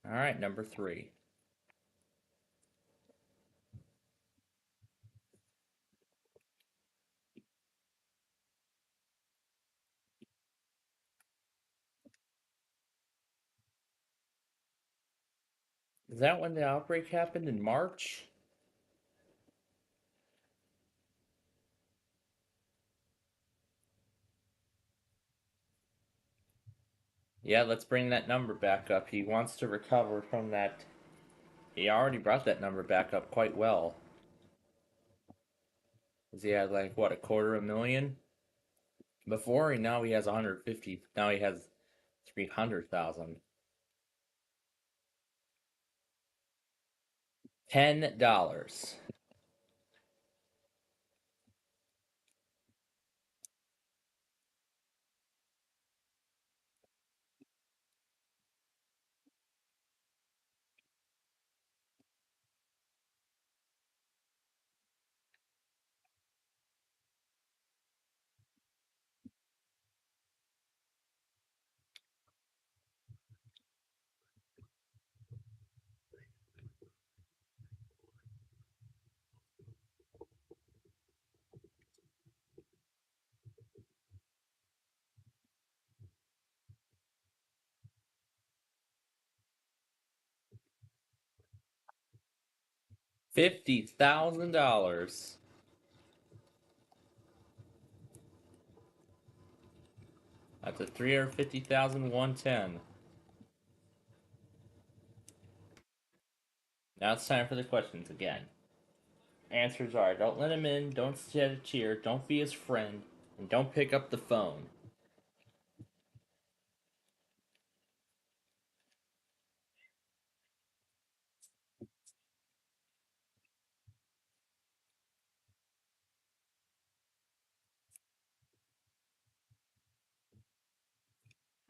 All right, number 3. Is that when the outbreak happened in March? Yeah, let's bring that number back up. He wants to recover from that. He already brought that number back up quite well. Because he had like what, a quarter of a million before, and now he has 150. Now he has 300,000. $10. $50,000. That's a 350,110. Now it's time for the questions again. Answers are: don't let him in, don't shed a tear, don't be his friend, and don't pick up the phone.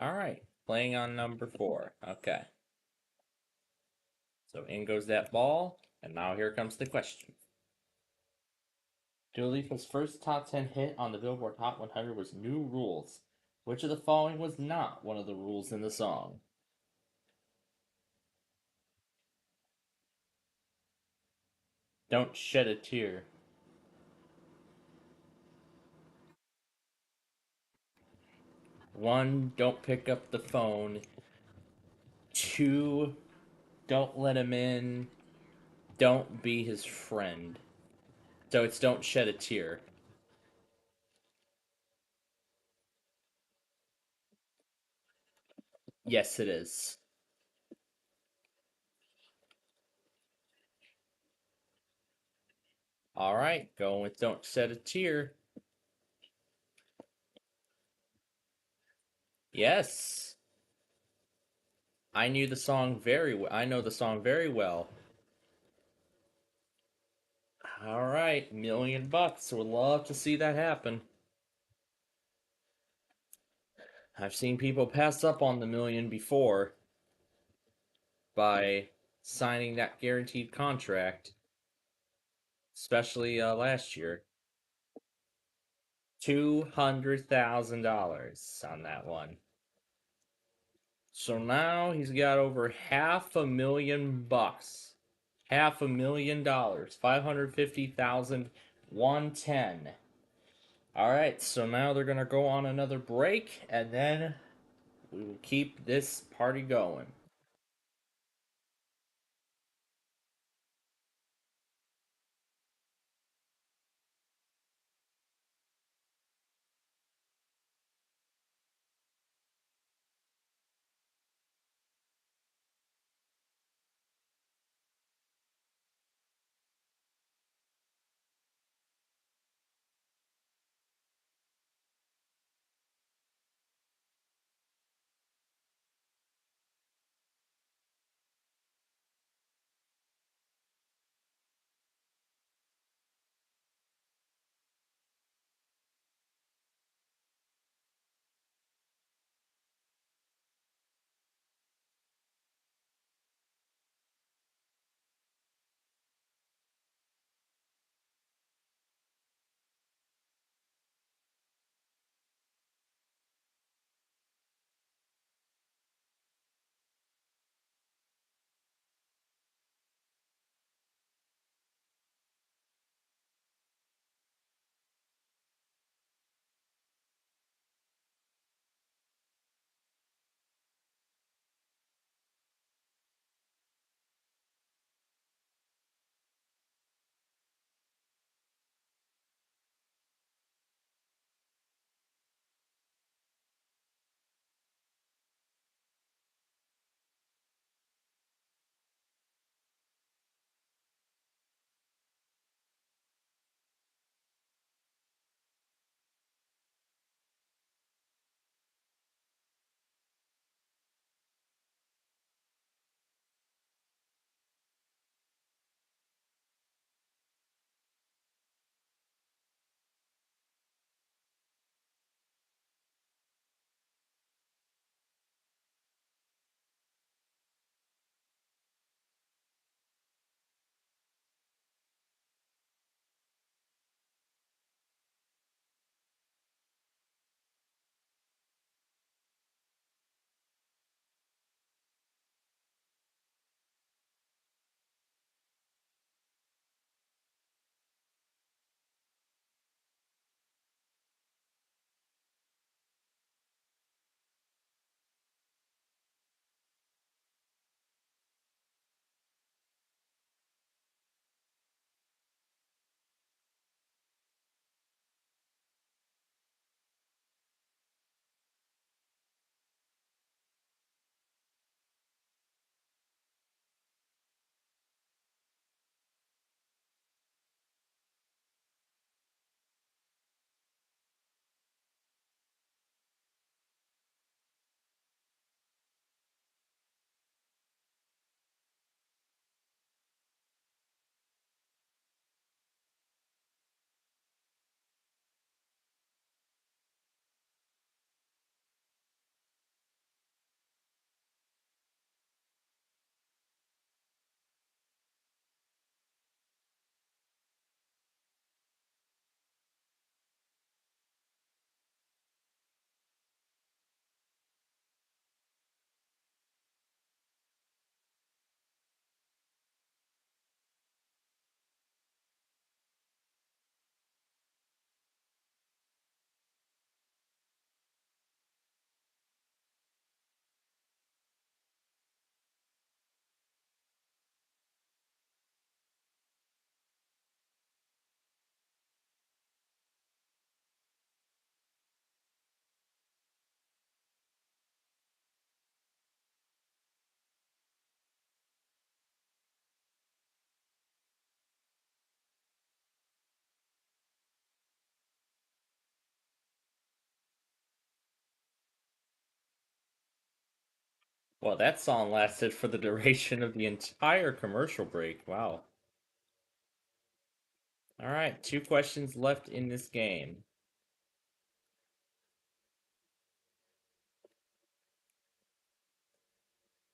All right, playing on number 4. Okay. So in goes that ball, and now here comes the question. Dua Lipa's first top 10 hit on the Billboard Hot 100 was New Rules. Which of the following was not one of the rules in the song? Don't shed a tear. 1, don't pick up the phone. 2, don't let him in. Don't be his friend. So it's don't shed a tear. Yes, it is. All right, going with don't shed a tear. Yes. I knew the song very well. I know the song very well. All right, $1,000,000. Would love to see that happen. I've seen people pass up on the million before by signing that guaranteed contract, especially last year. $200,000 on that one. So now he's got over $500,000. $500,000. 550,110. All right, so now they're gonna go on another break, and then we will keep this party going. Well, that song lasted for the duration of the entire commercial break. Wow. All right, 2 questions left in this game.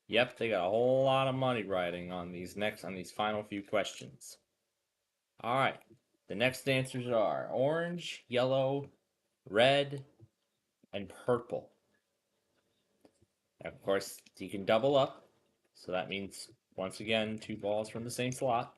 Yep, they got a whole lot of money riding on these final few questions. All right. The next answers are orange, yellow, red, and purple. Now, of course, you can double up. So that means, once again, 2 balls from the same slot.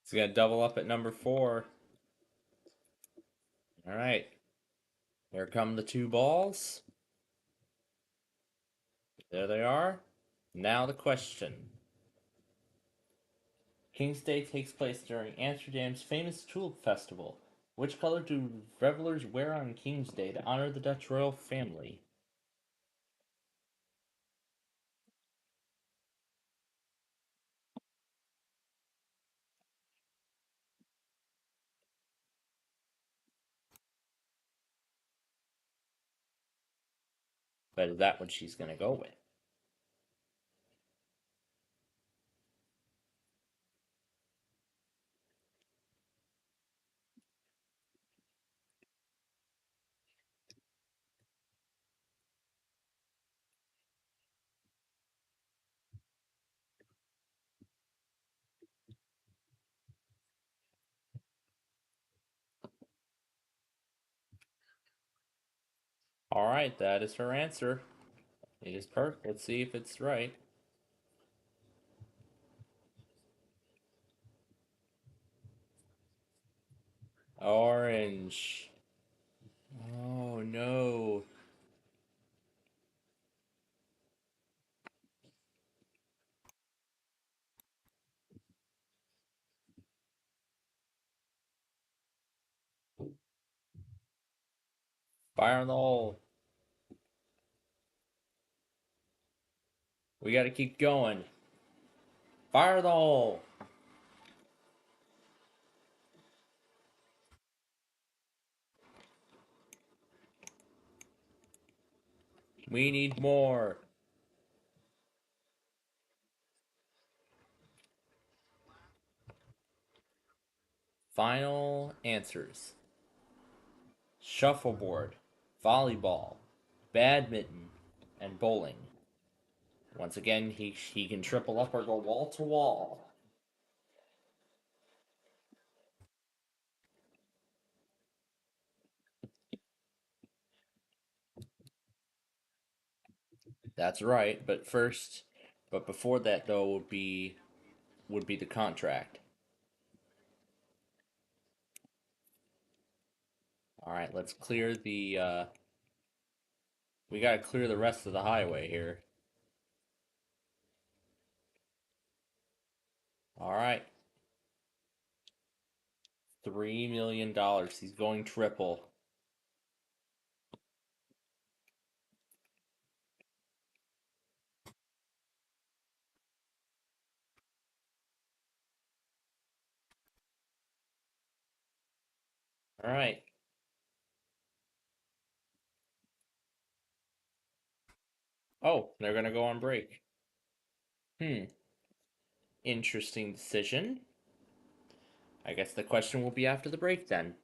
It's going to double up at number 4. All right. Here come the 2 balls. There they are. Now the question. King's Day takes place during Amsterdam's famous Tulip Festival. Which color do revelers wear on King's Day to honor the Dutch royal family? But is that what she's going to go with? All right, that is her answer. It is perfect. Let's see if it's right. Orange. Oh no. Fire in the hole. We gotta keep going. Fire in the hole. We need more. Final answers. Shuffleboard, volleyball, badminton, and bowling. Once again, he can triple up or go wall to wall. That's right, but before that though would be the contract. All right, let's clear the we got to clear the rest of the highway here. All right. $3 million. He's going triple. All right. Oh, they're going to go on break. Interesting decision. I guess the question will be after the break then.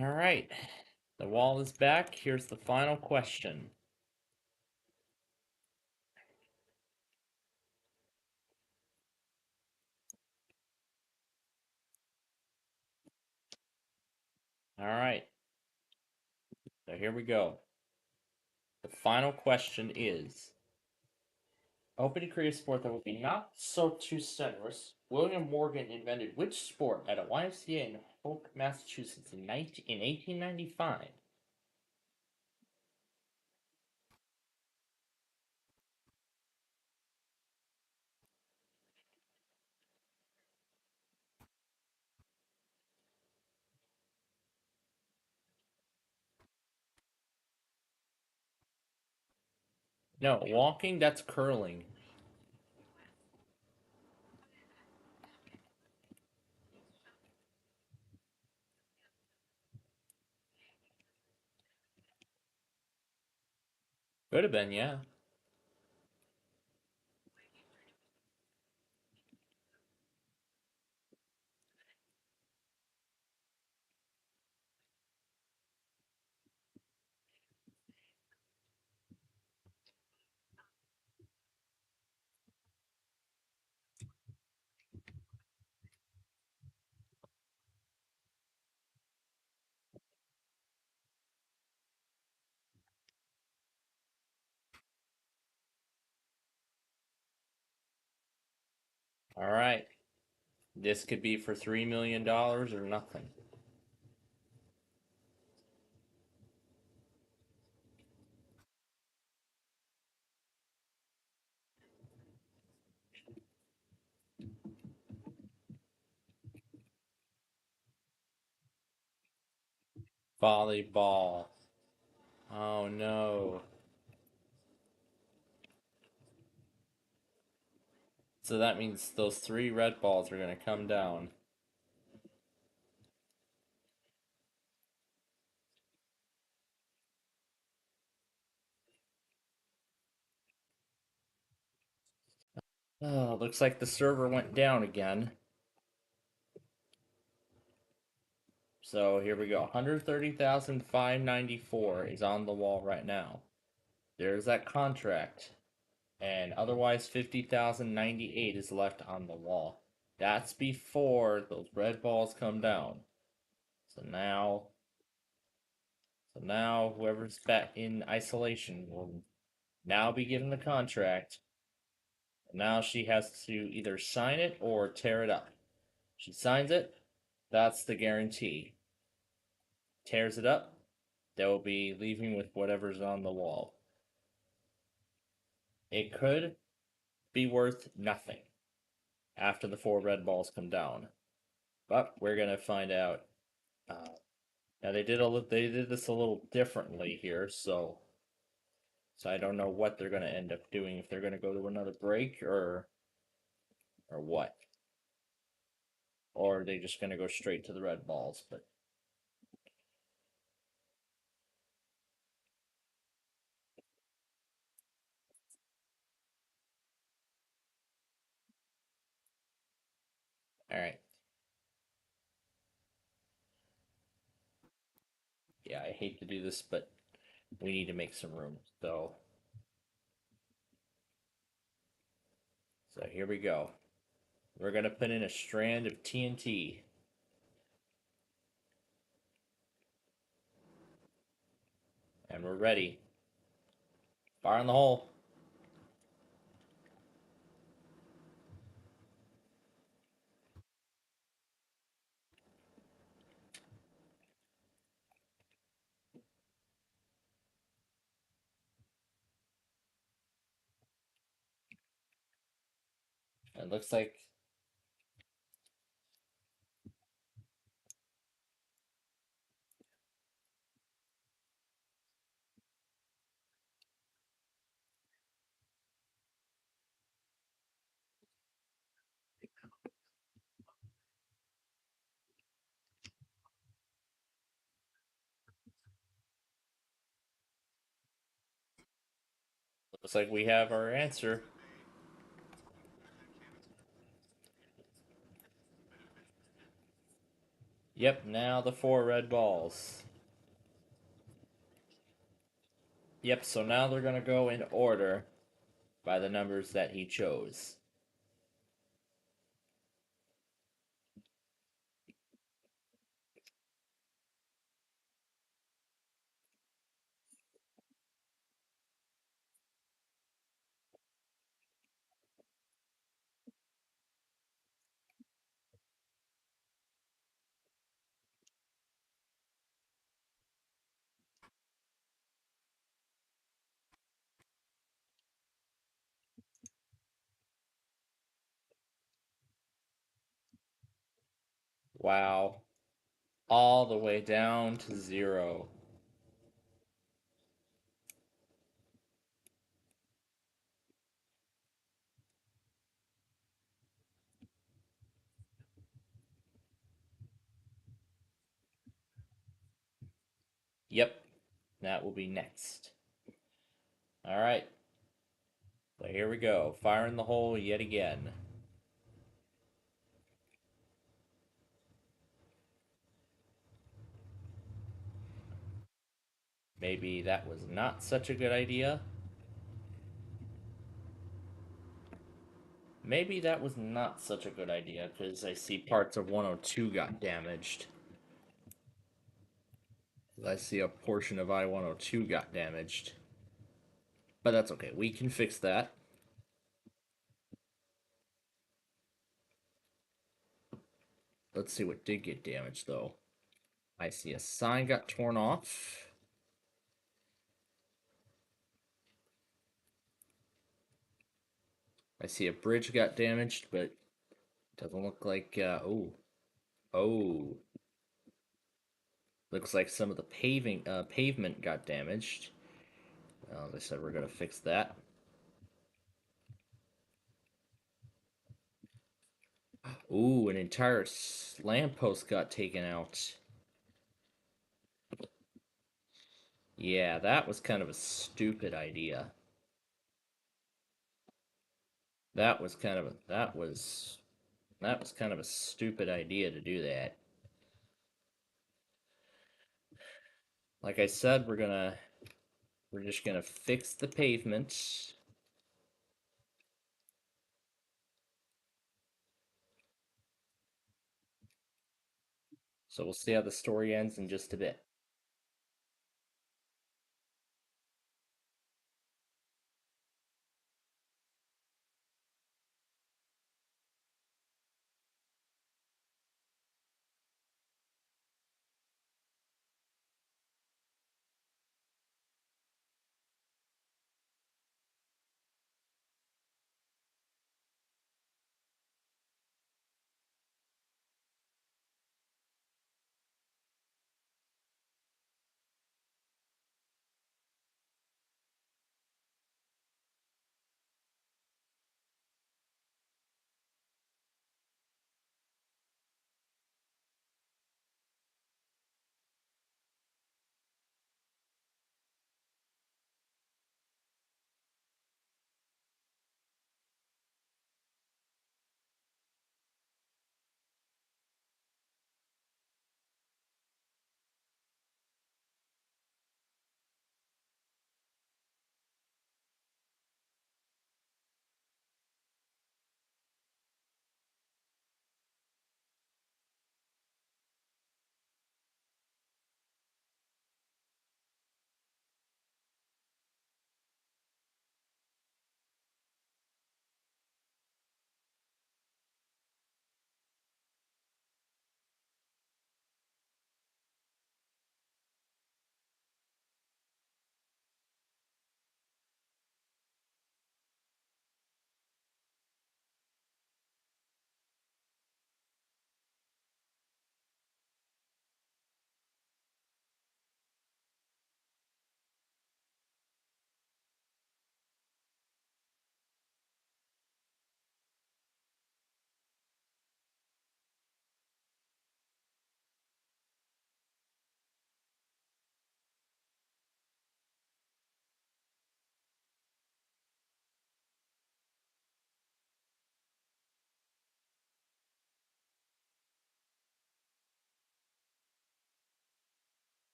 All right. The wall is back. Here's the final question. All right. So here we go. The final question is, open to create a sport that would be not so too strenuous. William Morgan invented which sport at a YMCA in Hope, Massachusetts in 1895? No, walking, that's curling. Could have been, yeah. All right. This could be for $3 million or nothing. Volleyball. Oh no. So that means those 3 red balls are going to come down. Oh, looks like the server went down again. So here we go. 130,594 is on the wall right now. There's that contract. And otherwise 50,098 is left on the wall. That's before those red balls come down. So now whoever's back in isolation will now be given the contract. Now she has to either sign it or tear it up. She signs it, that's the guarantee. Tears it up, they'll be leaving with whatever's on the wall. It could be worth nothing after the 4 red balls come down, but we're gonna find out. Now they did this a little differently here, so I don't know what they're gonna end up doing, if they're gonna go to another break or what, or are they just gonna go straight to the red balls? But all right. Yeah, I hate to do this, but we need to make some room. So here we go. We're gonna put in a strand of TNT. And we're ready. Fire in the hole. It looks like we have our answer. Yep, now the 4 red balls. Yep, so now they're going to go in order by the numbers that he chose. Wow. All the way down to 0. Yep, that will be next. Alright. So here we go. Fire in the hole yet again. Maybe that was not such a good idea. Maybe that was not such a good idea, because I see parts of 102 got damaged. I see a portion of I-102 got damaged. But that's okay. We can fix that. Let's see what did get damaged, though. I see a sign got torn off. I see a bridge got damaged, but doesn't look like... Oh. Looks like some of the pavement got damaged. As I said, we're going to fix that. Ooh, an entire lamppost got taken out. Yeah, that was kind of a stupid idea. That was kind of a stupid idea to do that. Like I said, we're just gonna fix the pavement. So we'll see how the story ends in just a bit.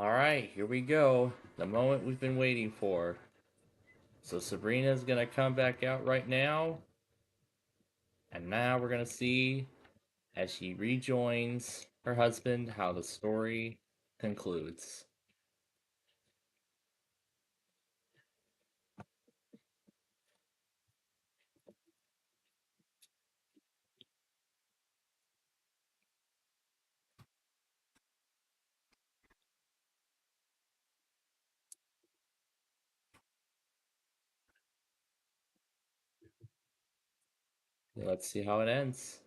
Alright, here we go. The moment we've been waiting for. So Sabrina's gonna come back out right now. And now we're gonna see, as she rejoins her husband, how the story concludes. Let's see how it ends.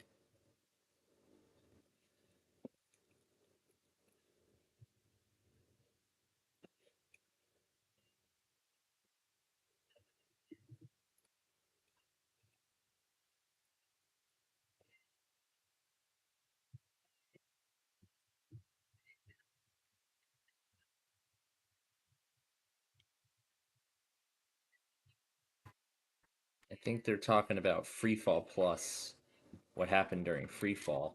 I think they're talking about Freefall Plus. What happened during Freefall.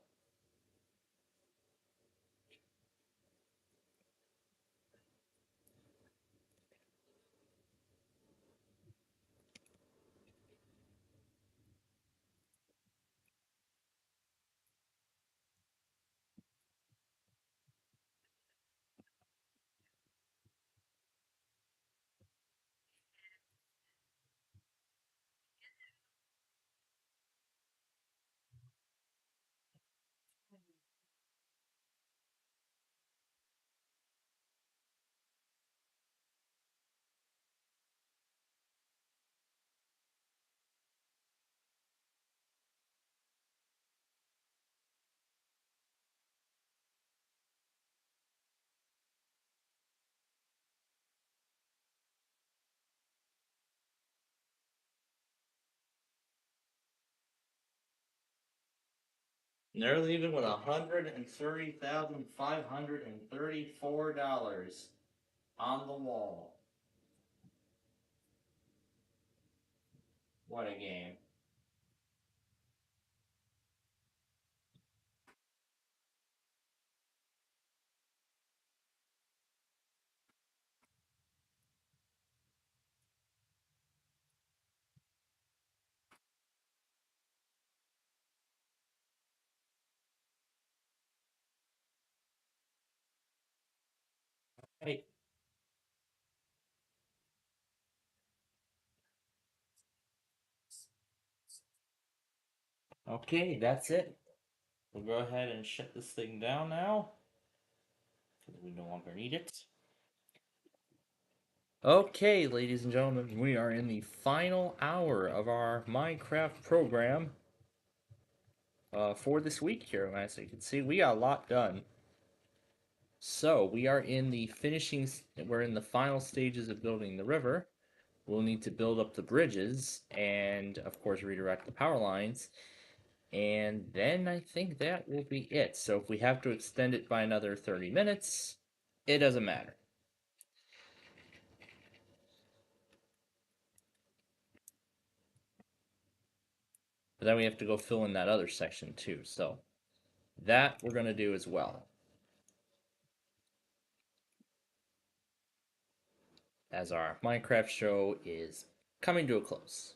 And they're leaving with $130,534 on the wall. What a game. Hey. Okay, that's it. We'll go ahead and shut this thing down now, because we no longer need it. Okay, ladies and gentlemen, we are in the final hour of our Minecraft program for this week here. As you can see, we got a lot done. So we are in the we're in the final stages of building the river. We'll need to build up the bridges and, of course, redirect the power lines. And then I think that will be it. So if we have to extend it by another 30 minutes, it doesn't matter. But then we have to go fill in that other section too. So that we're going to do as well, as our Minecraft show is coming to a close.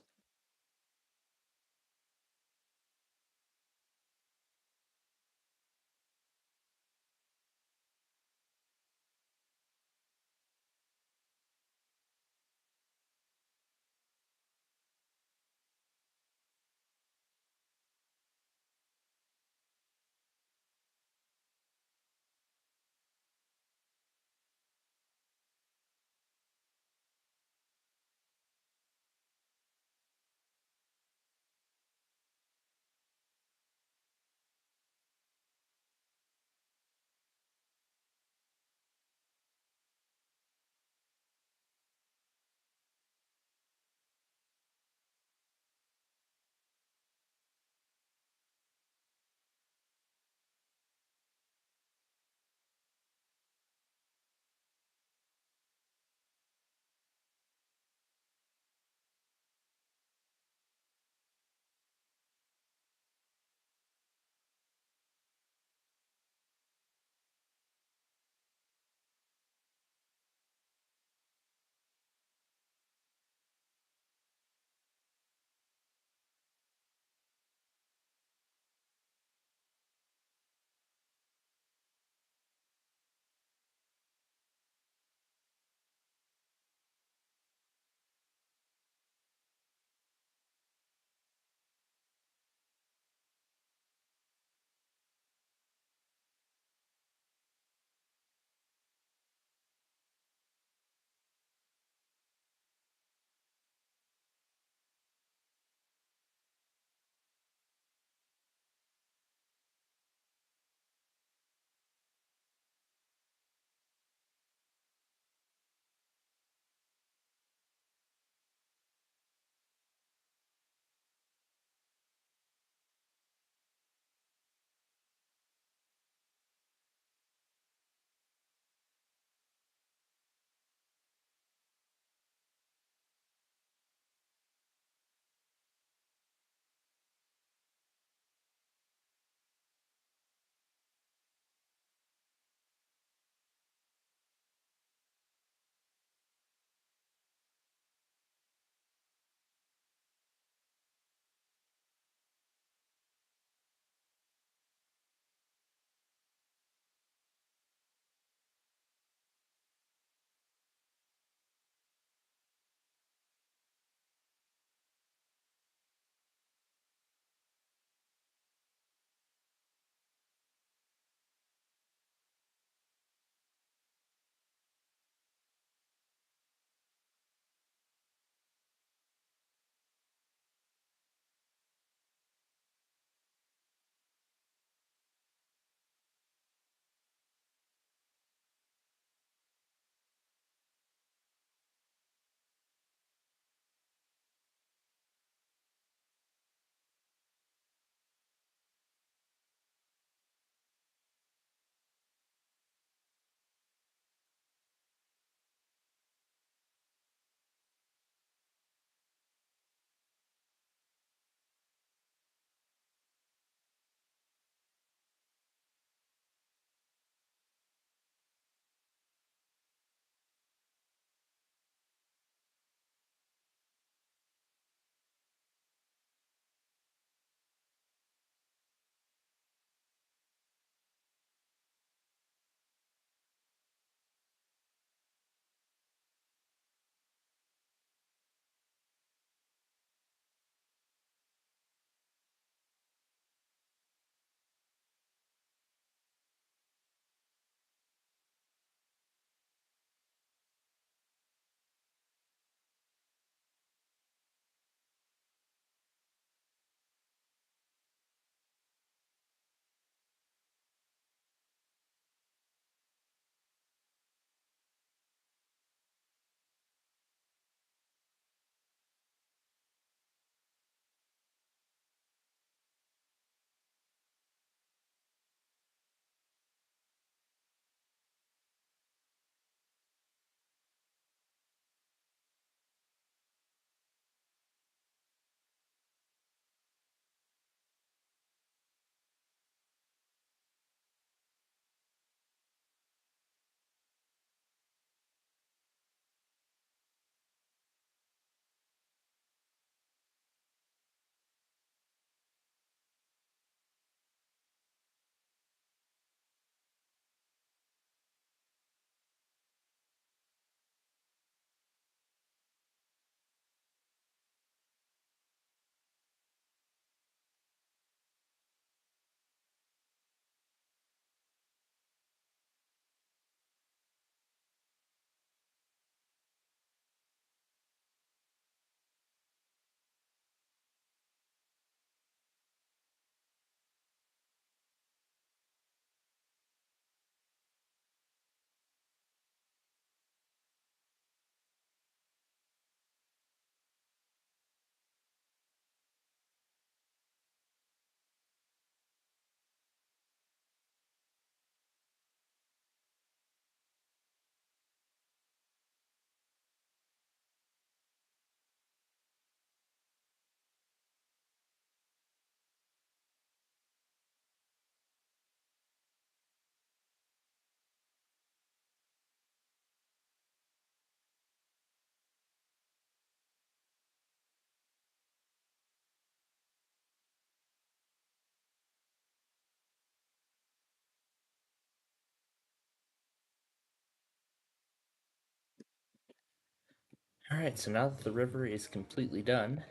Alright, so now that the river is completely done,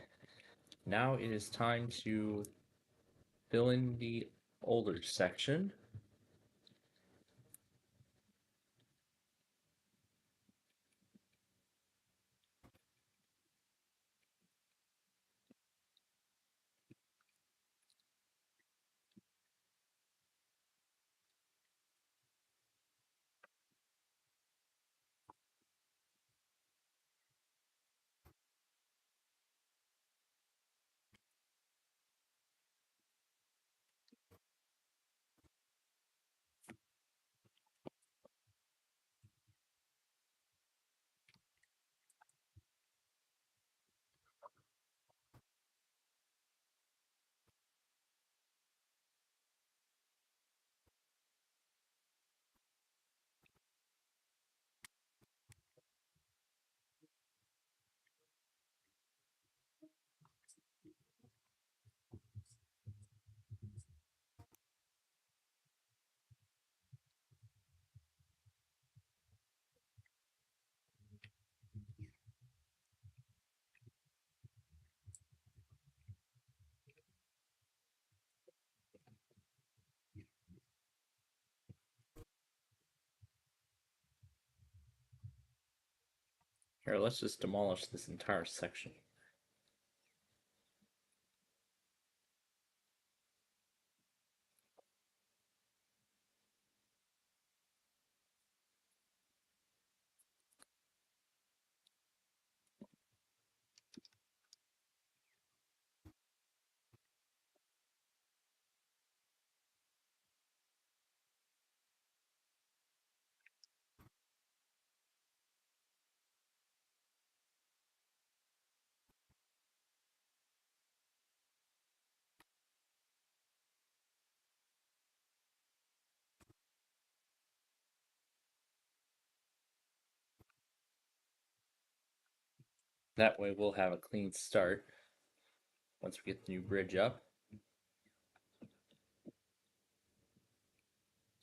now it is time to fill in the older section. Here, let's just demolish this entire section. That way we'll have a clean start once we get the new bridge up.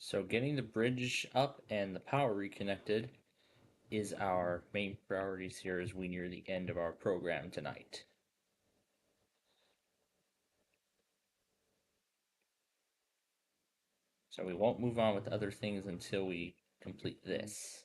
So getting the bridge up and the power reconnected is our main priorities here as we near the end of our program tonight. So we won't move on with other things until we complete this.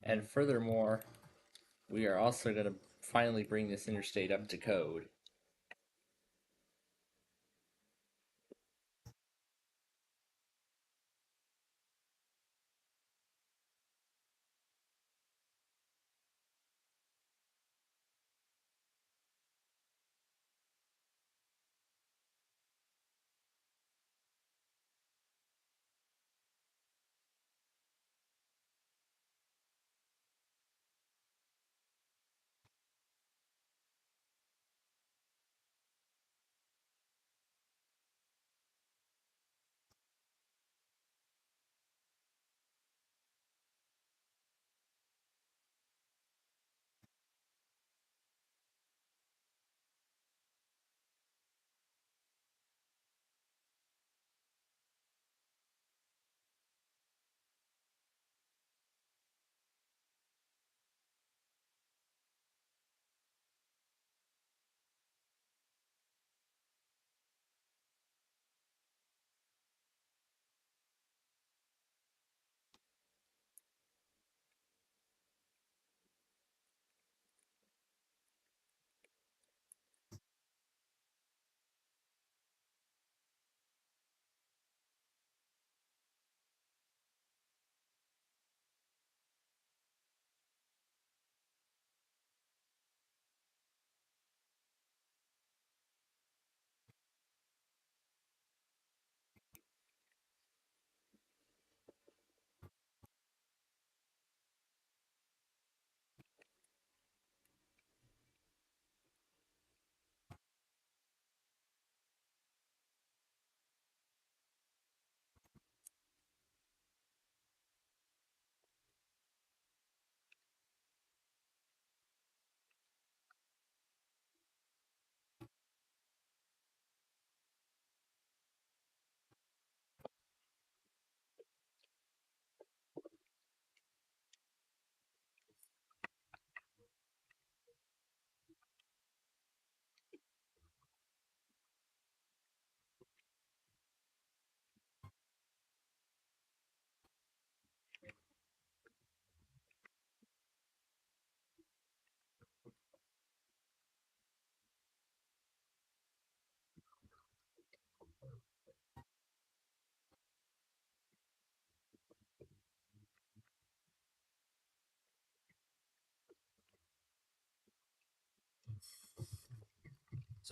And furthermore, we are also going to finally bring this interstate up to code.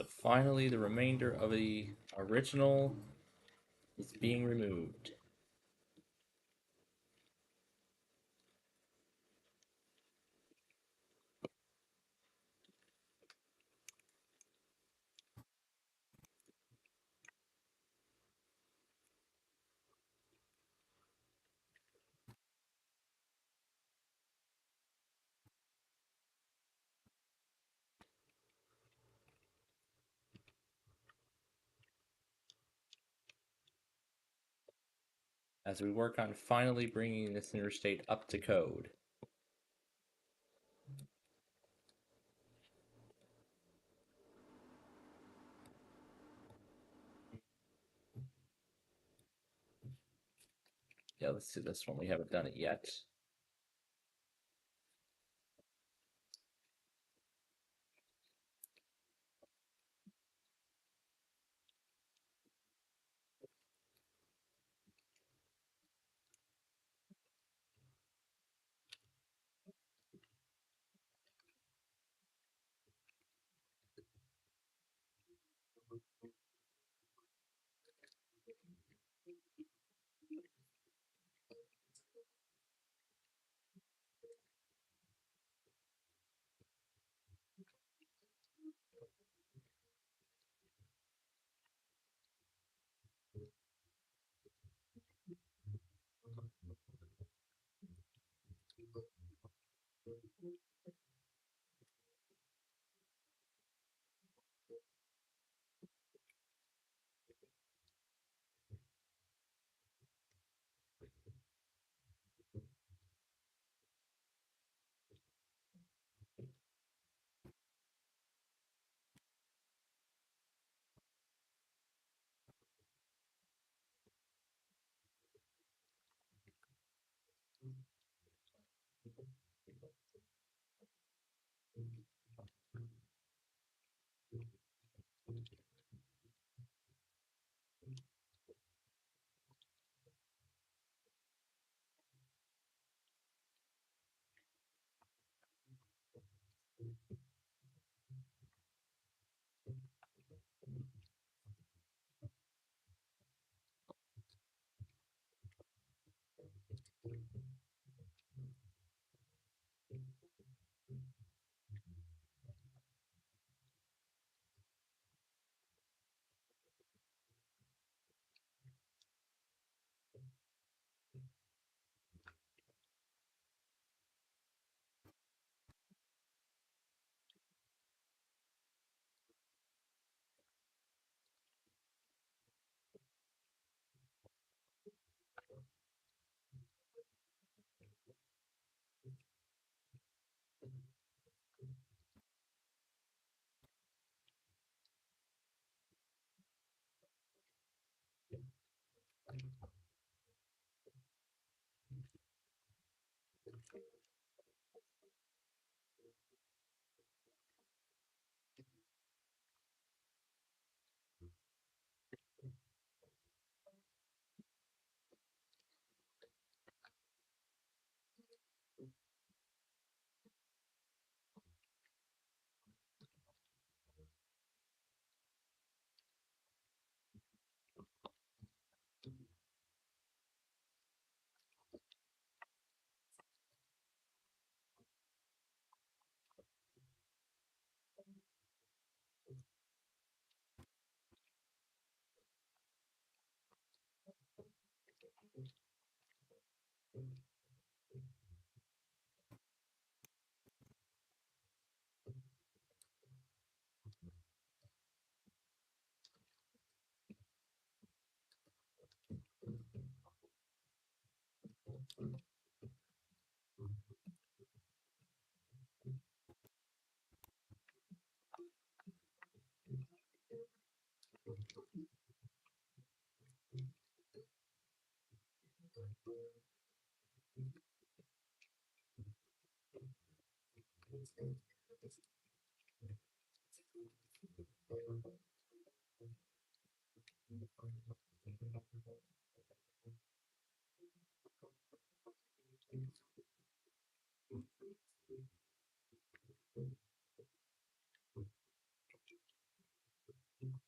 So finally, the remainder of the original is being removed. As we work on finally bringing this interstate up to code. Yeah, let's do this one. We haven't done it yet.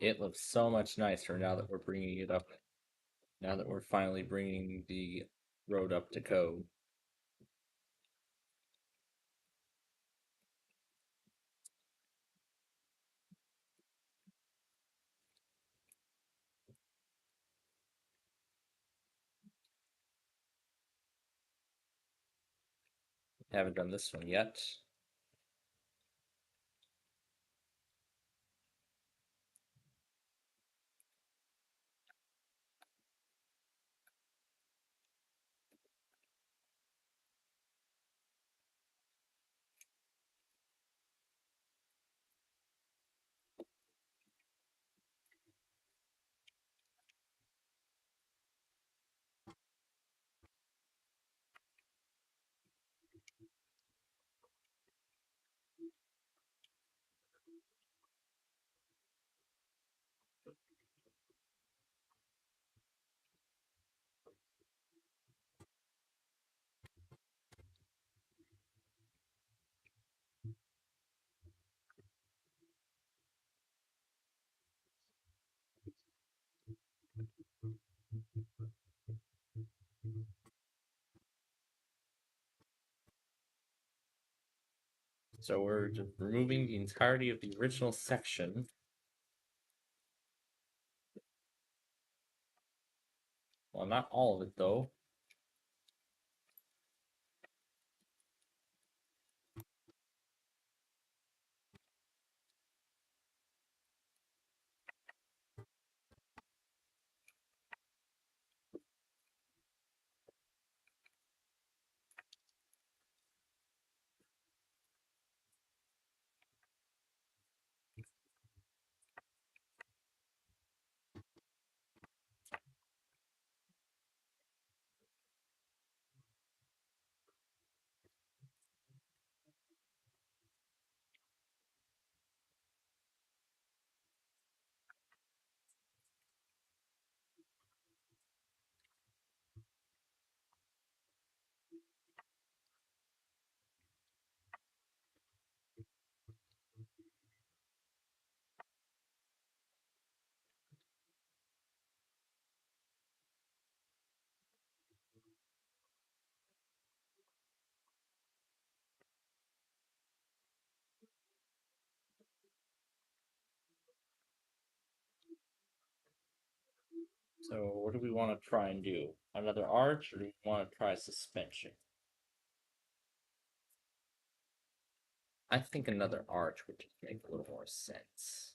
It looks so much nicer now that we're bringing it up. Now that we're finally bringing the road up to code. Haven't done this one yet. So we're just removing the entirety of the original section. Well, not all of it though. So what do we want to try and do? Another arch, or do we want to try suspension? I think another arch would just make a little more sense.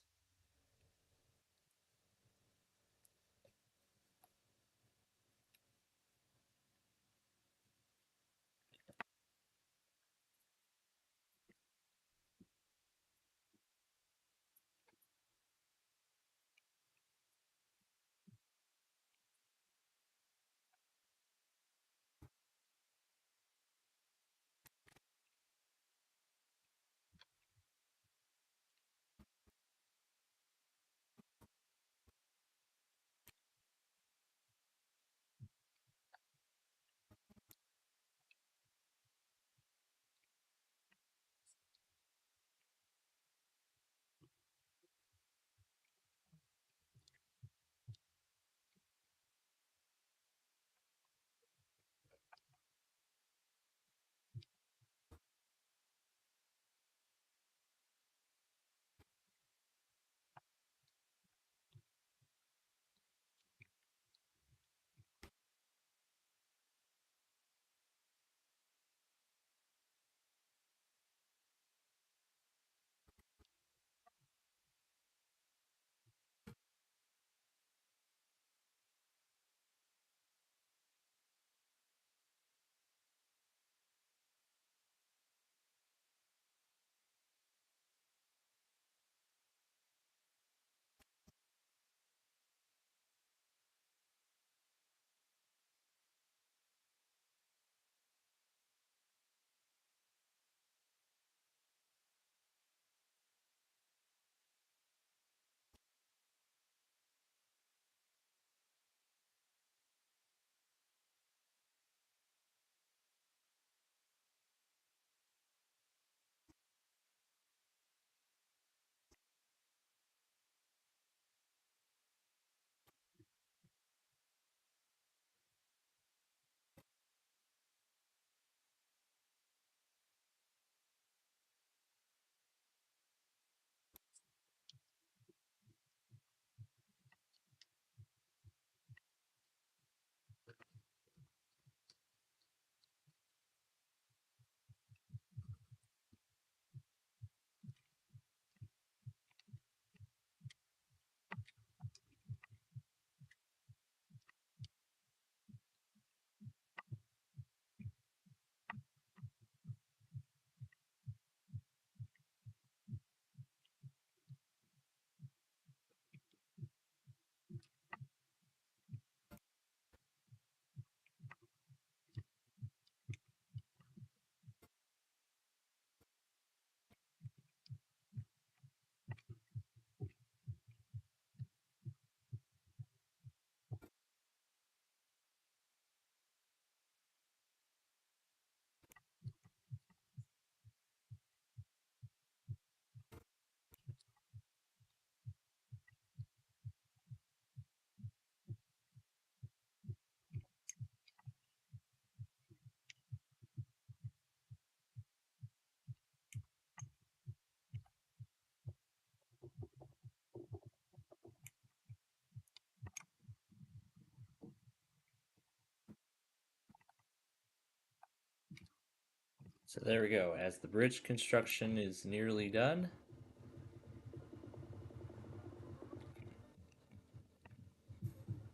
So there we go. As the bridge construction is nearly done,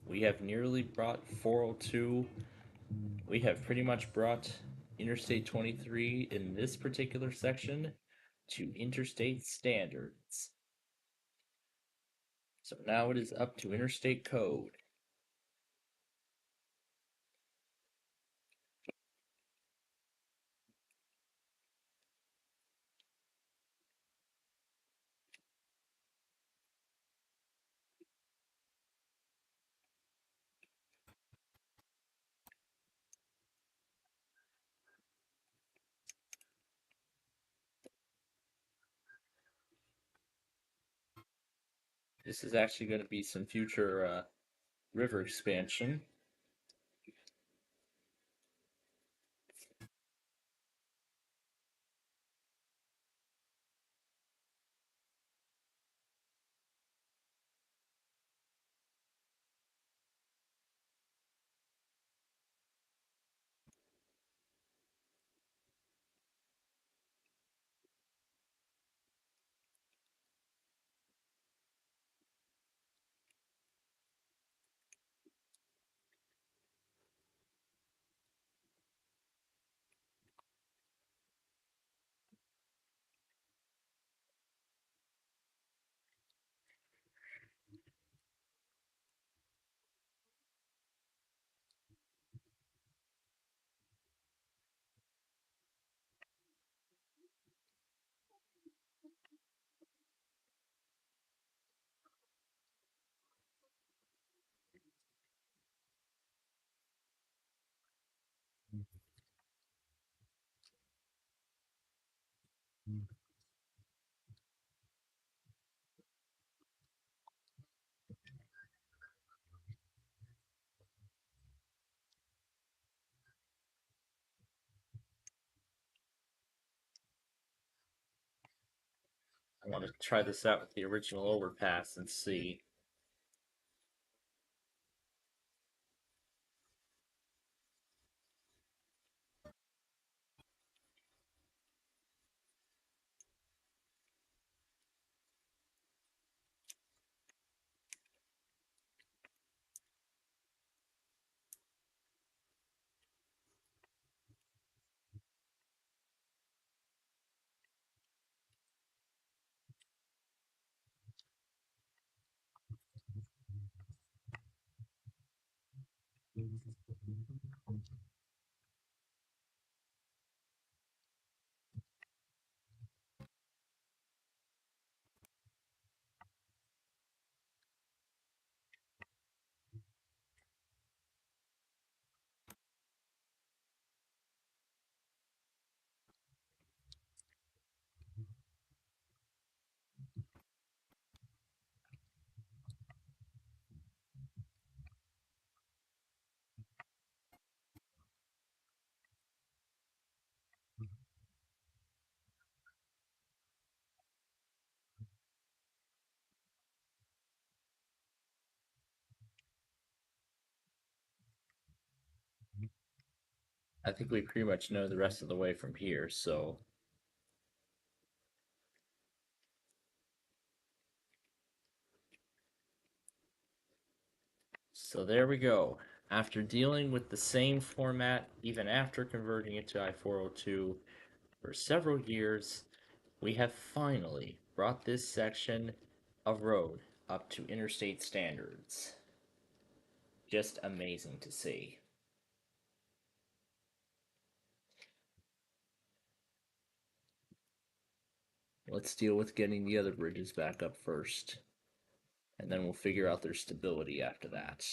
we have nearly brought 402. We have pretty much brought Interstate 23 in this particular section to interstate standards. So now it is up to interstate code. This is actually going to be some future river expansion. I want to try this out with the original overpass and see. I think we pretty much know the rest of the way from here, so there we go. After dealing with the same format, even after converting it to I-402 for several years, we have finally brought this section of road up to interstate standards. Just amazing to see. Let's deal with getting the other bridges back up first, and then we'll figure out their stability after that.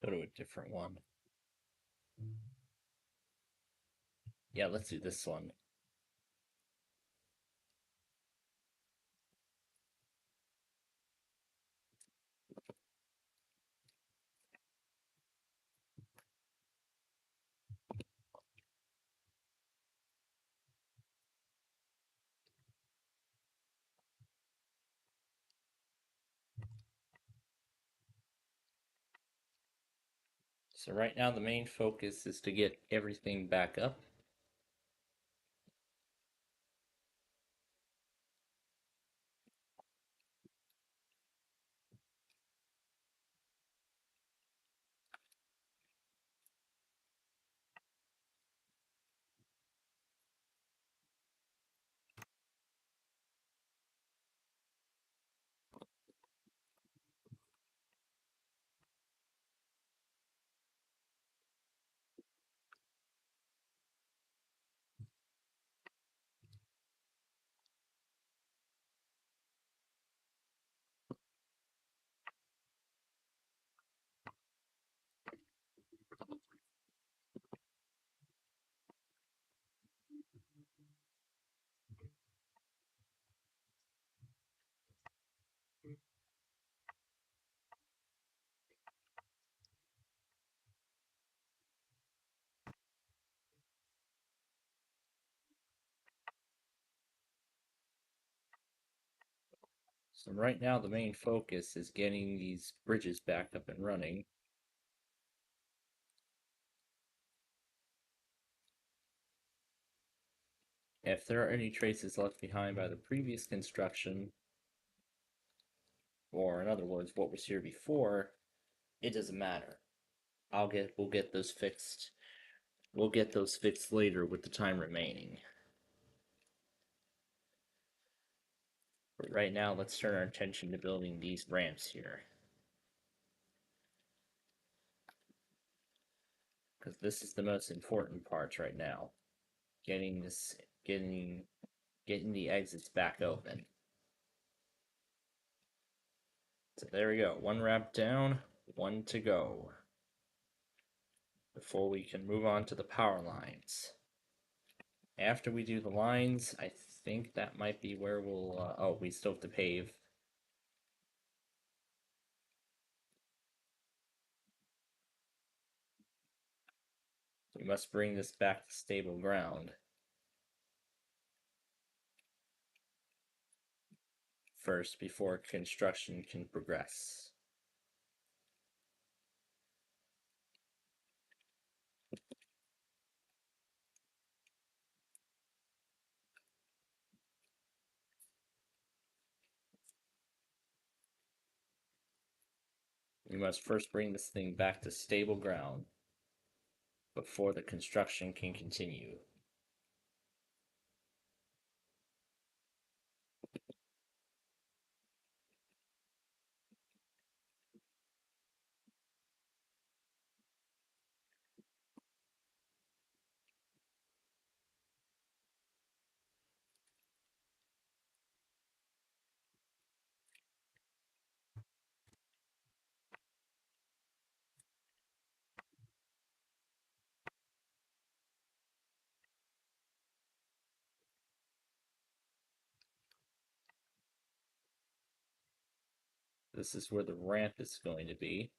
Go to a different one. Yeah, let's do this one. So right now the main focus is to get everything back up. So right now the main focus is getting these bridges back up and running. If there are any traces left behind by the previous construction, or in other words, what was here before, it doesn't matter. We'll get those fixed. We'll get those fixed later with the time remaining. But right now, let's turn our attention to building these ramps here. Because this is the most important part right now. Getting the exits back open. So there we go. One ramp down, one to go. Before we can move on to the power lines. After we do the lines, I think that might be where we'll. Oh, we still have to pave. We must bring this back to stable ground first before construction can progress. We must first bring this thing back to stable ground before the construction can continue. This is where the ramp is going to be.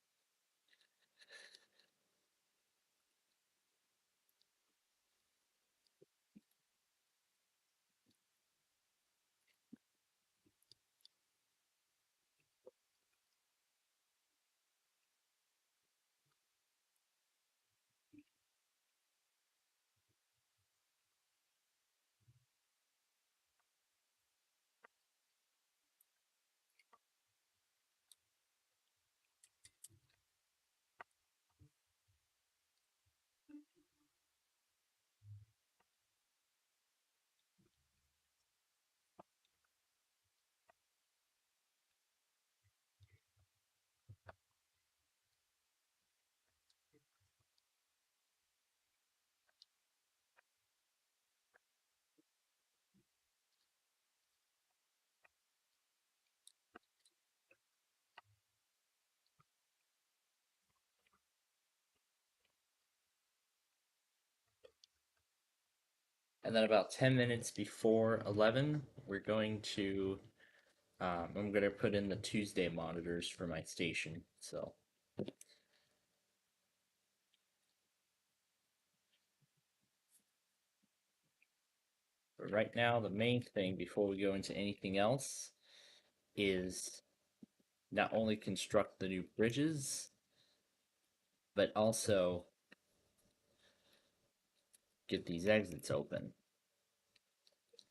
And then about 10 minutes before 11, we're going to, I'm going to put in the Tuesday monitors for my station. So, but right now, the main thing before we go into anything else is not only construct the new bridges, but also get these exits open.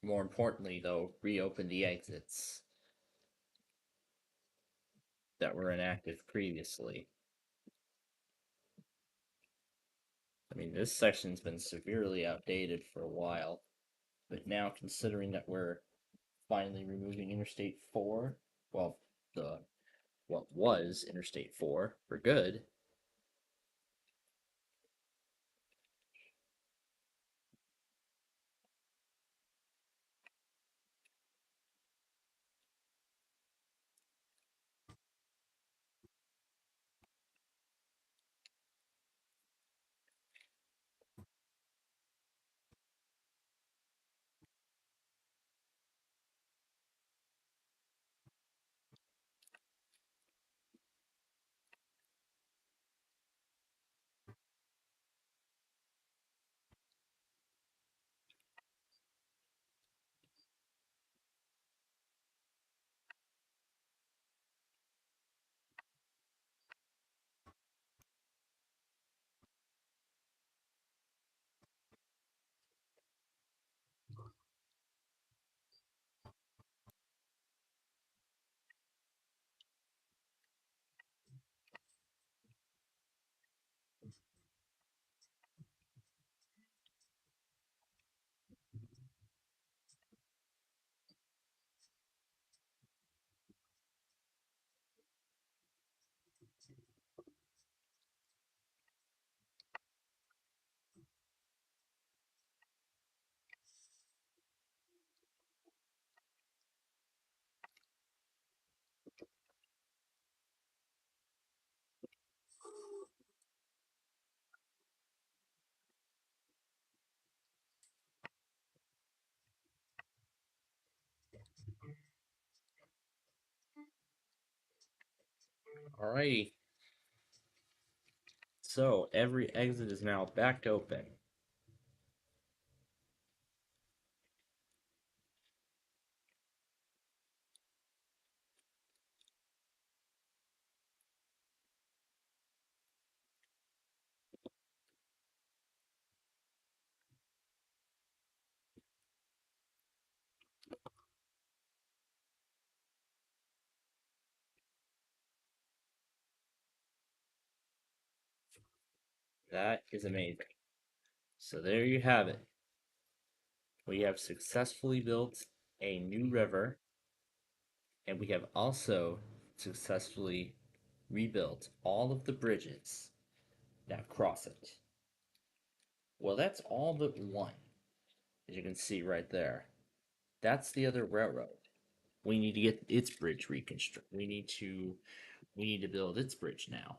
More importantly, though, reopen the exits that were inactive previously. I mean, this section's been severely outdated for a while, but now considering that we're finally removing Interstate 4, well, what was Interstate 4 for good. Alrighty. So every exit is now back open. That is amazing. So there you have it. We have successfully built a new river, and we have also successfully rebuilt all of the bridges that cross it. Well, that's all but one, as you can see right there. That's the other railroad. We need to get its bridge reconstructed. We need to build its bridge now.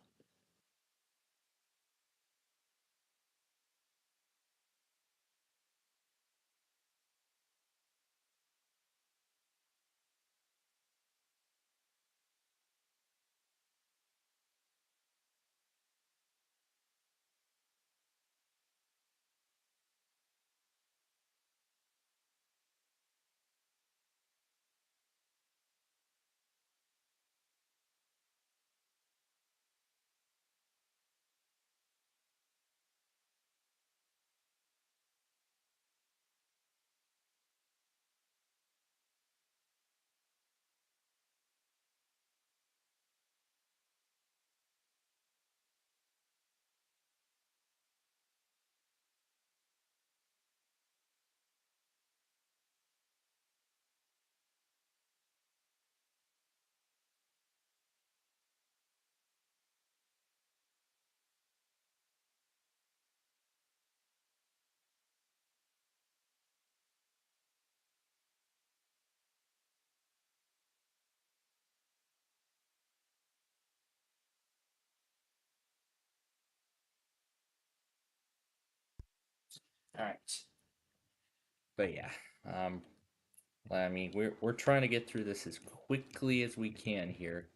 All right. But yeah, I mean, we're trying to get through this as quickly as we can here,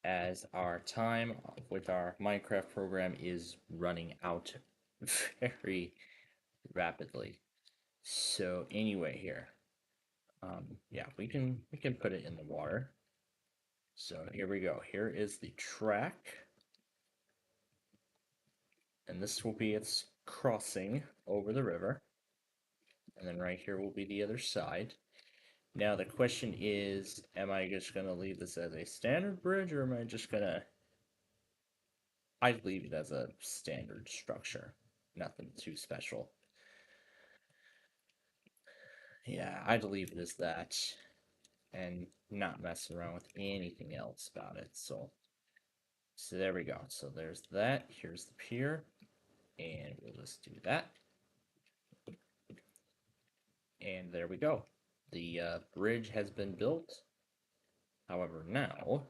as our time with our Minecraft program is running out very rapidly. So anyway, here, yeah, we can put it in the water. So here we go. Here is the track, and this will be its crossing over the river, and then right here will be the other side. Now the question is, am I just gonna leave this as a standard bridge, or am I just gonna... I'd leave it as a standard structure. Nothing too special. Yeah, I'd leave it as that and not mess around with anything else about it. So there we go. So there's that. Here's the pier, and we'll just do that. And there we go. The bridge has been built. However, now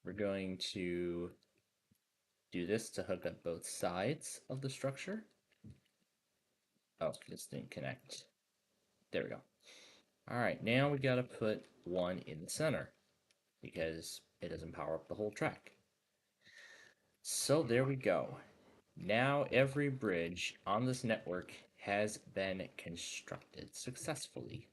we're going to do this to hook up both sides of the structure. Oh, this didn't connect. There we go. Alright, now we gotta put one in the center, because it doesn't power up the whole track. So there we go. Now every bridge on this network has been constructed successfully.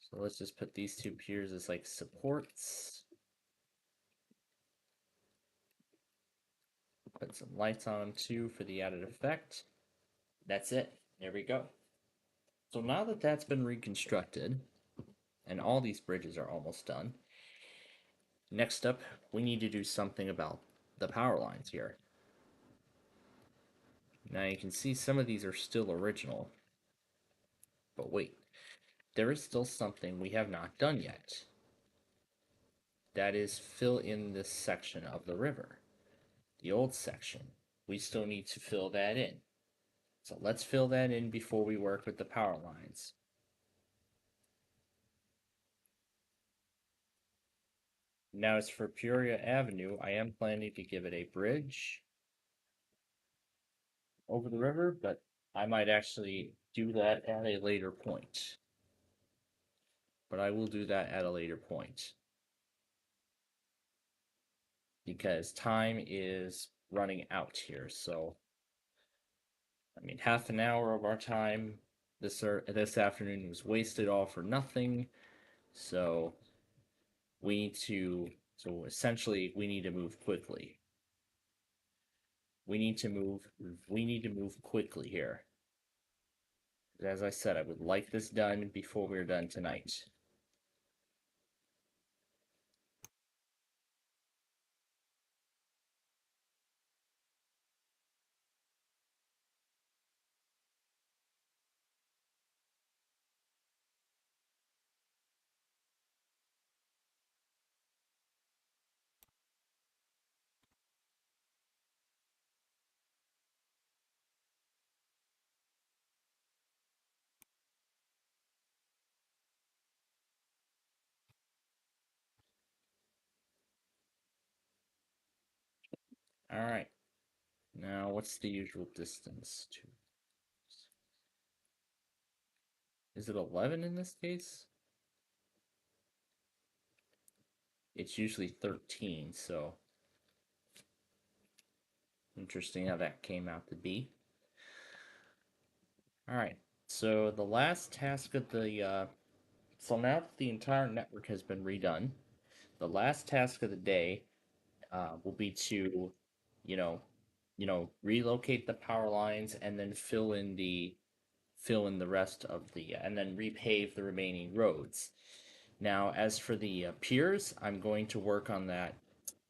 So let's just put these two piers as like supports. Put some lights on them too for the added effect. That's it. There we go. So now that that's been reconstructed, and all these bridges are almost done, next up, we need to do something about the power lines here. Now you can see some of these are still original, but wait, there is still something we have not done yet. That is fill in this section of the river. The old section. We still need to fill that in. So let's fill that in before we work with the power lines. Now as for Peoria Avenue, I am planning to give it a bridge over the river, but I might actually do that at a later point. But I will do that at a later point, because time is running out here. So, I mean, half an hour of our time this afternoon was wasted all for nothing. So we need to. So essentially, we need to move quickly. We need to move quickly here. As I said, I would like this done before we're done tonight. Alright. Now, what's the usual distance to... Is it 11 in this case? It's usually 13, so... Interesting how that came out to be. Alright, so the last task of the... So now that the entire network has been redone, the last task of the day will be to, relocate the power lines and then fill in the rest of the and then repave the remaining roads. Now, as for the piers, I'm going to work on that.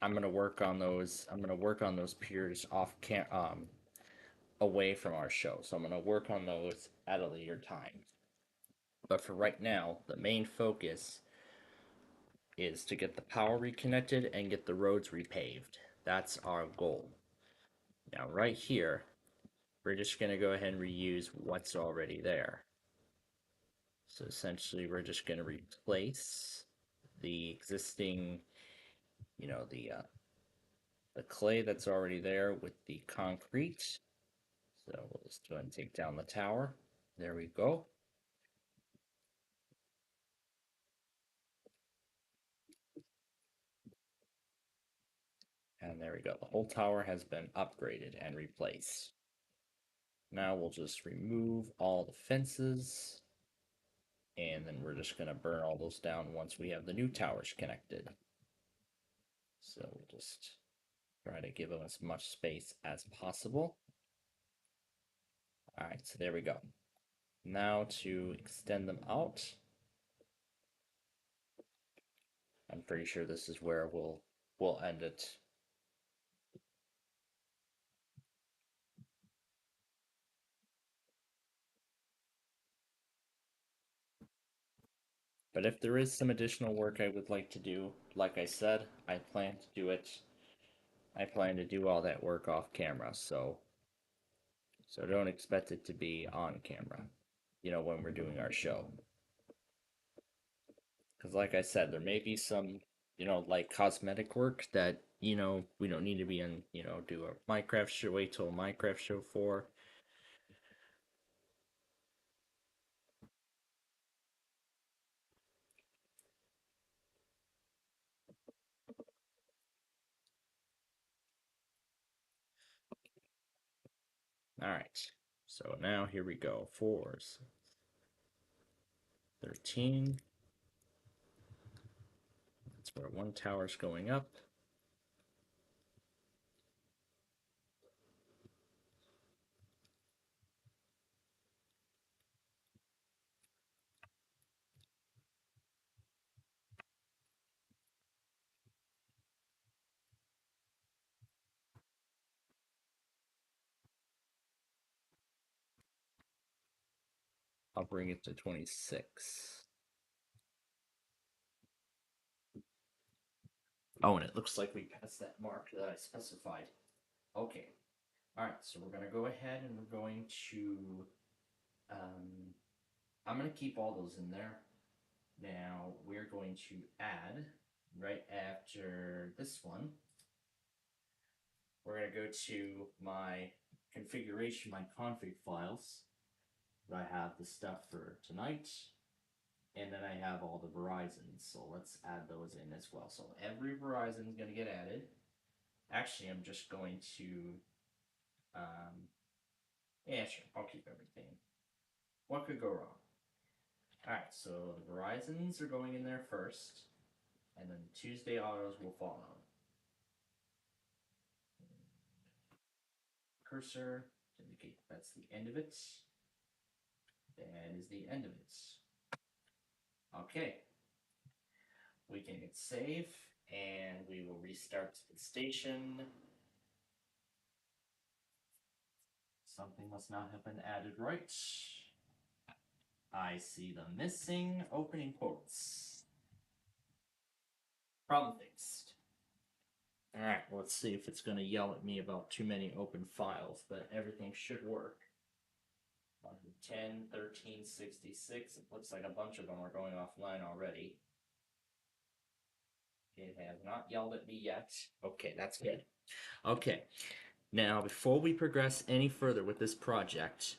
I'm going to work on those. I'm going to work on those piers away from our show. So I'm going to work on those at a later time. But for right now, the main focus is to get the power reconnected and get the roads repaved. That's our goal. Now, right here, we're just going to go ahead and reuse what's already there. So essentially, we're just going to replace the existing, the clay that's already there with the concrete. So we'll just go ahead and take down the tower. There we go. And there we go. The whole tower has been upgraded and replaced. Now we'll just remove all the fences. And then we're just going to burn all those down once we have the new towers connected. So we'll just try to give them as much space as possible. All right, so there we go. Now to extend them out. I'm pretty sure this is where we'll end it. But if there is some additional work I would like to do, like I said, I plan to do it. I plan to do all that work off camera, so don't expect it to be on camera, when we're doing our show. Because like I said, there may be some, like cosmetic work that, we don't need to be in, do a Minecraft show, wait till a Minecraft show for. Alright, so now here we go. 4, 13. That's where one tower's going up. I'll bring it to 26. Oh, and it looks like we passed that mark that I specified. Okay. Alright, so we're going to go ahead and we're going to... I'm going to keep all those in there. Now, we're going to add, right after this one, we're going to go to my configuration, my config files. I have the stuff for tonight, and then I have all the Verizons, so let's add those in as well. So every Verizon is going to get added. Actually, I'm just going to, yeah, sure, I'll keep everything. What could go wrong? Alright, so the Verizons are going in there first, and then Tuesday autos will follow. Cursor to indicate that's the end of it. That is the end of it. Okay. We can hit save, and we will restart the station. Something must not have been added right. I see the missing opening quotes. Problem fixed. Alright, let's see if it's going to yell at me about too many open files, but everything should work. 10, 13, 66. It looks like a bunch of them are going offline already. It has not yelled at me yet. Okay, that's good. Okay. Now, before we progress any further with this project,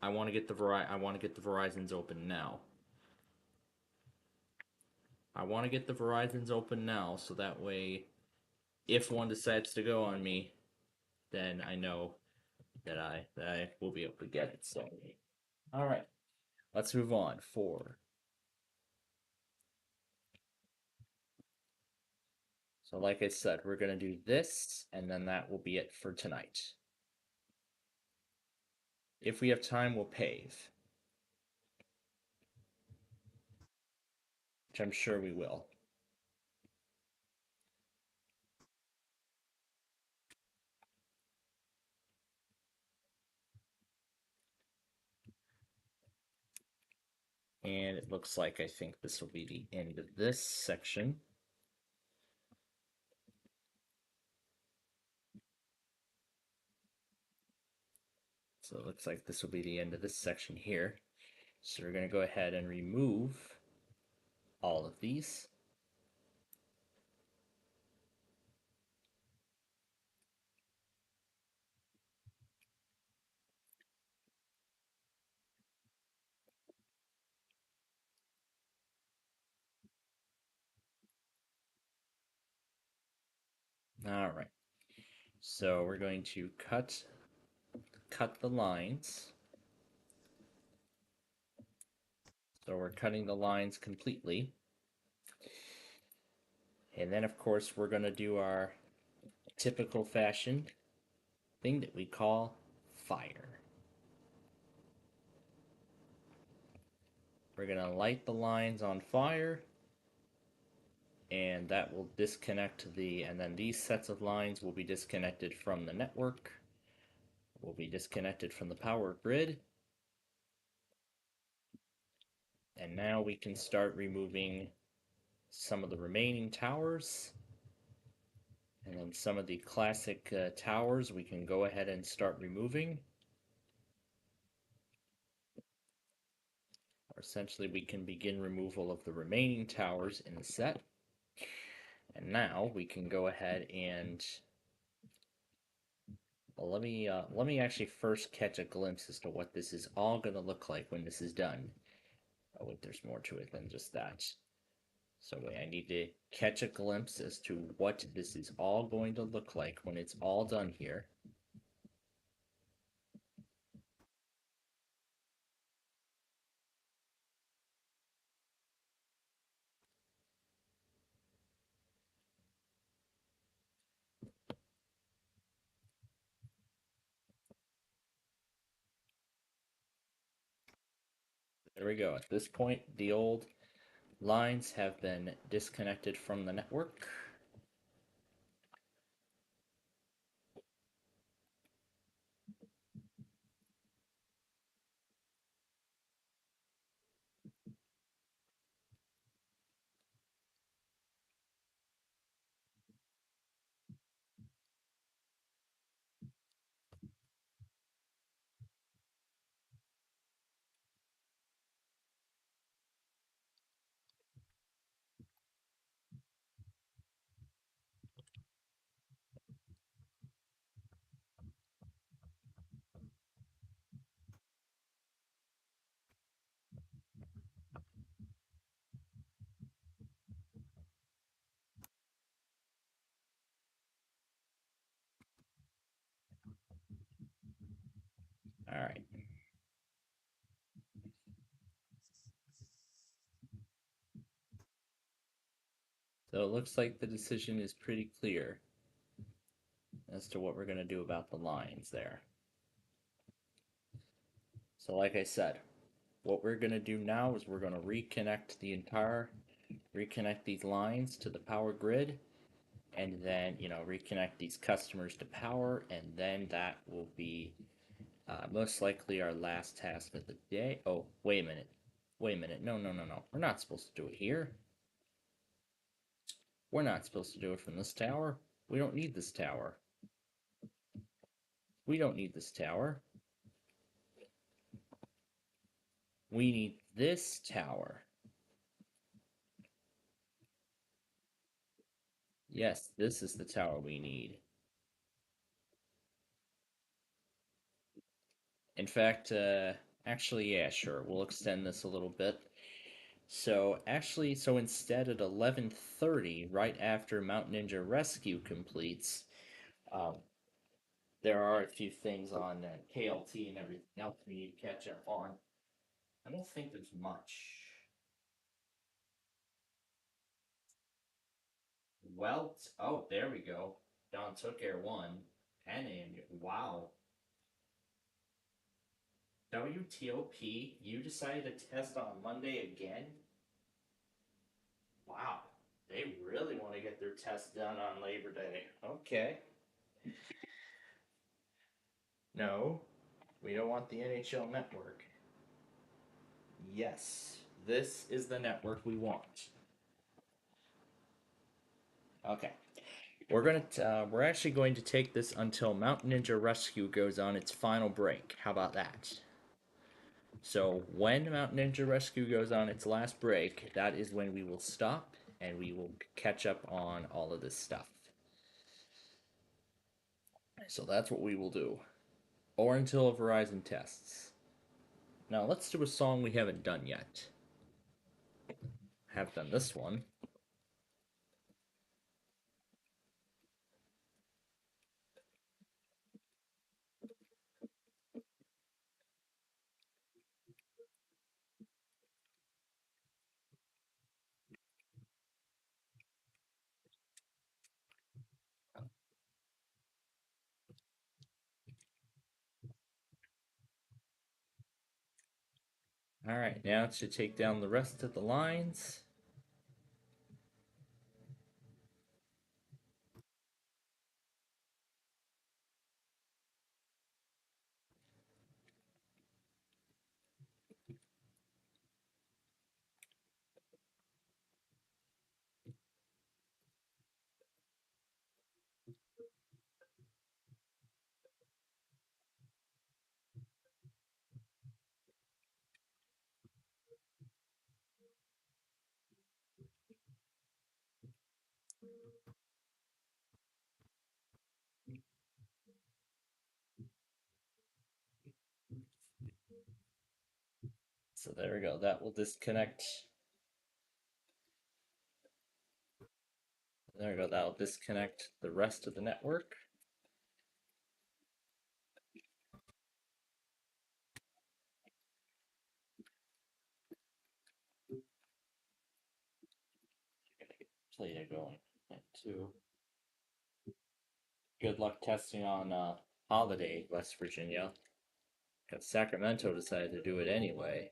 I want to get the Verizons open now. I want to get the Verizons open now, so that way, if one decides to go on me, then I know that I will be able to get it. So, all right, let's move on. So, like I said, we're gonna do this, and then that will be it for tonight. If we have time, we'll pave, which I'm sure we will. And it looks like I think this will be the end of this section. So it looks like this will be the end of this section here. So we're going to go ahead and remove all of these. All right. So we're going to cut the lines. So we're cutting the lines completely. And then of course we're going to do our typical fashion thing that we call fire. We're going to light the lines on fire, and that will disconnect and then these sets of lines will be disconnected from the network, will be disconnected from the power grid. And now we can start removing some of the remaining towers. And then some of the classic towers we can go ahead and start removing. Or essentially we can begin removal of the remaining towers in the set. And now we can go ahead and let me actually first catch a glimpse as to what this is all going to look like when this is done. Oh wait, there's more to it than just that. So wait, I need to catch a glimpse as to what this is all going to look like when it's all done here. There we go. At this point, the old lines have been disconnected from the network. All right. So it looks like the decision is pretty clear as to what we're going to do about the lines there. So like I said, what we're going to do now is we're going to reconnect these lines to the power grid, and then, reconnect these customers to power, and then that will be most likely our last task of the day. Oh, wait a minute. No. We're not supposed to do it here. We're not supposed to do it from this tower. We don't need this tower. We don't need this tower. We need this tower. Yes, this is the tower we need. In fact, actually, yeah, sure. We'll extend this a little bit. So actually, so instead at 11:30, right after Mountain Ninja Rescue completes, um, there are a few things on KLT and everything else we need to catch up on. I don't think there's much. Well, oh, there we go. Don took Air 1. And wow. WTOP, you decided to test on Monday again? Wow. They really want to get their test done on Labor Day. Okay. No, we don't want the NHL network. Yes, this is the network we want. Okay. We're actually going to take this until Mountain Ninja Rescue goes on its final break. How about that? So when Mountain Ninja Rescue goes on its last break, that is when we will stop and we will catch up on all of this stuff. So that's what we will do. Or until Verizon tests. Now let's do a song we haven't done yet. Have done this one. Alright, now to take down the rest of the lines. So there we go. That will disconnect. There we go. That will disconnect the rest of the network. Play it going. Two. Good luck testing on Holiday, West Virginia. Because Sacramento decided to do it anyway.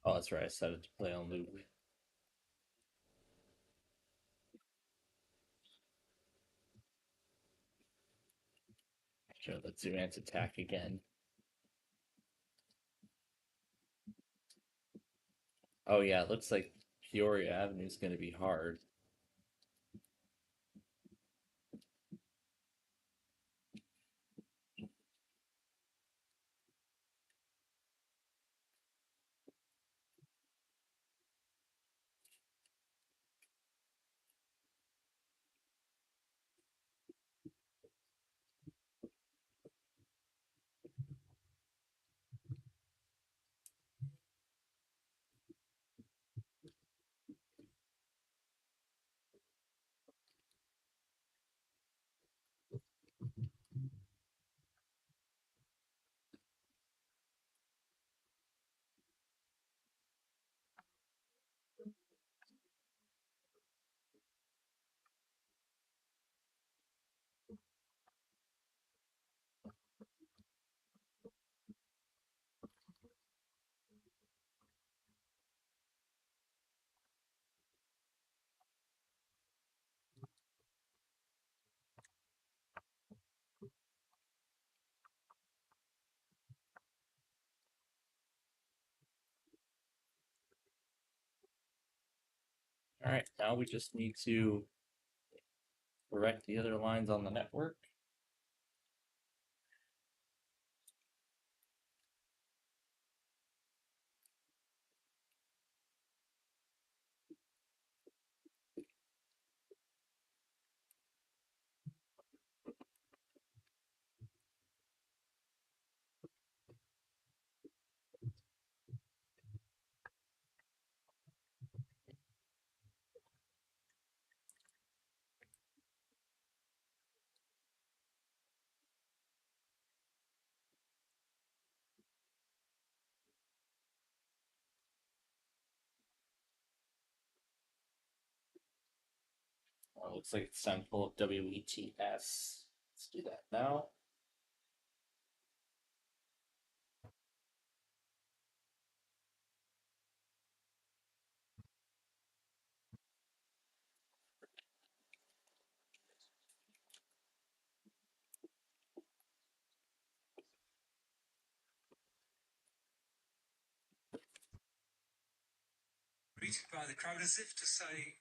Oh, that's right. I set it to play on loop. Sure, let's do ants attack again. Oh yeah, it looks like Peoria Avenue is going to be hard. Alright, now we just need to correct the other lines on the network. Well, looks like it's time to pull up WETS. Let's do that now. Greeted by the crowd as if to say,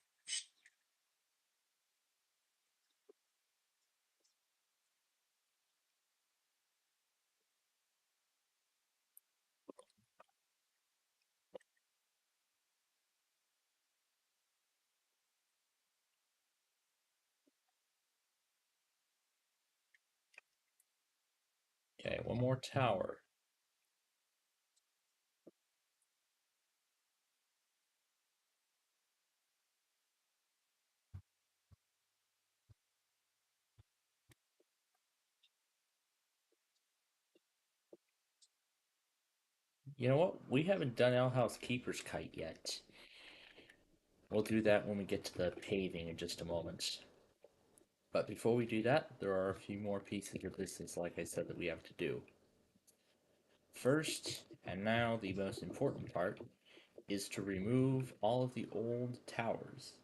Okay, one more tower. You know what? We haven't done Outhouse Keeper's Kite yet. We'll do that when we get to the paving in just a moment. But before we do that, there are a few more pieces of business, like I said, that we have to do. First, and now the most important part, is to remove all of the old towers.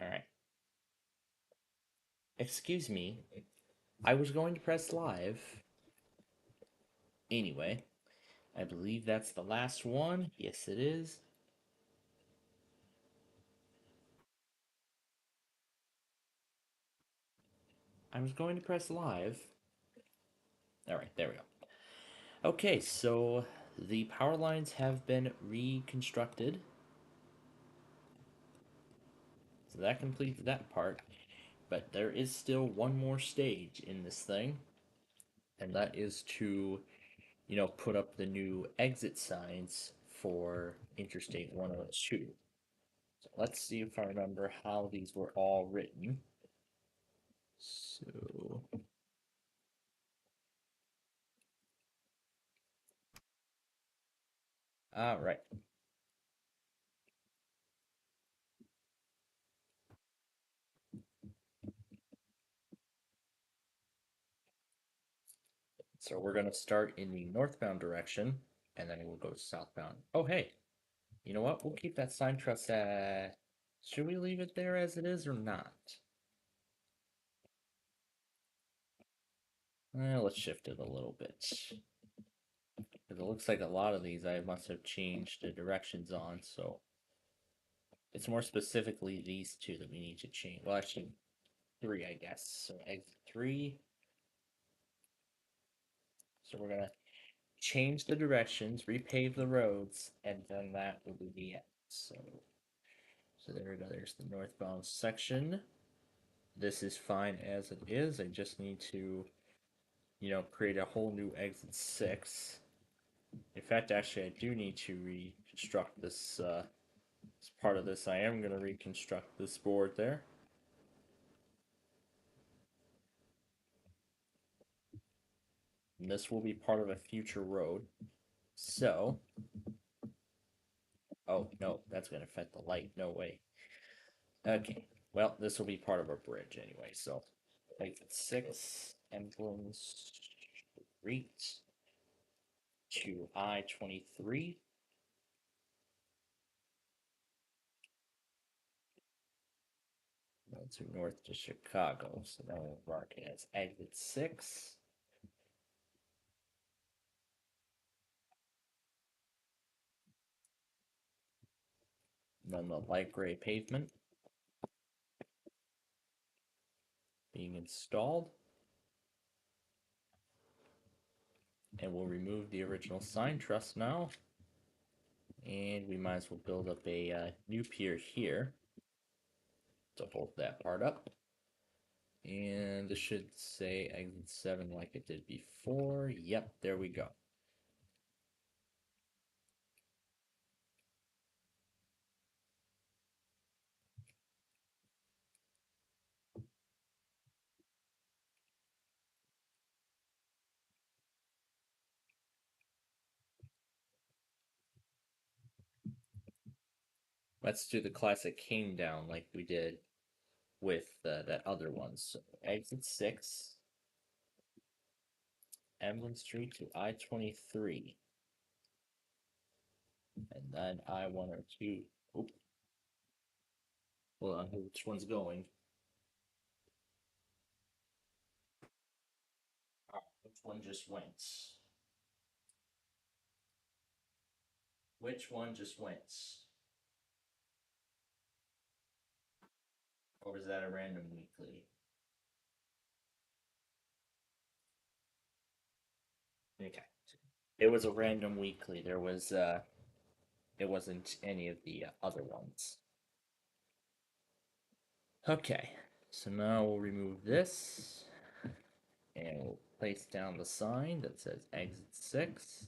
Alright. Excuse me. I was going to press live. Anyway, I believe that's the last one. Yes, it is. I was going to press live. Alright, there we go. Okay, so the power lines have been reconstructed. So that completes that part. But there is still one more stage in this thing. And that is to, put up the new exit signs for Interstate 102. So let's see if I remember how these were all written. So all right. So we're going to start in the northbound direction, and then we'll go southbound. Oh, hey, you know what? We'll keep that sign truss at... Should we leave it there as it is or not? Let's shift it a little bit. Because it looks like a lot of these I must have changed the directions on, so... It's more specifically these two that we need to change. Well, actually, 3, I guess. So exit 3. So we're gonna change the directions, repave the roads, and then that will be the end. So there we go. There's the northbound section. This is fine as it is. I just need to, create a whole new exit 6. In fact, actually, I do need to reconstruct this. As part of this, I am going to reconstruct this board there. And this will be part of a future road. So, oh no, that's going to affect the light. No way. Okay, well, this will be part of a bridge anyway. So, exit 6, emblems, street to I-23. to north to Chicago. So now we'll mark it as exit 6. Then the light gray pavement being installed. And we'll remove the original sign truss now. And we might as well build up a new pier here to hold that part up. And this should say exit 7 like it did before. Yep, there we go. Let's do the classic came down like we did with that other one. So exit 6, Emblem Street to I-23. And then I-1 or 2. Oop. Hold on, which one's going? Which one just went? Which one just went? Or was that a random weekly? Okay. It was a random weekly. There was it wasn't any of the other ones. Okay. So now we'll remove this and we'll place down the sign that says exit 6.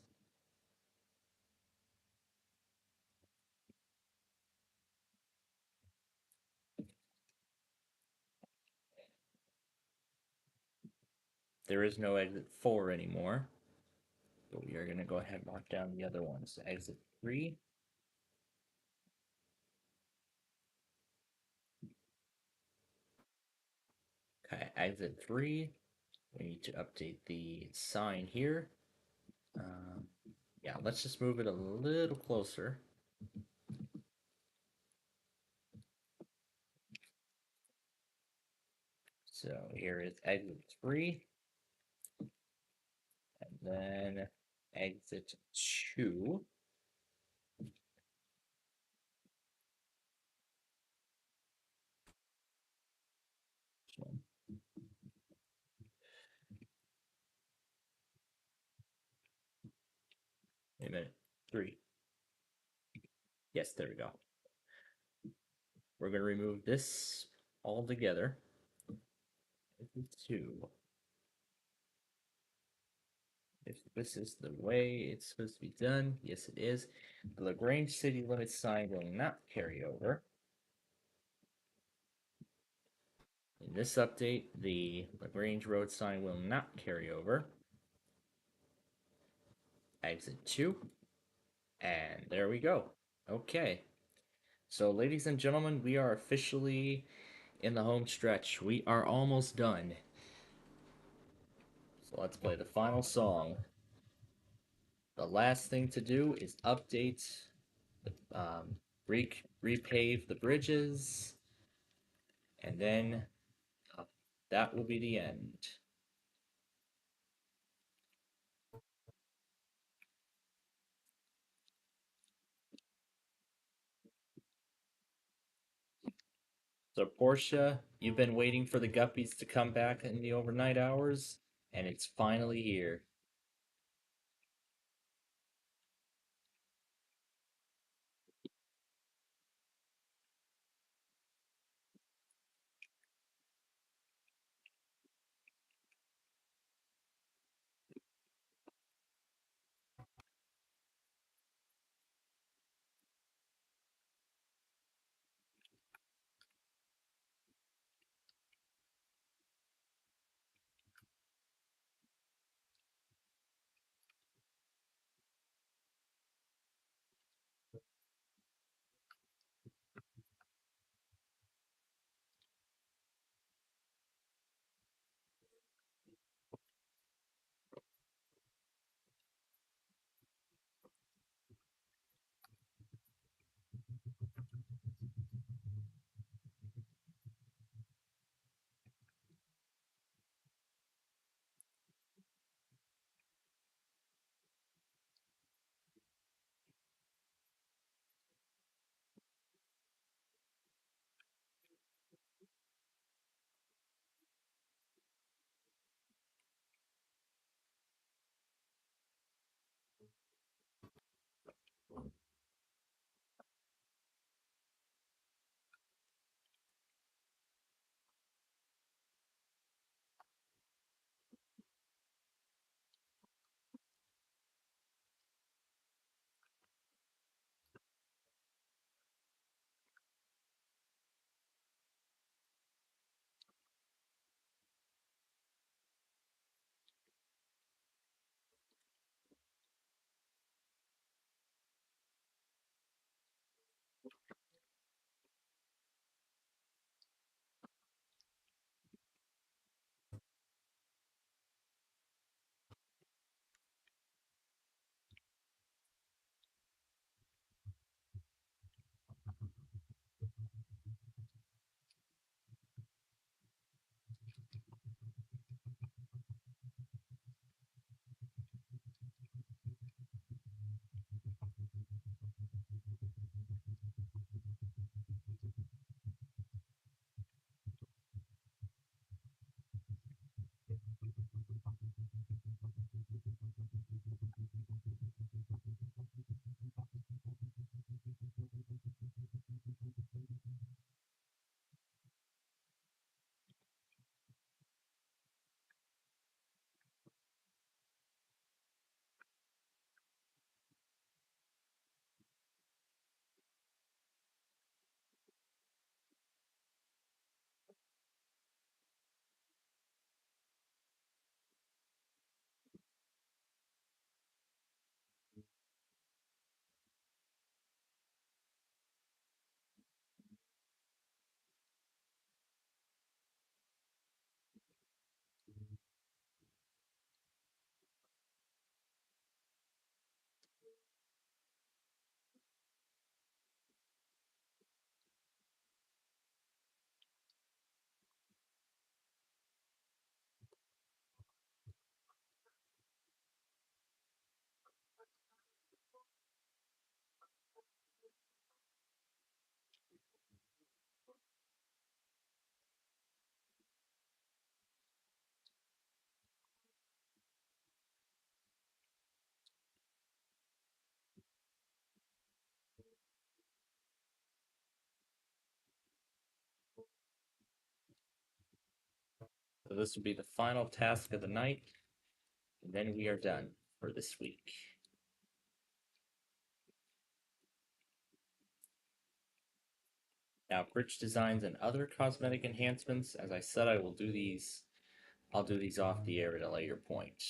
There is no exit 4 anymore. But we are going to go ahead and mark down the other ones. Exit 3. Okay, exit 3. We need to update the sign here. Yeah, let's just move it a little closer. So here is exit 3. And then exit 2. Wait a minute. 3. Yes, there we go. We're going to remove this all together. Exit 2. If this is the way it's supposed to be done, yes it is. The LaGrange city limits sign will not carry over. In this update, the LaGrange road sign will not carry over. Exit 2. And there we go. Okay. So, ladies and gentlemen, we are officially in the home stretch. We are almost done. So let's play the final song. The last thing to do is update, repave the bridges, and then that will be the end. So Portia, you've been waiting for the guppies to come back in the overnight hours, and it's finally here. So this will be the final task of the night, and then we are done for this week. Now, bridge designs and other cosmetic enhancements, as I said, I will do these. I'll do these off the air at a later point.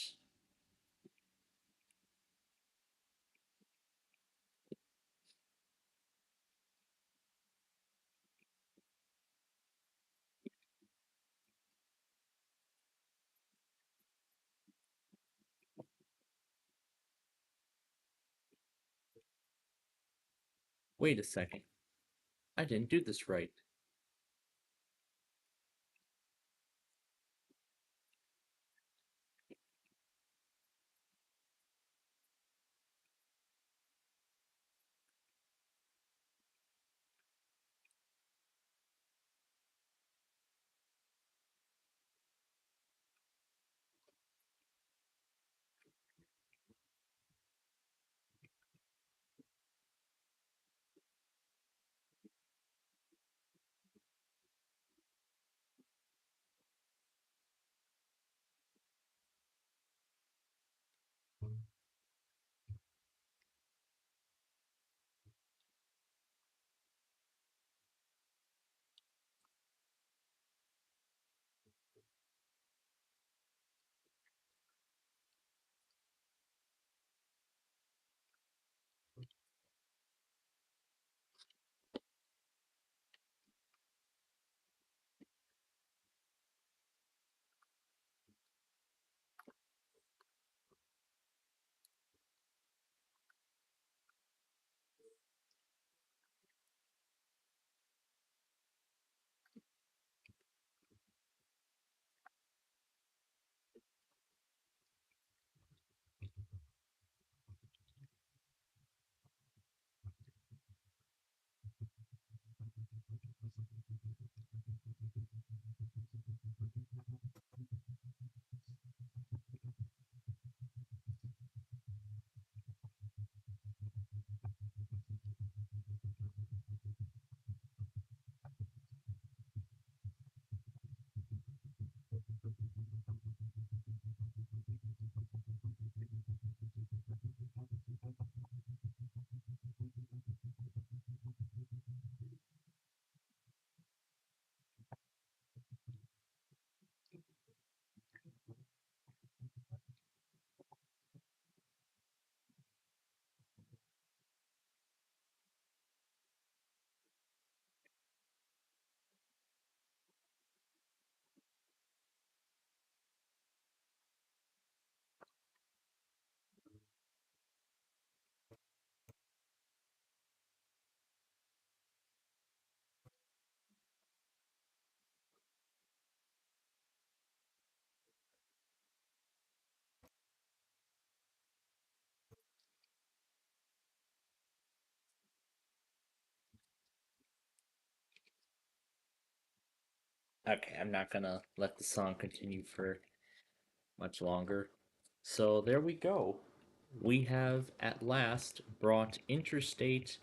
Wait a second. I didn't do this right. Okay, I'm not gonna let the song continue for much longer. So there we go. We have at last brought Interstate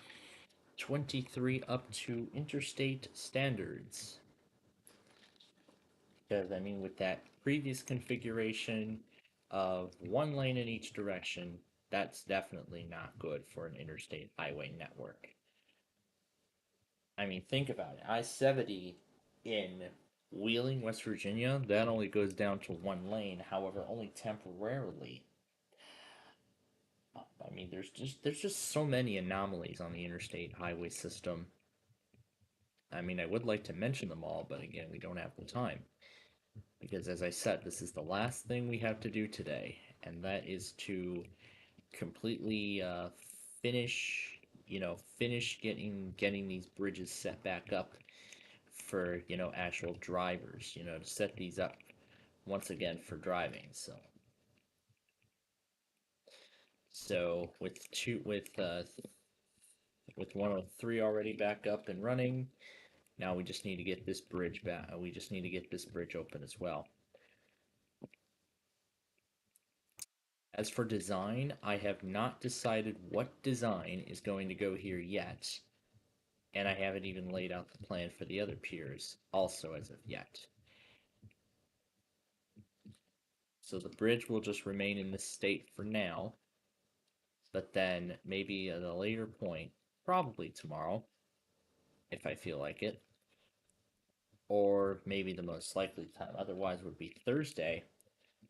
23 up to interstate standards. Because, I mean, with that previous configuration of one lane in each direction, that's definitely not good for an interstate highway network. I mean, think about it. I-70 in Wheeling, West Virginia, that only goes down to one lane, however, only temporarily. I mean, there's just so many anomalies on the interstate highway system. I mean, I would like to mention them all, but again, we don't have the time. Because as I said, this is the last thing we have to do today, and that is to completely finish, finish getting these bridges set back up for, actual drivers, to set these up once again for driving. So with 103 already back up and running, now we just need to get this bridge back. We just need to get this bridge open as well. As for design, I have not decided what design is going to go here yet, and I haven't even laid out the plan for the other piers also as of yet. So the bridge will just remain in this state for now. But then maybe at a later point, probably tomorrow, if I feel like it, or maybe the most likely time otherwise would be Thursday,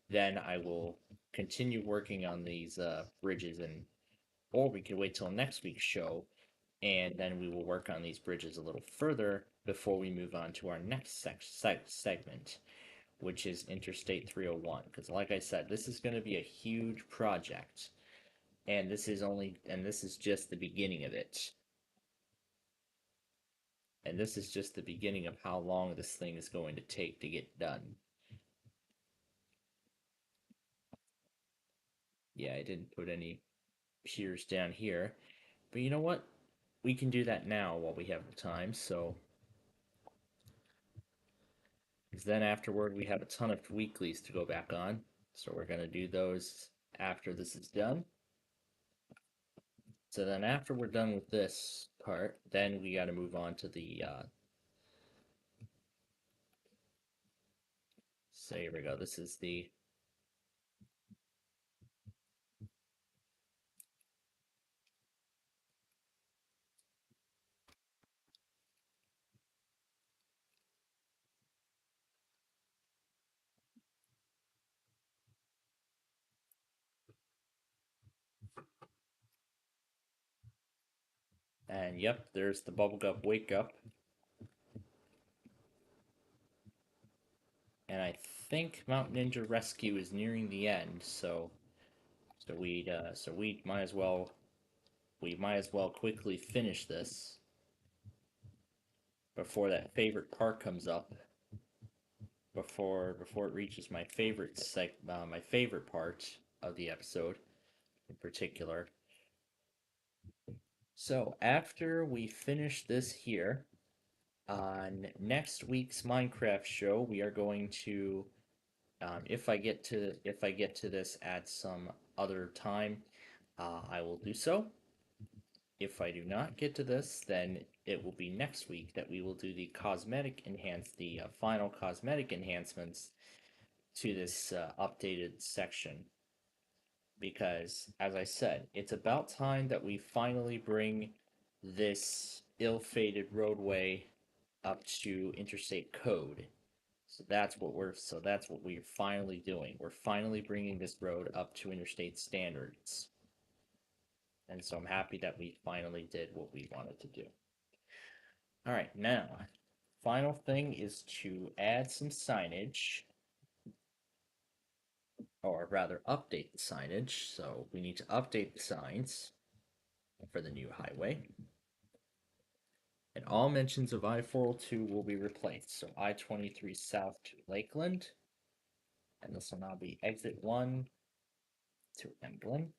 then I will continue working on these bridges, and or we could wait till next week's show, and then we will work on these bridges a little further before we move on to our next segment, which is Interstate 301. Because, like I said, this is going to be a huge project, and this is just the beginning of it. And this is just the beginning of how long this thing is going to take to get done. Yeah, I didn't put any piers down here. But you know what? We can do that now while we have the time, so... Because then afterward we have a ton of weeklies to go back on. So we're going to do those after this is done. So then after we're done with this part, then we got to move on to the... So here we go. This is the... And yep, there's the bubblegum wake up. And I think Mountain Ninja Rescue is nearing the end, so we might as well quickly finish this before that favorite part comes up. Before it reaches my favorite my favorite part of the episode in particular. So after we finish this here, on next week's Minecraft show, we are going to, if I get to this at some other time, I will do so. If I do not get to this, then it will be next week that we will do the final cosmetic enhancements to this updated section. Because, as I said, it's about time that we finally bring this ill-fated roadway up to interstate code. So that's what we're finally doing. We're finally bringing this road up to interstate standards. And so I'm happy that we finally did what we wanted to do. All right, now, final thing is to add some signage, or rather update the signage. So we need to update the signs for the new highway. And all mentions of I-402 will be replaced. So I-23 south to Lakeland. And this will now be exit 1 to Emblem.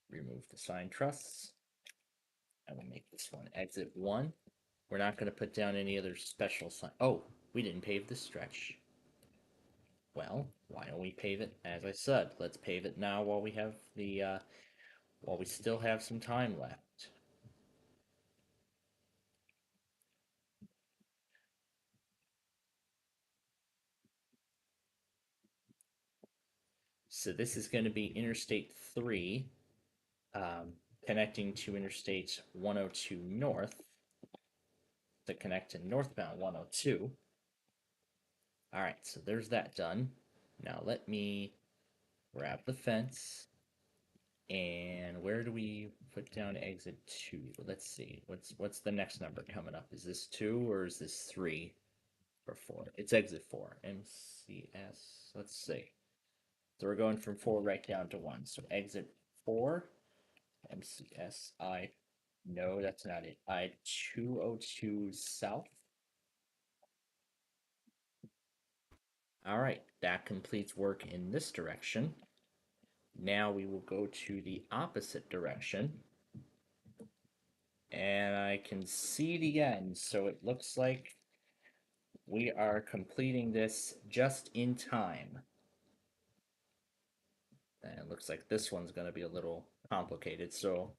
Remove the sign trusses. I will make this one exit 1. We're not going to put down any other special sign. Oh, we didn't pave this stretch. Well, why don't we pave it? As I said, let's pave it now while we have the while we still have some time left. So this is going to be Interstate 3, connecting to Interstate 102 North to connect to northbound 102. Alright, so there's that done. Now let me grab the fence. And where do we put down exit 2? Let's see. What's the next number coming up? Is this 2 or is this 3 or 4? It's exit 4. MCS. Let's see. So we're going from 4 right down to 1. So exit 4. MCSI. No, that's not it. I-202 South. Alright, that completes work in this direction. Now we will go to the opposite direction. And I can see the end, so it looks like we are completing this just in time. And it looks like this one's going to be a little complicated, so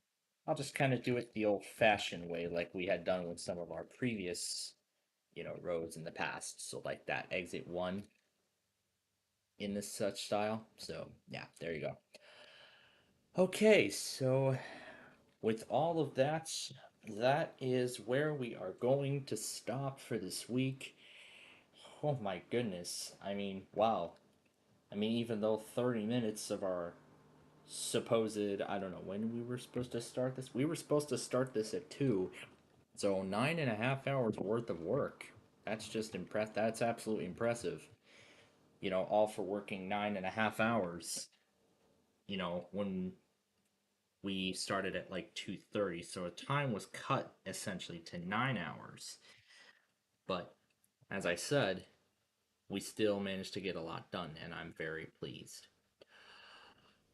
I'll just kind of do it the old-fashioned way, like we had done with some of our previous, roads in the past. So like that exit 1 in this such style. So yeah, there you go. Okay, so with all of that, that is where we are going to stop for this week. Oh my goodness. I mean, wow. I mean, even though 30 minutes of our supposed, I don't know when we were supposed to start this. We were supposed to start this at 2. So 9.5 hours worth of work. That's just That's absolutely impressive. All for working 9.5 hours. When we started at like 2:30, so time was cut essentially to 9 hours. But as I said, we still managed to get a lot done, and I'm very pleased.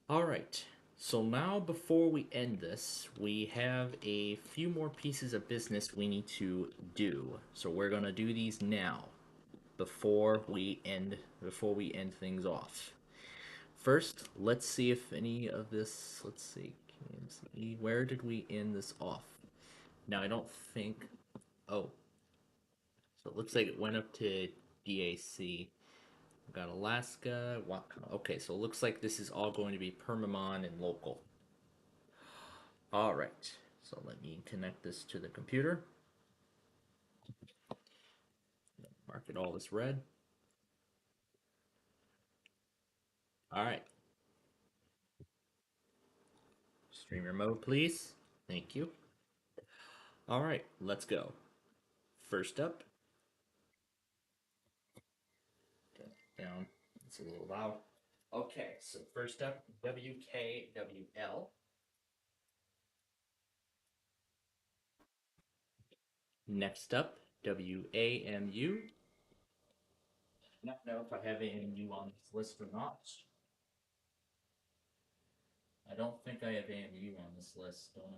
All right. So now, before we end this, we have a few more pieces of business we need to do. So we're gonna do these now, before we end things off. First, let's see if any of this. Let's see. Where did we end this off? Now I don't think. Oh, so it looks like it went up to DAC. We got Alaska. Okay, so it looks like this is all going to be Permamon and local. All right. So let me connect this to the computer. Mark it all as red. All right. Streamer mode, please. Thank you. All right, let's go. First up. Down. It's a little loud. Okay, so first up, WKWL. Next up, WAMU. I don't know if I have AMU on this list or not. I don't think I have AMU on this list, don't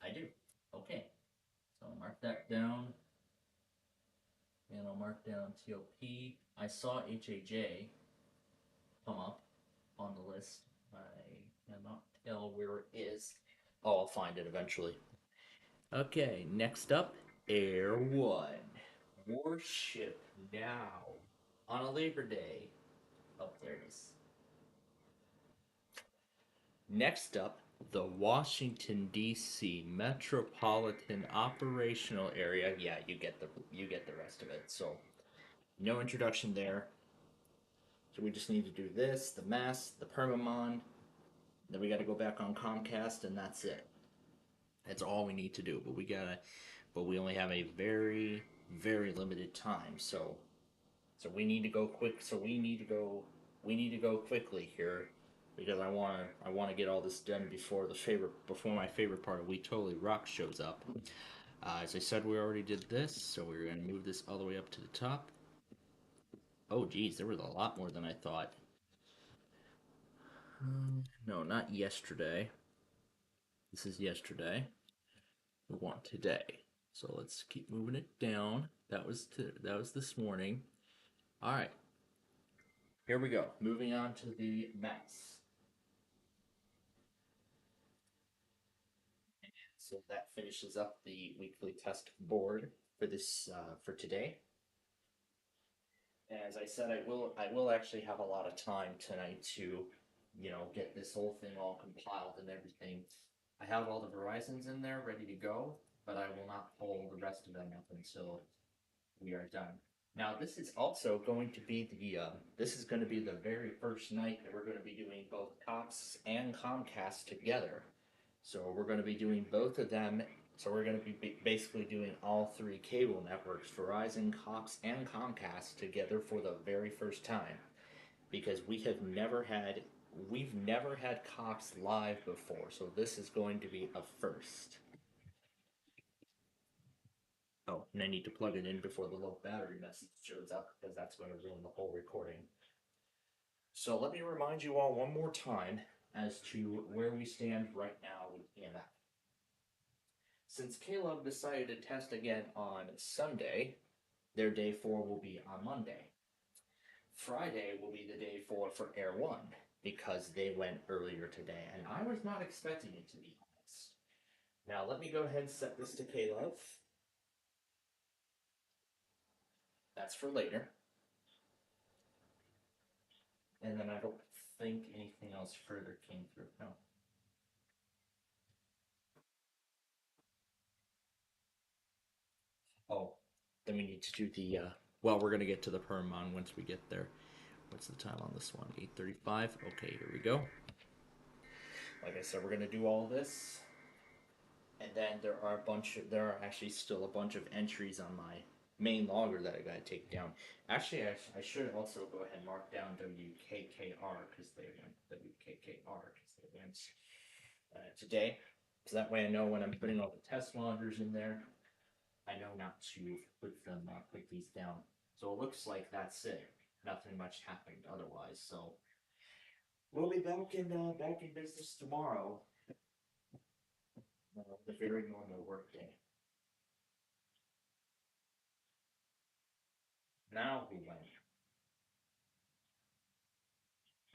I? I do. Okay. So I'll mark that down. And I'll mark down TOP. I saw HAJ come up on the list. I cannot tell where it is. Oh, I'll find it eventually. Okay, next up, Air One. Warship now. On a Labor Day. Oh, there it is. Next up, the Washington D.C. Metropolitan Operational Area. Yeah, you get the rest of it. So, no introduction there. So we just need to do this, the mass, the Permamon. Then we got to go back on Comcast, and that's it. That's all we need to do. But we only have a very, very limited time. So we need to go quick. So we need to go quickly here, because I want to get all this done before my favorite part of We Totally Rock shows up. As I said, we already did this, so we're going to move this all the way up to the top. Oh geez, there was a lot more than I thought. No, not yesterday. This is yesterday. We want today. So let's keep moving it down. That was this morning. All right. Here we go. Moving on to the mass. So that finishes up the weekly test board for this for today. As I said, I will actually have a lot of time tonight to, get this whole thing all compiled and everything. I have all the Verizons in there ready to go, but I will not pull the rest of them up until we are done. Now, this is also going to be the very first night that we're going to be doing both Cox and Comcast together. So we're going to be doing both of them. So we're going to be basically doing all 3 cable networks, Verizon, Cox, and Comcast together for the very first time, because we've never had Cox live before. So this is going to be a first. Oh, and I need to plug it in before the low battery message shows up, because that's going to ruin the whole recording. So let me remind you all one more time as to where we stand right now with EMF. Since Caleb decided to test again on Sunday, their day 4 will be on Monday. Friday will be the day 4 for Air 1. because they went earlier today, and I was not expecting it, to be honest. Now let me go ahead and set this to K-Love. That's for later. And then I don't think anything else further came through. No. Oh, then we need to do the, well, we're going to get to the perm on once we get there. What's the time on this one? 8:35. Okay, here we go. Like I said, we're going to do all this. And then there are actually still a bunch of entries on my main logger that I got to take down. Actually, I should also go ahead and mark down WKKR because they went today. So that way I know when I'm putting all the test loggers in there, I know not to put these down. So it looks like that's it. Nothing much happened otherwise. So we'll be back in business tomorrow. The very normal work day. Now who went?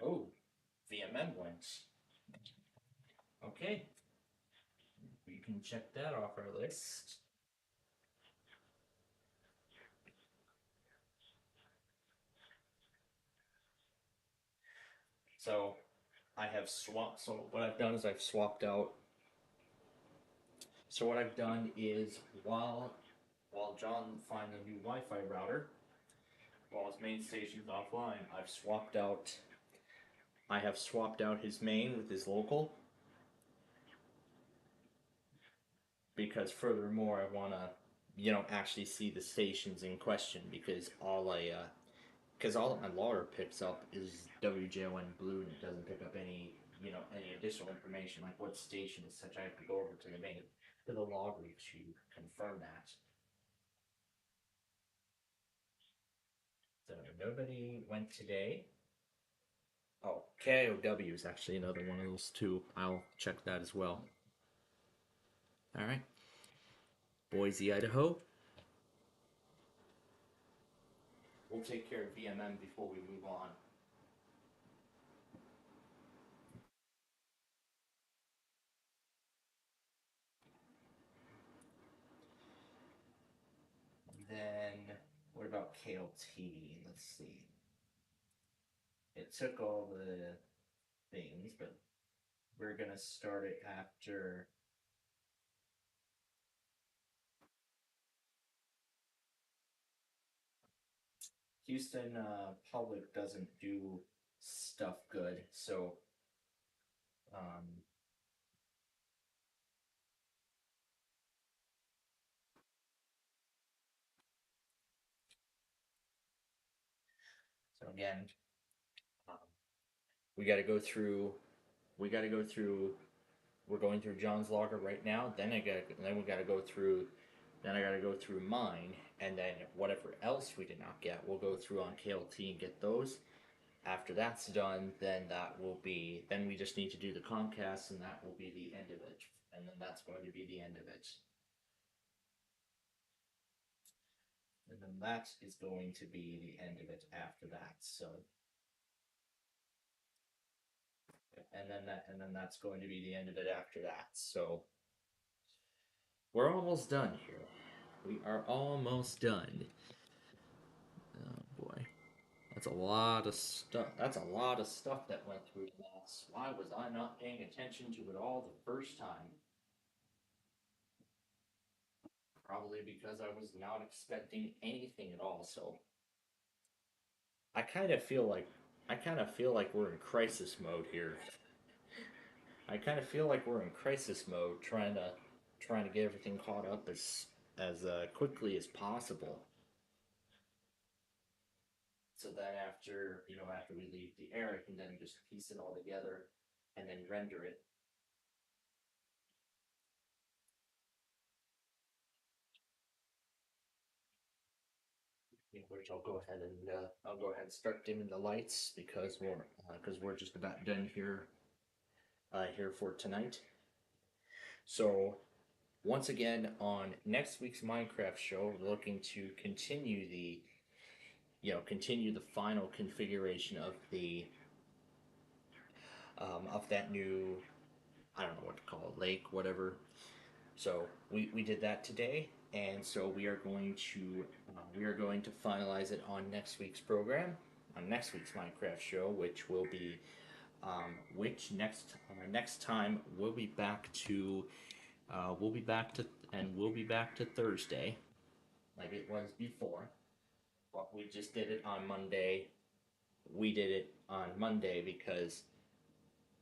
Oh, VMM went. Okay. We can check that off our list. So I have swapped. So what I've done is I've swapped out. So what I've done is while John finds a new Wi-Fi router, while his main station's offline, I have swapped out his main with his local. Because furthermore, I want to, actually see the stations in question because all that my logger picks up is WJON blue and it doesn't pick up any additional information like what station is such. I have to go over to the logger to confirm that. So nobody went today. Oh, KOW is actually another one of those too. I'll check that as well. All right. Boise, Idaho. We'll take care of VMM before we move on. Then, what about KLT? Let's see. It took all the things, but we're gonna start it after. Houston public doesn't do stuff good, so again, we got to go through. We're going through John's logger right now. Then we got to go through. Then I got to go through mine, and then whatever else we did not get, we'll go through on KLT and get those. After that's done, then we just need to do the Comcast, and that will be the end of it. And then that's going to be the end of it. And then that is going to be the end of it after that. So, and then that's going to be the end of it after that. So, we're almost done here. We are almost done. Oh boy. That's a lot of stuff. That's a lot of stuff that went through loss. Why was I not paying attention to it all the first time? Probably because I was not expecting anything at all, so I kind of feel like we're in crisis mode here. I kind of feel like we're in crisis mode trying to get everything caught up as quickly as possible. So then after we leave the air, I can then just piece it all together and then render it. Which I'll go ahead and start dimming the lights because we're just about done here for tonight. So once again on next week's Minecraft show, we're looking to continue the final configuration of the of that new, I don't know what to call it, lake, whatever. So we did that today, and so we are going to finalize it on next week's program, on next week's Minecraft show, which will be which next time we'll be back to Thursday, like it was before. But we just did it on Monday. We did it on Monday because,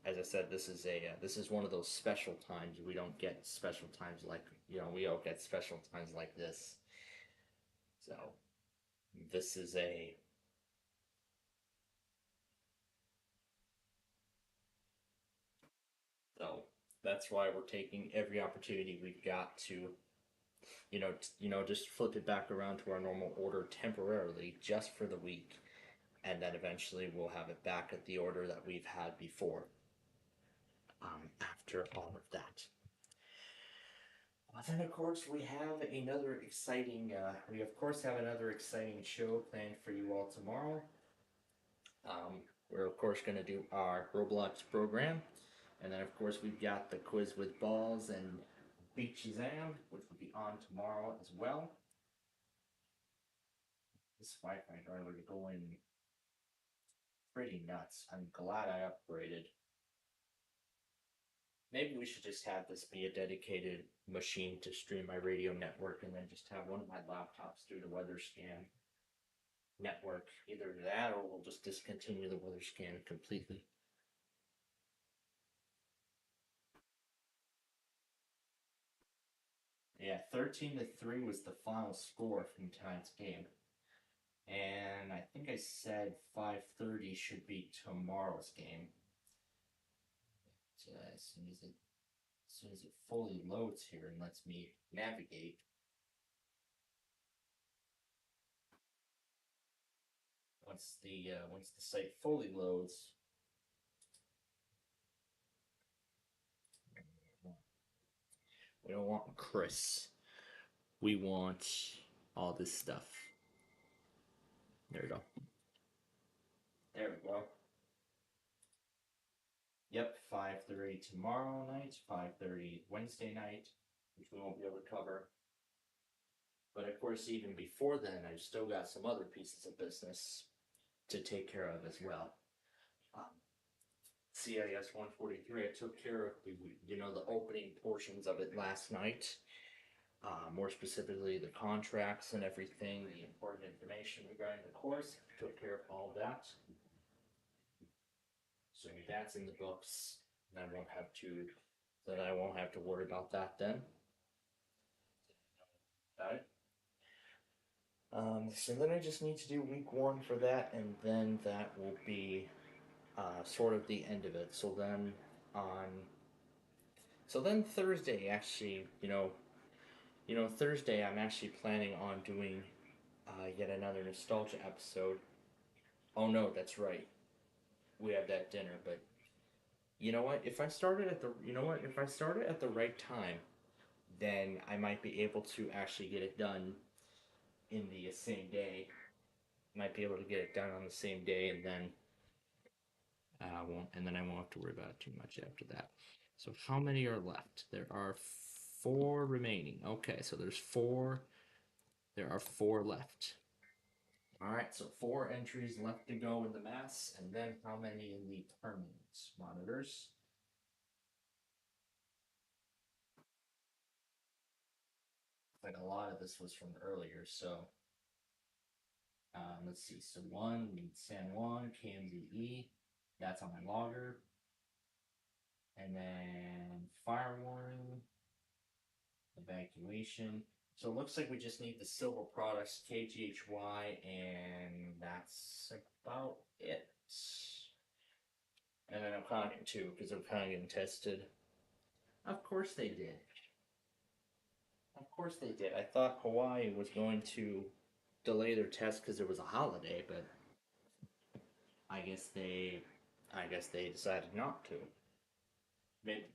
as I said, this is one of those special times. We don't get special times like, we don't get special times like this. So this is a so that's why we're taking every opportunity we've got to, just flip it back around to our normal order temporarily, just for the week, and then eventually we'll have it back at the order that we've had before. After all of that. Then, of course, we have another exciting show planned for you all tomorrow. We're, of course, going to do our Roblox program. And then, of course, we've got the quiz with balls and Beat Shazam, which will be on tomorrow as well. This Wi-Fi is already going pretty nuts. I'm glad I upgraded. Maybe we should just have this be a dedicated machine to stream my radio network, and then just have one of my laptops do the weather scan network. Either that, or we'll just discontinue the weather scan completely. Yeah, 13-3 was the final score from tonight's game. And I think I said 5:30 should be tomorrow's game. So as soon as it fully loads here and lets me navigate. Once the site fully loads, we don't want Chris. We want all this stuff. There we go. There we go. Yep, 5:30 tomorrow night, 5:30 Wednesday night, which we won't be able to cover. But of course, even before then, I've still got some other pieces of business to take care of as well. CIS 143, I took care of the opening portions of it last night. More specifically, the contracts and everything, the important information regarding the course. Took care of all that. So that's in the books, and I won't have to worry about that then. Got it. So then I just need to do week 1 for that, and then that will be sort of the end of it. So then Thursday, actually, Thursday I'm actually planning on doing yet another nostalgia episode. Oh no, that's right. We have that dinner, but you know what? If I started at the right time, then I might be able to actually get it done in the same day. Might be able to get it done on the same day, and then I won't have to worry about it too much after that. So how many are left? There are 4 remaining. Okay, so there are 4 left. Alright, so 4 entries left to go in the mass, and then how many in the permanent monitors? Like a lot of this was from earlier, so let's see. So 1, we need San Juan, KMZE, that's on my logger. And then fire warning, evacuation. So it looks like we just need the silver products, KGHY, and that's about it. And then I'm counting too, because I'm kind of getting tested. Of course they did. Of course they did. I thought Hawaii was going to delay their test because it was a holiday, but I guess they decided not to. Maybe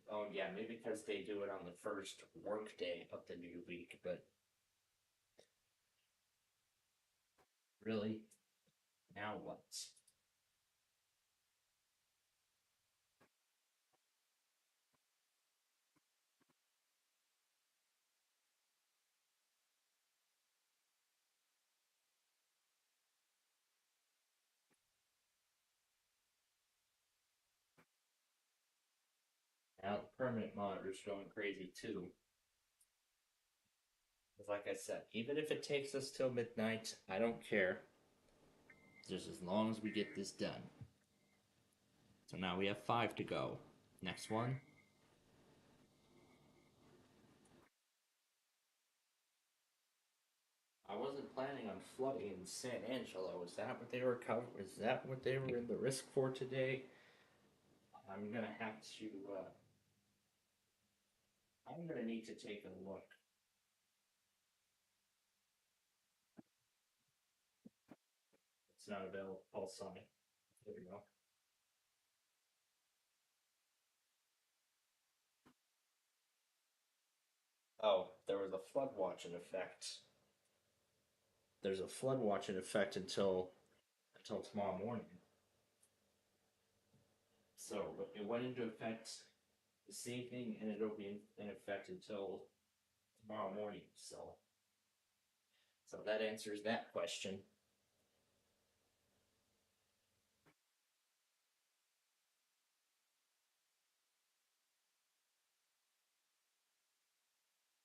because they do it on the first work day of the new week, but really? Now what? Now the permanent monitor's going crazy too. Because like I said, even if it takes us till midnight, I don't care. Just as long as we get this done. So now we have 5 to go. Next one. I wasn't planning on flooding in San Angelo. Is that what they were Is that what they were in the risk for today? I'm gonna have to. I'm gonna need to take a look. It's not available. Pulse sign. There we go. Oh, there was a flood watch in effect. There's a flood watch in effect until tomorrow morning. So it went into effect this evening, and it'll be in effect until tomorrow morning. So that answers that question.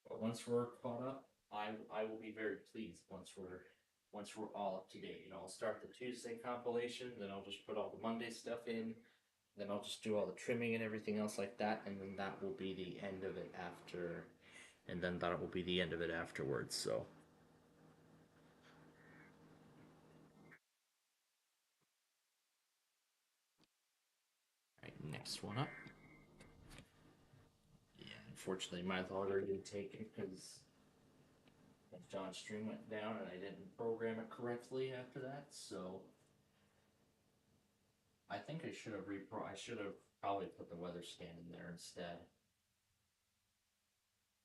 But once we're caught up, I will be very pleased once we're all up to date. You know, I'll start the Tuesday compilation, then I'll just put all the Monday stuff in, then I'll just do all the trimming and everything else like that, and then that will be the end of it afterwards. So right, next one up. Yeah, unfortunately my logger didn't take it because John's stream went down and I didn't program it correctly after that, so I think I should have probably put the weather scan in there instead.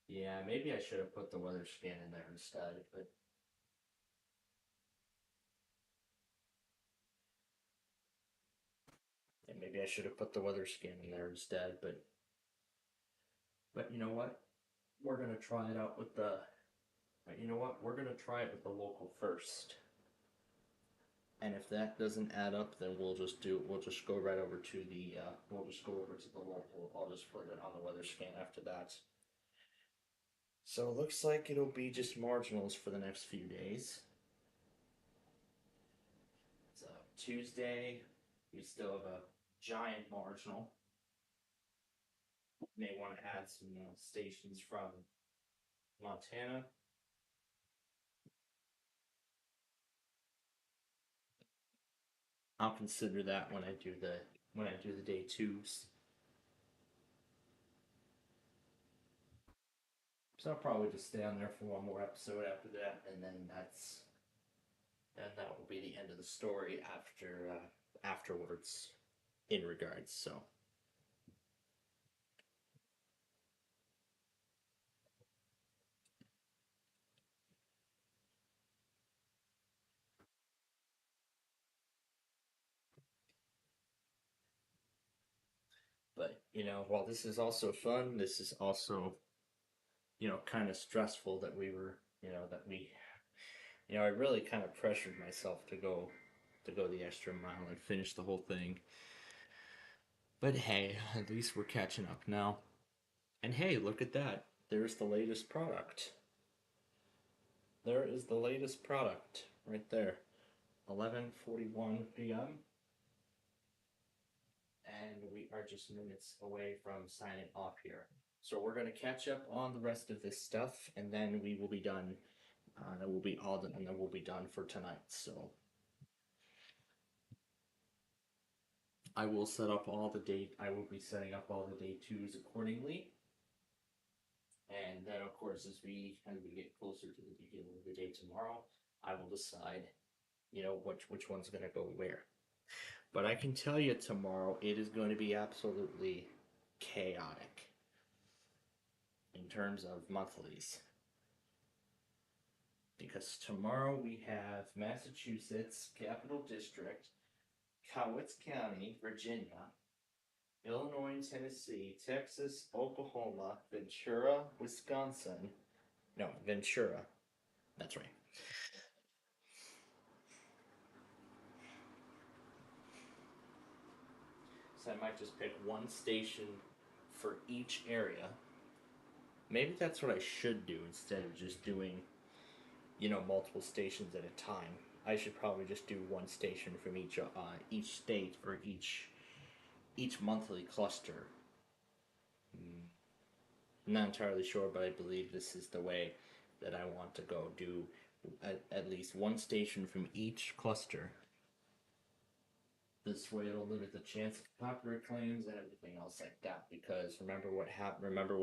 Yeah, maybe I should have put the weather scan in there instead, but yeah, maybe I should have put the weather scan in there instead, but you know what? We're gonna try it out with the we're gonna try it with the local first. And if that doesn't add up, then we'll just go right over to the local. I'll just put it on the weather scan after that. So it looks like it'll be just marginals for the next few days. So Tuesday, we still have a giant marginal. May want to add some stations from Montana. I'll consider that when I do the day twos. So I'll probably just stay on there for one more episode after that, and then that will be the end of the story afterwards in regards. So but while this is also fun, this is also kind of stressful that I really kind of pressured myself to go the extra mile and finish the whole thing. But hey, at least we're catching up now. And hey, look at that. There's the latest product. There is the latest product right there. 11:41 p.m. And we are just minutes away from signing off here. So we're going to catch up on the rest of this stuff, and then we will be done. That will be all done, and then we'll be done for tonight. So I will be setting up all the day twos accordingly. And then, of course, as we get closer to the beginning of the day tomorrow, I will decide, which one's going to go where. But I can tell you tomorrow, it is going to be absolutely chaotic in terms of monthlies. Because tomorrow we have Massachusetts, Capital District, Cowicks County, Virginia, Illinois, Tennessee, Texas, Oklahoma, Ventura, Wisconsin. No, Ventura. That's right. So I might just pick one station for each area. Maybe that's what I should do instead of just doing, multiple stations at a time. I should probably just do one station from each state or each monthly cluster. I'm not entirely sure, but I believe this is the way that I want to go. Do at least one station from each cluster. This way, it'll limit the chance of copyright claims and everything else like that. Because remember what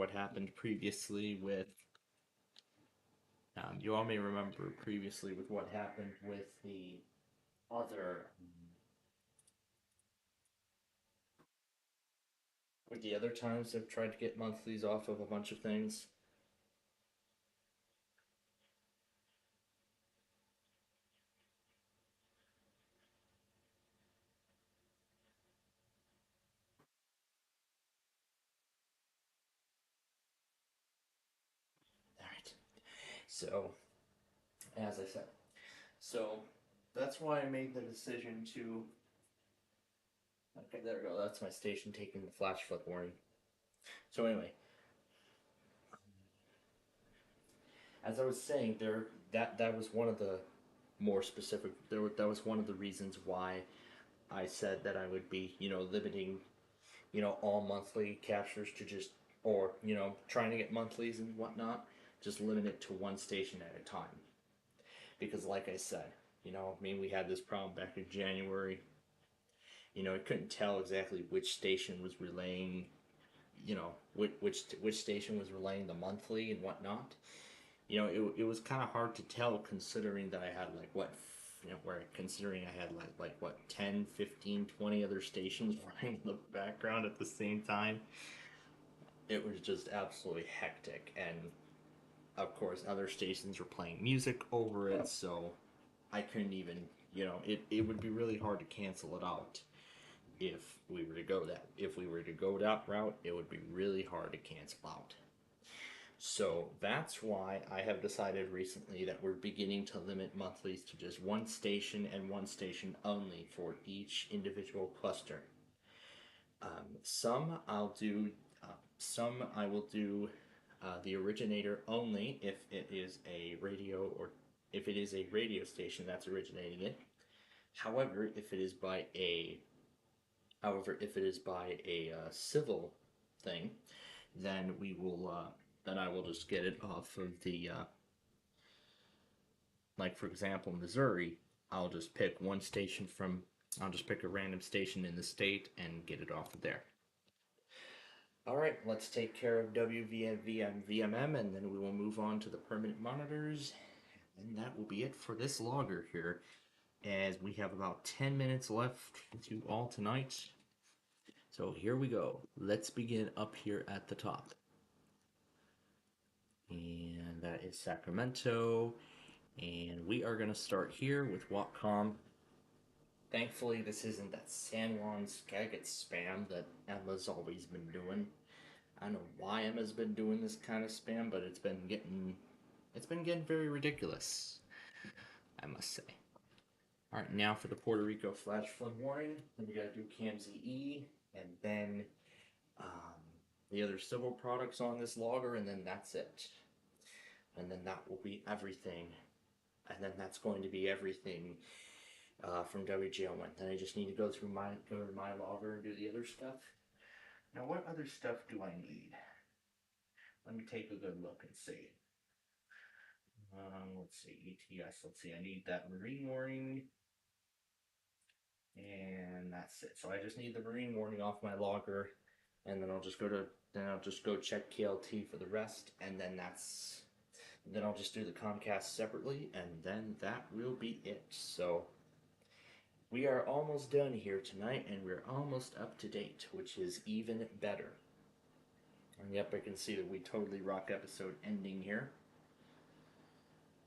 happened previously with. You all may remember previously with what happened with the other. With the other times I've tried to get monthlies off of a bunch of things. Alright. So, as I said. So, that's why I made the decision to. Okay, there we go. That's my station taking the flash flood warning. So, anyway. As I was saying, that was one of the more specific. That was one of the reasons why I said that I would be, limiting, all monthly captures to just, or trying to get monthlies and whatnot, just limit it to one station at a time. Because, like I said, we had this problem back in January. I couldn't tell exactly which station was relaying, which station was relaying the monthly and whatnot. It was kind of hard to tell considering that I had considering I had like 10, 15, 20 other stations running in the background at the same time. It was just absolutely hectic, and of course other stations were playing music over it, so I couldn't even, it would be really hard to cancel it out if we were to go that route. It would be really hard to cancel out. So that's why I have decided recently that we're beginning to limit monthlies to just one station and one station only for each individual cluster. Some I will do the originator only if it is a radio station that's originating it. However, if it is by a civil thing, then I will just get it off of the, like for example, Missouri. I'll just pick a random station in the state and get it off of there. Alright, let's take care of VMM, and then we will move on to the permanent monitors. And that will be it for this logger here, as we have about 10 minutes left to all tonight. So here we go. Let's begin up here at the top. And that is Sacramento. And we are going to start here with Whatcom. Thankfully, this isn't that San Juan Skagit spam that Emma's always been doing. I don't know why Emma's been doing this kind of spam, but it's been getting very ridiculous, I must say. Alright, now for the Puerto Rico flash flood warning. Then we gotta do CAMZE, and then the other civil products on this logger, and then that's it. And then that will be everything. And then that's going to be everything from WGL1. Then I just need to go to my logger and do the other stuff. Now, what other stuff do I need? Let me take a good look and see. Let's see, ETS. Let's see, I need that marine warning. And that's it. So I just need the marine warning off my logger, and then I'll just go check KLT for the rest, and then I'll just do the Comcast separately, and then that will be it. So we are almost done here tonight, and we're almost up to date, which is even better. And yep, I can see that we totally rock episode ending here.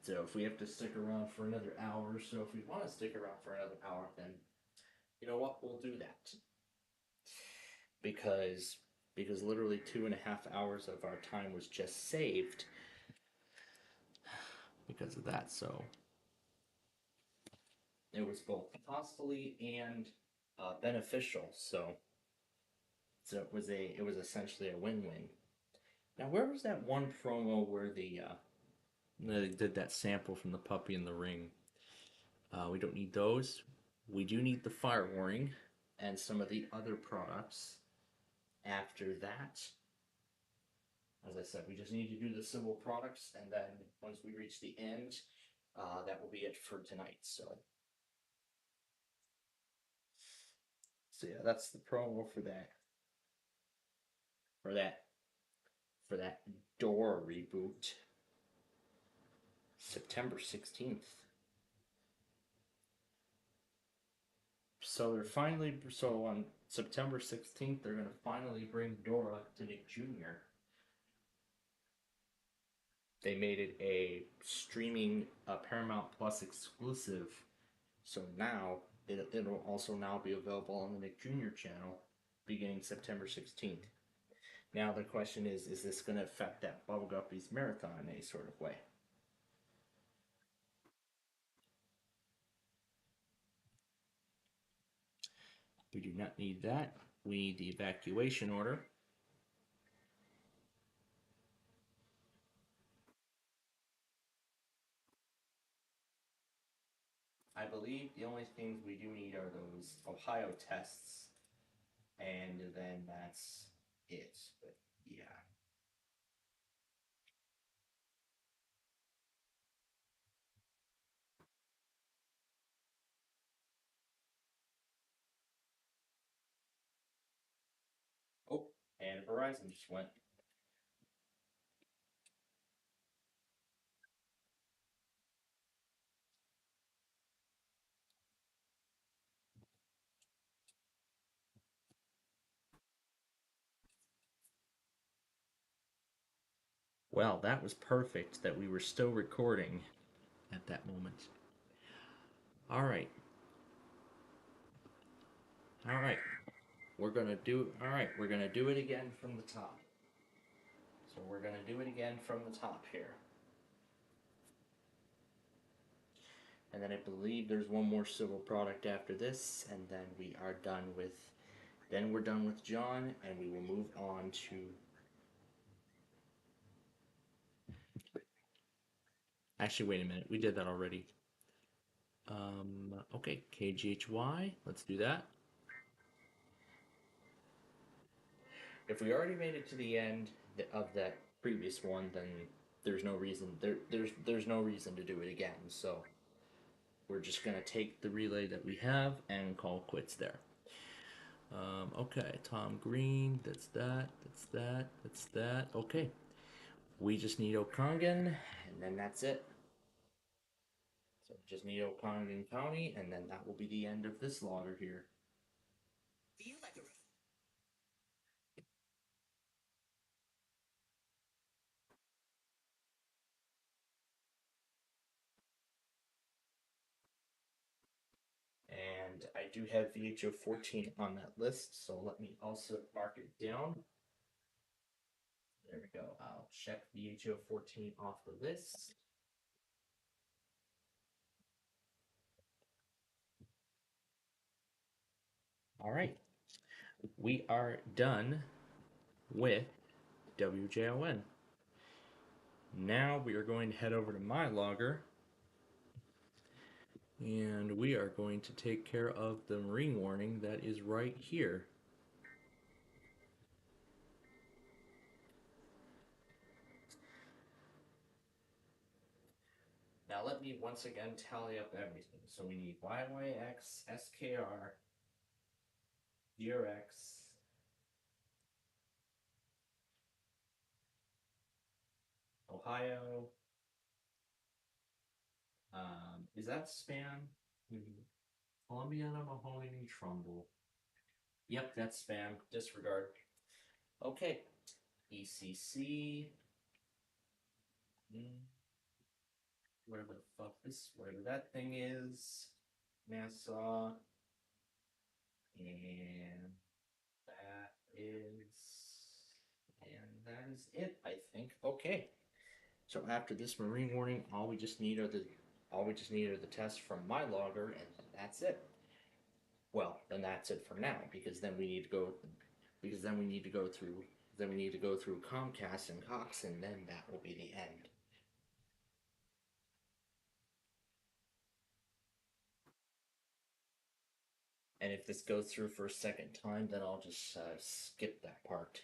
So if we have to stick around for another hour, so if we want to stick around for another hour, then you know what, we'll do that. Because literally 2.5 hours of our time was just saved because of that, so it was both costly and beneficial, so So it was essentially a win-win. Now, where was that one promo where they did that sample from the puppy in the ring? We don't need those. We do need the fire warning and some of the other products. After that, as I said, we just need to do the civil products, and then once we reach the end, that will be it for tonight. So yeah, that's the promo for that. For that Door reboot, September 16th. So on September 16th, they're gonna finally bring Dora to Nick Jr. They made it a streaming Paramount Plus exclusive, so now it'll also now be available on the Nick Jr. channel beginning September 16th. Now the question is this going to affect that Bubble Guppies marathon in any sort of way? We do not need that. We need the evacuation order. I believe the only things we do need are those Ohio tests, and then that's it. But yeah. Oh, and Verizon just went. Well, that was perfect that we were still recording at that moment. All right. All right. We're going to do it again from the top. So we're going to do it again from the top here. And then I believe there's one more civil product after this, and then we're done with John, and we will move on to actually, wait a minute. We did that already. Okay, KGHY. Let's do that. If we already made it to the end of that previous one, then there's no reason there's no reason to do it again. So we're just gonna take the relay that we have and call quits there. Okay, Tom Green. That's that. Okay, we just need Okongan, and then that's it. So just need Okongan County, and then that will be the end of this logger here. And I do have VHO 14 on that list, so let me also mark it down. There we go. I'll check VHO 14 off the list. All right. We are done with WJON. Now we are going to head over to my logger, and we are going to take care of the marine warning that is right here. Now let me once again tally up everything. So we need YYX, SKR, DRX, Ohio. Is that spam? Columbiana, Mahoney, Trumbull. Yep, that's spam. Disregard. Okay. ECC. Whatever that thing is. Nassau. And that is it, I think. Okay. So after this marine warning, all we just need are the tests from my logger, and that's it. Well, then that's it for now, because then we need to go because then we need to go through Comcast and Cox, and then that will be the end. And if this goes through for a second time, then I'll just skip that part.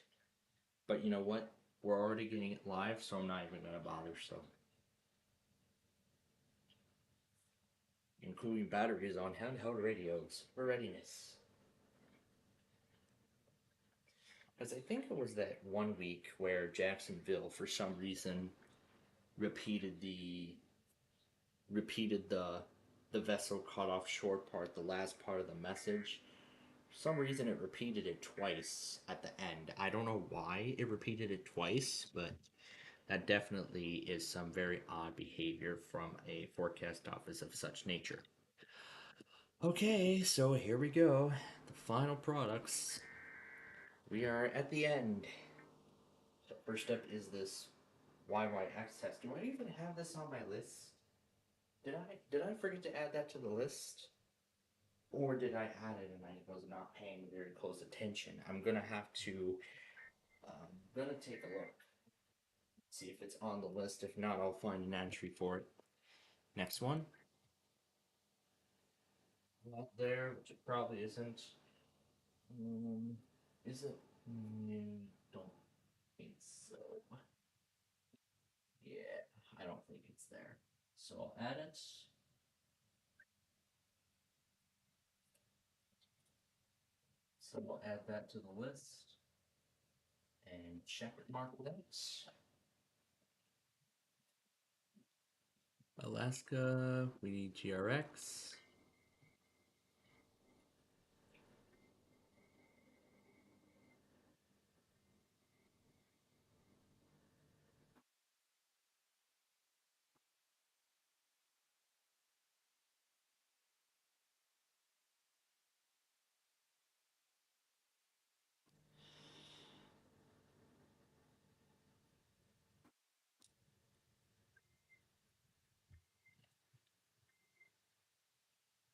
But you know what? We're already getting it live, so I'm not even gonna bother. So, including batteries on handheld radios for readiness. Because I think it was that 1 week where Jacksonville, for some reason, repeated the vessel cut off short part, the last part of the message. For some reason, it repeated it twice at the end. I don't know why it repeated it twice, but that definitely is some very odd behavior from a forecast office of such nature. Okay, so here we go. The final products. We are at the end. So first up is this YYX test. Do I even have this on my list? Did I forget to add that to the list? Or did I add it and I was not paying very close attention? I'm gonna have to gonna take a look. See if it's on the list. If not, I'll find an entry for it. Next one. Not there, which it probably isn't. Is it? Don't think so. Yeah, I don't think it's there. So I'll add it. So we'll add that to the list and check mark that. Alaska, we need GRX.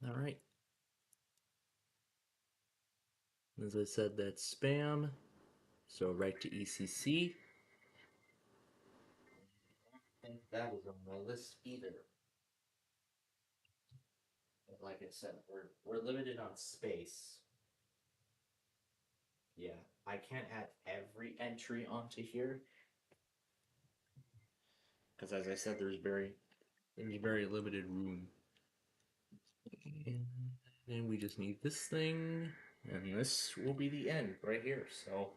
All right. As I said, that's spam. So right to ECC. I don't think that is on my list either. But like I said, we're limited on space. Yeah, I can't add every entry onto here. Because as I said, there's very limited room. And then we just need this thing, and this will be the end right here. So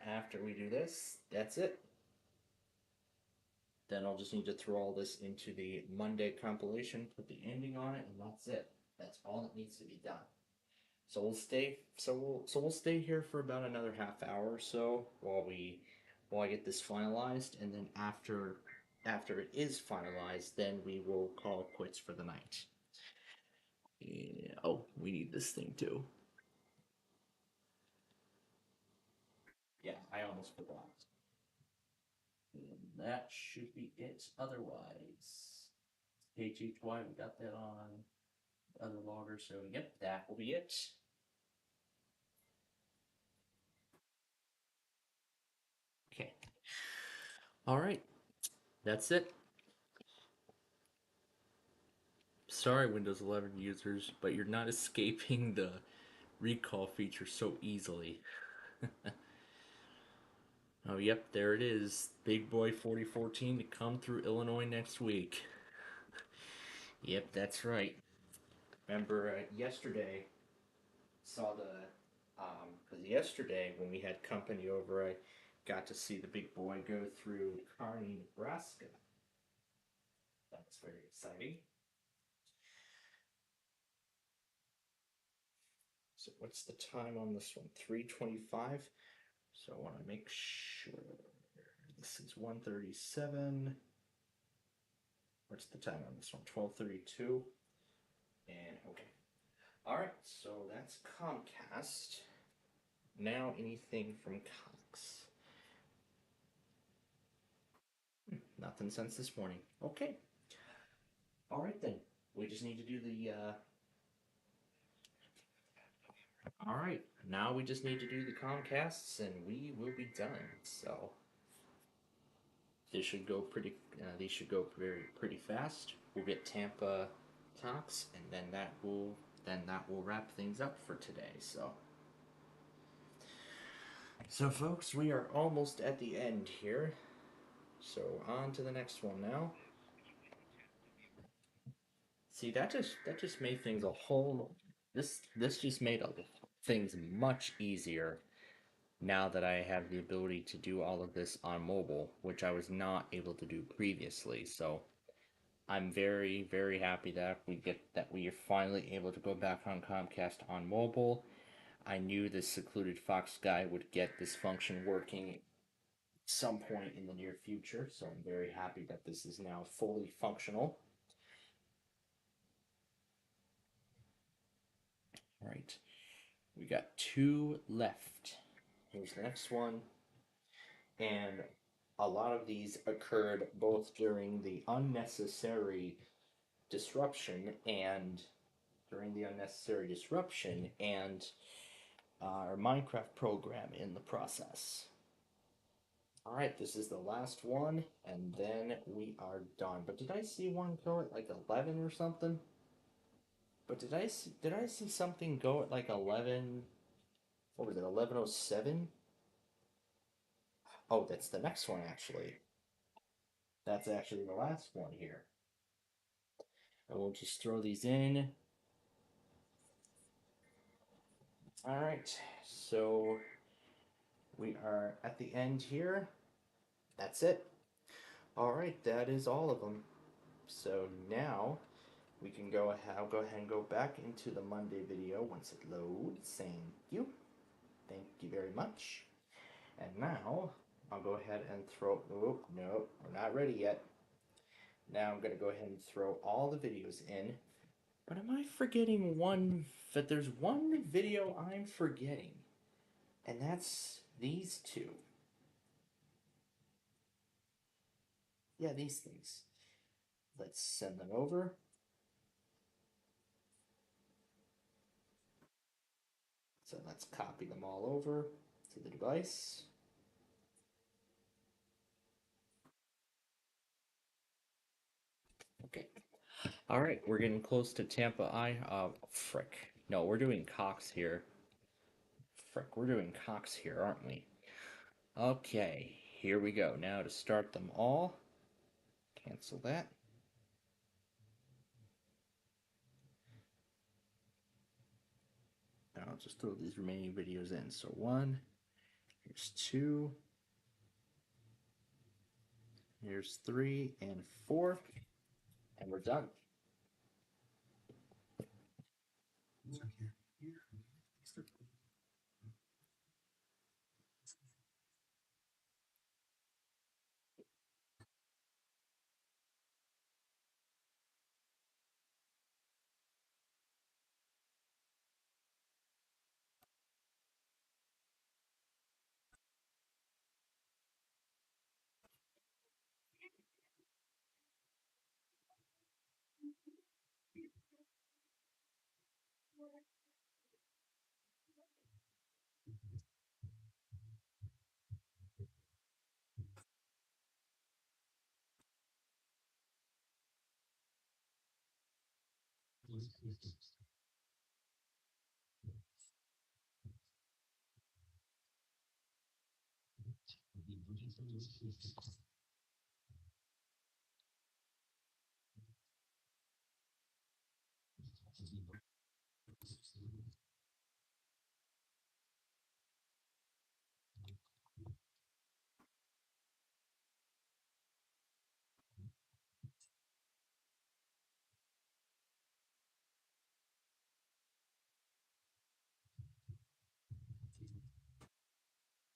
after we do this, that's it. Then I'll just need to throw all this into the Monday compilation, put the ending on it, and that's it. That's all that needs to be done. So we'll stay here for about another half hour or so while I get this finalized, and then after it is finalized, then we will call it quits for the night. Yeah, oh, we need this thing too. Yeah, I almost forgot. And that should be it. Otherwise, HHY, we got that on other logger, so yep, that will be it. Okay. All right, that's it. Sorry, Windows 11 users, but you're not escaping the recall feature so easily. Oh, yep, there it is. Big Boy 4014 to come through Illinois next week. Yep, that's right. Remember yesterday, saw the, because yesterday when we had company over, I got to see the big boy go through Kearney, Nebraska. That was very exciting. So what's the time on this one? 3:25. So I want to make sure this is 1:37. What's the time on this one? 12:32. And okay. All right. So that's Comcast. Now anything from Cox? Nothing since this morning. Okay. All right then. We just need to do the All right, now we just need to do the Comcasts, and we will be done. So this should go pretty. These should go pretty fast. We'll get Tampa Cox, and then that will wrap things up for today. So folks, we are almost at the end here. So on to the next one now. See, that just made things a whole. This just made things much easier now that I have the ability to do all of this on mobile, which I was not able to do previously. So I'm very happy that we are finally able to go back on Comcast on mobile. I knew this secluded fox guy would get this function working some point in the near future, so I'm very happy that this is now fully functional. All right, we got 2 left. Here's the next one, and a lot of these occurred both during the unnecessary disruption and our Minecraft program in the process. Alright, this is the last one, and then we are done. But did I see one go at like 11 or something? But did I see something go at like 11? What was it, 11:07? Oh, that's the next one actually. That's actually the last one here. And we'll just throw these in. Alright, so we are at the end here. That's it. Alright, that is all of them. So now we can go ahead. I'll go ahead and go back into the Monday video once it loads. Thank you. Thank you very much. And now I'll go ahead and throw. Oh, no, we're not ready yet. Now I'm going to go ahead and throw all the videos in. But am I forgetting one? That there's one video I'm forgetting. And that's these two. Yeah, these things. Let's send them over. So let's copy them all over to the device. Okay. All right, we're getting close to Tampa. Frick. No, we're doing Cox here. Frick, we're doing Cox here, aren't we? Okay, here we go. Now to start them all. Cancel that. Now I'll just throw these remaining videos in. So 1, here's 2, here's 3, and 4, and we're done.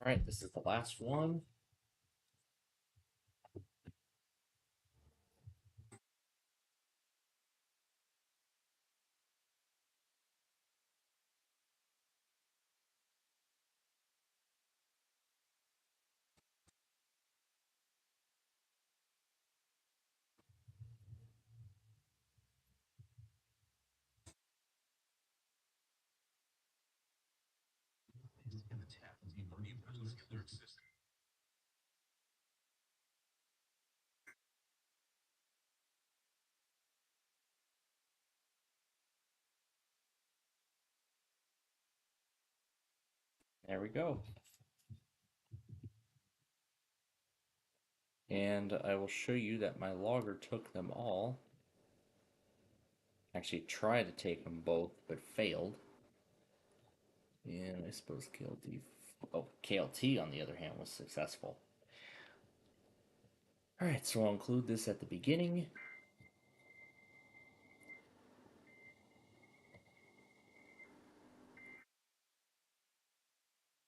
All right, this is the last one. There we go. And I will show you that my logger took them all. Actually tried to take them both, but failed. And I suppose KLT on the other hand was successful. Alright, so I'll include this at the beginning.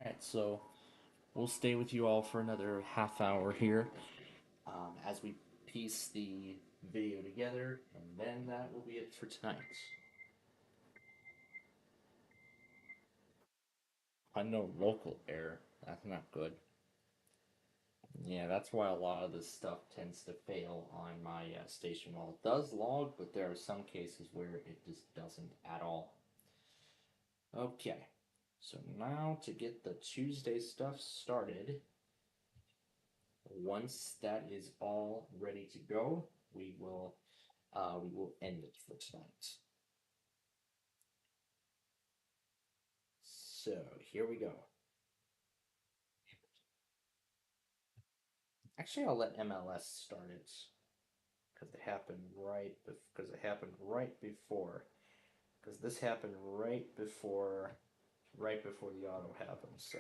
Alright, so we'll stay with you all for another half hour here as we piece the video together, and then that will be it for tonight. Unknown local error. That's not good. Yeah, that's why a lot of this stuff tends to fail on my station. Well, it does log, but there are some cases where it just doesn't at all. Okay, so now to get the Tuesday stuff started, once that is all ready to go, we will end it for tonight. So here we go. Actually, I'll let MLS start it because it happened right before. Because this happened right before the auto happened. So.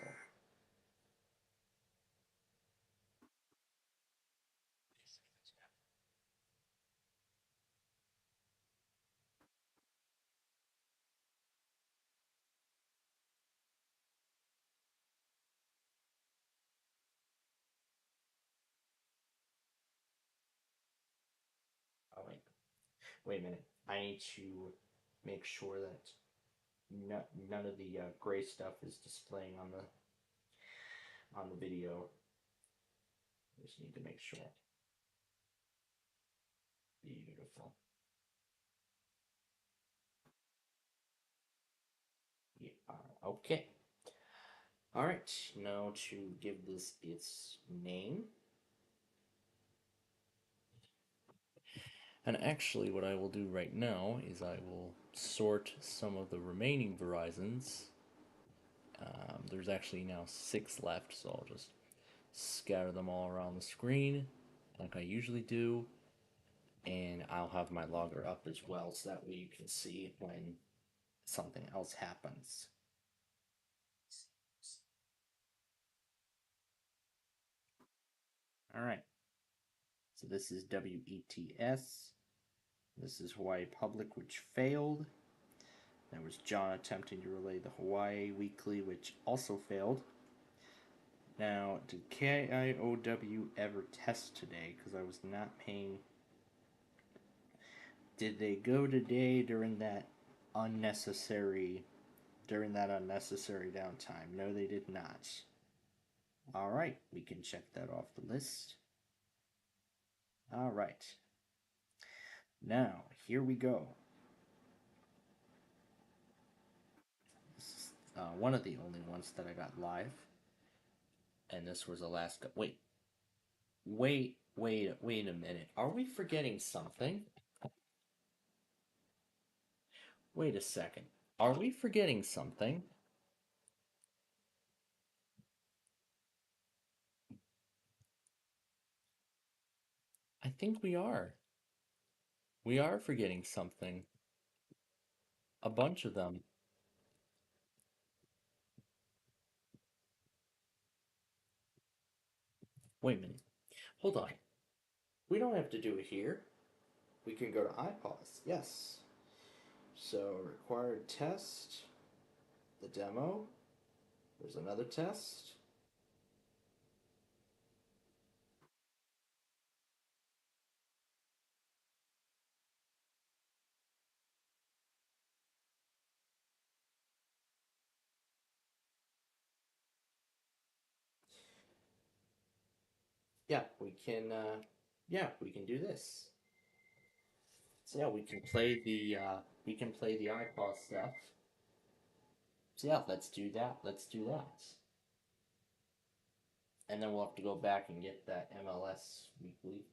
Oh wait a minute. I need to make sure that none of the gray stuff is displaying on the video. Just need to make sure. Beautiful. Yeah, okay. Alright, now to give this its name. And actually what I will do right now is I will sort some of the remaining Verizons. There's actually now 6 left, so I'll just scatter them all around the screen like I usually do. And I'll have my logger up as well so that way you can see when something else happens. Alright, so this is WETS. This is Hawaii Public, which failed. There was John attempting to relay the Hawaii Weekly, which also failed. Now, did KIOW ever test today? Because I was not paying. Did they go today during that unnecessary downtime? No, they did not. Alright, we can check that off the list. Alright. Now, here we go. This is one of the only ones that I got live. And this was Alaska. Wait a minute. Are we forgetting something? Wait a second. Are we forgetting something? I think we are. We are forgetting something. A bunch of them. Wait a minute. Hold on. We don't have to do it here. We can go to iPause. Yes. So, required test. The demo. There's another test. Yeah, we can do this. So yeah, we can play the iPod stuff. So yeah, let's do that. And then we'll have to go back and get that MLS weekly.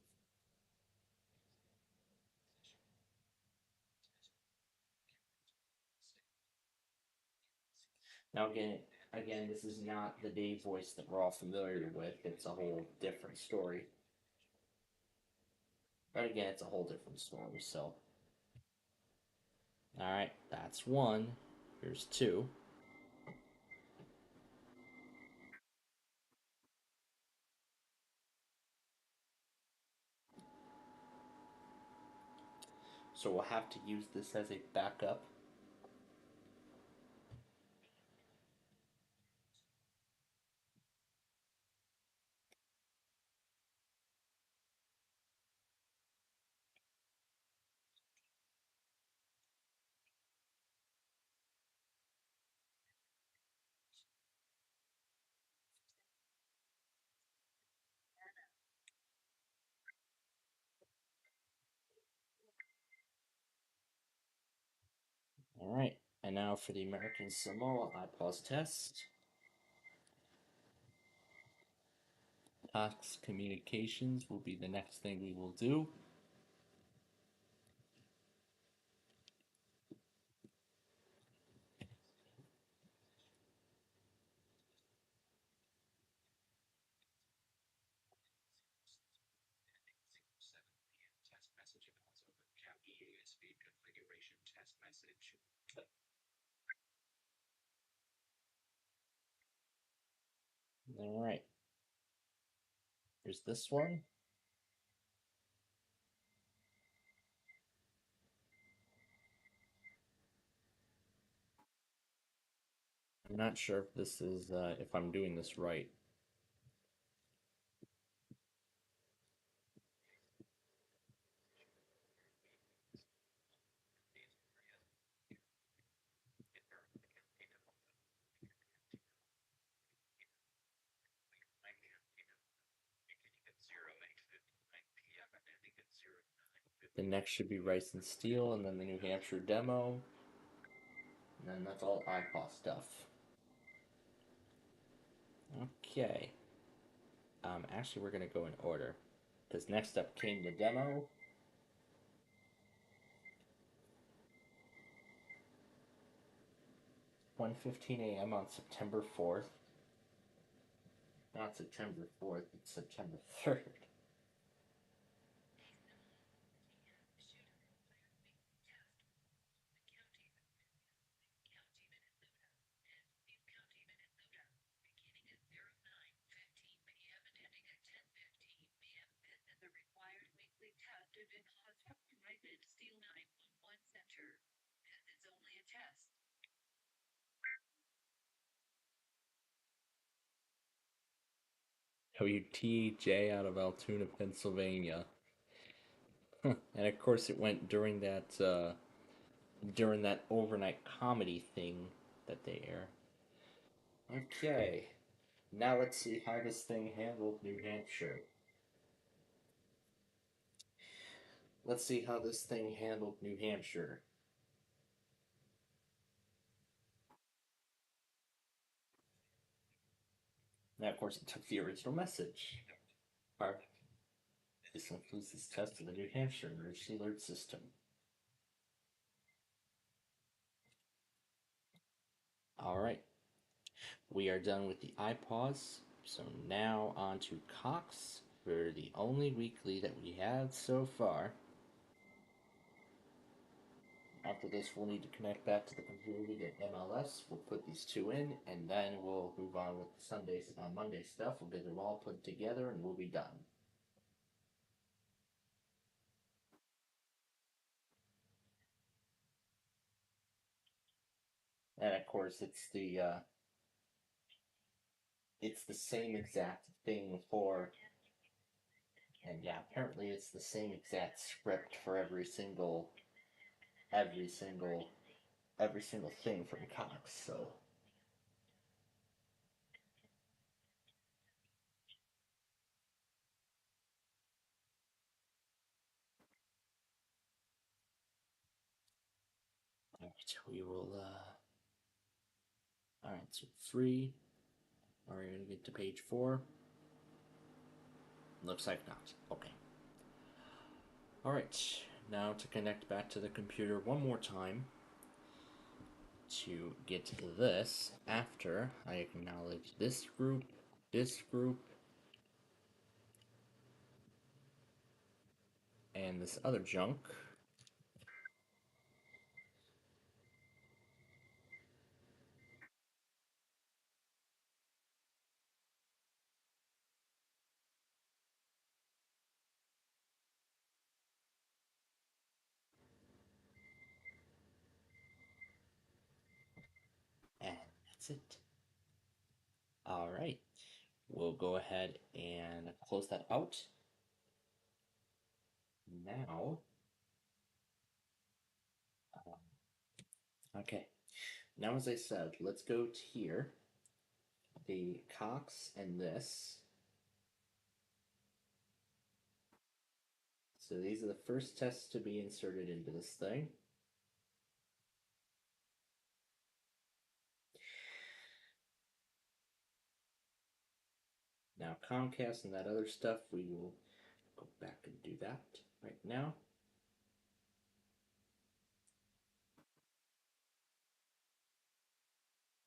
Now again, this is not the Dave voice that we're all familiar with. It's a whole different story. But again, it's a whole different story, so. Alright, that's one. Here's two. So we'll have to use this as a backup. Alright, and now for the American Samoa iPause test. Cox Communications will be the next thing we will do. Alright. Here's this one. I'm not sure if this is, if I'm doing this right. The next should be Rice and Steel, and then the New Hampshire demo. And then that's all iPod stuff. Okay. Actually, we're gonna go in order. Because next up came the demo. (1:15 a.m. on September 4th. Not September 4th, it's September 3rd. WTJ out of Altoona, Pennsylvania. And of course, it went during that overnight comedy thing that they air. Okay, now let's see how this thing handled New Hampshire. Let's see how this thing handled New Hampshire. Now, of course, it took the original message. This includes this test of the New Hampshire emergency alert system. Alright, we are done with the iPause. So now on to Cox for the only weekly that we have so far. After this, we'll need to connect back to the computer to get MLS. We'll put these two in, and then we'll move on with the Monday stuff. We'll get them all put together, and we'll be done. And of course, it's the same exact thing for. And yeah, apparently it's the same exact script for every single thing from Cox. So. Alright, we will, alright, so free. Alright, we're gonna get to page 4. Looks like not. Okay. Alright, now to connect back to the computer one more time to get this after I acknowledge this group, and this other junk. And that's it. Alright, we'll go ahead and close that out. Now, okay, now as I said, let's go to here, the Cox and this. So these are the first tests to be inserted into this thing. Now Comcast and that other stuff, we will go back and do that right now.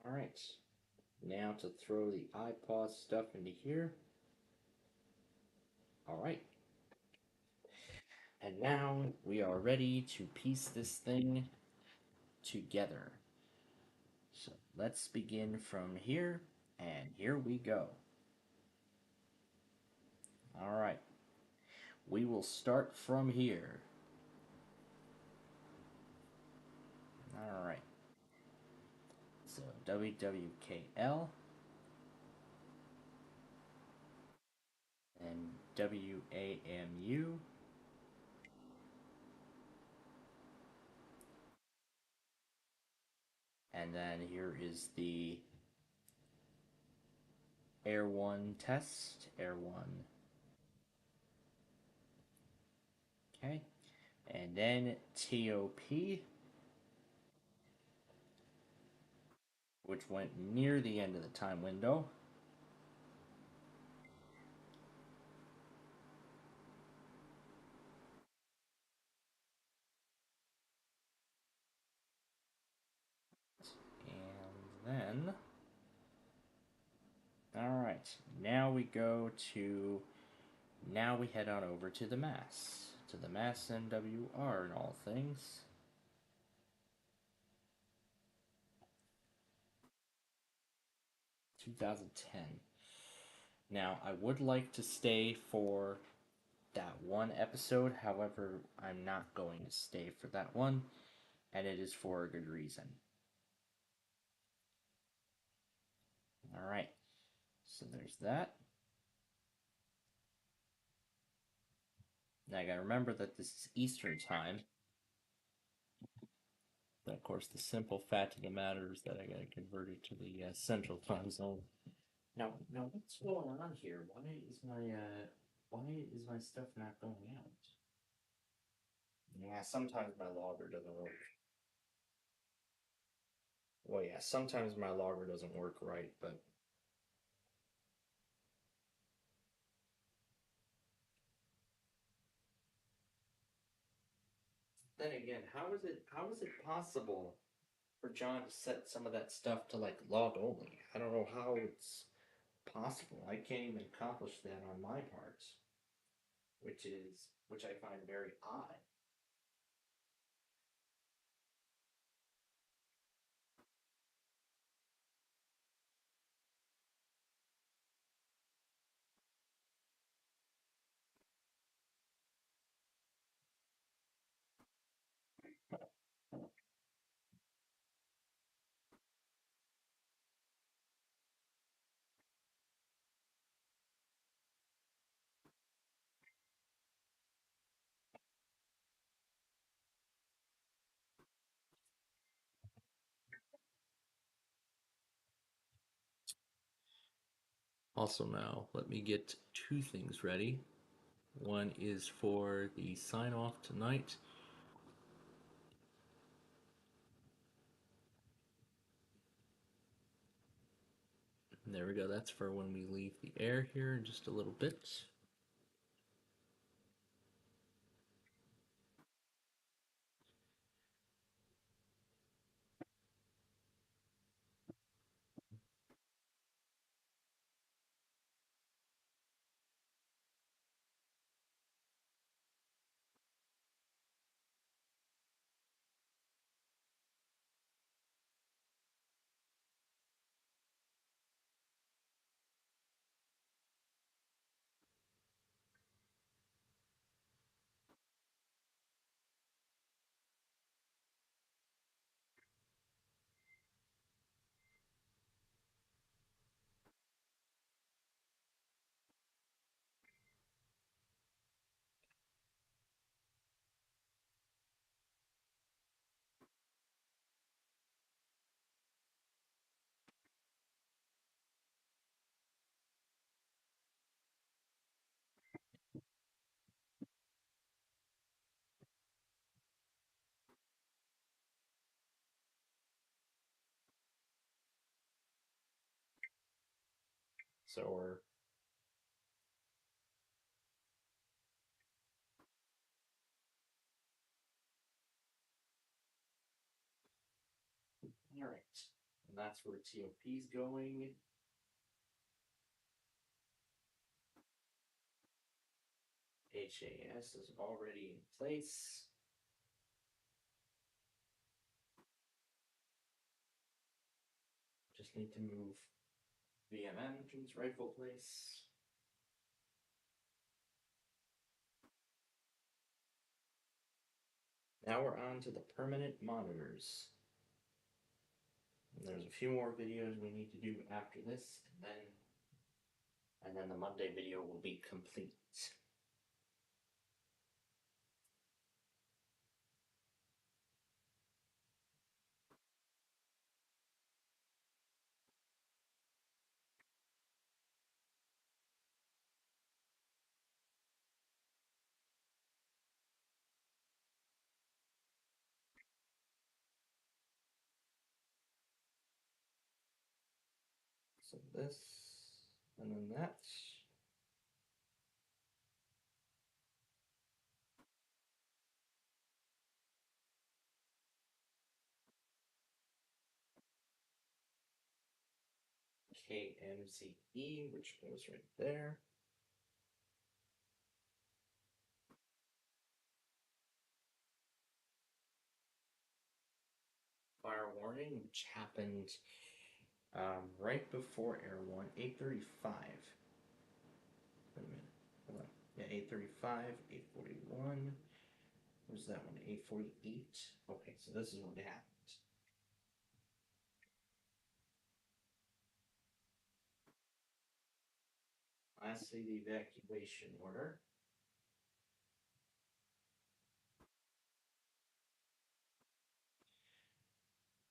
Alright, now to throw the iPod stuff into here. Alright. And now we are ready to piece this thing together. So let's begin from here, and here we go. Alright, we will start from here. Alright, so WWKL and WAMU. And then here is the Air 1 test, Air 1. Okay, and then TOP, which went near the end of the time window. And then, alright, now we head on over to the mass NWR and all things. (2010). Now, I would like to stay for that one episode, however, I'm not going to stay for that one, and it is for a good reason. Alright, so there's that. Now I gotta remember that this is Eastern time. But of course, the simple fact of the matter is that I gotta convert it to the Central Time Zone. Now, what's going on here? Why is my stuff not going out? Yeah, sometimes my logger doesn't work. Well, yeah, sometimes my logger doesn't work right, but then again, how is it possible for John to set some of that stuff to like log only? I don't know how it's possible. I can't even accomplish that on my part, which I find very odd. Also now, let me get two things ready. One is for the sign off tonight. And there we go, that's for when we leave the air here in just a little bit. So we're all right, and that's where TOP's going. HAS is already in place. Just need to move VMM to its rightful place. Now we're on to the permanent monitors. And there's a few more videos we need to do after this, and then the Monday video will be complete. So this, and then that. KMZE, which goes right there. Fire warning, which happened right before Air 1, 8:35. Wait a minute, hold on. Yeah, 8:35, 8:41. Where's that one? 8:48. Okay, so this is what happened. Lastly, the evacuation order.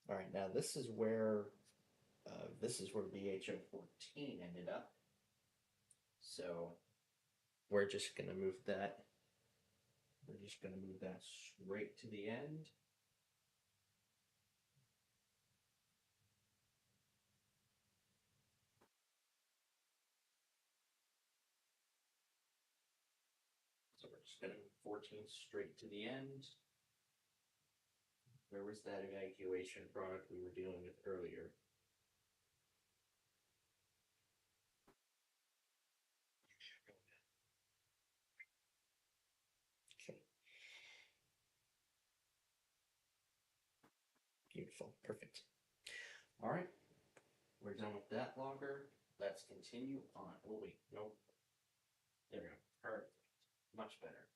All right, now this is where BHO 14 ended up. So we're just gonna move that. We're just gonna move that straight to the end. So we're just gonna move 14 straight to the end. Where was that evacuation product we were dealing with earlier? Okay. Beautiful. Perfect. All right. We're done with that logger. Let's continue on. Oh, wait. Nope. There we go. Perfect. Much better.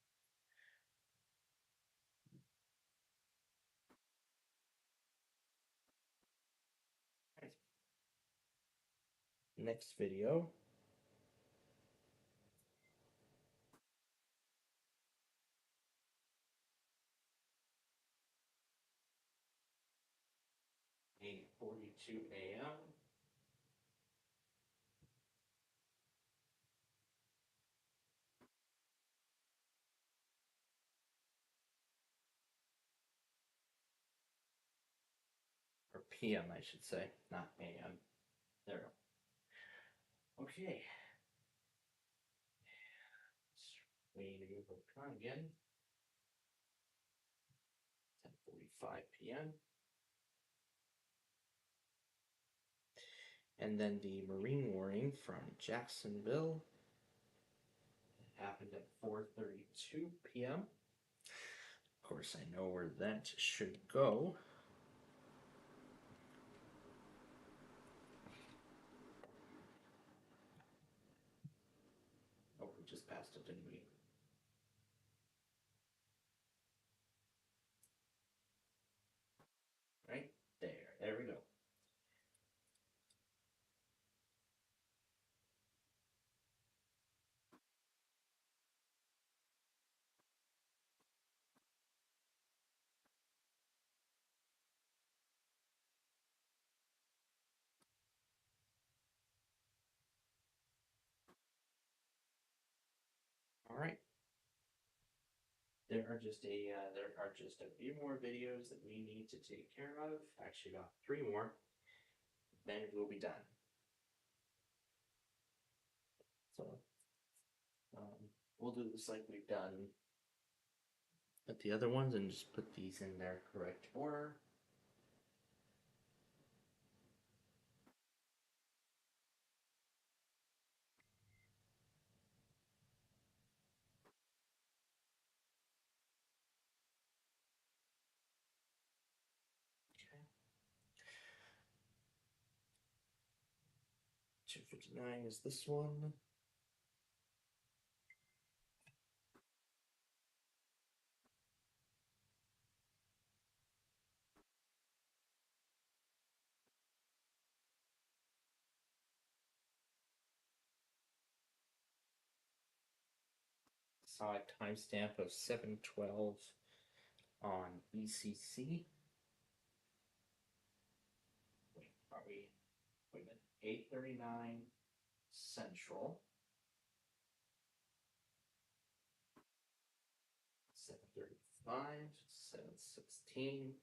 Right. Next video. (8:42 a.m.) Or PM, I should say, not AM. There we go. Okay. We need to move on again. 10:45 p.m. And then the marine warning from Jacksonville happened at 4:32 p.m. Of course, I know where that should go. Oh, we just passed it, didn't we? Right there. There we go. All right. There are just a few more videos that we need to take care of. Actually, about 3 more. Then we'll be done. So we'll do this like we've done with the other ones and just put these in their correct order. Okay. 259 is this one. Saw a timestamp of 7:12 on ECC. Wait, are we? Wait a minute. 8:39 Central. 7:35, 7:16.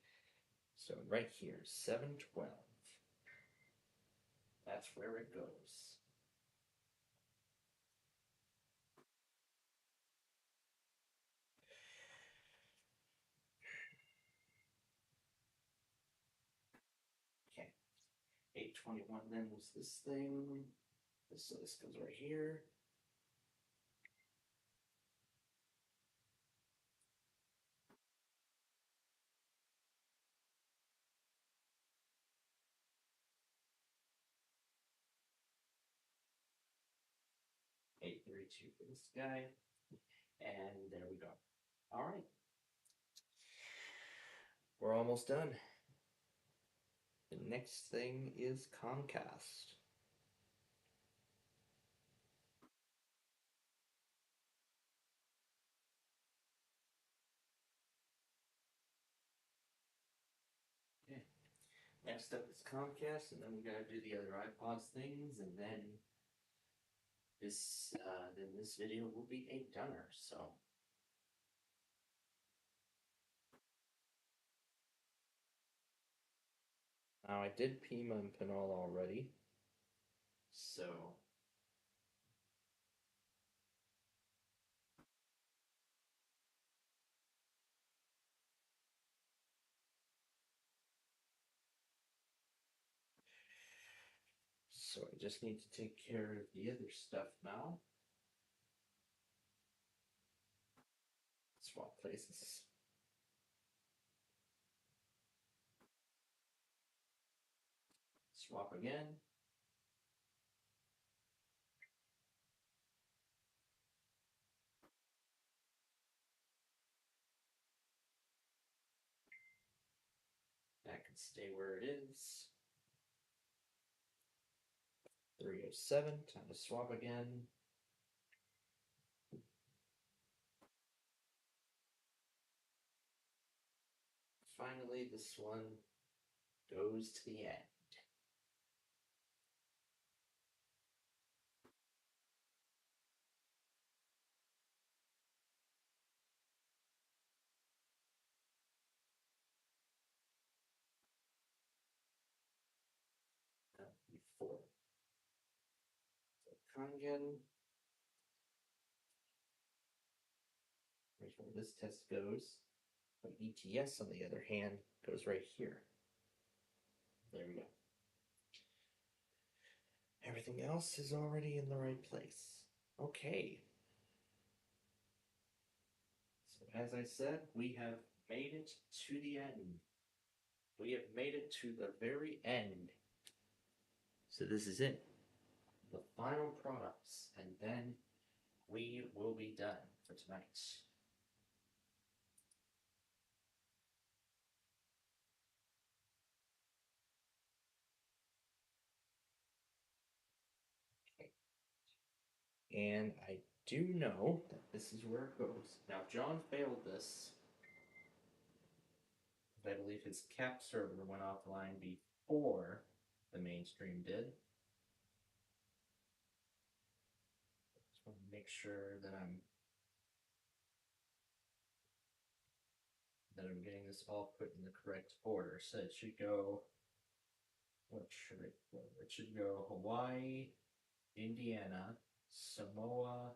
So right here, 7:12. That's where it goes. Okay. 8:21 then was this thing. So this goes right here. $8.32 for this guy. And there we go. All right. We're almost done. The next thing is Comcast. Okay. Next up is Comcast, and then we gotta do the other iPods things, and then this video will be a downer. So. Now I did Pima and Pinol already, so I just need to take care of the other stuff now. Swap places. Swap again. That can stay where it is. 307, time to swap again. Finally, this one goes to the end. Before. So Kangen. Right where this test goes. But ETS, on the other hand, goes right here. There we go. Everything else is already in the right place. Okay. So as I said, we have made it to the end. We have made it to the very end. So this is it. The final products. And then we will be done for tonight. And I do know that this is where it goes. Now, John failed this. I believe his cap server went offline before the mainstream did. Just want to make sure that I'm getting this all put in the correct order. So it should go. What should it go? It should go Hawaii, Indiana, Samoa,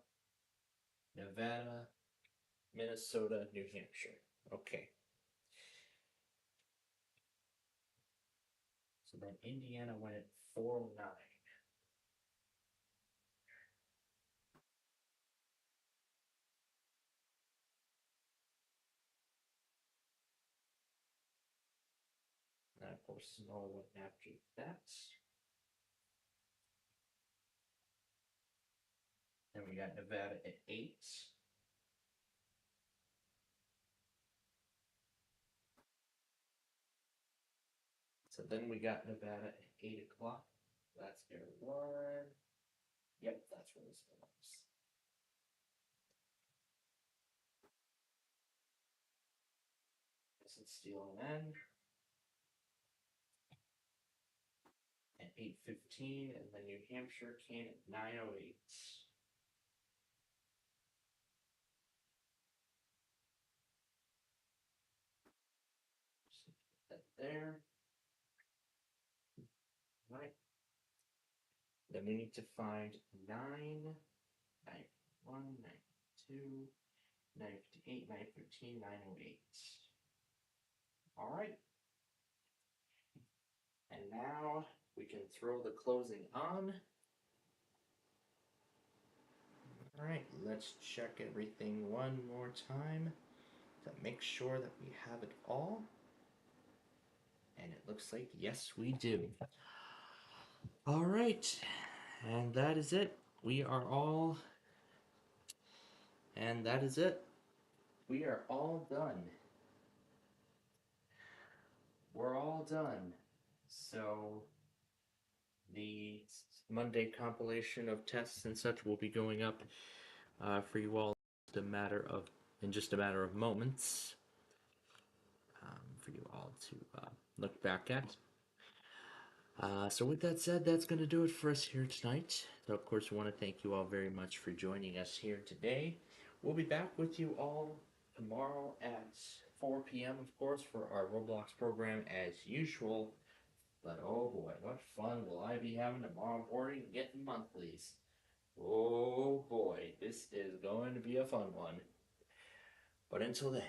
Nevada, Minnesota, New Hampshire. Okay. So then Indiana went at 409. And of course, Samoa went after that. Then we got Nevada at 8. So then we got Nevada at 8 o'clock. That's air 1. Yep, that's where this belongs. Guess it's stealing then. At 8:15, and then New Hampshire came at 9:08. Put that there. Right. Then we need to find 9, 9:1, 9:2, 9:58, 9:13, 9:08. All right. And now we can throw the closing on. All right, let's check everything one more time to make sure that we have it all. And it looks like, yes, we do. All right, and that is it. We are all done. We're all done. So the Monday compilation of tests and such will be going up for you all in just a matter of moments for you all to look back at. So with that said, that's going to do it for us here tonight. So of course, we want to thank you all very much for joining us here today. We'll be back with you all tomorrow at 4 p.m. of course for our Roblox program as usual. But oh boy, what fun will I be having tomorrow morning getting monthlies. Oh boy, this is going to be a fun one. But until then,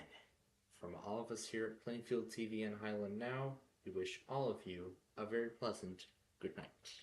from all of us here at Plainfield TV and Highland Now, we wish all of you a very pleasant good night.